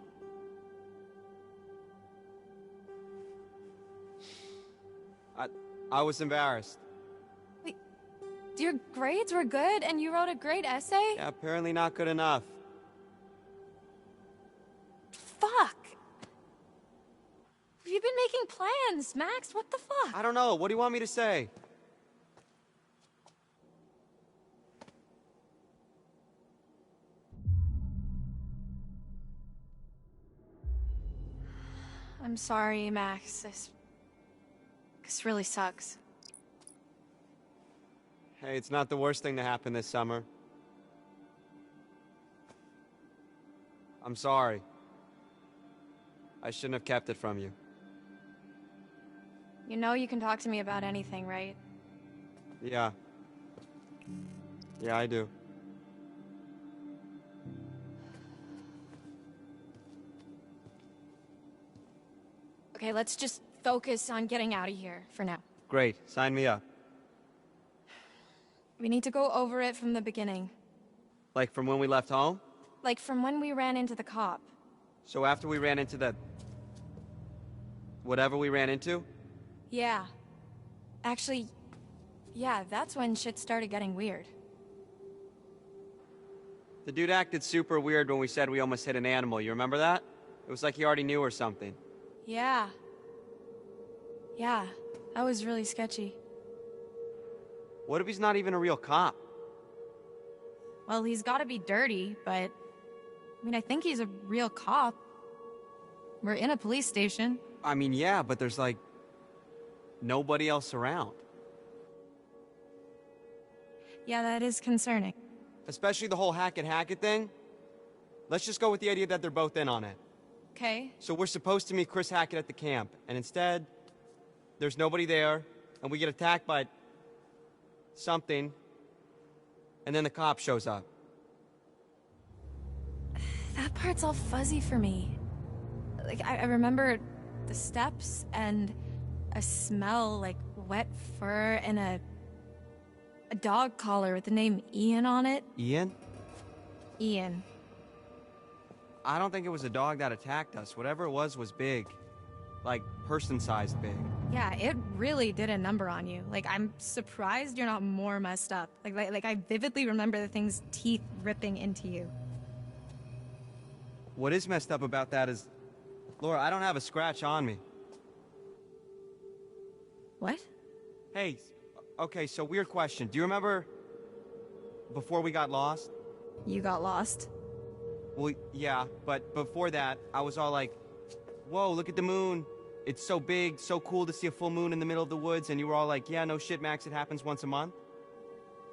I was embarrassed. Wait, your grades were good and you wrote a great essay? Yeah, apparently not good enough. Fuck! You've been making plans, Max. What the fuck? I don't know. What do you want me to say? I'm sorry, Max. This really sucks. Hey, it's not the worst thing to happen this summer. I'm sorry. I shouldn't have kept it from you. You know you can talk to me about anything, right? Yeah. Yeah, I do. Okay, let's just focus on getting out of here for now. Great. Sign me up. We need to go over it from the beginning. Like from when we left home? Like from when we ran into the cop. So after we ran into the... whatever we ran into? Yeah. Actually, yeah, that's when shit started getting weird. The dude acted super weird when we said we almost hit an animal. You remember that? It was like he already knew or something. Yeah. Yeah, that was really sketchy. What if he's not even a real cop? Well, he's gotta be dirty, but... I mean, I think he's a real cop. We're in a police station. I mean, yeah, but there's like... nobody else around. Yeah, that is concerning. Especially the whole Hackett thing. Let's just go with the idea that they're both in on it. Okay. So we're supposed to meet Chris Hackett at the camp, and instead, there's nobody there, and we get attacked by... something, and then the cop shows up. That part's all fuzzy for me. Like, I remember the steps and a smell like wet fur and a dog collar with the name Ian on it. Ian? Ian. I don't think it was a dog that attacked us. Whatever it was big. Like, person-sized big. Yeah, it really did a number on you. Like, I'm surprised you're not more messed up. Like I vividly remember the thing's teeth ripping into you. What is messed up about that is... Laura, I don't have a scratch on me. What? Hey, okay, so weird question. Do you remember... before we got lost? You got lost? Well, yeah, but before that, I was all like, whoa, look at the moon. It's so big, so cool to see a full moon in the middle of the woods, and you were all like, yeah, no shit, Max, it happens once a month.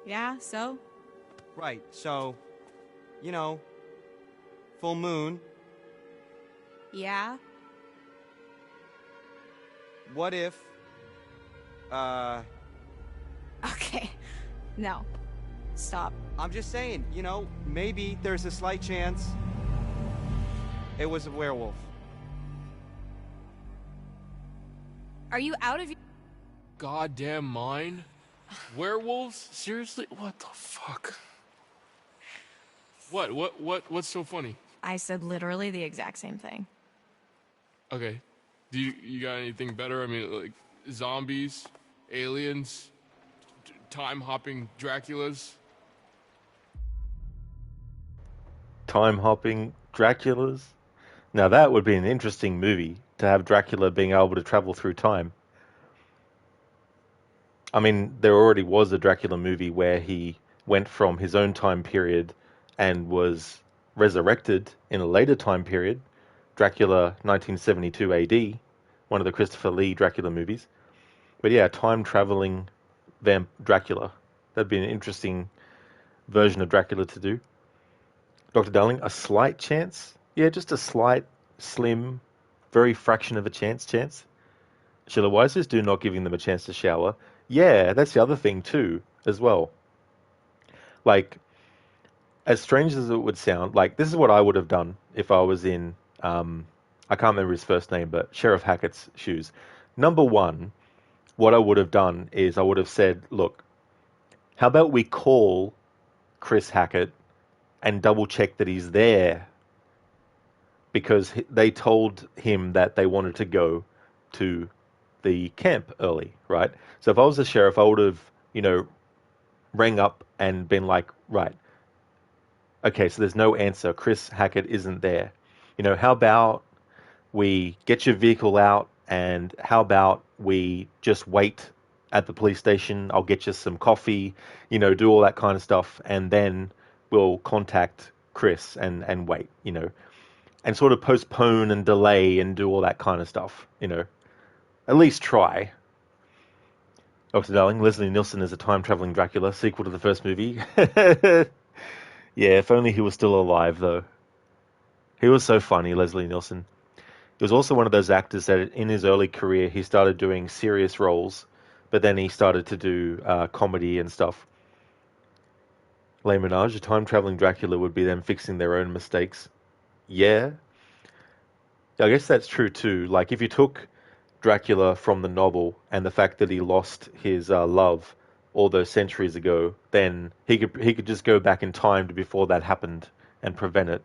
Yeah, so? Right, so, you know, full moon. Yeah. What if, Okay. No. Stop. I'm just saying, you know, maybe there's a slight chance it was a werewolf. Are you out of your... goddamn mind? Werewolves? Seriously? What the fuck? What's so funny? I said literally the exact same thing. Okay. Do you got anything better? I mean, like zombies, aliens, time-hopping Draculas? Time-hopping Draculas? Now that would be an interesting movie, to have Dracula being able to travel through time. I mean, there already was a Dracula movie where he went from his own time period and was resurrected in a later time period, Dracula 1972 AD, one of the Christopher Lee Dracula movies. But yeah, time-traveling Dracula. That'd be an interesting version of Dracula to do. Dr. Darling, a slight chance? Yeah, just a slight, slim, very fraction of a chance. Sheila Weiss is do not giving them a chance to shower. Yeah, that's the other thing too, as well. Like, as strange as it would sound, like, this is what I would have done if I was in, I can't remember his first name, but Sheriff Hackett's shoes. Number one, what I would have done is I would have said, look, how about we call Chris Hackett and double check that he's there? Because they told him that they wanted to go to the camp early, right? So if I was the sheriff, I would have, rang up and been like, right, okay, so there's no answer. Chris Hackett isn't there. How about we get your vehicle out, and how about we just wait at the police station? I'll get you some coffee, do all that kind of stuff, and then we'll contact Chris and wait, and sort of postpone and delay and do all that kind of stuff, At least try. Dr. Darling, Leslie Nielsen is a time-traveling Dracula, sequel to the first movie. Yeah, if only he was still alive, though. He was so funny, Leslie Nielsen. He was also one of those actors that in his early career, he started doing serious roles, but then he started to do comedy and stuff. Les Minaj, a time-traveling Dracula would be them fixing their own mistakes. Yeah. I guess that's true, too. Like, if you took Dracula from the novel and the fact that he lost his love all those centuries ago, then he could just go back in time to before that happened and prevent it.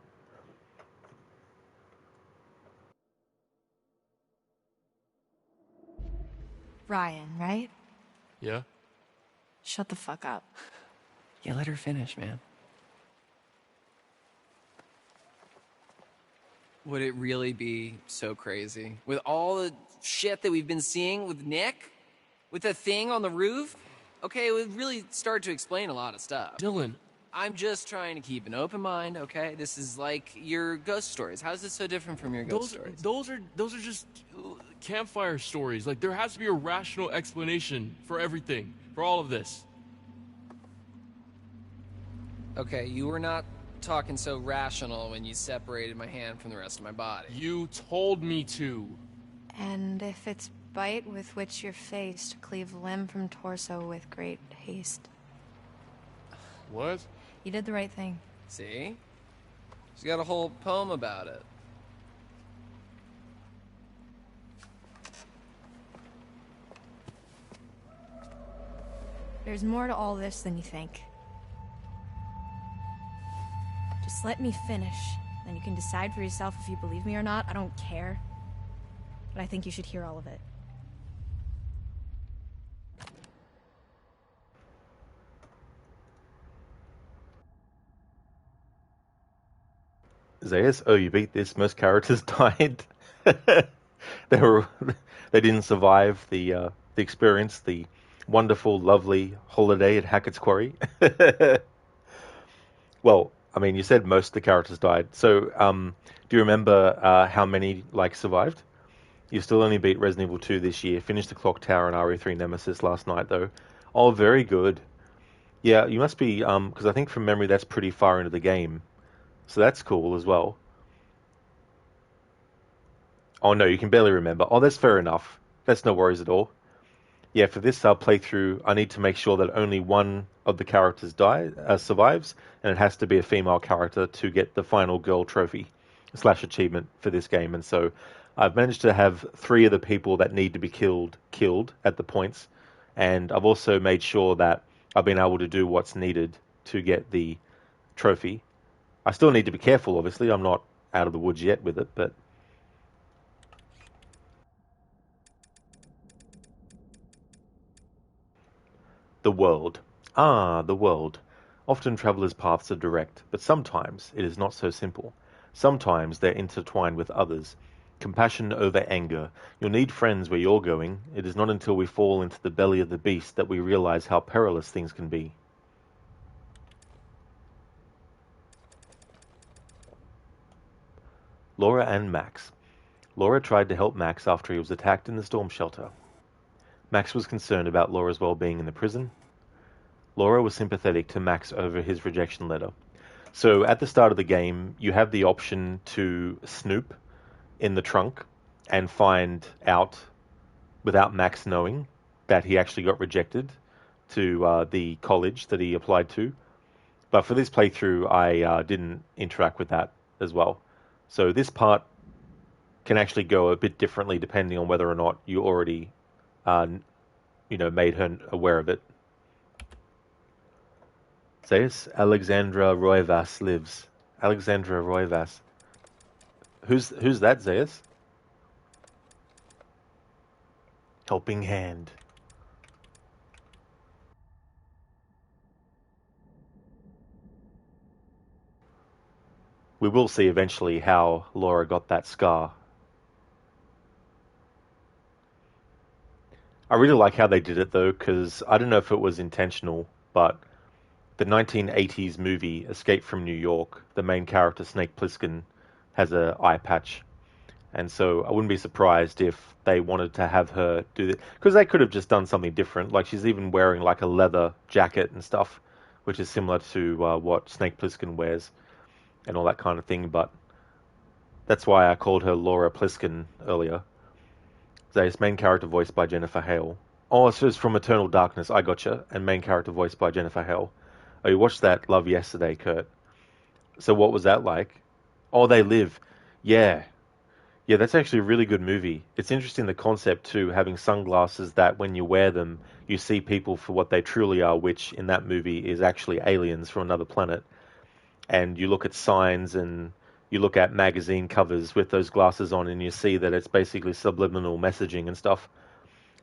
Ryan, right? Yeah? Shut the fuck up. Yeah, let her finish, man. Would it really be so crazy? With all the shit that we've been seeing with Nick? With the thing on the roof? Okay, it would really start to explain a lot of stuff. Dylan. I'm just trying to keep an open mind, okay? This is like your ghost stories. How is this so different from your ghost stories? Those are just campfire stories. Like, there has to be a rational explanation for everything, for all of this. Okay, you were not talking so rational when you separated my hand from the rest of my body. You told me to. And if it's bite with which you're faced, cleave limb from torso with great haste. What? You did the right thing. See? She's got a whole poem about it. There's more to all this than you think. Just let me finish, then you can decide for yourself if you believe me or not. I don't care. But I think you should hear all of it. Zayas, oh, you beat this. Most characters died. They didn't survive the experience, the wonderful, lovely holiday at Hackett's Quarry. Well, I mean, you said most of the characters died. So, do you remember how many survived? You still only beat Resident Evil 2 this year. Finished the Clock Tower and RE3 Nemesis last night, though. Oh, very good. Yeah, you must be, because I think from memory that's pretty far into the game. So that's cool as well. Oh no, you can barely remember. Oh, that's fair enough. That's no worries at all. Yeah, for this playthrough, I need to make sure that only one of the characters survives, and it has to be a female character to get the final girl trophy / achievement for this game. And so I've managed to have 3 of the people that need to be killed at the points. and I've also made sure that I've been able to do what's needed to get the trophy. I still need to be careful, obviously. I'm not out of the woods yet with it, but... The world. Ah, the world. Often travelers' paths are direct, but sometimes it is not so simple. Sometimes they're intertwined with others. Compassion over anger. You'll need friends where you're going. It is not until we fall into the belly of the beast that we realize how perilous things can be. Laura and Max. Laura tried to help Max after he was attacked in the storm shelter. Max was concerned about Laura's well-being in the prison. Laura was sympathetic to Max over his rejection letter. So at the start of the game, you have the option to snoop in the trunk and find out, without Max knowing, that he actually got rejected to the college that he applied to. But for this playthrough, I didn't interact with that as well. So this part can actually go a bit differently depending on whether or not you already, made her aware of it. Zeus, Alexandra Roivas lives. Alexandra Roivas. Who's that, Zeus? Helping hand. We will see eventually how Laura got that scar. I really like how they did it though, because I don't know if it was intentional, but the 1980s movie Escape from New York, the main character Snake Plissken has an eye patch. And so I wouldn't be surprised if they wanted to have her do that. Because they could have just done something different. Like she's even wearing like a leather jacket and stuff, which is similar to what Snake Plissken wears and all that kind of thing. But that's why I called her Laura Plissken earlier. Zeus, main character voiced by Jennifer Hale. Oh, so it's from Eternal Darkness. I gotcha. And main character voiced by Jennifer Hale. Oh, you watched that Love yesterday, Kurt. So what was that like? Oh, They Live. Yeah. Yeah, that's actually a really good movie. It's interesting, the concept too, having sunglasses that when you wear them, you see people for what they truly are, which in that movie is actually aliens from another planet. And you look at signs and you look at magazine covers with those glasses on and you see that it's basically subliminal messaging and stuff.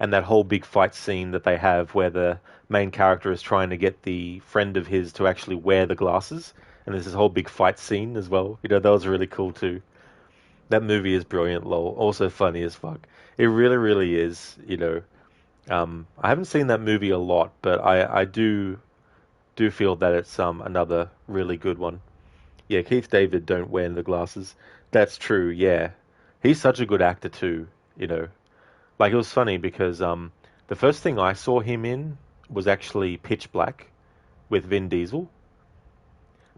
And that whole big fight scene that they have where the main character is trying to get the friend of his to actually wear the glasses. And there's this whole big fight scene as well. That was really cool too. That movie is brilliant, lol. Also funny as fuck. It really, really is, I haven't seen that movie a lot, but I do feel that it's another really good one. Yeah, Keith David don't wear the glasses. That's true, yeah. He's such a good actor too, Like, it was funny because the first thing I saw him in was actually Pitch Black with Vin Diesel.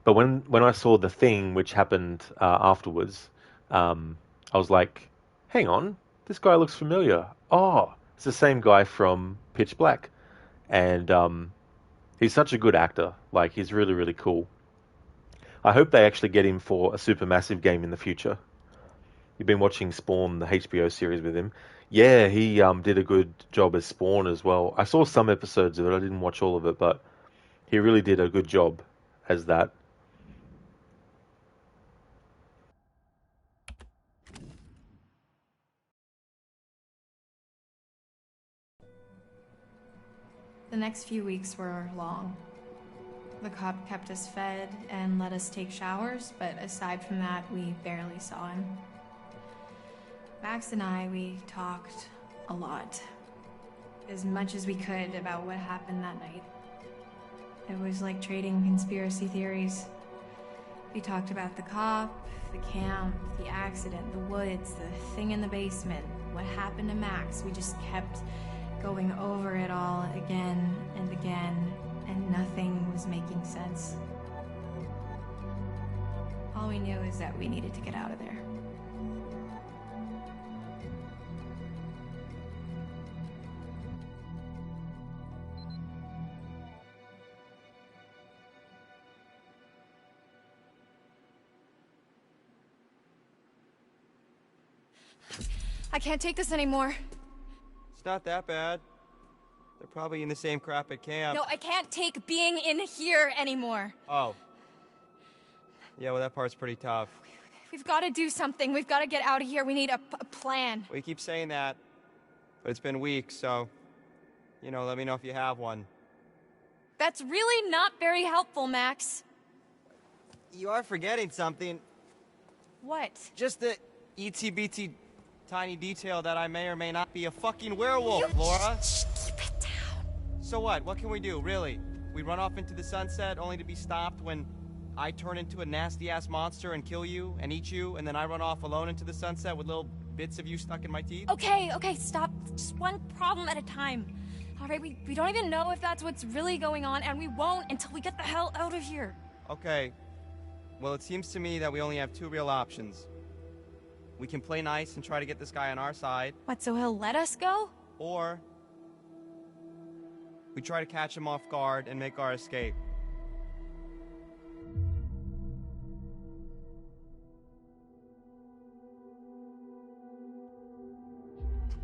But when I saw The Thing, which happened afterwards, I was like, hang on, this guy looks familiar. Oh, it's the same guy from Pitch Black. And he's such a good actor. Like, he's really, really cool. I hope they actually get him for a Supermassive game in the future. You've been watching Spawn, the HBO series with him. Yeah, he did a good job as Spawn as well. I saw some episodes of it. I didn't watch all of it, but he really did a good job as that. The next few weeks were long. The cop kept us fed and let us take showers, but aside from that, we barely saw him. Max and I, we talked a lot. As much as we could about what happened that night. It was like trading conspiracy theories. We talked about the cop, the camp, the accident, the woods, the thing in the basement, what happened to Max. We just kept going over it all again and again, and nothing was making sense. All we knew is that we needed to get out of there. I can't take this anymore. It's not that bad. They're probably in the same crap at camp. No, I can't take being in here anymore. Oh. Yeah, well, that part's pretty tough. We've got to do something. We've got to get out of here. We need a plan. We keep saying that, but it's been weeks, so, you know, let me know if you have one. That's really not very helpful, Max. You are forgetting something. What? Just the itsy-bitsy tiny detail that I may or may not be a fucking werewolf, Laura. Keep it down. So what? What can we do, really? We run off into the sunset only to be stopped when I turn into a nasty-ass monster and kill you and eat you, and then I run off alone into the sunset with little bits of you stuck in my teeth? Okay, stop. Just one problem at a time. All right, we don't even know if that's what's really going on, and we won't until we get the hell out of here. Okay. Well, it seems to me that we only have two real options. We can play nice and try to get this guy on our side. What, so he'll let us go? Or we try to catch him off guard and make our escape.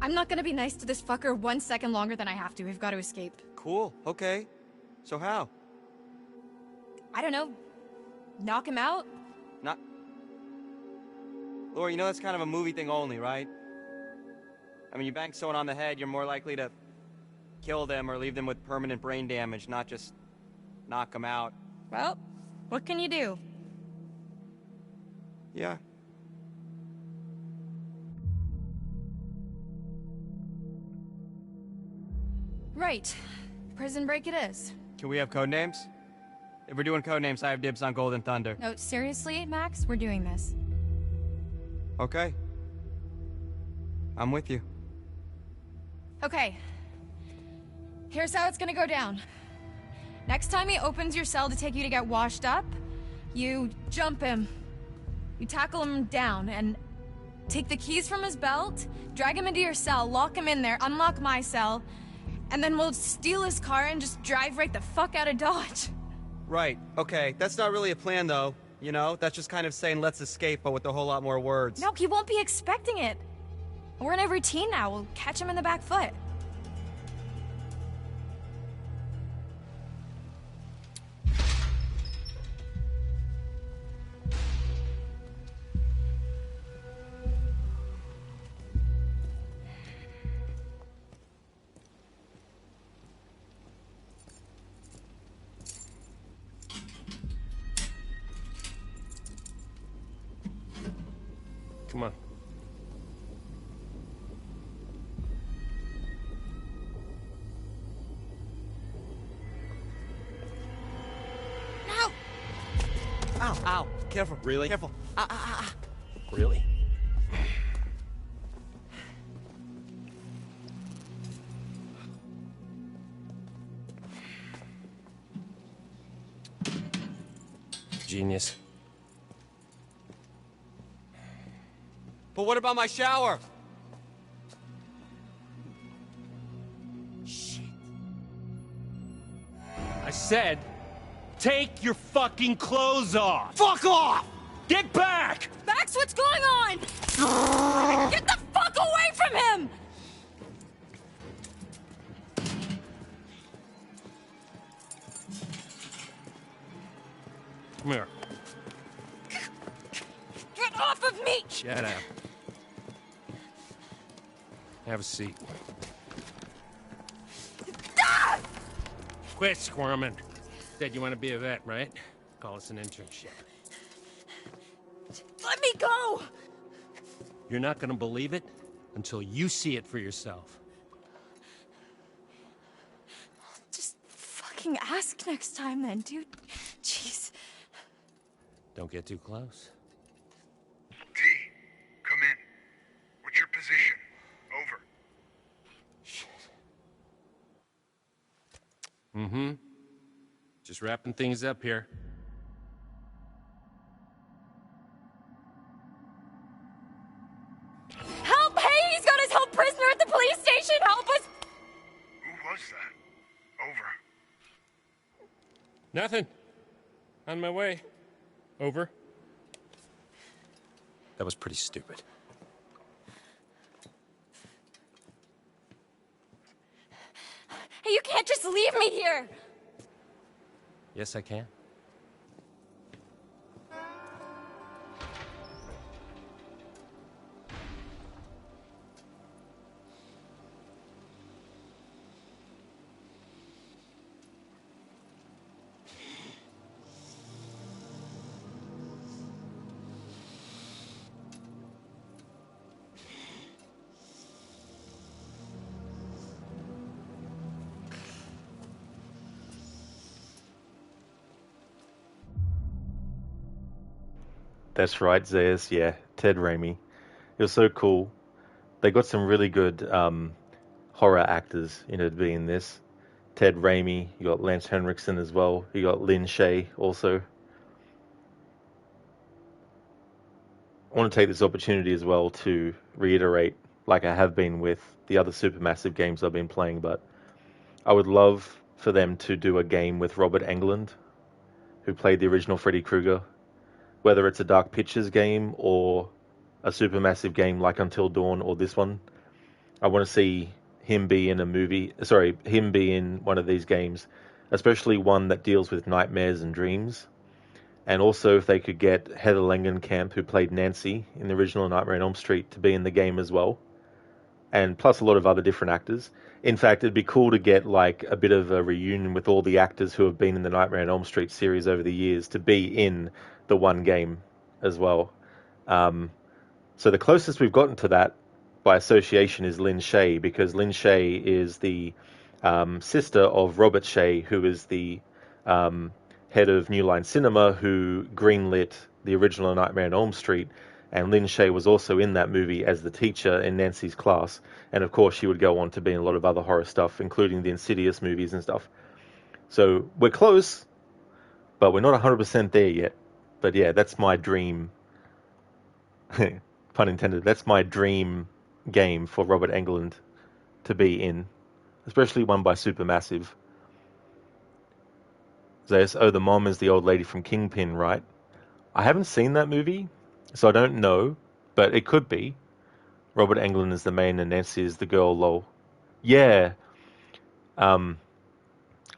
I'm not gonna be nice to this fucker 1 second longer than I have to. We've got to escape. Cool, okay. So how? I don't know. Knock him out? Not... Laura, you know that's kind of a movie thing only, right? I mean, you bang someone on the head, you're more likely to kill them or leave them with permanent brain damage, not just knock them out. Well, what can you do? Yeah. Right. Prison break it is. Can we have code names? If we're doing code names, I have dibs on Golden Thunder. No, seriously, Max? We're doing this. Okay. I'm with you. Okay. Here's how it's gonna go down. Next time he opens your cell to take you to get washed up, you jump him. You tackle him down and take the keys from his belt, drag him into your cell, lock him in there, unlock my cell, and then we'll steal his car and just drive right the fuck out of Dodge. Right, okay. That's not really a plan, though. You know? That's just kind of saying let's escape, but with a whole lot more words. No, he won't be expecting it. We're in a routine now. We'll catch him in the back foot. Come on. No! Ow, ow. Careful. Really? Careful. Really? Genius. But what about my shower? I said, take your fucking clothes off! Fuck off! Get back! Max, what's going on? Get the fuck away from him! Come here. Get off of me! Shut up. Have a seat. Ah! Quit squirming. Said you want to be a vet, right? Call us an internship. Let me go! You're not gonna believe it until you see it for yourself. Just fucking ask next time then, dude. Jeez. Don't get too close. T, come in. What's your position? Over. Mm-hmm. Just wrapping things up here. Help! Hey, he's got his held prisoner at the police station! Help us! Who was that? Over. Nothing. On my way. Over. That was pretty stupid. Hey, you can't just leave me here! Yes, I can. That's right, Zayas. Yeah, Ted Raimi. It was so cool. They got some really good horror actors, to be in this. Ted Raimi, you got Lance Henriksen as well. You got Lin Shaye also. I want to take this opportunity as well to reiterate, like I have been with the other Supermassive games I've been playing, but I would love for them to do a game with Robert Englund, who played the original Freddy Krueger, whether it's a Dark Pictures game or a Supermassive game like Until Dawn or this one. I want to see him be in him be in one of these games, especially one that deals with nightmares and dreams. And also if they could get Heather Langenkamp, who played Nancy in the original Nightmare on Elm Street, to be in the game as well. And plus a lot of other different actors. In fact, it'd be cool to get like a bit of a reunion with all the actors who have been in the Nightmare on Elm Street series over the years to be in the one game as well. So the closest we've gotten to that by association is Lin Shaye, because Lin Shaye is the sister of Robert Shaye, who is the head of New Line Cinema, who greenlit the original Nightmare on Elm Street. And Lin Shaye was also in that movie as the teacher in Nancy's class. And of course, she would go on to be in a lot of other horror stuff, including the Insidious movies and stuff. So we're close, but we're not 100% there yet. But yeah, that's my dream, pun intended, that's my dream game for Robert Englund to be in, especially one by Supermassive. Zayas, oh, the mom is the old lady from Kingpin, right? I haven't seen that movie, so I don't know, but it could be. Robert Englund is the main and Nancy is the girl, lol. Yeah.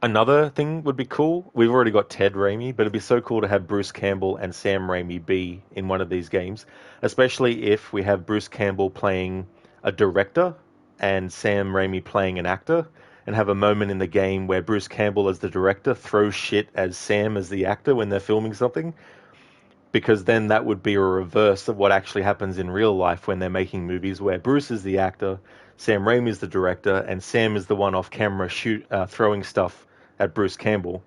Another thing would be cool. We've already got Ted Raimi, but it'd be so cool to have Bruce Campbell and Sam Raimi be in one of these games, especially if we have Bruce Campbell playing a director and Sam Raimi playing an actor, and have a moment in the game where Bruce Campbell as the director throws shit as Sam as the actor when they're filming something, because then that would be a reverse of what actually happens in real life when they're making movies, where Bruce is the actor, Sam Raimi is the director, and Sam is the one off camera throwing stuff at Bruce Campbell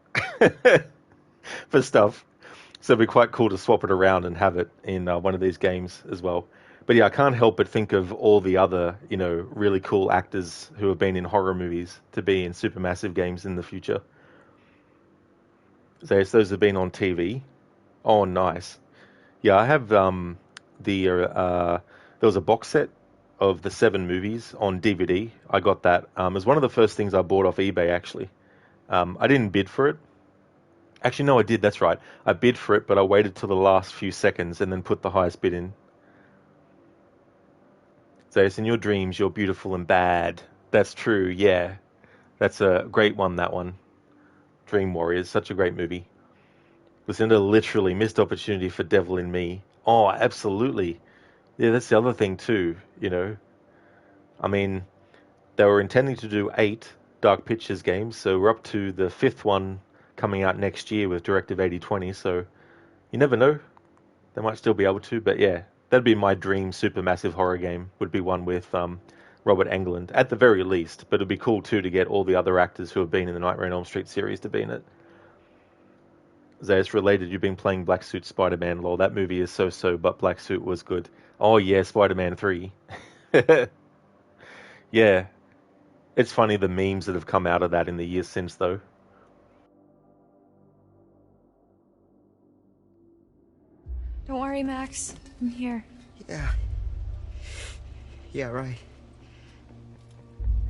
for stuff. So it'd be quite cool to swap it around and have it in one of these games as well. But yeah, I can't help but think of all the other, really cool actors who have been in horror movies to be in Supermassive games in the future. So yes, those have been on TV. Oh, nice. Yeah, I have there was a box set of the 7 movies on DVD. I got that. It was one of the first things I bought off eBay, actually. I didn't bid for it. Actually, no, I did. That's right. I bid for it, but I waited till the last few seconds and then put the highest bid in. So it's in your dreams, you're beautiful and bad. That's true, yeah. That's a great one, that one. Dream Warriors, such a great movie. Lucinda literally missed opportunity for Devil in Me. Oh, absolutely. Yeah, that's the other thing too, I mean, they were intending to do 8 Dark Pictures games, so we're up to the 5th one coming out next year with Directive 8020, so you never know. They might still be able to, but yeah, that'd be my dream Supermassive horror game, would be one with Robert Englund, at the very least, but it'd be cool too to get all the other actors who have been in the Nightmare on Elm Street series to be in it. Zayas, related, you've been playing Black Suit Spider-Man, lol. That movie is so-so, but Black Suit was good. Oh yeah, Spider-Man 3. Yeah. It's funny the memes that have come out of that in the years since, though. Don't worry, Max. I'm here. Yeah. Yeah, right.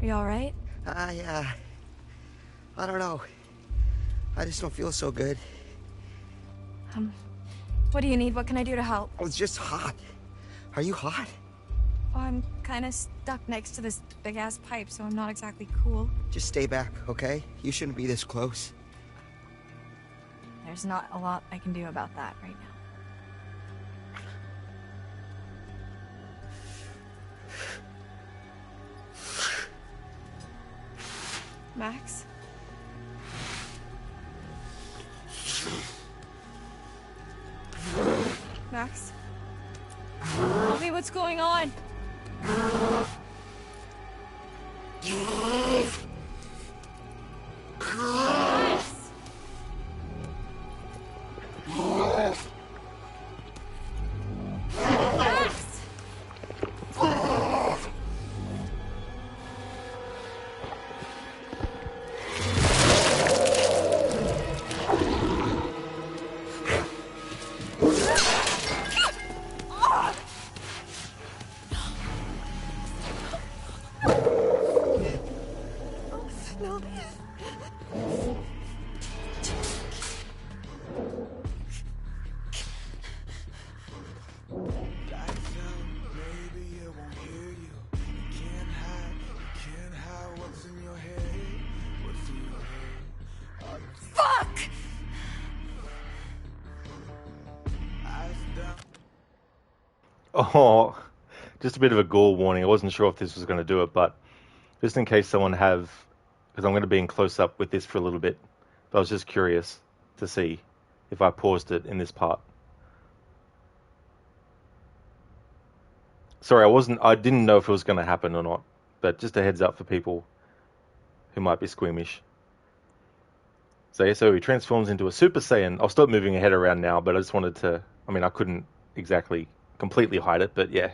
Are you alright? I don't know. I just don't feel so good. What do you need? What can I do to help? Oh, it's just hot. Are you hot? I'm kind of stuck next to this big-ass pipe, so I'm not exactly cool. Just stay back, okay? You shouldn't be this close. There's not a lot I can do about that right now. Max? Max? Tell me what's going on. Oh, just a bit of a gore warning. I wasn't sure if this was going to do it, but just in case someone have, because I'm going to be in close up with this for a little bit, but I was just curious to see if I paused it in this part. Sorry, I didn't know if it was going to happen or not, but just a heads up for people who might be squeamish. So he transforms into a Super Saiyan. I'll stop moving ahead around now, but I just wanted to, I couldn't exactly completely hide it, but yeah.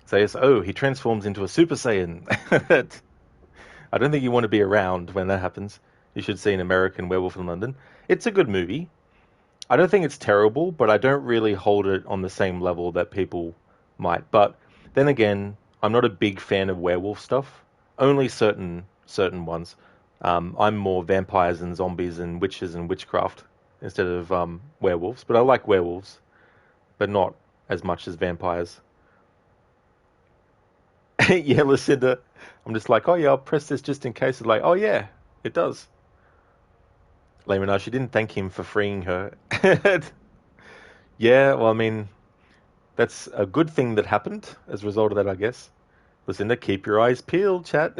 So yes, he transforms into a Super Saiyan. I don't think you want to be around when that happens. You should see an American Werewolf in London. It's a good movie. I don't think it's terrible, but I don't really hold it on the same level that people might. But then again, I'm not a big fan of werewolf stuff. Only certain ones. I'm more vampires and zombies and witches and witchcraft instead of werewolves. But I like werewolves, but not as much as vampires. Yeah, Lucinda. I'm just like, oh yeah, I'll press this just in case. It's like, oh yeah, it does. Layman, she didn't thank him for freeing her. Yeah, well, that's a good thing that happened as a result of that, I guess. Lucinda, keep your eyes peeled, chat.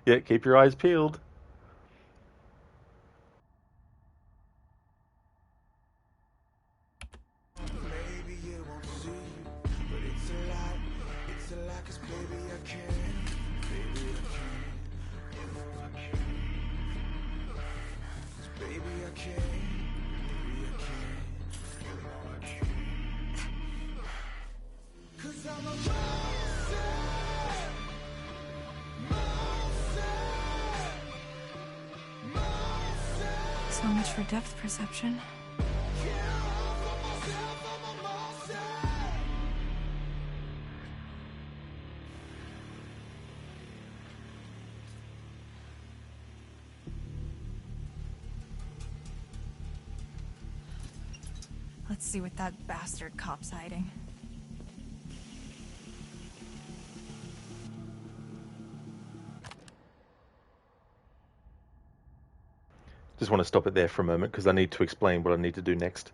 Yeah, keep your eyes peeled. So much for depth perception. Let's see what that bastard cop's hiding. Just want to stop it there for a moment because I need to explain what I need to do next.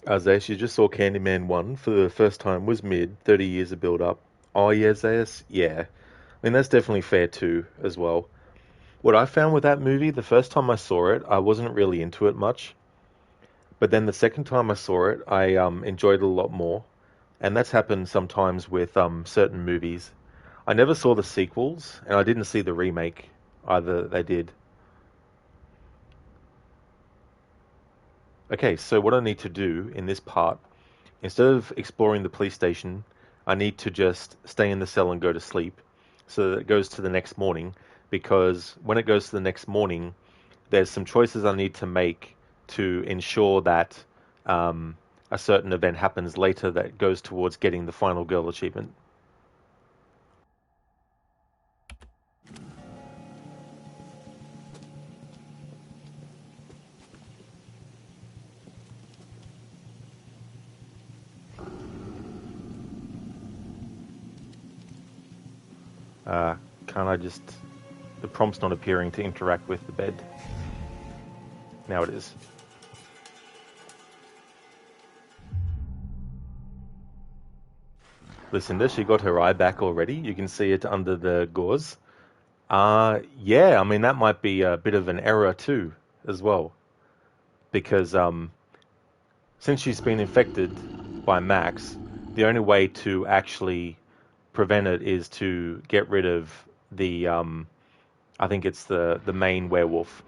Zayas, you just saw Candyman 1 for the first time, was mid, 30 years of build-up. Oh yeah, Zayas? Yeah. That's definitely fair too, as well. What I found with that movie, the first time I saw it, I wasn't really into it much. But then the second time I saw it, I enjoyed it a lot more. And that's happened sometimes with certain movies. I never saw the sequels, and I didn't see the remake either. They did. Okay, so what I need to do in this part, instead of exploring the police station, I need to just stay in the cell and go to sleep so that it goes to the next morning, because when it goes to the next morning, there's some choices I need to make to ensure that a certain event happens later that goes towards getting the final girl achievement. Can't I just... The prompt's not appearing to interact with the bed. Now it is. Lucinda, she got her eye back already. You can see it under the gauze. Yeah, I mean, that might be a bit of an error too, as well. Because since she's been infected by Max, the only way to actually prevent it is to get rid of the, I think it's the main werewolf.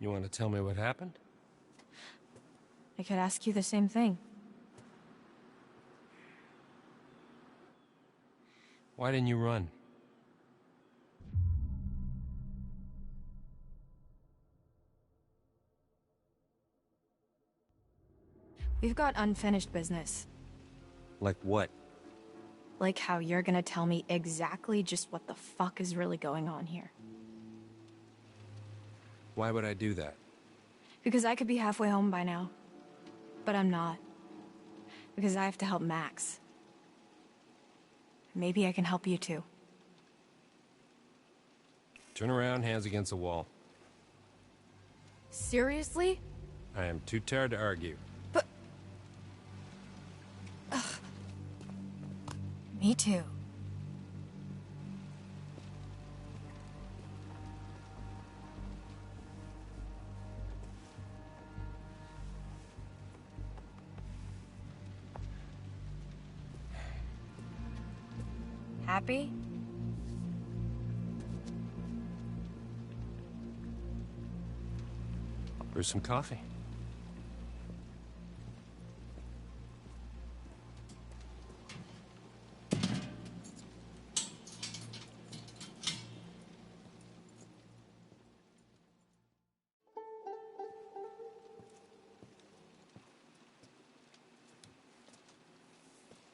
You want to tell me what happened? I could ask you the same thing. Why didn't you run? We've got unfinished business. Like what? Like how you're gonna tell me exactly just what the fuck is really going on here. Why would I do that? Because I could be halfway home by now. But I'm not. Because I have to help Max. Maybe I can help you too. Turn around, hands against the wall. Seriously? I am too tired to argue. Me too. Happy? Brew some coffee.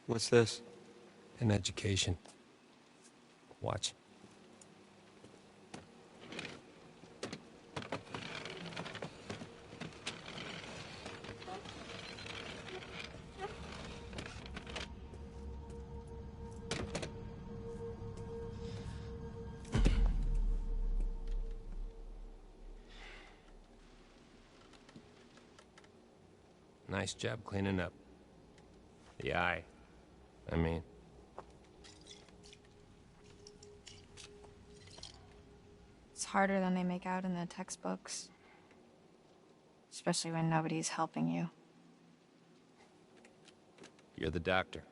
What's this? An education. Watch. Nice job cleaning up. The eye. I mean... It's harder than they make out in the textbooks. Especially when nobody's helping you. You're the doctor.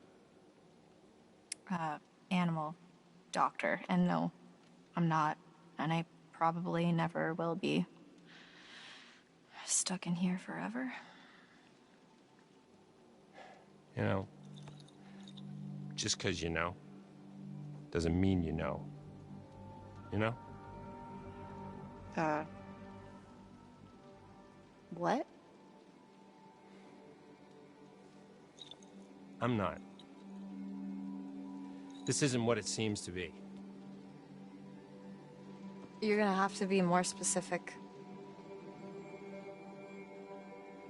Animal doctor. And no, I'm not. And I probably never will be. Stuck in here forever. You know, just because you know, doesn't mean you know. You know? What? I'm not. This isn't what it seems to be. You're gonna have to be more specific.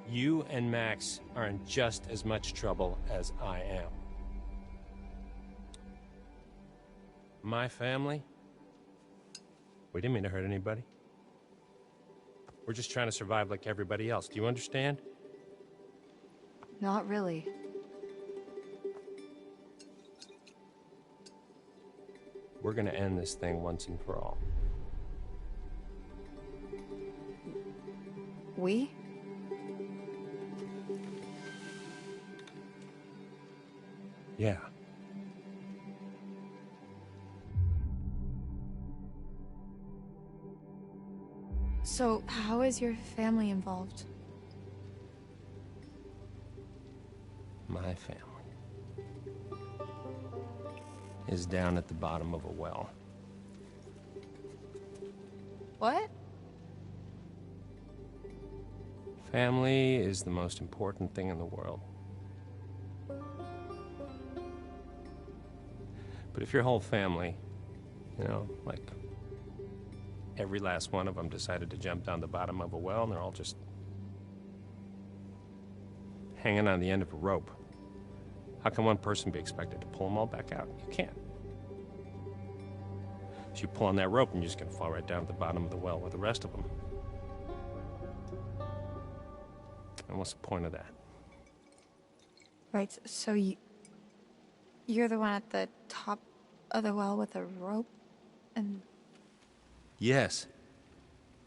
You and Max are in just as much trouble as I am. My family? We didn't mean to hurt anybody. We're just trying to survive like everybody else. Do you understand? Not really. We're gonna end this thing once and for all. We? Yeah. So, how is your family involved? My family is down at the bottom of a well. What? Family is the most important thing in the world. But if your whole family, you know, like every last one of them decided to jump down the bottom of a well and they're all just hanging on the end of a rope, how can one person be expected to pull them all back out? You can't. If you pull on that rope, and you're just going to fall right down at the bottom of the well with the rest of them. And what's the point of that? Right, so you're the one at the top of the well with a rope? And... Yes.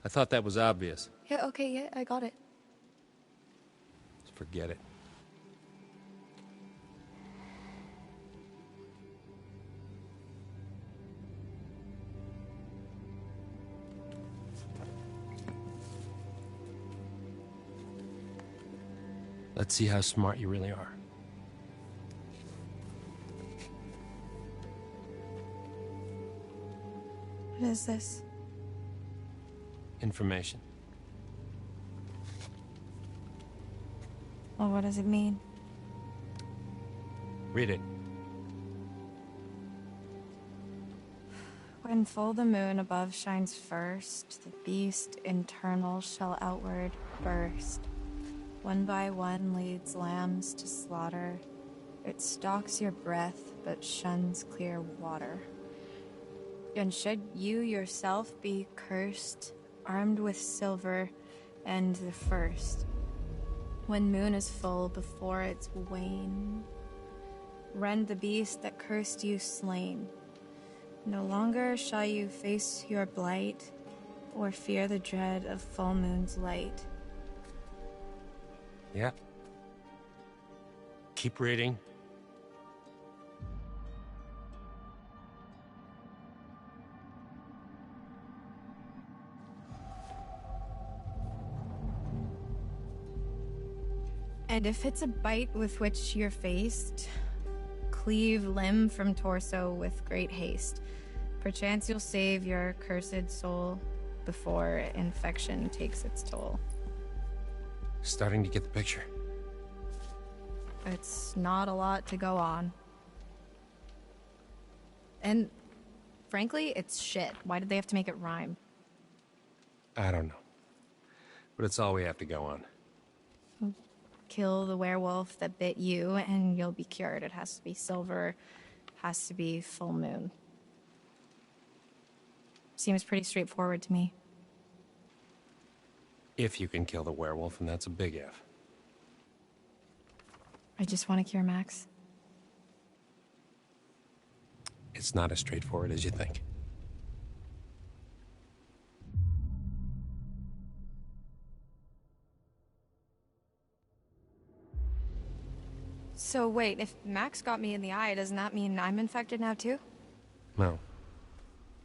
I thought that was obvious. Yeah, okay, yeah, I got it. Just forget it. Let's see how smart you really are. What is this? Information. Well, what does it mean? Read it. When full the moon above shines first, the beast internal shall outward burst. One by one leads lambs to slaughter. It stalks your breath, but shuns clear water. And should you yourself be cursed, armed with silver and the first, when moon is full before its wane, rend the beast that cursed you slain. No longer shall you face your blight, or fear the dread of full moon's light. Yeah. Keep reading. And if it's a bite with which you're faced, cleave limb from torso with great haste. Perchance you'll save your cursed soul before infection takes its toll. Starting to get the picture. It's not a lot to go on. And frankly, it's shit. Why did they have to make it rhyme? I don't know. But it's all we have to go on. Kill the werewolf that bit you and you'll be cured. It has to be silver, has to be full moon. Seems pretty straightforward to me. If you can kill the werewolf, and that's a big if. I just want to cure Max. It's not as straightforward as you think. So wait, if Max got me in the eye, doesn't that mean I'm infected now too? No.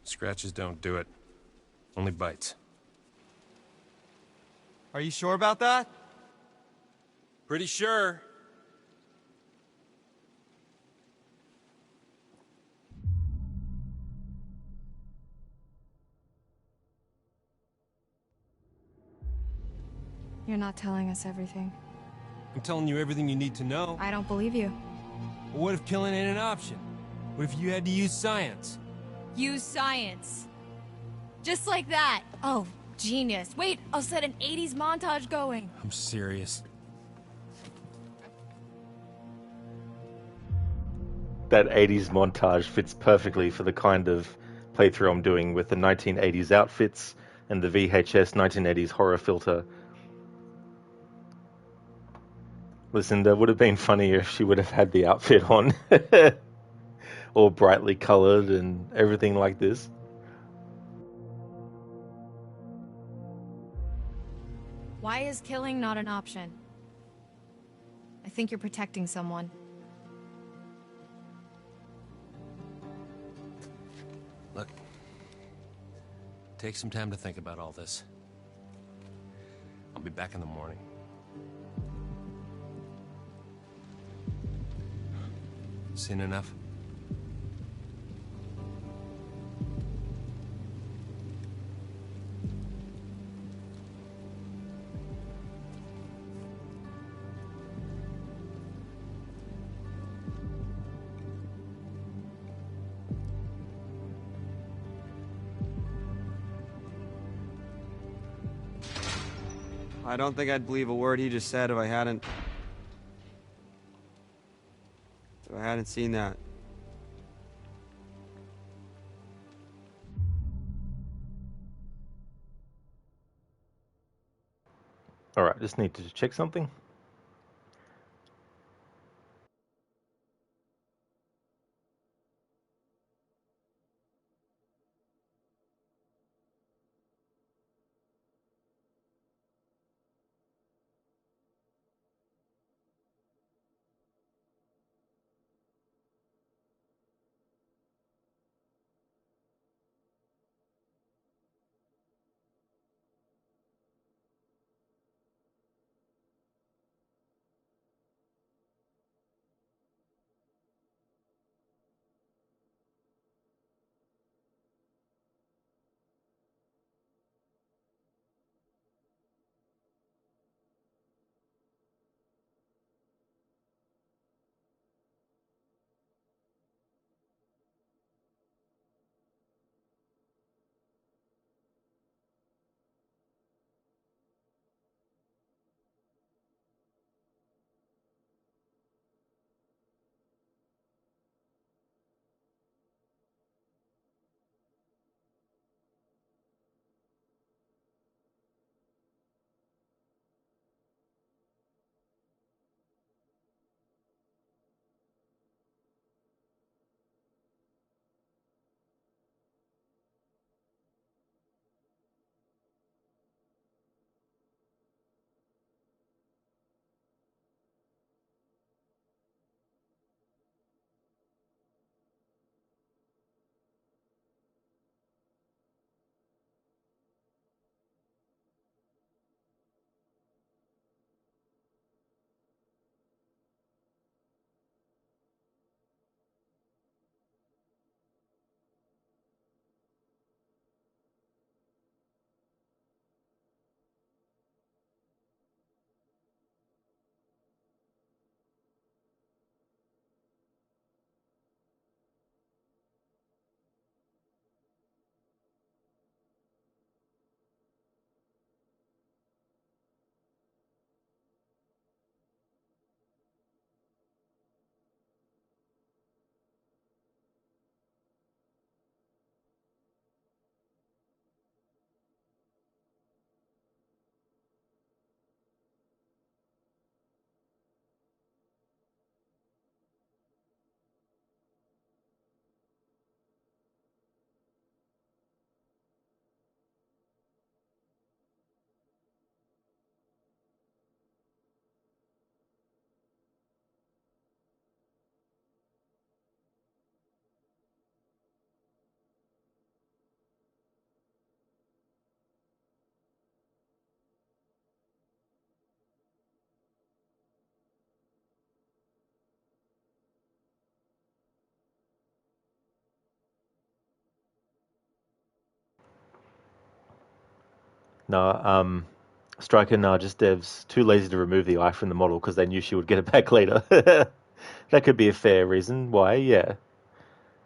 Scratches don't do it. Only bites. Are you sure about that? Pretty sure. You're not telling us everything. I'm telling you everything you need to know. I don't believe you. Well, what if killing ain't an option? What if you had to use science? Use science. Just like that. Oh, genius. Wait, I'll set an 80s montage going. I'm serious. That 80s montage fits perfectly for the kind of playthrough I'm doing with the 1980s outfits and the VHS 1980s horror filter. Listen, that would have been funnier if she would have had the outfit on. All brightly colored and everything like this. Why is killing not an option? I think you're protecting someone. Look. Take some time to think about all this. I'll be back in the morning. Seen enough? I don't think I'd believe a word he just said if I hadn't seen that. Alright, just need to check something. No, Striker, no, just devs too lazy to remove the eye from the model because they knew she would get it back later. That could be a fair reason why, yeah.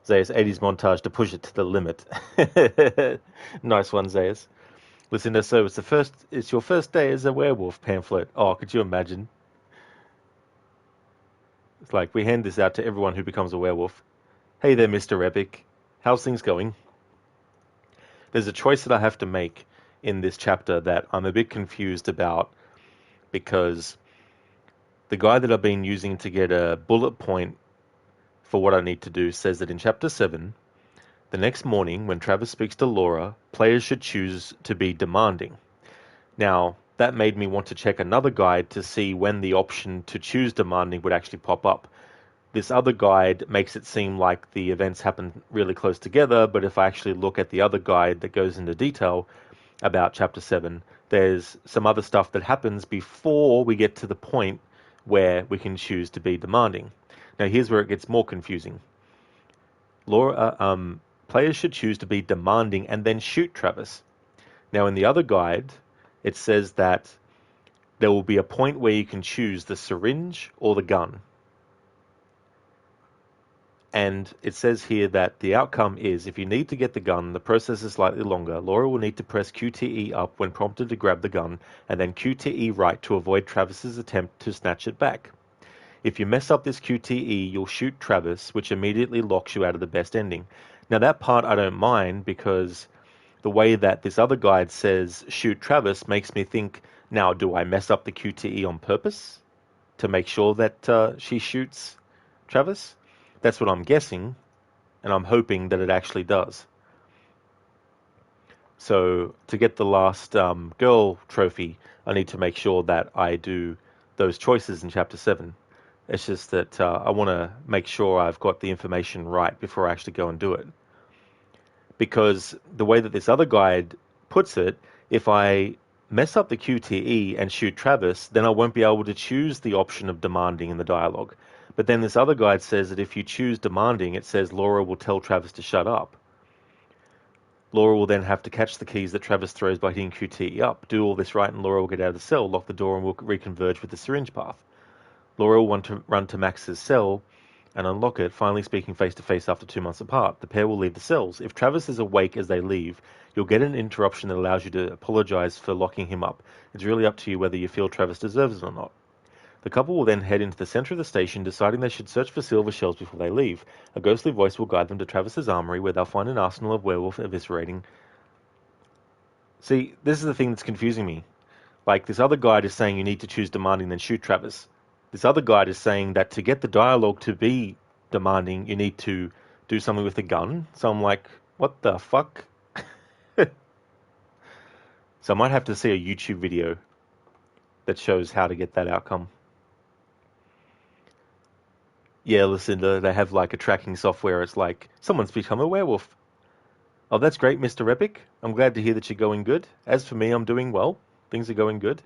Zayas 80s montage to push it to the limit. Nice one, Zayas. Listen, so it's your first day as a werewolf pamphlet. Oh, could you imagine? It's like we hand this out to everyone who becomes a werewolf. Hey there, Mr. Epic. How's things going? There's a choice that I have to make in this chapter that I'm a bit confused about because the guy that I've been using to get a bullet point for what I need to do says that in Chapter 7, the next morning when Travis speaks to Laura, players should choose to be demanding. Now, that made me want to check another guide to see when the option to choose demanding would actually pop up. This other guide makes it seem like the events happen really close together, but if I actually look at the other guide that goes into detail about Chapter 7, there's some other stuff that happens before we get to the point where we can choose to be demanding. Now, here's where it gets more confusing. Players should choose to be demanding and then shoot Travis. Now, in the other guide, it says that there will be a point where you can choose the syringe or the gun. And it says here that the outcome is, if you need to get the gun, the process is slightly longer. Laura will need to press QTE up when prompted to grab the gun, and then QTE right to avoid Travis's attempt to snatch it back. If you mess up this QTE, you'll shoot Travis, which immediately locks you out of the best ending. Now that part I don't mind, because the way that this other guide says shoot Travis makes me think, now do I mess up the QTE on purpose to make sure that she shoots Travis? That's what I'm guessing, and I'm hoping that it actually does. So to get the last girl trophy, I need to make sure that I do those choices in Chapter 7. It's just that I want to make sure I've got the information right before I actually go and do it. Because the way that this other guide puts it, if I mess up the QTE and shoot Travis, then I won't be able to choose the option of demanding in the dialogue. But then this other guide says that if you choose demanding, it says Laura will tell Travis to shut up. Laura will then have to catch the keys that Travis throws by hitting QTE up. Do all this right and Laura will get out of the cell, lock the door, and will reconverge with the syringe path. Laura will want to run to Max's cell and unlock it, finally speaking face-to-face after 2 months apart. The pair will leave the cells. If Travis is awake as they leave, you'll get an interruption that allows you to apologize for locking him up. It's really up to you whether you feel Travis deserves it or not. The couple will then head into the center of the station, deciding they should search for silver shells before they leave. A ghostly voice will guide them to Travis's armory, where they'll find an arsenal of werewolf eviscerating. See, this is the thing that's confusing me. Like, this other guide is saying you need to choose demanding, then shoot Travis. This other guide is saying that to get the dialogue to be demanding, you need to do something with a gun. So I'm like, what the fuck? So I might have to see a YouTube video that shows how to get that outcome. Yeah, listen, they have like a tracking software. It's like, someone's become a werewolf. Oh, that's great, Mr. Epic. I'm glad to hear that you're going good. As for me, I'm doing well. Things are going good.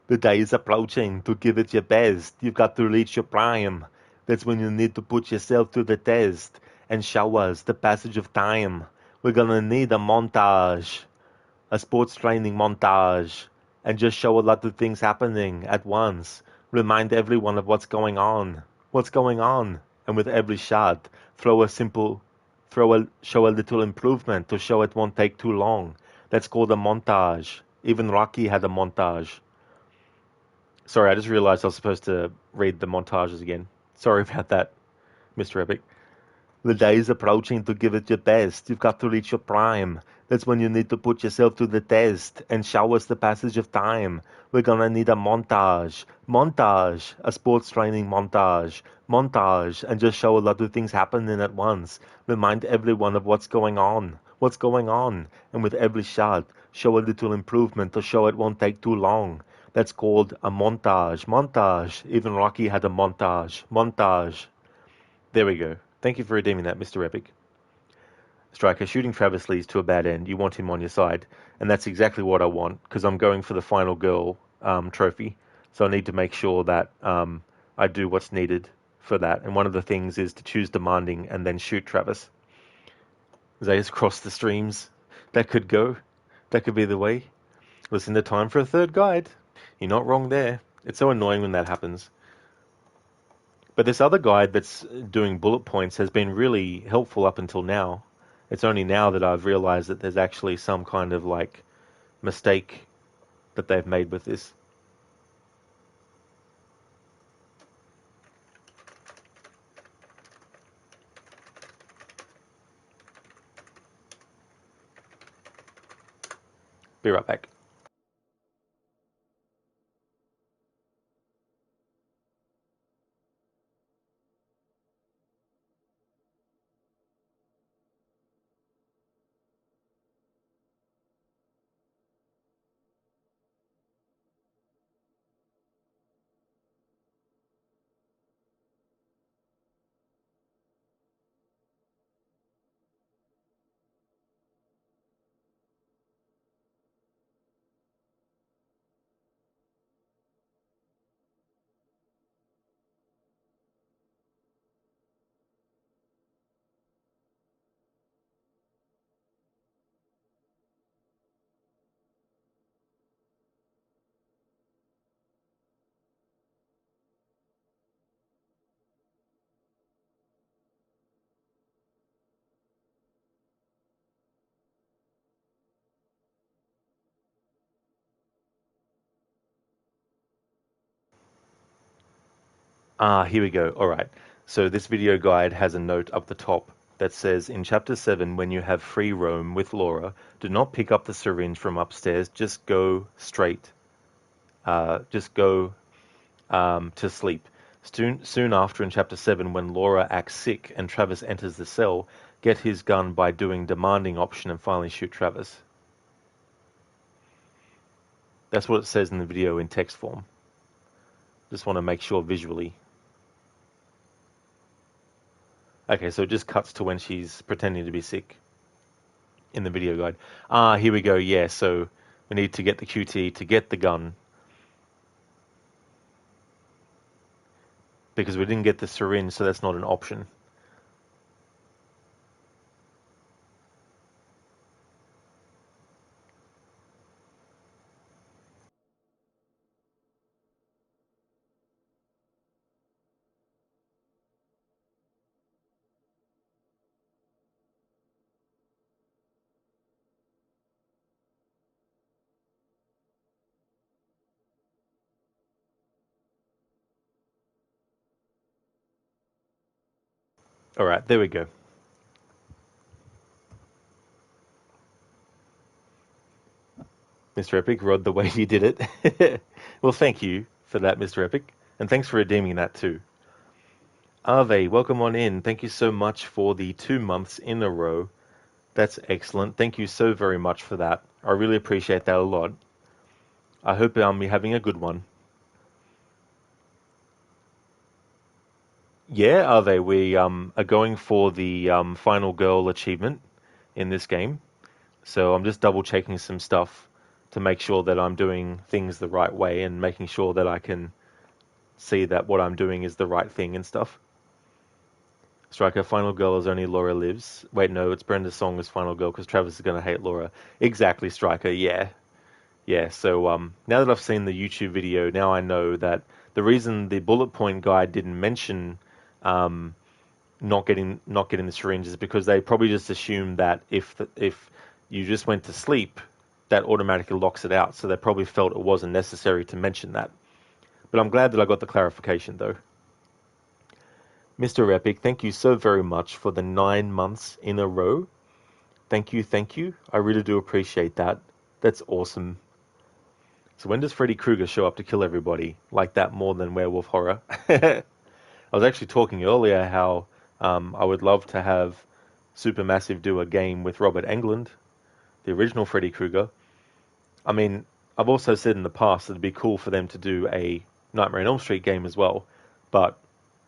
The day is approaching. To give it your best, you've got to reach your prime. That's when you need to put yourself to the test and show us the passage of time. We're gonna need a montage, a sports training montage, and just show a lot of things happening at once. Remind everyone of what's going on. What's going on? And with every shot, show a little improvement to show it won't take too long. That's called a montage. Even Rocky had a montage. Sorry, I just realized I was supposed to read the montages again. Sorry about that, Mr. Epic. The day is approaching to give it your best. You've got to reach your prime. That's when you need to put yourself to the test and show us the passage of time. We're gonna need a montage. Montage. A sports training montage. Montage. And just show a lot of things happening at once. Remind everyone of what's going on. What's going on. And with every shot, show a little improvement to show it won't take too long. That's called a montage. Montage. Even Rocky had a montage. Montage. There we go. Thank you for redeeming that, Mr. Epic. Striker, shooting Travis leads to a bad end. You want him on your side. And that's exactly what I want, because I'm going for the final girl trophy. So I need to make sure that I do what's needed for that. And one of the things is to choose demanding and then shoot Travis. Zayas cross the streams. That could go. That could be the way. Listen to time for a third guide. You're not wrong there. It's so annoying when that happens. But this other guide that's doing bullet points has been really helpful up until now. It's only now that I've realized that there's actually some kind of like mistake that they've made with this. Be right back. Here we go. All right. So this video guide has a note up the top that says, in Chapter 7, when you have free roam with Laura, do not pick up the syringe from upstairs. Just go straight. Just go to sleep. Soon after, in Chapter 7, when Laura acts sick and Travis enters the cell, get his gun by doing demanding option and finally shoot Travis. That's what it says in the video in text form. Just want to make sure visually. Okay, so it just cuts to when she's pretending to be sick in the video guide. Here we go. Yeah, so we need to get the QT to get the gun. Because we didn't get the syringe, so that's not an option. All right, there we go. Mr. Epic, Rod, the way you did it. Well, thank you for that, Mr. Epic. And thanks for redeeming that too. Ave, welcome on in. Thank you so much for the 2 months in a row. That's excellent. Thank you so very much for that. I really appreciate that a lot. I hope you're having a good one. Yeah, Ave, we are going for the final girl achievement in this game. So I'm just double checking some stuff to make sure that I'm doing things the right way and making sure that I can see that what I'm doing is the right thing and stuff. Striker, final girl is only Laura lives. Wait, no, it's Brenda's song is final girl because Travis is going to hate Laura. Exactly, Striker, yeah. Yeah, so now that I've seen the YouTube video, now I know that the reason the bullet point guide didn't mention not getting the syringe is because they probably just assumed that if you just went to sleep, that automatically locks it out. So they probably felt it wasn't necessary to mention that. But I'm glad that I got the clarification, though. Mr. Epic, thank you so very much for the 9 months in a row. Thank you, thank you. I really do appreciate that. That's awesome. So when does Freddy Krueger show up to kill everybody? Like that more than Werewolf Horror? I was actually talking earlier how I would love to have Supermassive do a game with Robert Englund, the original Freddy Krueger. I mean, I've also said in the past that it'd be cool for them to do a Nightmare on Elm Street game as well, but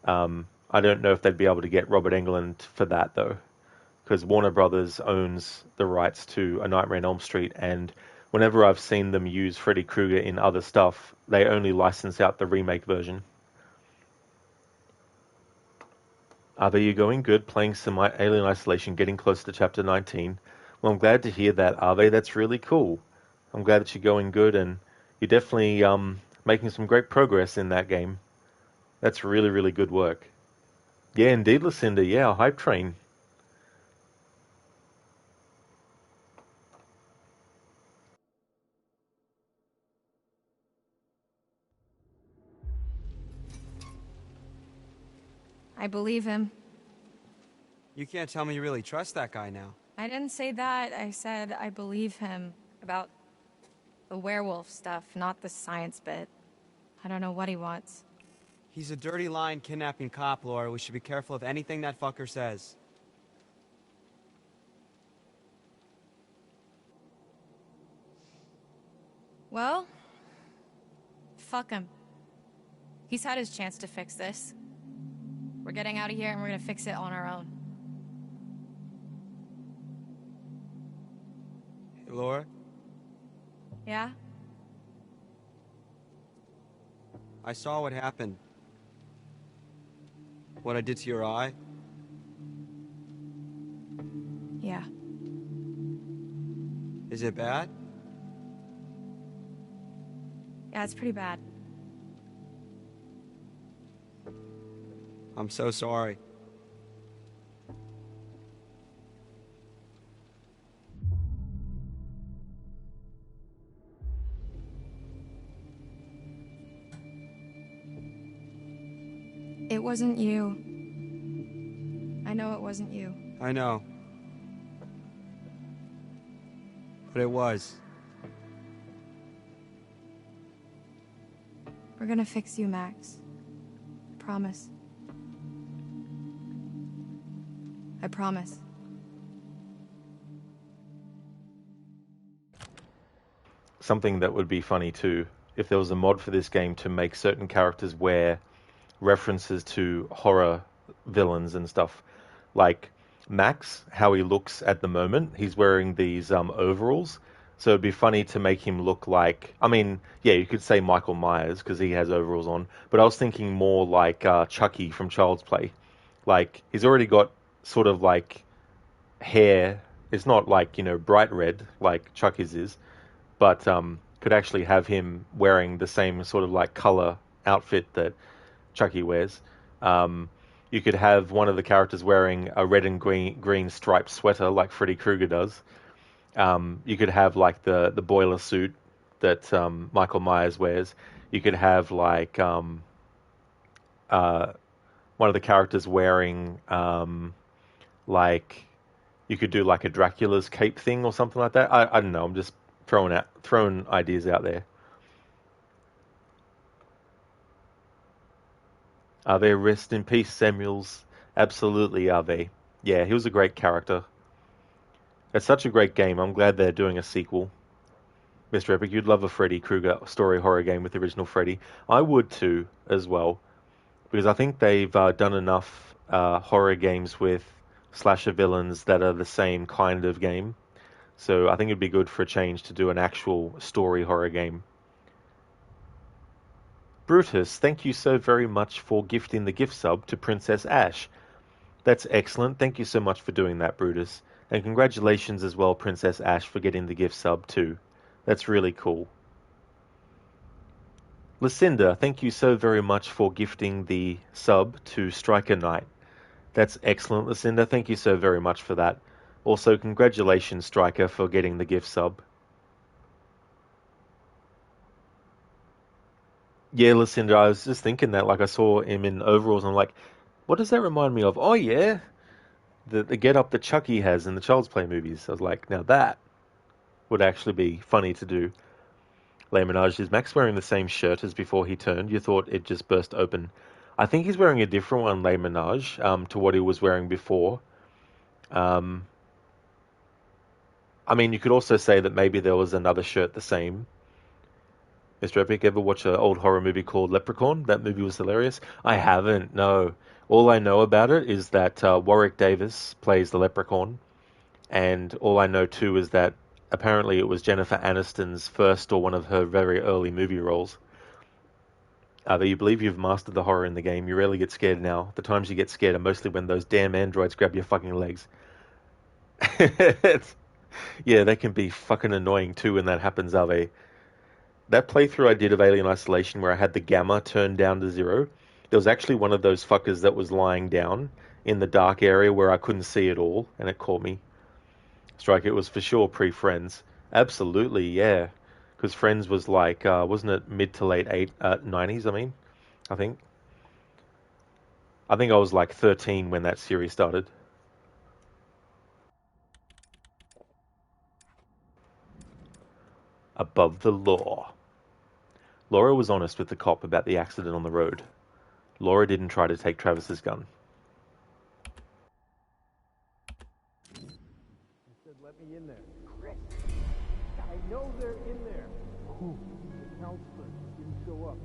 I don't know if they'd be able to get Robert Englund for that, though, because Warner Brothers owns the rights to A Nightmare on Elm Street, and whenever I've seen them use Freddy Krueger in other stuff, they only license out the remake version. Are you going good? Playing some Alien Isolation, getting close to Chapter 19. Well, I'm glad to hear that, Ave. That's really cool. I'm glad that you're going good, and you're definitely making some great progress in that game. That's really, really good work. Yeah, indeed, Lucinda. Yeah, hype train. I believe him. You can't tell me you really trust that guy now. I didn't say that. I said I believe him about the werewolf stuff, not the science bit. I don't know what he wants. He's a dirty lying kidnapping cop, Laura. We should be careful of anything that fucker says. Well, fuck him. He's had his chance to fix this. We're getting out of here and we're gonna fix it on our own. Hey, Laura? Yeah? I saw what happened. What I did to your eye. Yeah. Is it bad? Yeah, it's pretty bad. I'm so sorry. It wasn't you. I know it wasn't you. I know. But it was. We're gonna fix you, Max. Promise. I promise. Something that would be funny too, if there was a mod for this game to make certain characters wear references to horror villains and stuff. Like Max, how he looks at the moment, he's wearing these overalls. So it'd be funny to make him look like, I mean, yeah, you could say Michael Myers because he has overalls on, but I was thinking more like Chucky from Child's Play. Like, he's already got sort of like hair. It's not like, bright red like Chucky's is, but could actually have him wearing the same sort of like color outfit that Chucky wears. You could have one of the characters wearing a red and green striped sweater like Freddy Krueger does. You could have like the boiler suit that Michael Myers wears. You could have like one of the characters wearing like, you could do like a Dracula's cape thing or something like that. I don't know. I'm just throwing ideas out there. Are they? Rest in peace, Samuels. Absolutely, are they? Yeah, he was a great character. It's such a great game. I'm glad they're doing a sequel. Mr. Epic, you'd love a Freddy Krueger story horror game with the original Freddy. I would too, as well. Because I think they've done enough horror games with slasher villains that are the same kind of game. So I think it'd be good for a change to do an actual story horror game. Brutus, thank you so very much for gifting the gift sub to Princess Ash. That's excellent. Thank you so much for doing that, Brutus. And congratulations as well, Princess Ash, for getting the gift sub too. That's really cool. Lucinda, thank you so very much for gifting the sub to Striker Knight. That's excellent, Lucinda. Thank you so very much for that. Also, congratulations, Striker, for getting the gift sub. Yeah, Lucinda, I was just thinking that, like, I saw him in overalls, and I'm like, what does that remind me of? Oh, yeah, the get-up that Chucky has in the Child's Play movies. I was like, now that would actually be funny to do. Laymanage, is Max wearing the same shirt as before he turned? You thought it just burst open. I think he's wearing a different one, Laymanage, to what he was wearing before. I mean, you could also say that maybe there was another shirt the same. Mr. Epic, ever watch an old horror movie called Leprechaun? That movie was hilarious. I haven't, no. All I know about it is that Warwick Davis plays the Leprechaun. And all I know, too, is that apparently it was Jennifer Aniston's first or one of her very early movie roles. But you believe you've mastered the horror in the game. You rarely get scared now. The times you get scared are mostly when those damn androids grab your fucking legs. Yeah, they can be fucking annoying, too, when that happens, are they? That playthrough I did of Alien Isolation where I had the gamma turned down to 0, there was actually one of those fuckers that was lying down in the dark area where I couldn't see it all, and it caught me. Strike, it was for sure pre-Friends. Absolutely, yeah. Because Friends was like, wasn't it mid to late 90s, I think. I think I was like 13 when that series started. Above the law. Laura was honest with the cop about the accident on the road. Laura didn't try to take Travis's gun. He said, let me in there. Chris, I know they're in there. Who? The counselor didn't show up.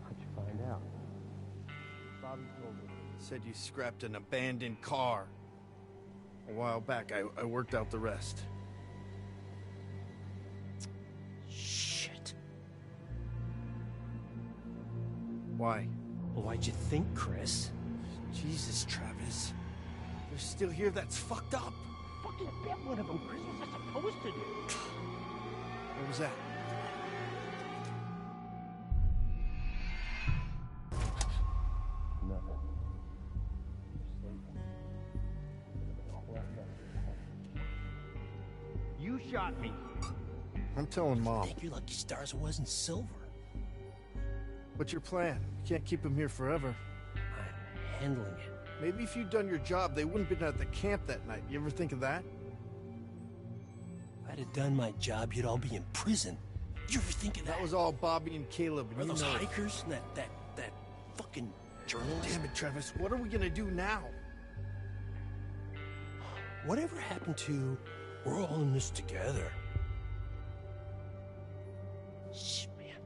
How'd you find out? Bobby told me. Said you scrapped an abandoned car. A while back, I worked out the rest. Shit. Why? Well, why'd you think, Chris? Jesus, Travis. They're still here, that's fucked up. Fucking bet one of them, Chris. What's I supposed to do? What was that? Nothing. You shot me. I'm telling Mom. Thank your lucky stars it wasn't silver. What's your plan? You can't keep him here forever. I'm handling it. Maybe if you'd done your job, they wouldn't have been at the camp that night. You ever think of that? If I'd have done my job, you'd all be in prison. You ever think of that? That was all Bobby and Caleb. Are those hikers? That fucking journalist? Damn it, Travis. What are we gonna do now? Whatever happened to we're all in this together? Shh, man.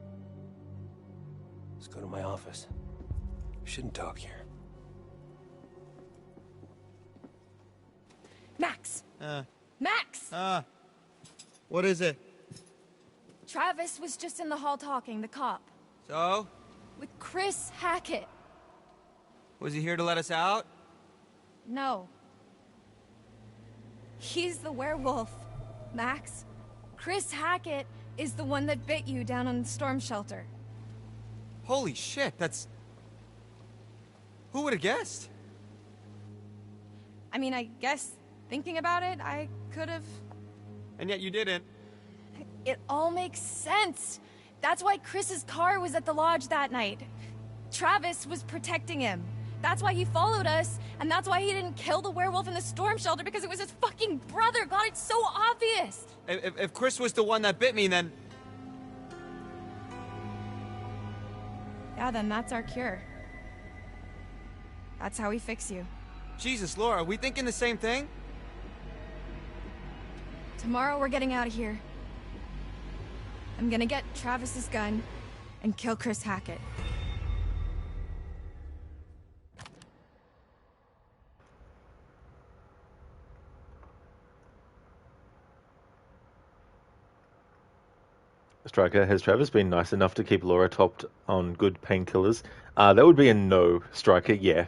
Let's go to my office. We shouldn't talk here. Max! Max! What is it? Travis was just in the hall talking, the cop. So? With Chris Hackett. Was he here to let us out? No. He's the werewolf, Max. Chris Hackett is the one that bit you down on the storm shelter. Holy shit, that's... Who would have guessed? I mean, I guess, thinking about it, I could have... And yet you didn't. It all makes sense. That's why Chris's car was at the lodge that night. Travis was protecting him. That's why he followed us, and that's why he didn't kill the werewolf in the storm shelter, because it was his fucking brother. God, it's so obvious. If Chris was the one that bit me, then... Yeah, then that's our cure. That's how we fix you. Jesus, Laura, are we thinking the same thing? Tomorrow we're getting out of here. I'm gonna get Travis's gun and kill Chris Hackett. Striker, has Travis been nice enough to keep Laura topped on good painkillers? That would be a no, Striker, yeah.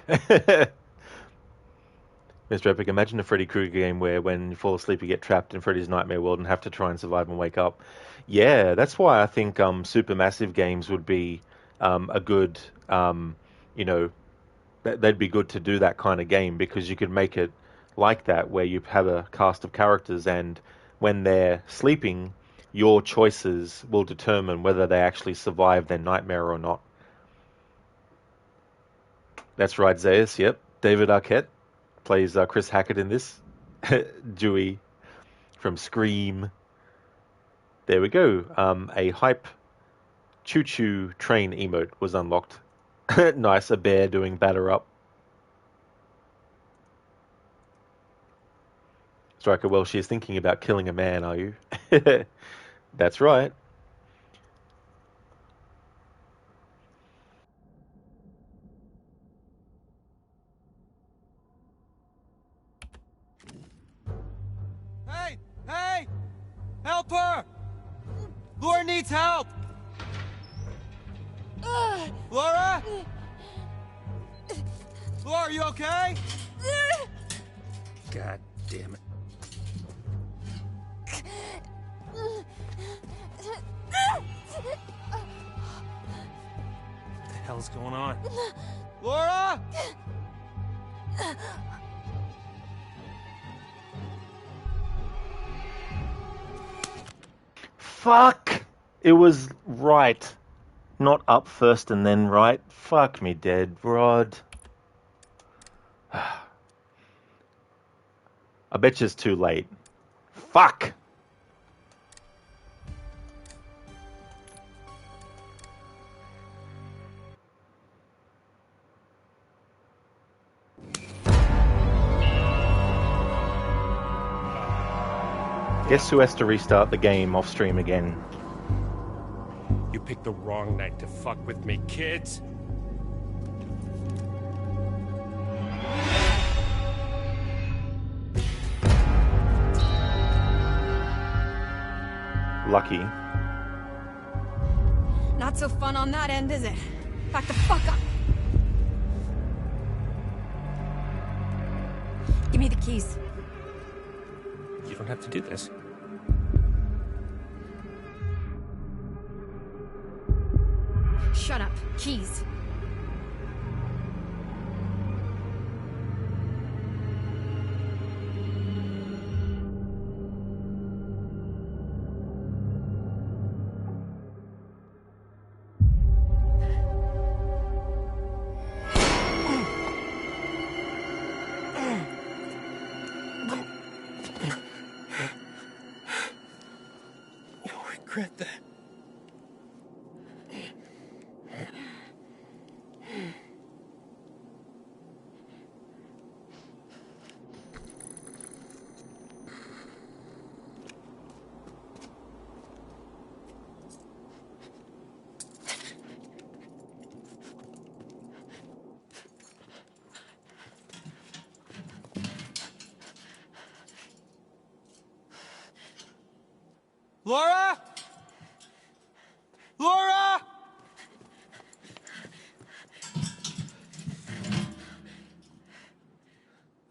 Mr. Epic, imagine a Freddy Krueger game where when you fall asleep you get trapped in Freddy's nightmare world and have to try and survive and wake up. Yeah, that's why I think Supermassive Games would be a good, they'd be good to do that kind of game, because you could make it like that, where you have a cast of characters and when they're sleeping, your choices will determine whether they actually survive their nightmare or not. That's right, Zaius, yep. David Arquette plays Chris Hackett in this. Dewey from Scream. There we go. A hype choo-choo train emote was unlocked. Nice, a bear doing batter up. Striker, well, she is thinking about killing a man, are you? That's right. Hey! Hey! Help her! Laura needs help! Laura? Laura, are you okay? God damn it. What the hell's going on? Laura? Fuck! It was right. Not up first and then right. Fuck me dead, Rod. I bet you it's too late. Fuck! Guess who has to restart the game off stream again? You picked the wrong night to fuck with me, kids. Lucky. Not so fun on that end, is it? Back the fuck up! Give me the keys. You don't have to do this. Shut up. Keys. regret that. Laura? Laura?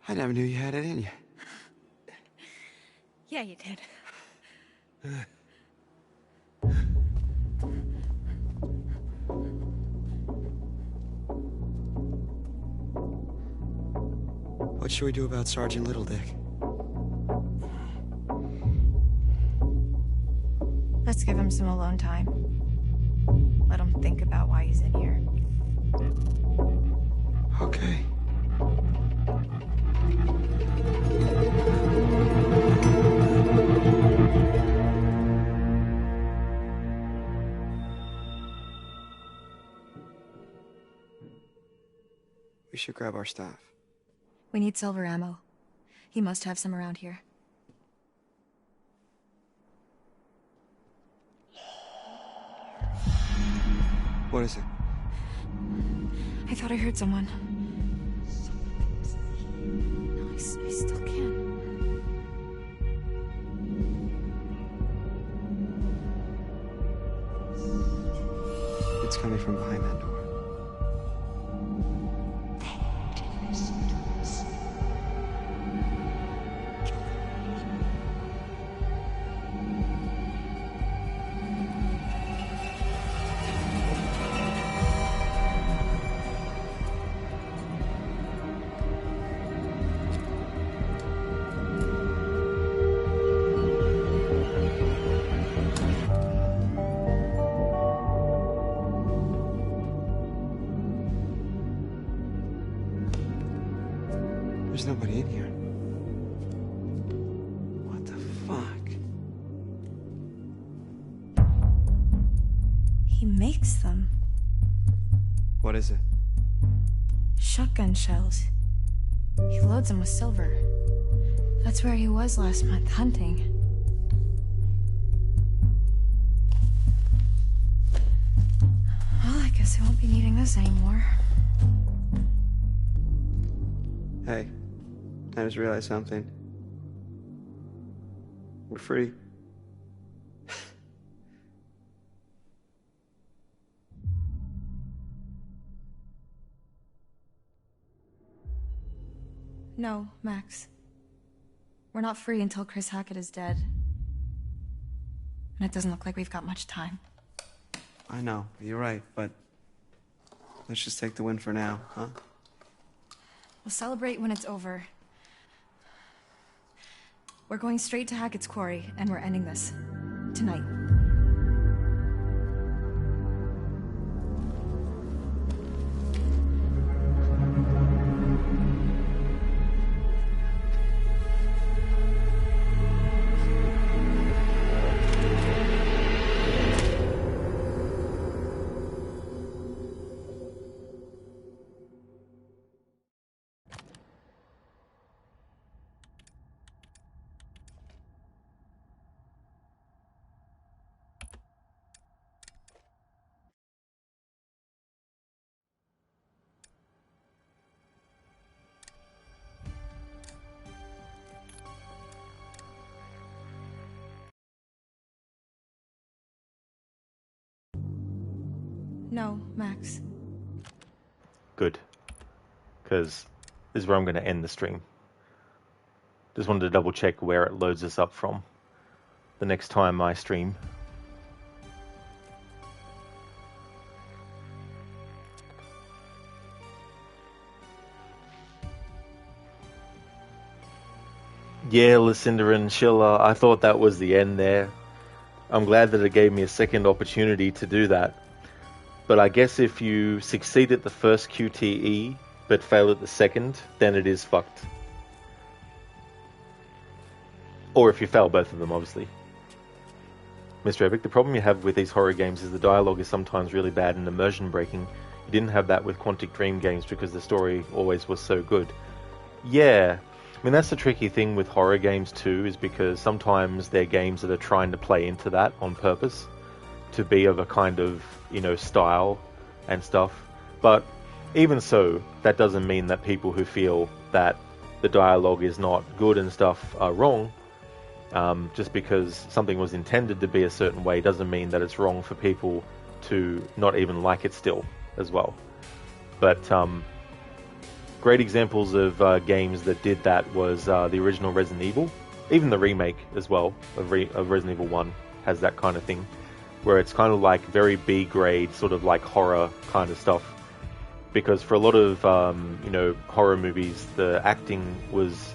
I never knew you had it in you. Yeah, you did. What should we do about Sergeant Littledick? Let's give him some alone time. Let him think about why he's in here. Okay. We should grab our stuff. We need silver ammo. He must have some around here. What is it? I thought I heard someone. No, I still can't. It's coming from behind that door. There's nobody in here. What the fuck? He makes them. What is it? Shotgun shells. He loads them with silver. That's where he was last month, hunting. Well, I guess I won't be needing this anymore. Hey, I just realized something. We're free. No, Max. We're not free until Chris Hackett is dead. And it doesn't look like we've got much time. I know, you're right, but let's just take the win for now, huh? We'll celebrate when it's over. We're going straight to Hackett's Quarry, and we're ending this. Tonight. No, Max. Good. Because this is where I'm going to end the stream. Just wanted to double check where it loads us up from the next time I stream. Yeah, Lucinda and Sheila, I thought that was the end there. I'm glad that it gave me a second opportunity to do that. But I guess if you succeed at the first QTE, but fail at the second, then it is fucked. Or if you fail both of them, obviously. Mr. Epic, the problem you have with these horror games is the dialogue is sometimes really bad and immersion breaking. You didn't have that with Quantic Dream games because the story always was so good. Yeah, I mean, that's the tricky thing with horror games too, is because sometimes they're games that are trying to play into that on purpose to be of a kind of, style and stuff. But even so, that doesn't mean that people who feel that the dialogue is not good and stuff are wrong. Just because something was intended to be a certain way doesn't mean that it's wrong for people to not even like it still as well. But great examples of games that did that was the original Resident Evil. Even the remake as well of Resident Evil 1 has that kind of thing, where it's kind of like very B-grade, sort of like horror kind of stuff. Because for a lot of, horror movies, the acting was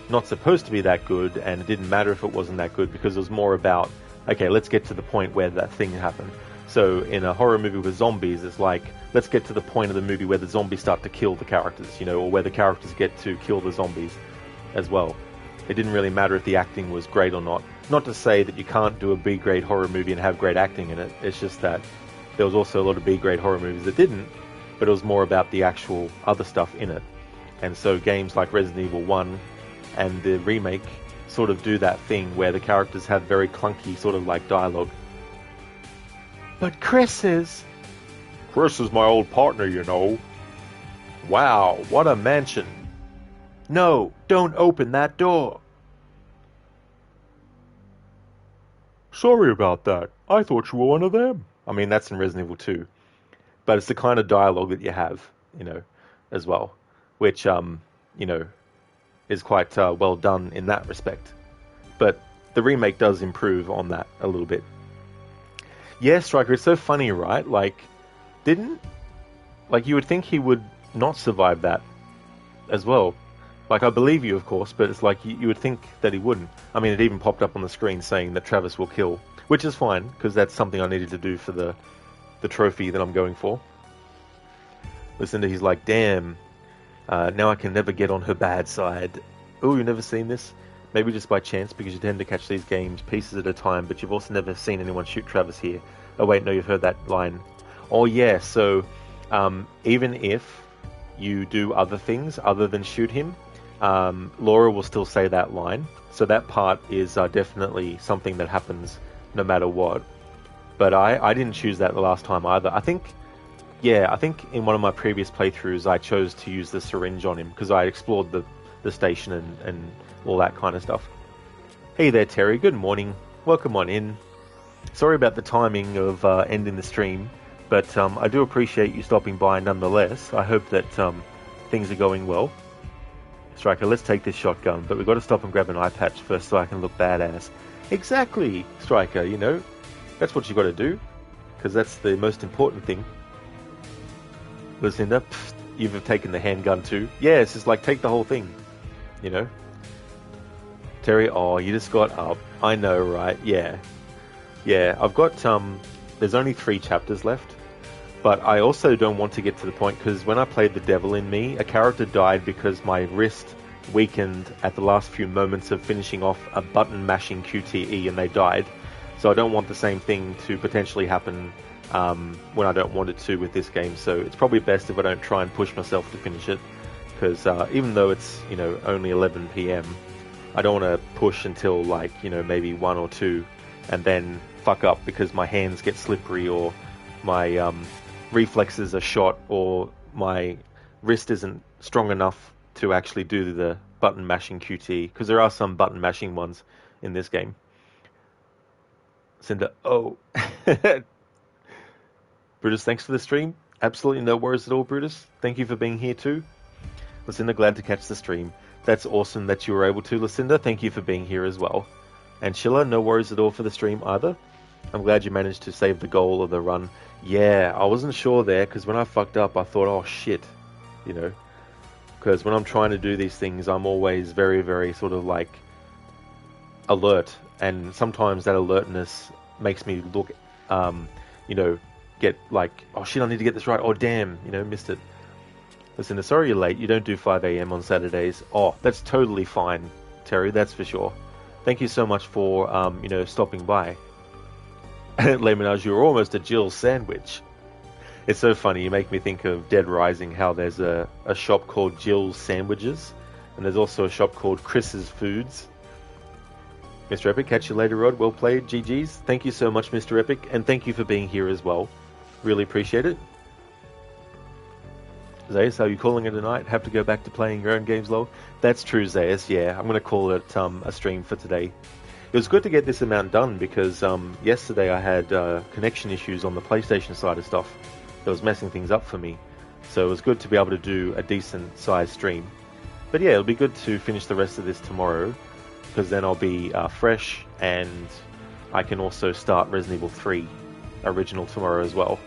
not supposed to be that good, and it didn't matter if it wasn't that good, because it was more about, okay, let's get to the point where that thing happened. So in a horror movie with zombies, it's like, let's get to the point of the movie where the zombies start to kill the characters, or where the characters get to kill the zombies as well. It didn't really matter if the acting was great or not. Not to say that you can't do a B-grade horror movie and have great acting in it, it's just that there was also a lot of B-grade horror movies that didn't, but it was more about the actual other stuff in it. And so games like Resident Evil 1 and the remake sort of do that thing where the characters have very clunky sort of like dialogue. But Chris is my old partner, Wow, what a mansion. No, don't open that door. Sorry about that. I thought you were one of them. I mean, that's in Resident Evil 2. But it's the kind of dialogue that you have, as well. Which, is quite well done in that respect. But the remake does improve on that a little bit. Yeah, Striker, it's so funny, right? You would think he would not survive that as well. I believe you, of course, but it's like you would think that he wouldn't. I mean, it even popped up on the screen saying that Travis will kill, which is fine, because that's something I needed to do for the trophy that I'm going for. Listen to, he's like, damn, now I can never get on her bad side. Oh, you've never seen this? Maybe just by chance, because you tend to catch these games pieces at a time, but you've also never seen anyone shoot Travis here. Oh wait, no, you've heard that line. Oh yeah, so even if you do other things other than shoot him, Laura will still say that line. So that part is definitely something that happens no matter what. But I didn't choose that the last time either. I think in one of my previous playthroughs I chose to use the syringe on him because I explored the station and all that kind of stuff. Hey there, Terry. Good morning. Welcome on in. Sorry about the timing of ending the stream, but I do appreciate you stopping by nonetheless. I hope that things are going well. Striker, let's take this shotgun, but we've got to stop and grab an eye patch first so I can look badass. Exactly, Striker, that's what you got to do, because that's the most important thing. Lucinda, you've taken the handgun too. Yeah, it's just like, take the whole thing, Terry, oh, you just got up. I know, right? Yeah, I've got, there's only 3 chapters left, but I also don't want to get to the point, because when I played The Devil in Me, a character died because my wrist weakened at the last few moments of finishing off a button-mashing QTE, and they died. So I don't want the same thing to potentially happen when I don't want it to with this game. So it's probably best if I don't try and push myself to finish it, because even though it's only 11 PM, I don't want to push until maybe 1 or 2, and then fuck up because my hands get slippery, or my reflexes are shot, or my wrist isn't strong enough to actually do the button mashing QTE, because there are some button mashing ones in this game. Cinder, oh. Brutus, thanks for the stream. Absolutely no worries at all, Brutus. Thank you for being here too. Lucinda, glad to catch the stream. That's awesome that you were able to, Lucinda. Thank you for being here as well. And Sheila, no worries at all for the stream either. I'm glad you managed to save the goal of the run. Yeah, I wasn't sure there, because when I fucked up, I thought, oh shit, Because when I'm trying to do these things, I'm always very, very sort of alert. And sometimes that alertness makes me look, get oh shit, I need to get this right. Oh damn, missed it. Listen, sorry you're late. You don't do 5 AM on Saturdays. Oh, that's totally fine, Terry. That's for sure. Thank you so much for, stopping by. Lemonage, you're almost a Jill sandwich. It's so funny, you make me think of Dead Rising, how there's a shop called Jill's Sandwiches, and there's also a shop called Chris's Foods. Mr. Epic, catch you later, Rod. Well played, GG's. Thank you so much, Mr. Epic, and thank you for being here as well. Really appreciate it. Zayas, are you calling it a night? Have to go back to playing your own games, lol? That's true, Zayas, yeah. I'm going to call it a stream for today. It was good to get this amount done because yesterday I had connection issues on the PlayStation side of stuff that was messing things up for me. So it was good to be able to do a decent sized stream. But yeah, it'll be good to finish the rest of this tomorrow because then I'll be fresh and I can also start Resident Evil 3 original tomorrow as well.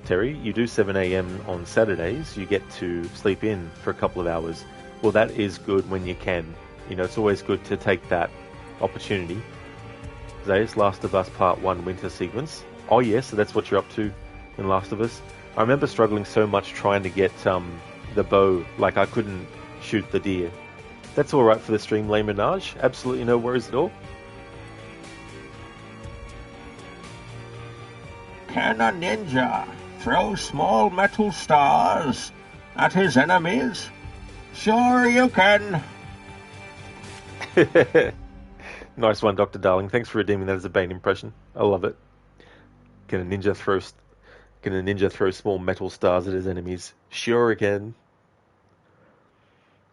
Terry, you do 7 a.m. on Saturdays, you get to sleep in for a couple of hours. Well, that is good when you can. You know, it's always good to take that opportunity. Zayas, Last of Us Part 1 winter sequence. Oh yes, so that's what you're up to in Last of Us. I remember struggling so much trying to get the bow, like I couldn't shoot the deer. That's alright for the stream, Les Menage. Absolutely no worries at all. Can a ninja throw small metal stars at his enemies? Sure you can. Nice one, Dr. Darling. Thanks for redeeming that as a Bane impression. I love it. Can a ninja throw small metal stars at his enemies? Sure he can.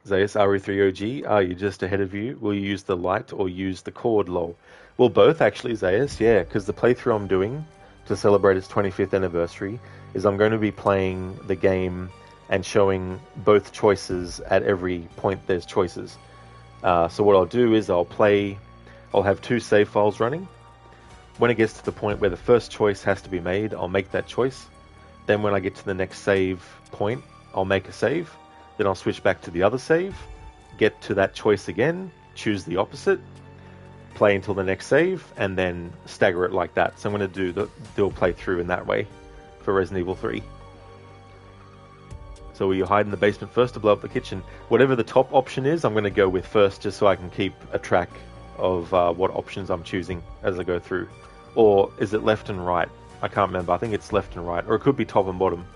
Zayas, RE3OG, are you just ahead of you? Will you use the light or use the cord, lol? Well, both actually, Zayas, yeah, because the playthrough I'm doing to celebrate its 25th anniversary is I'm going to be playing the game and showing both choices at every point there's choices. So what I'll do is I'll have two save files running. When it gets to the point where the first choice has to be made, I'll make that choice. Then when I get to the next save point, I'll make a save. Then I'll switch back to the other save, get to that choice again, choose the opposite, play until the next save, and then stagger it like that. So I'm going to do a playthrough in that way for Resident Evil 3. So will you hide in the basement first to blow up the kitchen? Whatever the top option is, I'm going to go with first just so I can keep a track of what options I'm choosing as I go through. Or is it left and right? I can't remember. I think it's left and right. Or it could be top and bottom.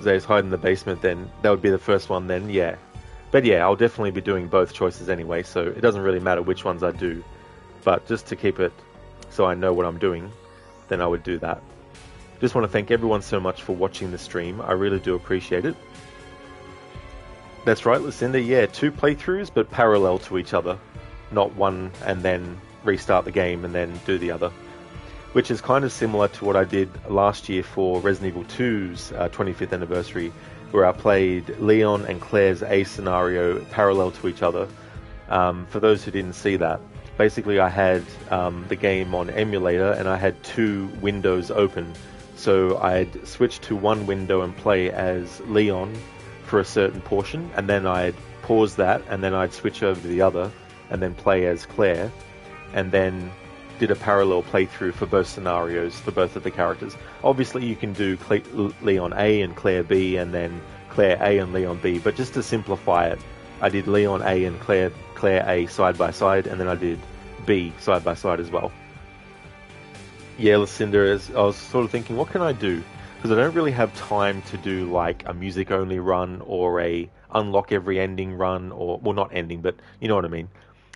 Zay's hide in the basement then. That would be the first one then, yeah. But yeah, I'll definitely be doing both choices anyway, so it doesn't really matter which ones I do. But just to keep it so I know what I'm doing, then I would do that. Just want to thank everyone so much for watching the stream. I really do appreciate it. That's right, Lucinda. Yeah, 2 playthroughs, but parallel to each other. Not one and then restart the game and then do the other. Which is kind of similar to what I did last year for Resident Evil 2's 25th anniversary, where I played Leon and Claire's A scenario parallel to each other. For those who didn't see that, basically I had the game on emulator and I had 2 windows open. So I'd switch to one window and play as Leon for a certain portion, and then I'd pause that, and then I'd switch over to the other, and then play as Claire, and then did a parallel playthrough for both scenarios, for both of the characters. Obviously you can do Leon A and Claire B, and then Claire A and Leon B, but just to simplify it, I did Leon A and Claire A side by side, and then I did B side by side as well. Yeah, Lucinda, I was sort of thinking, what can I do? Because I don't really have time to do like a music only run or a unlock every ending run, or, well, not ending, but you know what I mean.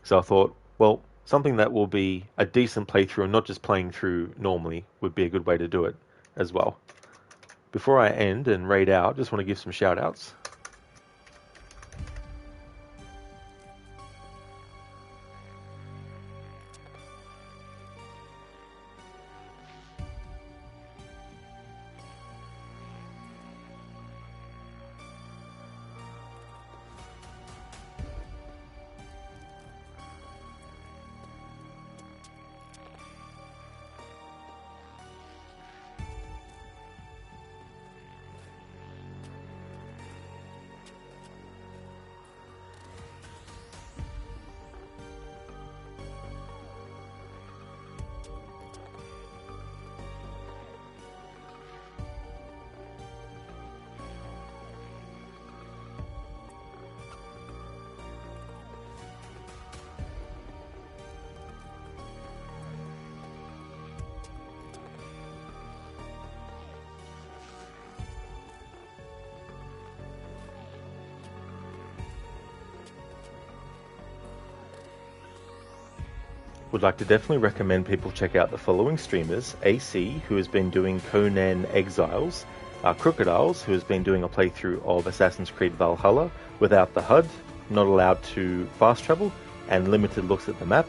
So I thought, well, something that will be a decent playthrough and not just playing through normally would be a good way to do it as well. Before I end and raid out, just want to give some shout outs. would like to definitely recommend people check out the following streamers: AC, who has been doing Conan Exiles, Crocodiles, who has been doing a playthrough of Assassin's Creed Valhalla without the HUD, not allowed to fast travel, and limited looks at the map.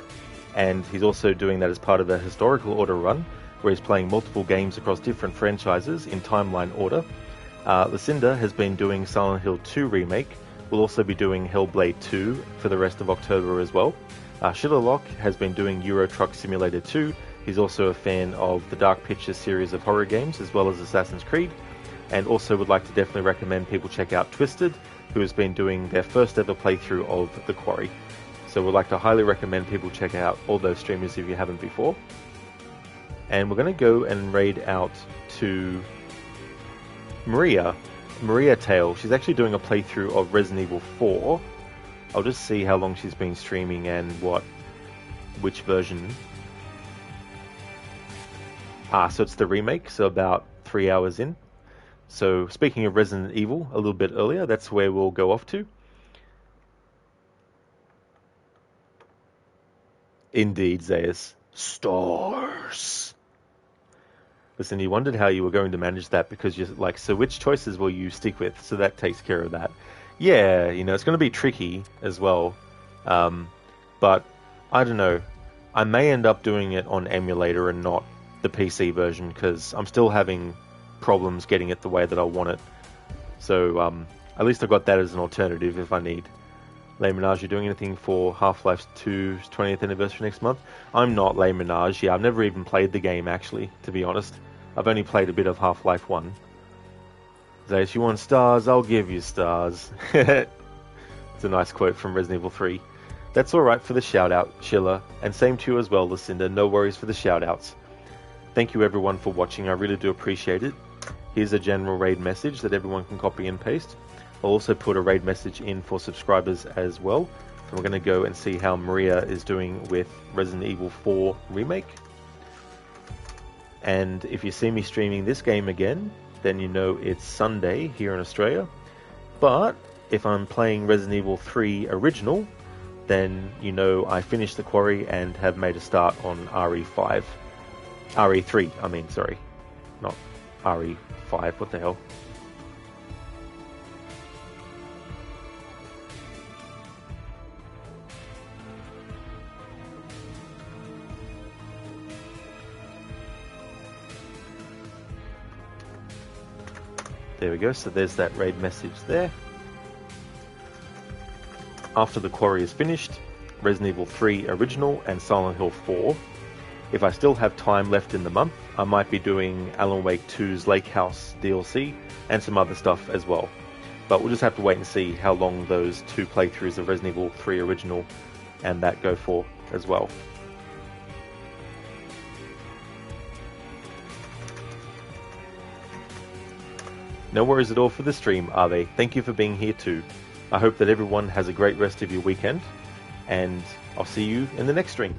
And he's also doing that as part of a historical order run, where he's playing multiple games across different franchises in timeline order. Lucinda has been doing Silent Hill 2 Remake, will also be doing Hellblade 2 for the rest of October as well. Shillerlock has been doing Euro Truck Simulator 2. He's also a fan of the Dark Pictures series of horror games, as well as Assassin's Creed. And also would like to definitely recommend people check out Twisted, who has been doing their first ever playthrough of The Quarry. So we'd like to highly recommend people check out all those streamers if you haven't before. And we're going to go and raid out to Maria Tail. She's actually doing a playthrough of Resident Evil 4. I'll just see how long she's been streaming and which version. So it's the remake, so about 3 hours in. So speaking of Resident Evil, a little bit earlier, that's where we'll go off to. Indeed, Zaius. Stars. Listen, you wondered how you were going to manage that because you're like, so which choices will you stick with? So that takes care of that. Yeah, it's going to be tricky as well. But I don't know. I may end up doing it on emulator and not the PC version because I'm still having problems getting it the way that I want it. So at least I've got that as an alternative if I need. Les Menage, you doing anything for Half-Life 2's 20th anniversary next month? I'm not Les Menage. Yeah, I've never even played the game, actually, to be honest. I've only played a bit of Half-Life 1. Zayas, you want stars? I'll give you stars. It's a nice quote from Resident Evil 3. That's alright for the shout-out, Schiller. And same to you as well, Lucinda. No worries for the shout-outs. Thank you, everyone, for watching. I really do appreciate it. Here's a general raid message that everyone can copy and paste. I'll also put a raid message in for subscribers as well. And we're going to go and see how Maria is doing with Resident Evil 4 Remake. And if you see me streaming this game again, then you know it's Sunday here in Australia. But if I'm playing Resident Evil 3 Original, then you know I finished the Quarry and have made a start on RE5. RE3, I mean, sorry. Not RE5, what the hell? There we go, so there's that raid message there. After the Quarry is finished, Resident Evil 3 Original and Silent Hill 4. If I still have time left in the month, I might be doing Alan Wake 2's Lake House DLC and some other stuff as well. But we'll just have to wait and see how long those two playthroughs of Resident Evil 3 Original and that go for as well. No worries at all for the stream, are they? Thank you for being here too. I hope that everyone has a great rest of your weekend, and I'll see you in the next stream.